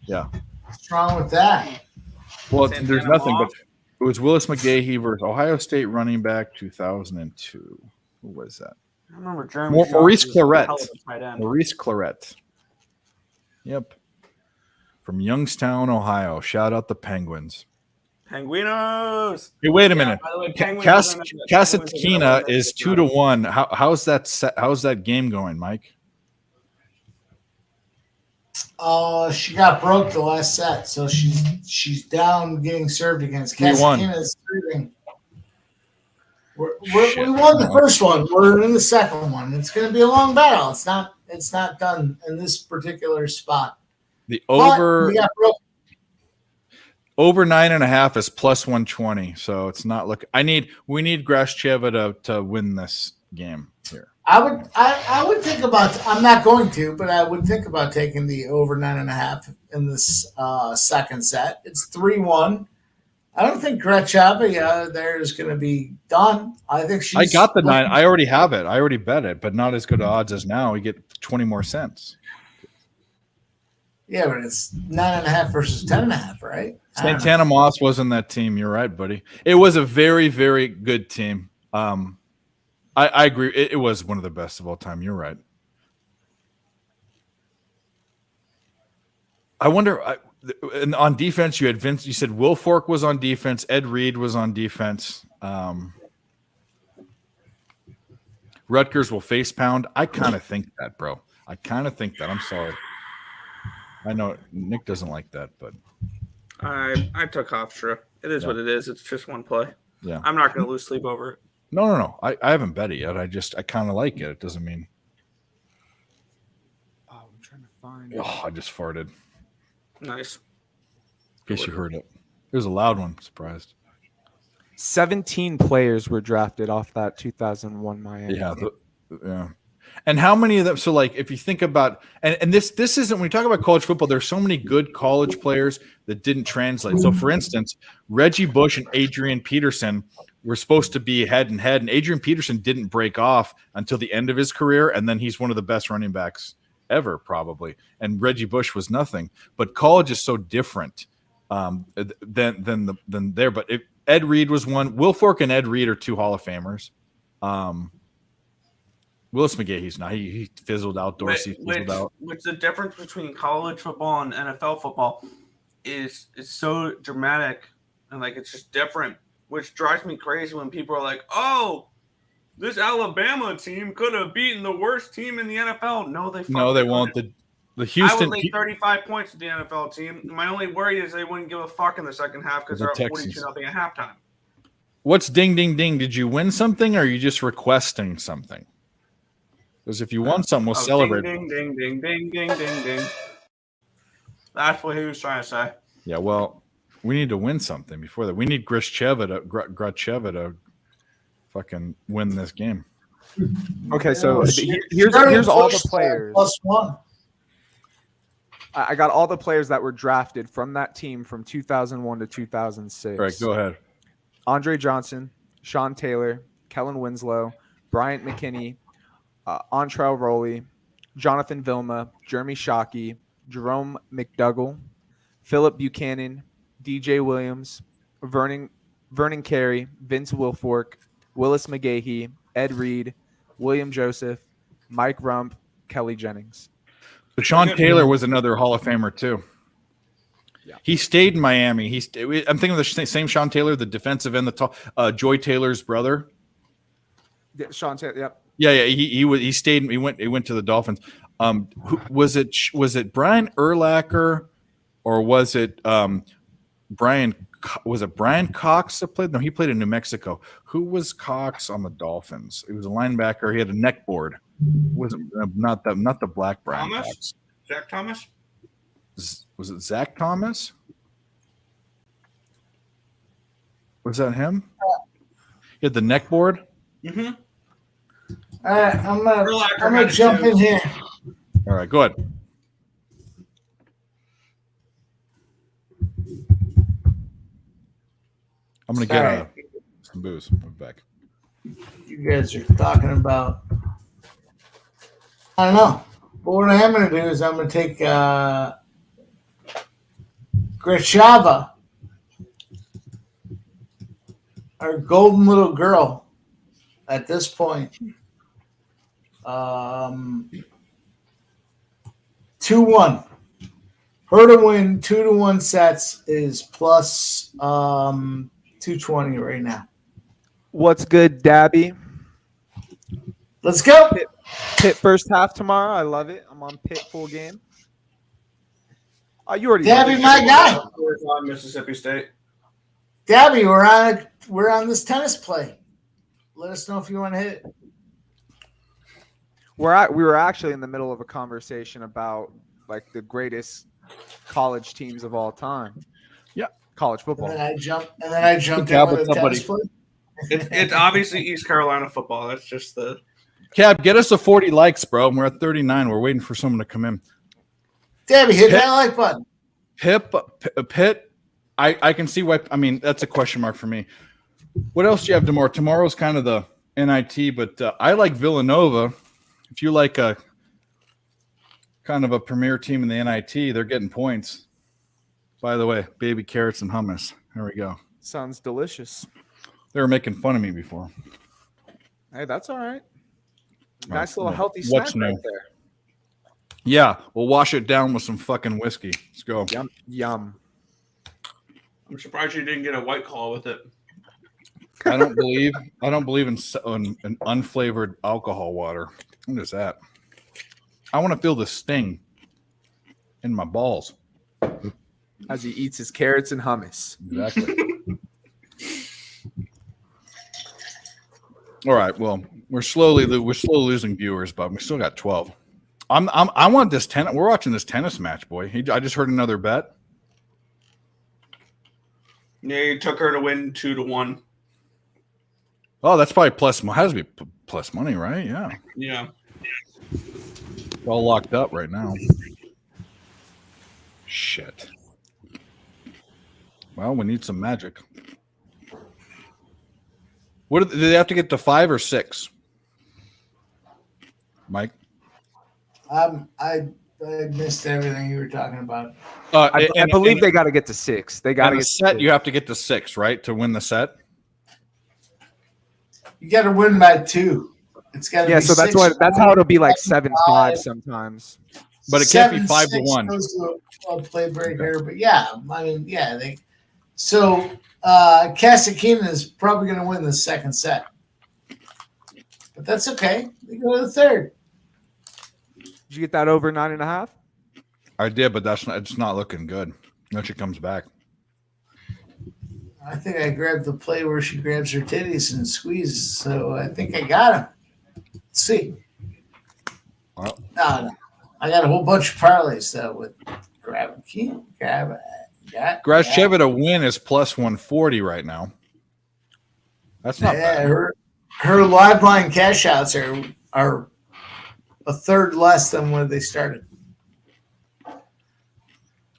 yeah. What's wrong with that? Well, Santana there's nothing, Moss? but it was Willis McGahee versus Ohio State running back 2002. Who was that? I remember Jeremy Maurice Shockey was a hell Claret. of a tight end. Maurice Claret. Yep. From Youngstown, Ohio. Shout out the Penguins. Penguinos. Hey, wait a minute. By the way, Penguins Casatina is 2-1. How's that game going, Mike? She got broke the last set, so she's down getting served against 3-1. Casatina is serving. We won the first one. We're in the second one. It's going to be a long battle. It's not done in this particular spot. The But we got broke. over 9.5 is plus 120, so it's not look. We need Grashcheva to win this game here. I would think about. I'm not going to, but I would think about taking the over 9.5 in this second set. It's 3-1. I don't think Gracheva there is going to be done. I think she's. I got the 9. I already have it. I already bet it, but not as good odds as now. We get 20 more cents. Yeah, but it's 9.5 versus 10.5, right? Santana Moss wasn't that team. You're right, buddy. It was a very, very good team. I agree. It was one of the best of all time. You're right. I wonder. And on defense, you had Vince. You said Wilfork was on defense. Ed Reed was on defense. Rutgers will face pound. I kind of think that, bro. I kind of think that. I'm sorry. I know Nick doesn't like that, but I took Hofstra. It is what it is. It's just one play. yeah. I'm not going to lose sleep over it. No. I haven't bet it yet. I kind of like it. It doesn't mean. Oh, I'm trying to find. Oh, I just farted. Nice. In case you heard it. It was a loud one. Surprised. 17 players were drafted off that 2001 Miami. Yeah. Yeah. And how many of them? So, like, if you think about, and this isn't, when we talk about college football, there's so many good college players that didn't translate. So, for instance, Reggie Bush and Adrian Peterson were supposed to be head and head, and Adrian Peterson didn't break off until the end of his career, and then he's one of the best running backs ever, probably. And Reggie Bush was nothing. But college is so different than there. But Ed Reed was one. Wilfork and Ed Reed are two Hall of Famers. Willis McGahee's not. He fizzled out. Dorsey fizzled out. Which the difference between college football and NFL football is so dramatic, and like it's just different, which drives me crazy when people are like, "Oh, this Alabama team could have beaten the worst team in the NFL." No, they won't. The I Houston. would lay 35 points to the NFL team. My only worry is they wouldn't give a fuck in the second half because they're up 42-0 at halftime. What's ding ding ding? Did you win something, or are you just requesting something? Because if you won something, we'll celebrate. Ding, ding, ding, ding, ding, ding, ding. That's what he was trying to say. Yeah, well, we need to win something before that. We need Gracheva to fucking win this game. Okay, so here's all the players. +1. I got all the players that were drafted from that team from 2001 to 2006. All right, go ahead. Andre Johnson, Sean Taylor, Kellen Winslow, Bryant McKinney, Antrell Rowley, Jonathan Vilma, Jeremy Shockey, Jerome McDougall, Philip Buchanan, DJ Williams, Vernon Carey, Vince Wilfork, Willis McGahee, Ed Reed, William Joseph, Mike Rump, Kelly Jennings. But Sean Taylor was another Hall of Famer too. Yeah. He stayed in Miami. I'm thinking of the same Sean Tayller, the defensive end, Joy Taylor's brother. Yeah, Sean Taylor. Yep. Yeah. He stayed. He went to the Dolphins. Was it Brian Urlacher or was it Brian? Was it Brian Cox that played? No, he played in New Mexico. Who was Cox on the Dolphins? He was a linebacker. He had a neck board. Was it not the black Brian Thomas? Cox? Zach Thomas? Was it Zach Thomas? Was that him? He had the neck board. Mm-hmm. All right, I'm gonna Urlacher jump in here. All right, go ahead. I'm gonna get Sorry. some booze. I'll be back. You guys are talking about. I don't know. But what I am going to do is I'm going to take Grishava, our golden little girl, at this point. 2-1. Her to win 2-1 sets is plus 220 right now. What's good, Dabby? Let's go. Pitt first half tomorrow. I love it. I'm on Pitt full game. Oh, you already. Dabby, my guy. Mississippi State. Dabby, we're on this tennis play. Let us know if you want to hit it. We were actually in the middle of a conversation about like the greatest college teams of all time. Yeah, college football. And then I jumped in with a tennis play. It's obviously East Carolina football. That's just the Cab. Get us a 40 likes, bro. We're at 39. We're waiting for someone to come in. Dabby, hit that like button. Pitt. I can see why. I mean, that's a question mark for me. What else do you have tomorrow? Tomorrow's kind of the NIT, but I like Villanova. If you like a kind of a premier team in the NIT, they're getting points. By the way, baby carrots and hummus. There we go. Sounds delicious. They were making fun of me before. Hey, that's all right. Nice little healthy snack What's right new? there. Yeah, we'll wash it down with some fucking whiskey. Let's go. Yum, yum. I'm surprised you didn't get a White Claw with it. I don't believe in unflavored alcohol water. What is that? I want to feel the sting in my balls. As he eats his carrots and hummus. Exactly. All right. Well, we're slowly losing viewers, but we still got 12. I want this tennis. We're watching this tennis match, boy. I just heard another bet. Yeah, you took her to win 2-1. Oh, that's probably plus. Has to be plus money, right? Yeah. Yeah. It's all locked up right now. Shit. Well, we need some magic. What do they have to get to 5 or 6? Mike? I missed everything you were talking about. I believe they got to get to 6. They got to get set. to 6. You have to get to 6, right, to win the set. You got to win by 2. It's got to be so that's how it'll be like 7-5 sometimes. But it can't be 5-1. Goes to a play breaker, but yeah, I mean, yeah. Kasatkina is probably going to win the second set, but that's okay. They go to the third. Did you get that over 9.5? I did, but it's not looking good. No, she comes back. I think I grabbed the play where she grabs her titties and squeezes, so I think I got him. Let's see. Well, No. I got a whole bunch of parlays though with grab a key, Grasheva to win is plus 140 right now. That's not bad. Her live line cash outs are a third less than when they started.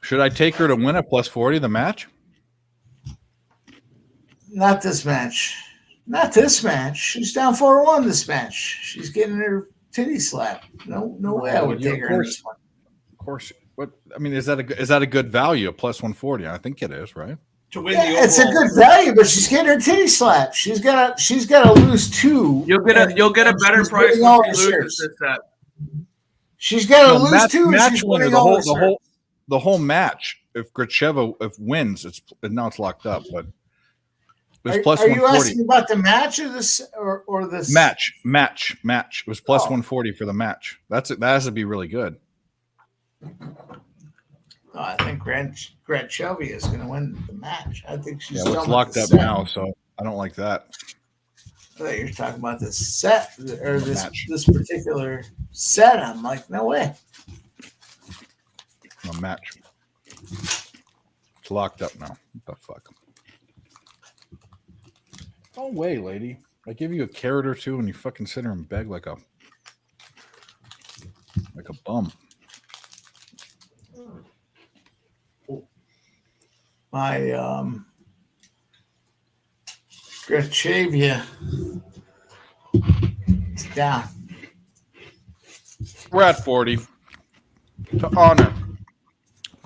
Should I take her to win at plus 40 the match? Not this match. Not this match. She's down 4-1 this match. She's getting her titty slapped. No way I would take her in this one. Of course. What I mean is that a good value? A plus 140? I think it is, right? to win the overall. It's a good value, but she's getting her titty slapped. She's got to lose 2. You'll get a better price when she loses this set. She's got to lose match, 2. Match And she's winner, winning all the whole match. If Gracheva wins, it's locked up. But it was plus 140. Are you asking about the match or this or this match? It was plus 140 for the match. That has to be really good. I think Gracheva is going to win the match. I think she's it's locked up now, so I don't like that. I thought you were talking about this set or this particular set. I'm like, no way. No match. It's locked up now. What the fuck? No way, lady. I give you a carrot or two and you fucking sit there and beg like a bum. My Gracheva is down. We're at 40. To honor.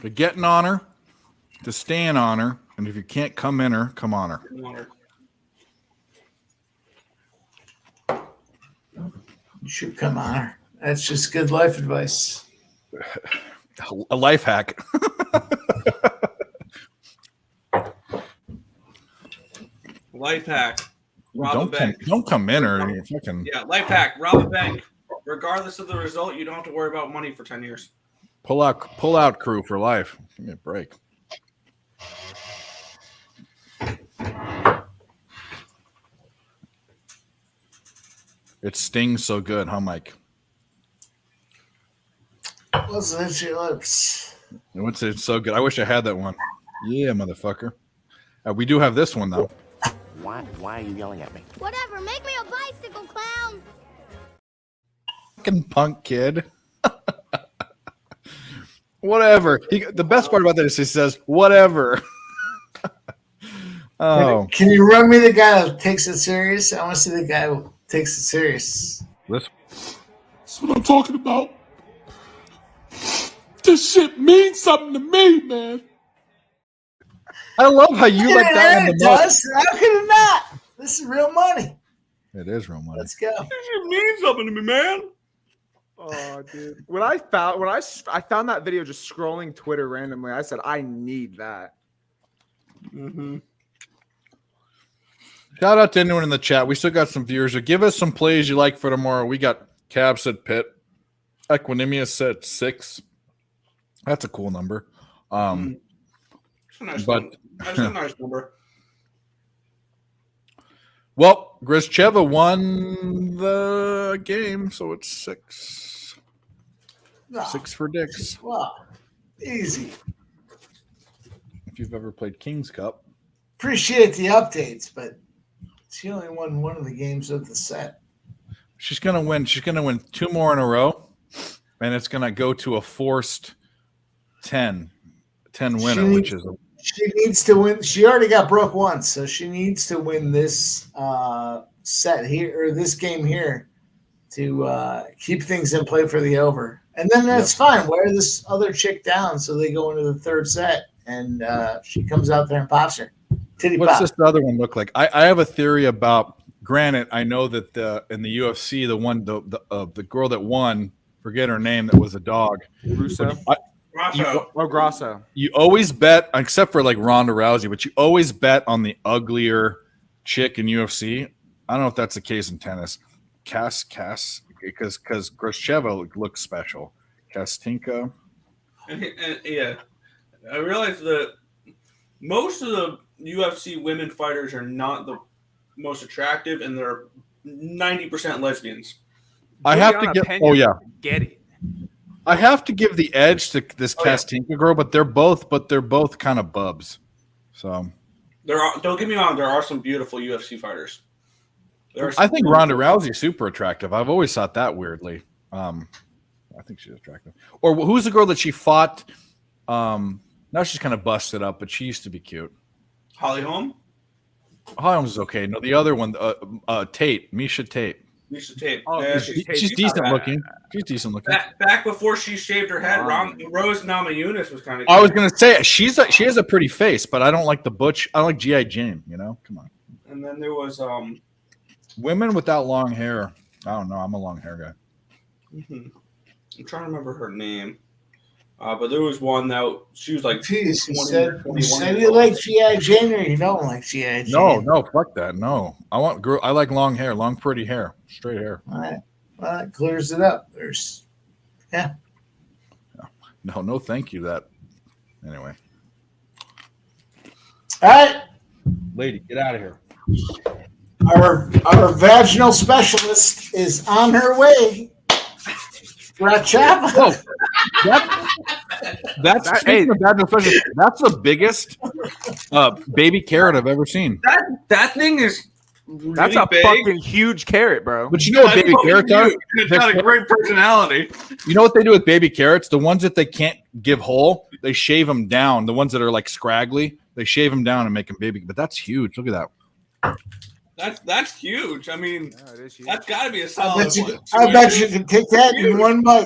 To get in honor. To stay in honor. And if you can't come in her, come honor. You should come on her. That's just good life advice. A life hack. Life hack. Don't come in her. And fucking... Yeah, life hack. Rob a bank. Regardless of the result, you don't have to worry about money for 10 years. Pull out crew for life. Give me a break. It stings so good, huh, Mike? Wasn't it your lips? It's so good. I wish I had that one. Yeah, motherfucker. We do have this one, though. Why are you yelling at me? Whatever, make me a bicycle clown. Fucking punk kid. Whatever. The best part about that is he says, whatever. Oh. Can you run me the guy who takes it serious? I want to see the guy who takes it serious. That's what I'm talking about. This shit means something to me, man. I love how you let that in the most. How can it not? This is real money. It is real money. Let's go. This shit means something to me, man. Oh, dude. When I found that video just scrolling Twitter randomly, I said, I need that. Mm-hmm. Shout out to anyone in the chat. We still got some viewers. So give us some plays you like for tomorrow. We got Cavs at Pitt. Equanimous at 6. That's a cool number. It's a nice number. That's a nice number. Well, Gracheva won the game, so it's 6. No. 6 for Dix. Wow. Easy. If you've ever played King's Cup. Appreciate the updates, but she only won one of the games of the set. She's gonna win. She's gonna win 2 more in a row, and it's gonna go to a forced 10 winner, which is she needs to win. She already got broke once, so she needs to win this set here or this game here to keep things in play for the over. And then that's fine. Wear this other chick down so they go into the third set, and she comes out there and pops her. What's this other one look like? I have a theory about. Granted, I know that in the UFC, the girl that won, forget her name, that was a dog. Russo. Grasso. You always bet, except for like Ronda Rousey, but you always bet on the uglier chick in UFC. I don't know if that's the case in tennis. Cass, because Gracheva looks special. Kastinka. Yeah, I realize that most of the UFC women fighters are not the most attractive, and they're 90% lesbians. I have to get. Oh yeah, get it. I have to give the edge to this Kastinka girl, but they're both kind of bubs. So Don't get me wrong. There are some beautiful UFC fighters. I think Ronda Rousey is super attractive. I've always thought that weirdly. I think she's attractive. Or who's the girl that she fought? Now she's kind of busted up, but she used to be cute. Holly Holm. Holmes is okay. No, the other one, Tate, Misha Tate. Lisa Tate. Oh, Yeah, Lisa Tate. She's decent looking. She's decent looking. Back before she shaved her head, Rose Namajunas was kind of. I was gonna say she has a pretty face, but I don't like the butch. I like G.I. Jane. You know, come on. And then there was women without long hair. I don't know. I'm a long hair guy. I'm trying to remember her name. But there was one that she was like. Jeez, you said you like G.I. Jane or you don't like G.I. Jane? No, fuck that. No, I want girl. I like long hair, long pretty hair, straight hair. All right, well, that clears it up. No, thank you. That anyway. All right, lady, get out of here. Our vaginal specialist is on her way. That's the biggest baby carrot I've ever seen. That thing is really that's a big. fucking huge carrot, bro. But you know what baby carrots are? It's got a great personality. You know what they do with baby carrots? The ones that they can't give whole, they shave them down. The ones that are like scraggly, they shave them down and make them baby. But that's huge. Look at that. That's huge. I mean, huge. That's got to be a solid one. I bet you can take that in one bite.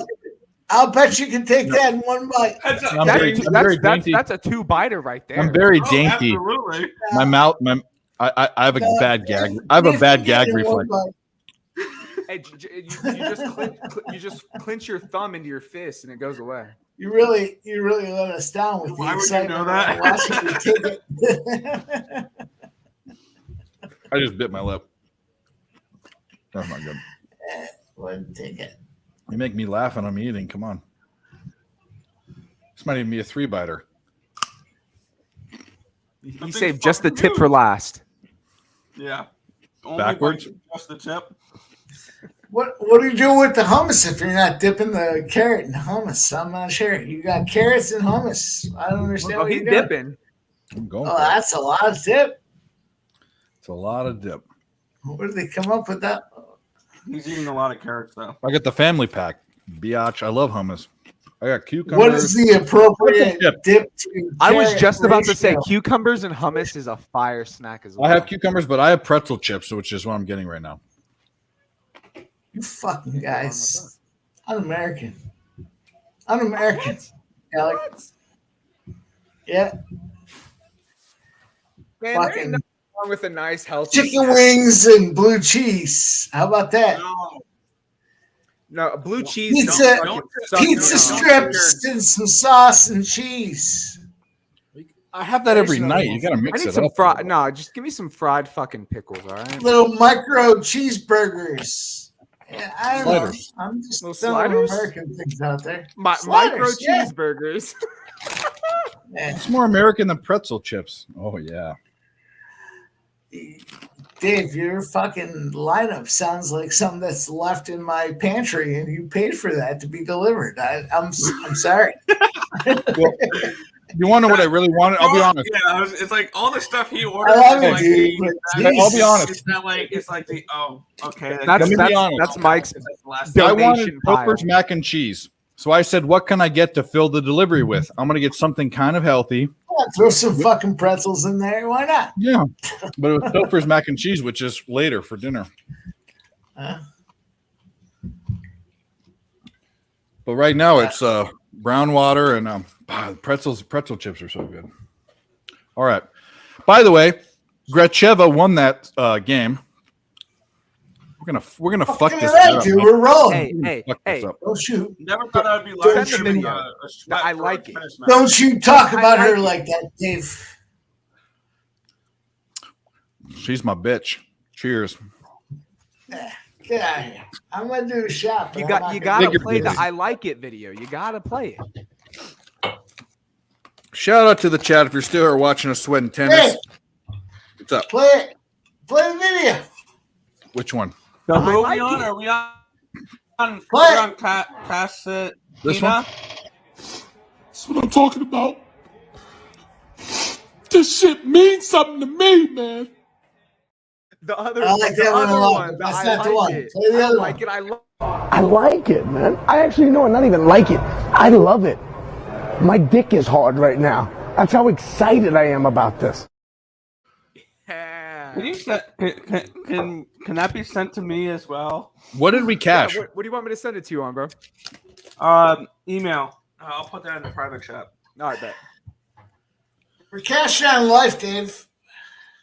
I'll bet you can take that in one bite. That's a 2-biter right there. I'm very dainty. Absolutely. My mouth, I have a bad gag. I have a bad gag reflex. Hey, you just clinch your thumb into your fist and it goes away. You really let us down with the excitement. Why would you know that? I just bit my lip. That's not good. Wouldn't take it. You make me laugh when I'm eating. Come on. This might even be a 3-biter. You saved just the tip for last. Yeah. Only Backwards? Just the tip. What do you do with the hummus if you're not dipping the carrot in hummus? I'm not sure. You got carrots and hummus. I don't understand what he's you're doing. dipping. I'm going. Oh, that's a lot of dip. It's a lot of dip. Where did they come up with that? He's eating a lot of carrots, though. I got the family pack. Biatch. I love hummus. I got cucumbers. What is the appropriate dip to I was just about to ratio? say cucumbers and hummus is a fire snack as well. I have cucumbers, but I have pretzel chips, which is what I'm getting right now. You fucking guys. Un-American. Un-American. Alex. Yeah. Man, fucking there ain't nothing wrong with a nice healthy chicken snack. wings and blue cheese. How about that? No, blue cheese. Pizza, don't suck pizza it. strips and some sauce and cheese. I have that every night. You gotta I mix need it some up. fried. No, just give me some fried fucking pickles, all right? Little micro cheeseburgers. Yeah, I don't know. Sliders. I'm just Little throwing sliders? American things out there. Micro Sliders, yeah. cheeseburgers. Yeah. It's more American than pretzel chips. Oh yeah. Dave, your fucking lineup sounds like something that's left in my pantry, and you paid for that to be delivered. I'm sorry. Well, you want to know what I really wanted? I'll be honest. Yeah, it's like all the stuff he ordered. I love it, like dude. I'll be honest. It's not like it's like the okay. That's Let me be honest. that's Mike's I wanted donation pile. Culver's mac and cheese. So I said, what can I get to fill the delivery with? I'm going to get something kind of healthy. Yeah, throw some fucking pretzels in there. Why not? Yeah. But it was Culver's mac and cheese, which is later for dinner. But right now it's brown water and pretzel chips are so good. All right. By the way, Gracheva won that game. We're gonna fuck this up. Dude, we're rolling. Hey. Don't shoot. Never thought I'd be live. Send the video. I like it. Don't you talk about her like that, Dave. She's my bitch. Cheers. Get out of here. I'm gonna do a shot. but You I'm not got gonna to do play it. the I like it video. You got to play it. Shout out to the chat if you're still here watching us sweating tennis. Hey, What's up? play it. Play the video. Which one? Who I are like we on? it. Are we on? Play We're it. on Pasadena. This one? That's what I'm talking about. This shit means something to me, man. The other, I like the that one a other lot, one. but The that's I not the like one. it. Play the I other like one. it. I love. I like it, man. I actually know, not even like it. I love it. My dick is hard right now. That's how excited I am about this. Yeah. Can you can that be sent to me as well? What did we cash? Yeah, what do you want me to send it to you on, bro? Email. I'll put that in the private chat. All right, bet. We're cashing on life, Dave.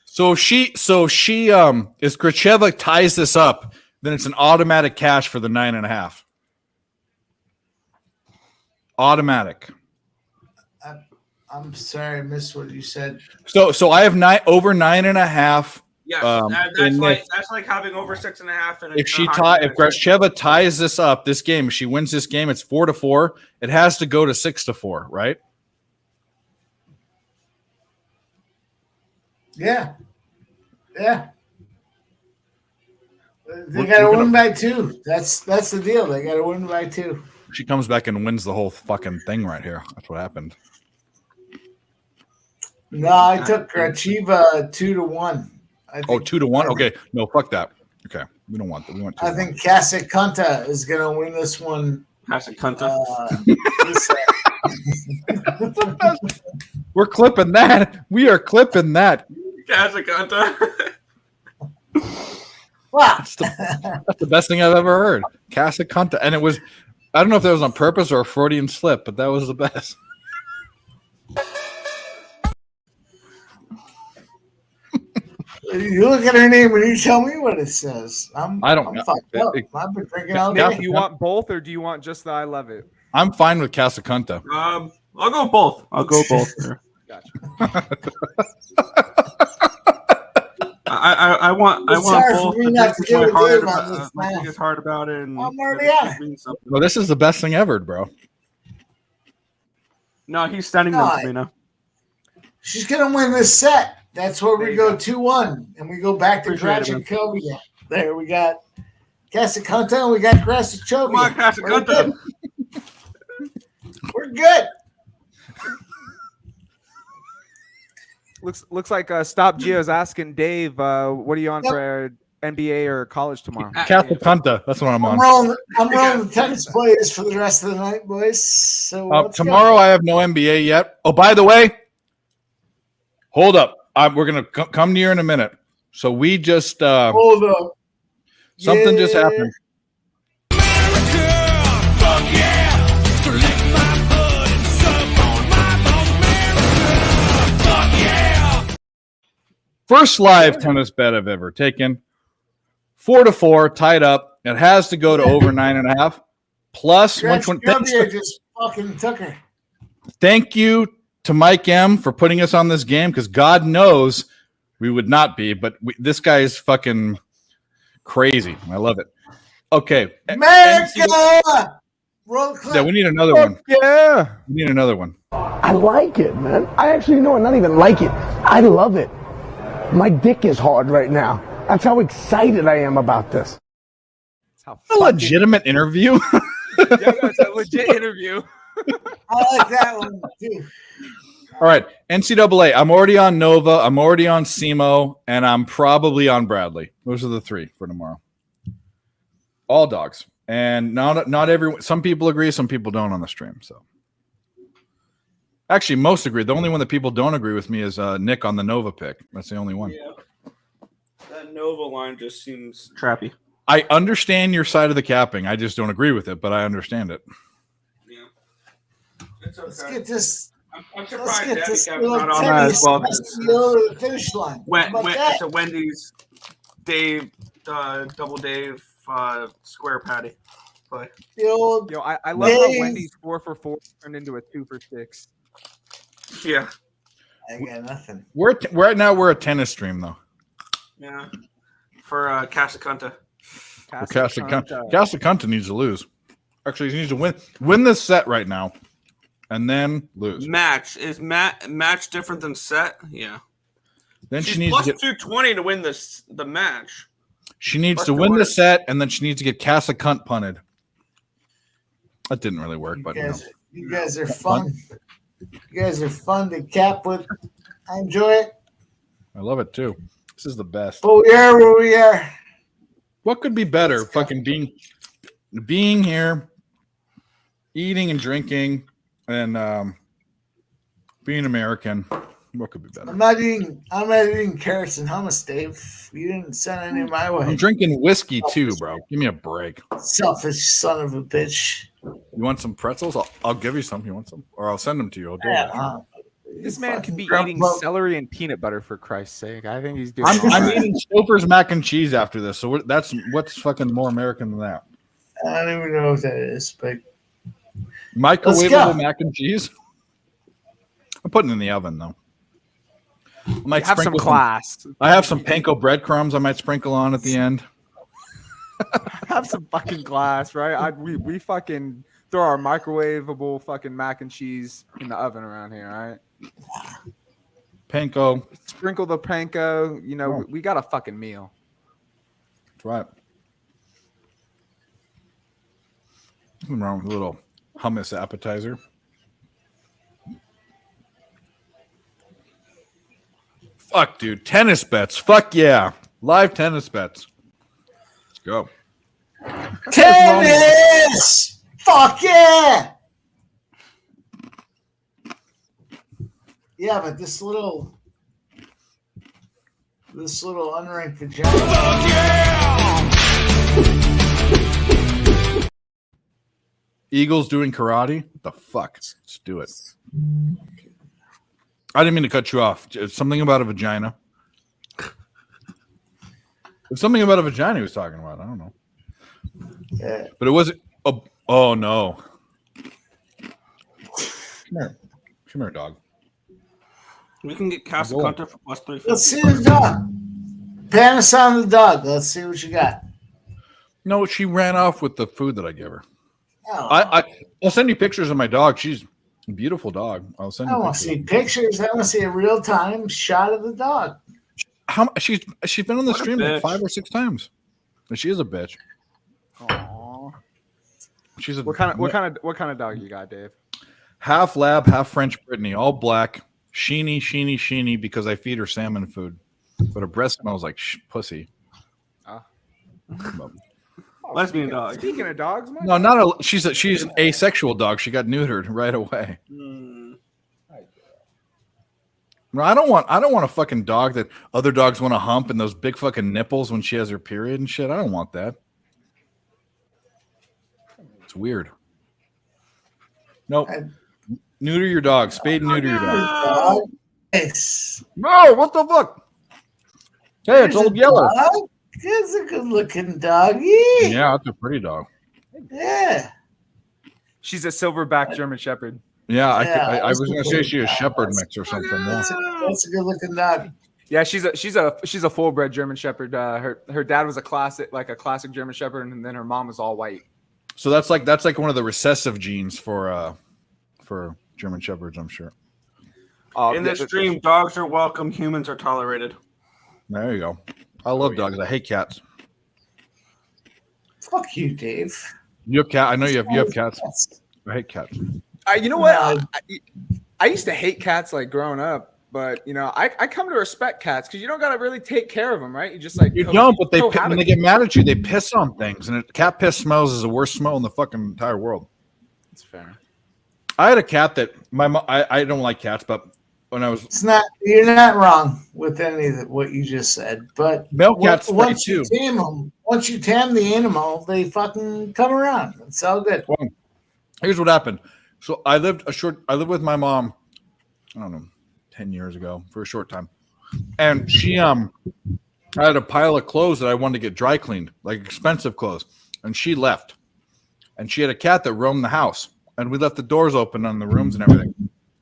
So she if Gracheva ties this up, then it's an automatic cash for the 9.5. Automatic. I'm sorry, I missed what you said. So I have over 9.5. Yes, that's like having over 6.5. If Gracheva ties this up, this game, if she wins this game, it's 4-4. It has to go to 6-4, right? Yeah. They got to win by 2. That's the deal. They got to win by 2. She comes back and wins the whole fucking thing right here. That's what happened. No, I took Gracheva 2-1. 2-1. Okay, no, fuck that. Okay, we don't want that. We want. I think Casaconta is going to win this one. Casaconta. We're clipping that. We are clipping that. Casaconta. Wow. That's the best thing I've ever heard. Casaconta. And it was, I don't know if that was on purpose or a Freudian slip, but that was the best. You look at her name and you tell me what it says. I'm fucked up. I've been drinking all day. Do you want both or do you want just the I love it? I'm fine with Casaconta. I'll go both. Gotcha. I want both. For me not to deal with Dave on this, my thing is hard about it. And I'm already on it. Well, this is the best thing ever, bro. No, he's sending them to me now. She's going to win this set. That's where we go 2-1, and we go back to Gracheva. There we got Casaconta, and we got Gracheva. Come on, Casaconta. We're good. Looks like Stop Geo's asking Dave, what are you on for NBA or college tomorrow? Casaconta. That's what I'm on. I'm rolling the tennis players for the rest of the night, boys. So tomorrow I have no NBA yet. Oh, by the way, hold up. We're going to come to you in a minute. So we just hold up. Something just happened. First live tennis bet I've ever taken. 4-4, tied up. It has to go to over 9.5. Plus, just fucking took her. Thank you to Mike M for putting us on this game, because God knows we would not be, but this guy is fucking crazy. I love it. Okay. America! Roll clip. Yeah, we need another one. Yeah. We need another one. I like it, man. I actually know, not even like it. I love it. My dick is hard right now. That's how excited I am about this. A legitimate interview. Yeah, it's a legit interview. I like that one too. All right, NCAA. I'm already on Nova. I'm already on SEMO, and I'm probably on Bradley. Those are the 3 for tomorrow. All dogs, and not everyone. Some people agree, some people don't on the stream. So, actually, most agree. The only one that people don't agree with me is Nick on the Nova pick. That's the only one. Yeah, that Nova line just seems trappy. I understand your side of the capping. I just don't agree with it, but I understand it. Yeah, it's okay. Let's get this. I'm surprised Let's get this Kevin's not on that as well. over the finish line. It's a Wendy's Dave, double Dave, square patty. But Yo, I love how Wendy's 4 for 4 turned into a 2 for 6. Yeah, I got nothing. Right now we're a tennis stream though. Yeah, for Casaconta. Casaconta needs to lose. Actually, he needs to win this set right now, and then lose. Match is match different than set? Yeah. Then She's she needs plus to get 220 to win the match. She needs to win the set, and then she needs to get Casacunt punted. That didn't really work, but you guys are fun. You guys are fun to cap with. I enjoy it. I love it too. This is the best. But we are where we are. What could be better? Fucking being here, eating and drinking, and being American. What could be better? I'm not eating carrots and hummus, Dave. You didn't send any my way. I'm drinking whiskey too, bro. Give me a break. Selfish son of a bitch. You want some pretzels? I'll give you some. You want some? Or I'll send them to you. I'll do Yeah, This man could be fucking eating grump- celery and peanut butter for Christ's sake. I think he's doing. I'm all right. eating Stouffer's mac and cheese after this. So what's fucking more American than that? I don't even know what that is, but Microwavable mac and cheese. I'm putting it in the oven though. I might Have some sprinkle class. I have some panko breadcrumbs I might sprinkle on at the end. Have some fucking class, right? We fucking throw our microwavable fucking mac and cheese in the oven around here, right? Panko. Sprinkle the panko. You know, Oh. we got a fucking meal. That's right. Nothing wrong with a little hummus appetizer. Fuck, dude. Tennis bets. Fuck yeah. Live tennis bets. Let's go. tennis. Fuck yeah. Yeah, but this little unranked vagina. Eagles doing karate? What the fuck? Let's do it. I didn't mean to cut you off. It's something about a vagina. It's something about a vagina he was talking about. I don't know. Yeah. But it wasn't. Oh no. Come here, dog. We can get Casa Go on. Contra for plus 350. Let's see the dog. Pass on the dog. Let's see what you got. No, she ran off with the food that I gave her. Oh, I'll send you pictures of my dog. She's a beautiful dog. I'll send I you want to pictures. see pictures. I want to see a real time shot of the dog. How she's been on the What a stream like bitch. 5 or 6 times. And she is a bitch. Aww. She's a What kind of dog you got, Dave? half lab, half French Brittany, all black, sheeny because I feed her salmon food. But her breast smells like pussy. Ah. But- Lesbian dog. Speaking of dogs, man. No, not a. She's an asexual dog. She got neutered right away. Hmm. No, I don't want a fucking dog that other dogs want to hump and those big fucking nipples when she has her period and shit. I don't want that. It's weird. Nope. Neuter your dog. Spade and neuter your dog. Yes. No, what the fuck? Hey, it's old Yeller. Dog? It's a good looking doggy. Yeah, it's a pretty dog. Yeah. She's a silverback German Shepherd. Yeah, Yeah, I was that's gonna a say good she a dog. shepherd mix or something. Yeah. That's a good looking dog. Yeah, she's a full bred German Shepherd. Her dad was a classic German Shepherd, and then her mom was all white. So that's like one of the recessive genes for German shepherds, I'm sure. In this stream, dogs are welcome, humans are tolerated. There you go. I love dogs. I hate cats. Fuck you, Dave. You have cat. I know you have cats. I hate cats. You know what? No. I used to hate cats like growing up, but you know, I come to respect cats because you don't gotta really take care of them, right? You just like You don't, but when cohabit. they get mad at you, they piss on things, and cat piss smells is the worst smell in the fucking entire world. That's fair. I had a cat that my mom. I don't like cats, but when I was You're not wrong with any of what you just said, but male cats spray once too. once you tame the animal, they fucking come around. It's all good. Well, here's what happened. So I lived with my mom, I don't know, 10 years ago for a short time. And she I had a pile of clothes that I wanted to get dry cleaned, like expensive clothes. And she left. And she had a cat that roamed the house. And we left the doors open on the rooms and everything.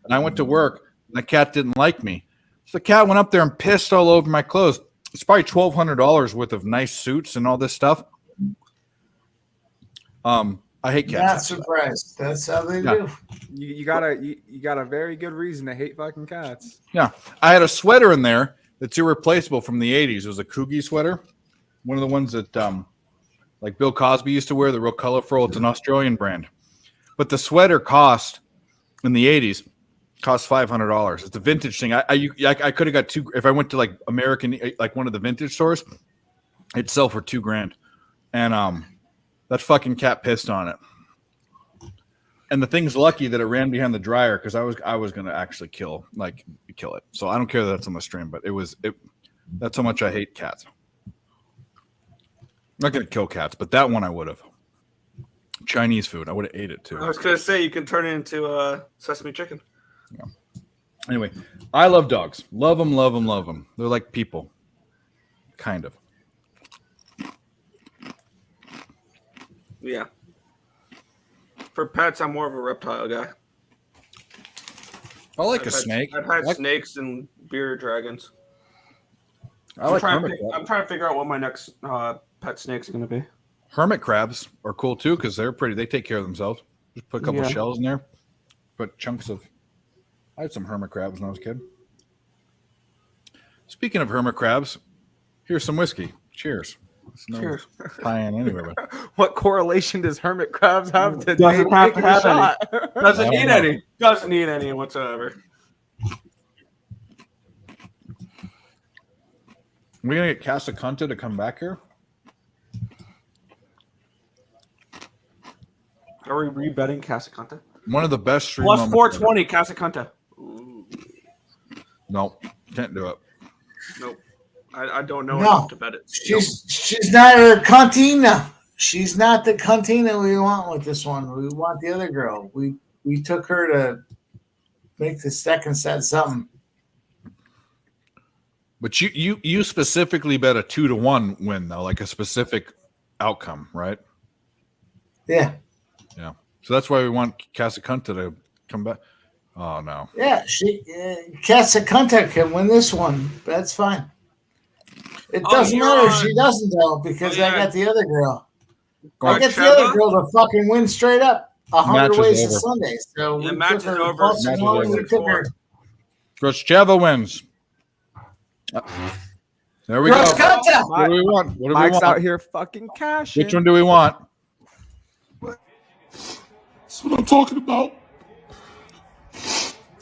And I went to work, and the cat didn't like me. So the cat went up there and pissed all over my clothes. It's probably $1,200 worth of nice suits and all this stuff. I hate cats. Not surprised. That's how they Yeah. do. You got a very good reason to hate fucking cats. Yeah. I had a sweater in there that's irreplaceable from the 80s. It was a Coogie sweater. One of the ones that like Bill Cosby used to wear, the real colorful. It's an Australian brand. But the sweater cost in the 80s cost $500. It's a vintage thing. I could have got two if I went to like American, like one of the vintage stores, it'd sell for $2,000. And that fucking cat pissed on it. And the thing's lucky that it ran behind the dryer because I was gonna actually kill it. So I don't care that that's on the stream, but that's how much I hate cats. I'm not gonna kill cats, but that one I would have. Chinese food, I would have ate it too. I was gonna say you can turn it into sesame chicken. Yeah. Anyway, I love dogs. Love them, love them, love them. They're like people, kind of. Yeah. For pets, I'm more of a reptile guy. I like a snake. I've had snakes and bearded dragons. I'm trying to figure out what my next pet snake's going to be. Hermit crabs are cool too because they're pretty. They take care of themselves. Just put a couple shells in there. Put chunks of. I had some hermit crabs when I was a kid. Speaking of hermit crabs, here's some whiskey. Cheers. Cheers. Tie-in anyway. What correlation does hermit crabs have to Doesn't have to have shot? any. Doesn't need any. Doesn't need any whatsoever. We're gonna get Casa Conta to come back here. Are we rebetting Casacanta? One of the best stream Plus moments 420 Casacanta. Nope, can't do it. Nope. I don't know enough to bet it. She's not a Cantina. She's not the Cantina we want with this one. We want the other girl. We took her to make the second set something. But you specifically bet a 2-1 win though, like a specific outcome, right? Yeah. Yeah. So that's why we want Casa Conta to come back. Oh no. Yeah, Casa Conta can win this one. That's fine. It doesn't matter if she doesn't though, because I got the other girl. I got the other girl to fucking win straight up 100 ways to Sunday. So the match is over. Groscheva wins. There we go. What do we want? What do Mike's we want? out here fucking cashing. Which one do we want? That's what I'm talking about.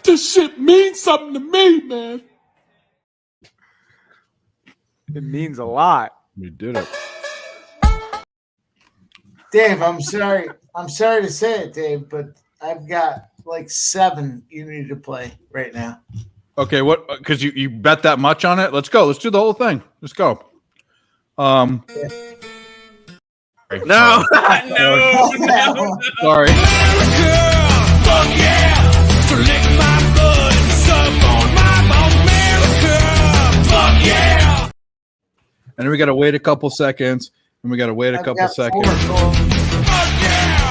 This shit means something to me, man. It means a lot. We did it. Dave, I'm sorry. I'm sorry to say it, Dave, but I've got like 7 you need to play right now. Okay, what? Because you bet that much on it? Let's go. Let's do the whole thing. Let's go. No, no. Sorry. Fuck yeah! So lick my blood and suck on my bone, America! Fuck yeah! And then we got to wait a couple seconds. And we got to wait a couple seconds. Fuck yeah!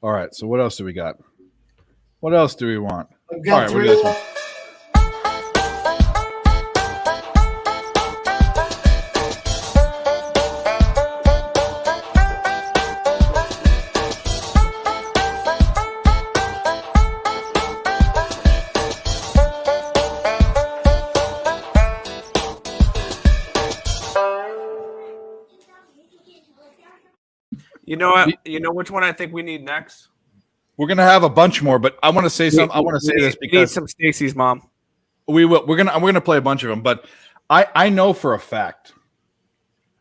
All right. So what else do we got? What else do we want? I've got All right, 3. what is this one? You know what? You know which one I think we need next? We're gonna have a bunch more, but I want to say something. I want to say this We need because some Stacy's mom. we will. We're gonna play a bunch of them, but I know for a fact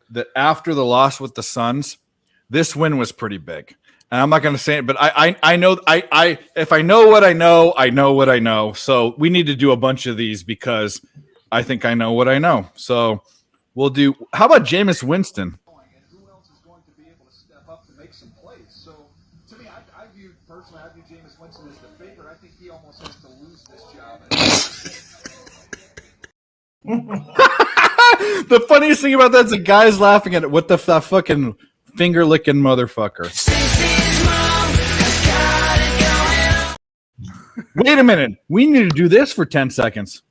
that after the loss with the Suns, this win was pretty big. And I'm not gonna say it, but I know if I know what I know, I know what I know. So we need to do a bunch of these because I think I know what I know. So we'll do. How about Jameis Winston? I view Jameis Winston as the favorite. I think he almost has to lose this job. The funniest thing about that is the guy's laughing at it. What the fucking finger licking motherfucker? Wait a minute. We need to do this for 10 seconds.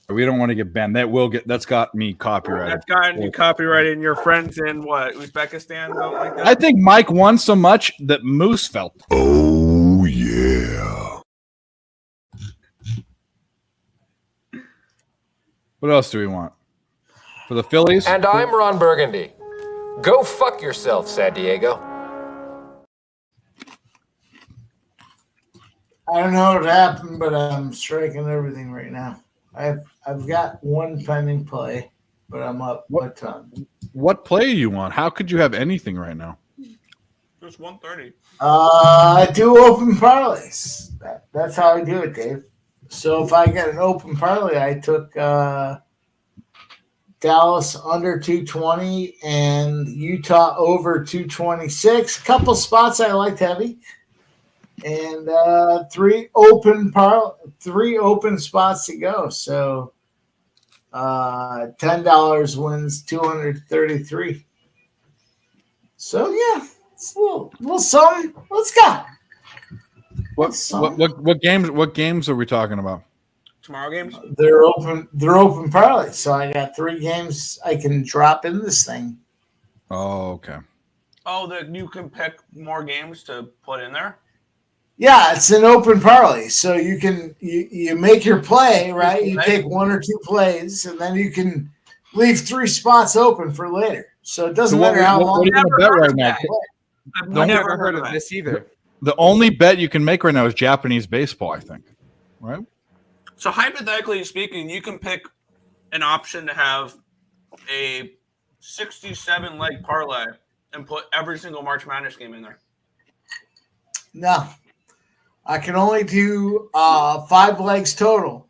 We don't want to get banned. That's got me copyrighted. That's gotten you copyrighted, and your friends in what, Uzbekistan, something like that? I think Mike won so much that Moose felt. Oh, yeah. What else do we want? For the Phillies? And I'm Ron Burgundy. Go fuck yourself, San Diego. I don't know what happened, but I'm striking everything right now. I've got one pending play, but I'm up a ton. What play are you on? How could you have anything right now? It's 1:30. I do open parlays. That's how I do it, Dave. So if I get an open parlay, I took Dallas under 220 and Utah over 226. A couple spots I liked heavy, and three open spots to go. So $10 wins 233. So yeah, it's a little something. Let's go. What games are we talking about? Tomorrow games? They're open parlays. So I got 3 games I can drop in this thing. Oh, okay. Oh, you can pick more games to put in there? Yeah, it's an open parlay. So you can you make your play, right? You take 1 or 2 plays, and then you can leave 3 spots open for later. So it doesn't matter how long. What are you going to bet right now? I've never heard of this either. The only bet you can make right now is Japanese baseball, I think. Right? So hypothetically speaking, you can pick an option to have a 67 leg parlay and put every single March Madness game in there. No, I can only do 5 legs total.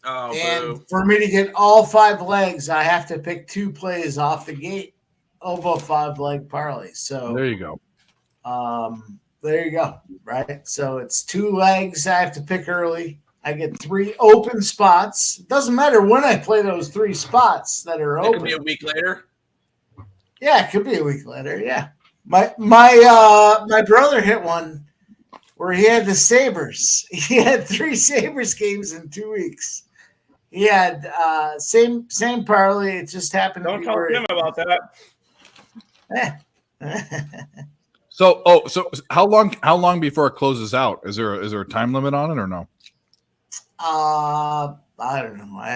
Oh, and boo. for me to get all 5 legs, I have to pick 2 plays off the gate of a 5-leg parlay. So there you go. There you go. Right. So it's 2 legs I have to pick early. I get 3 open spots. It doesn't matter when I play those 3 spots that are open. It could be a week later. Yeah, it could be a week later. Yeah. My brother hit one where he had the Sabres. He had 3 Sabres games in 2 weeks. He had same parlay. It just happened. Don't tell him about that. So how long before it closes out? Is there a time limit on it or no? I don't know. I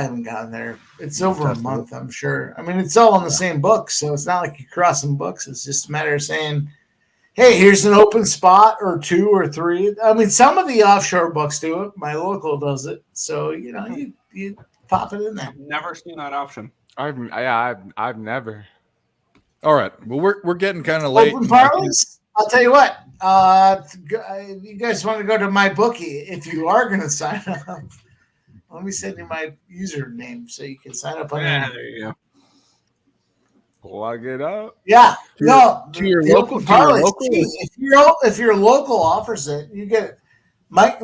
haven't gotten there. It's over a month, I'm sure. I mean, it's all on the same book, so it's not like you're crossing books. It's just a matter of saying, hey, here's an open spot or 2 or 3. I mean, some of the offshore books do it. My local does it. So, you pop it in there. Never seen that option. I've never. All right. Well, we're getting kind of late. Open parlays? I'll tell you what. You guys want to go to my bookie if you are going to sign up. Let me send you my username so you can sign up on there you go. Plug it up. Yeah. To your local. If your local offers it, you get it. My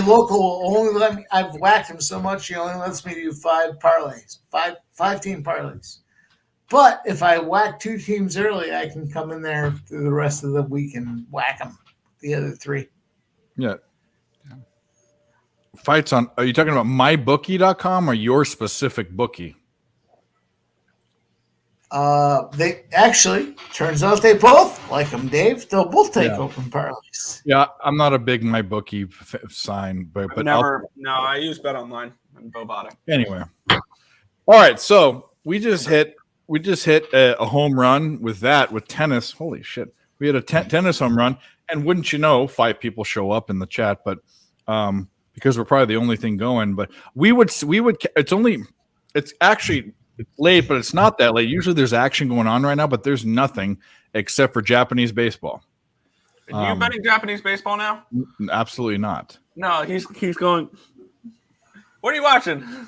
local will only let me. I've whacked him so much he only lets me do 5 parlays, 5 team parlays. But if I whack 2 teams early, I can come in there through the rest of the week and whack them, the other 3. Yeah. Fights on. Are you talking about mybookie.com or your specific bookie? They actually turns out they both like them, Dave. They'll both take open parlays. Yeah, I'm not a big mybookie sign, but I use Bet Online and Bovada. Anyway, all right. So we just hit a home run with tennis. Holy shit, we had a tennis home run, and wouldn't you know, 5 people show up in the chat, but because we're probably the only thing going, but we would. It's actually. It's late, but it's not that late. Usually there's action going on right now, but there's nothing except for Japanese baseball. Are you betting Japanese baseball now? Absolutely not. No, he's going. What are you watching? I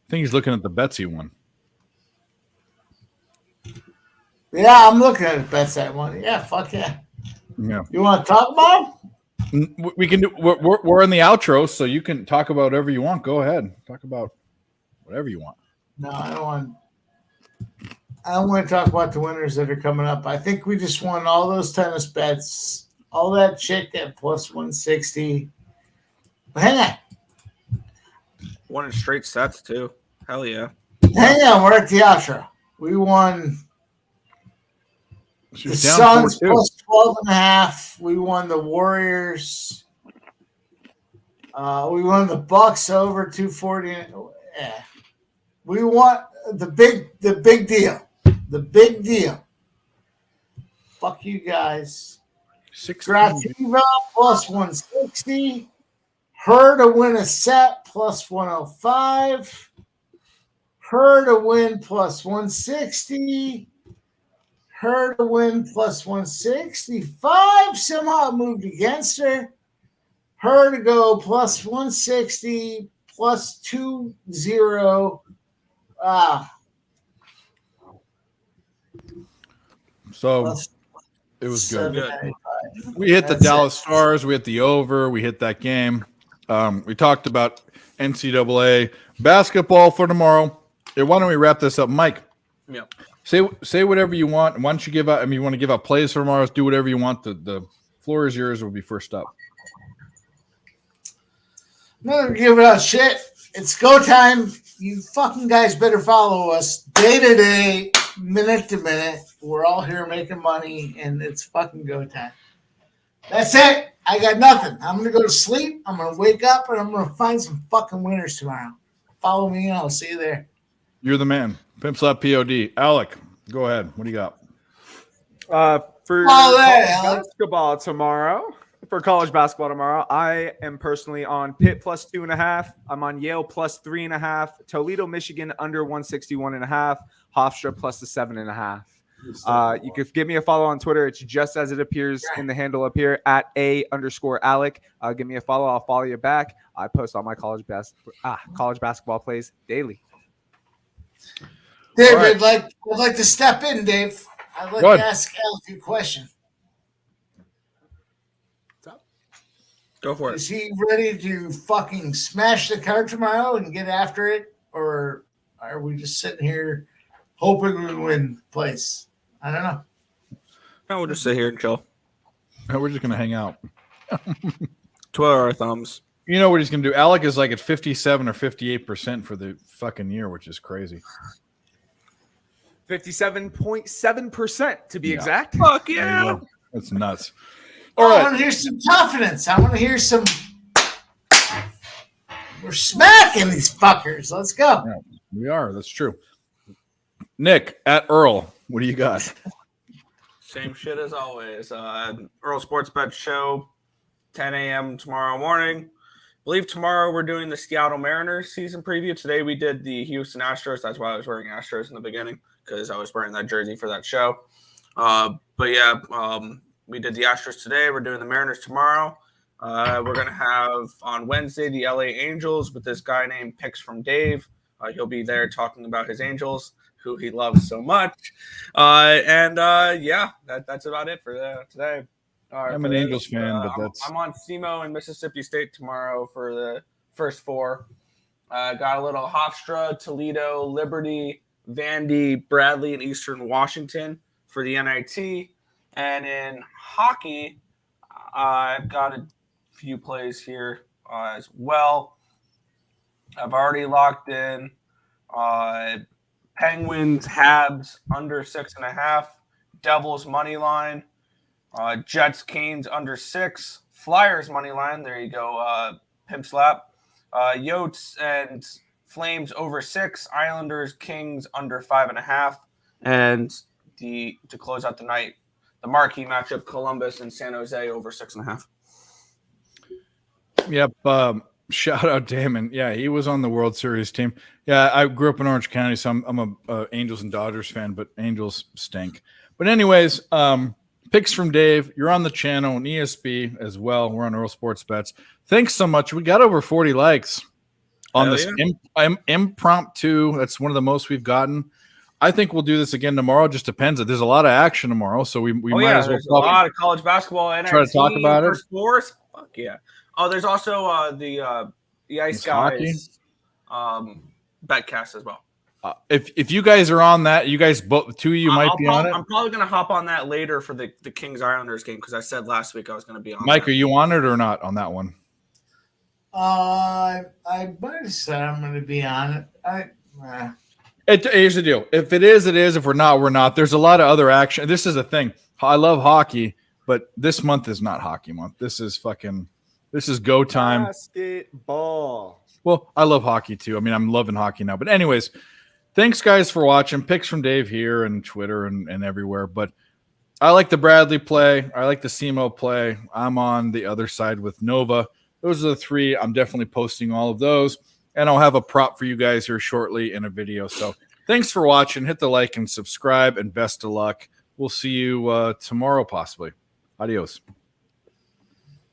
think he's looking at the Betsy one. Yeah, I'm looking at that one. Yeah, fuck yeah. Yeah. You want to talk about them? We can do. We're in the outro, so you can talk about whatever you want. Go ahead, talk about whatever you want. No, I don't want to talk about the winners that are coming up. I think we just won all those tennis bets, all that shit at plus 160. But hang on. Won in straight sets too. Hell yeah. Hang on, we're at the outro. We won the Suns plus 12.5. We won the Warriors. We won the Bucks over 240. Yeah. We want the big deal. The big deal. Fuck you guys. Grativa plus 160. Her to win a set plus 105. Her to win plus 160. Her to win plus 165. Somehow it moved against her. Her to go plus 160 plus 20. So Plus it was good. 795. We hit the That's Dallas it. Stars. We hit the over. We hit that game. We talked about NCAA basketball for tomorrow. Hey, why don't we wrap this up, Mike? Yeah. Say whatever you want. Why don't you give out? I mean, you want to give out plays for tomorrow? Do whatever you want. The floor is yours. Will be first up. I'm not gonna give it out shit. It's go time. You fucking guys better follow us day to day, minute to minute. We're all here making money, and it's fucking go time. That's it. I got nothing. I'm gonna go to sleep. I'm gonna wake up, and I'm gonna find some fucking winners tomorrow. Follow me, and I'll see you there. You're the man. Pimp Slap POD. Alec, go ahead. What do you got? For Alec. basketball tomorrow. For college basketball tomorrow, I am personally on Pitt plus 2.5. I'm on Yale plus 3.5. Toledo, Michigan under 161.5. Hofstra plus the 7.5. You could give me a follow on Twitter. It's just as it appears in the handle up here at @A_Alec. Give me a follow. I'll follow you back. I post all my college basketball plays daily. Dave, Right. I'd like to step in, Dave. I'd like Go to ahead. ask Alec a question. Go for it. Is he ready to fucking smash the card tomorrow and get after it? Or are we just sitting here hoping we win place? I don't know. No, we'll just sit here and chill. We're just gonna hang out. Twiddle our thumbs. You know what he's gonna do? Alec is like at 57 or 58% for the fucking year, which is crazy. 57.7% to be Yeah. exact. Fuck There you yeah. go. That's nuts. I All right. want to hear some confidence. I want to hear some. We're smacking these fuckers. Let's go. Yeah, we are. That's true. Nick at Earl, what do you got? Same shit as always. Earl Sports Bet Show, 10 a.m. tomorrow morning. I believe tomorrow we're doing the Seattle Mariners season preview. Today we did the Houston Astros. That's why I was wearing Astros in the beginning, because I was wearing that jersey for that show. We did the Astros today. We're doing the Mariners tomorrow. We're going to have on Wednesday the LA Angels with this guy named Picks from Dave. He'll be there talking about his Angels, who he loves so much. That's about it for today. I'm an Angels fan, but that's I'm on SEMO and Mississippi State tomorrow for the first four. Got a little Hofstra, Toledo, Liberty, Vandy, Bradley, and Eastern Washington for the NIT. And in hockey, I've got a few plays here as well. I've already locked in Penguins, Habs under 6.5, Devils money line, Jets, Canes under 6, Flyers money line. There you go, Pimp Slap. Yotes and Flames over 6, Islanders, Kings under 5.5, and to close out the night, the marquee matchup, Columbus and San Jose over 6.5. Yep. Shout out Damon. Yeah, he was on the World Series team. Yeah, I grew up in Orange County, so I'm a Angels and Dodgers fan, but Angels stink. But anyways, picks from Dave. You're on the channel on ESB as well. We're on Earl Sports Bets. Thanks so much. We got over 40 likes on this impromptu. That's one of the most we've gotten. I think we'll do this again tomorrow. Just depends. There's a lot of action tomorrow, so we might as well. There's a lot of college basketball. NIT, try to talk about it. Sports. Fuck yeah. Oh, there's also the Ice Guys betcast as well. If you guys are on that, you guys both two of you might be on it. I'm probably gonna hop on that later for the Kings Islanders game because I said last week I was gonna be on. Mike, that. are you on it or not on that one? I might have said I'm going to be on it. Here's the deal. If it is, it is. If we're not, we're not. There's a lot of other action. This is a thing. I love hockey, but this month is not hockey month. This is go time. Basketball. Well, I love hockey too. I mean, I'm loving hockey now. But anyways, thanks guys for watching. Picks from Dave here and Twitter and everywhere. But I like the Bradley play. I like the Simo play. I'm on the other side with Nova. Those are the three. I'm definitely posting all of those. And I'll have a prop for you guys here shortly in a video. So thanks for watching. Hit the like and subscribe, and best of luck. We'll see you tomorrow, possibly. Adios.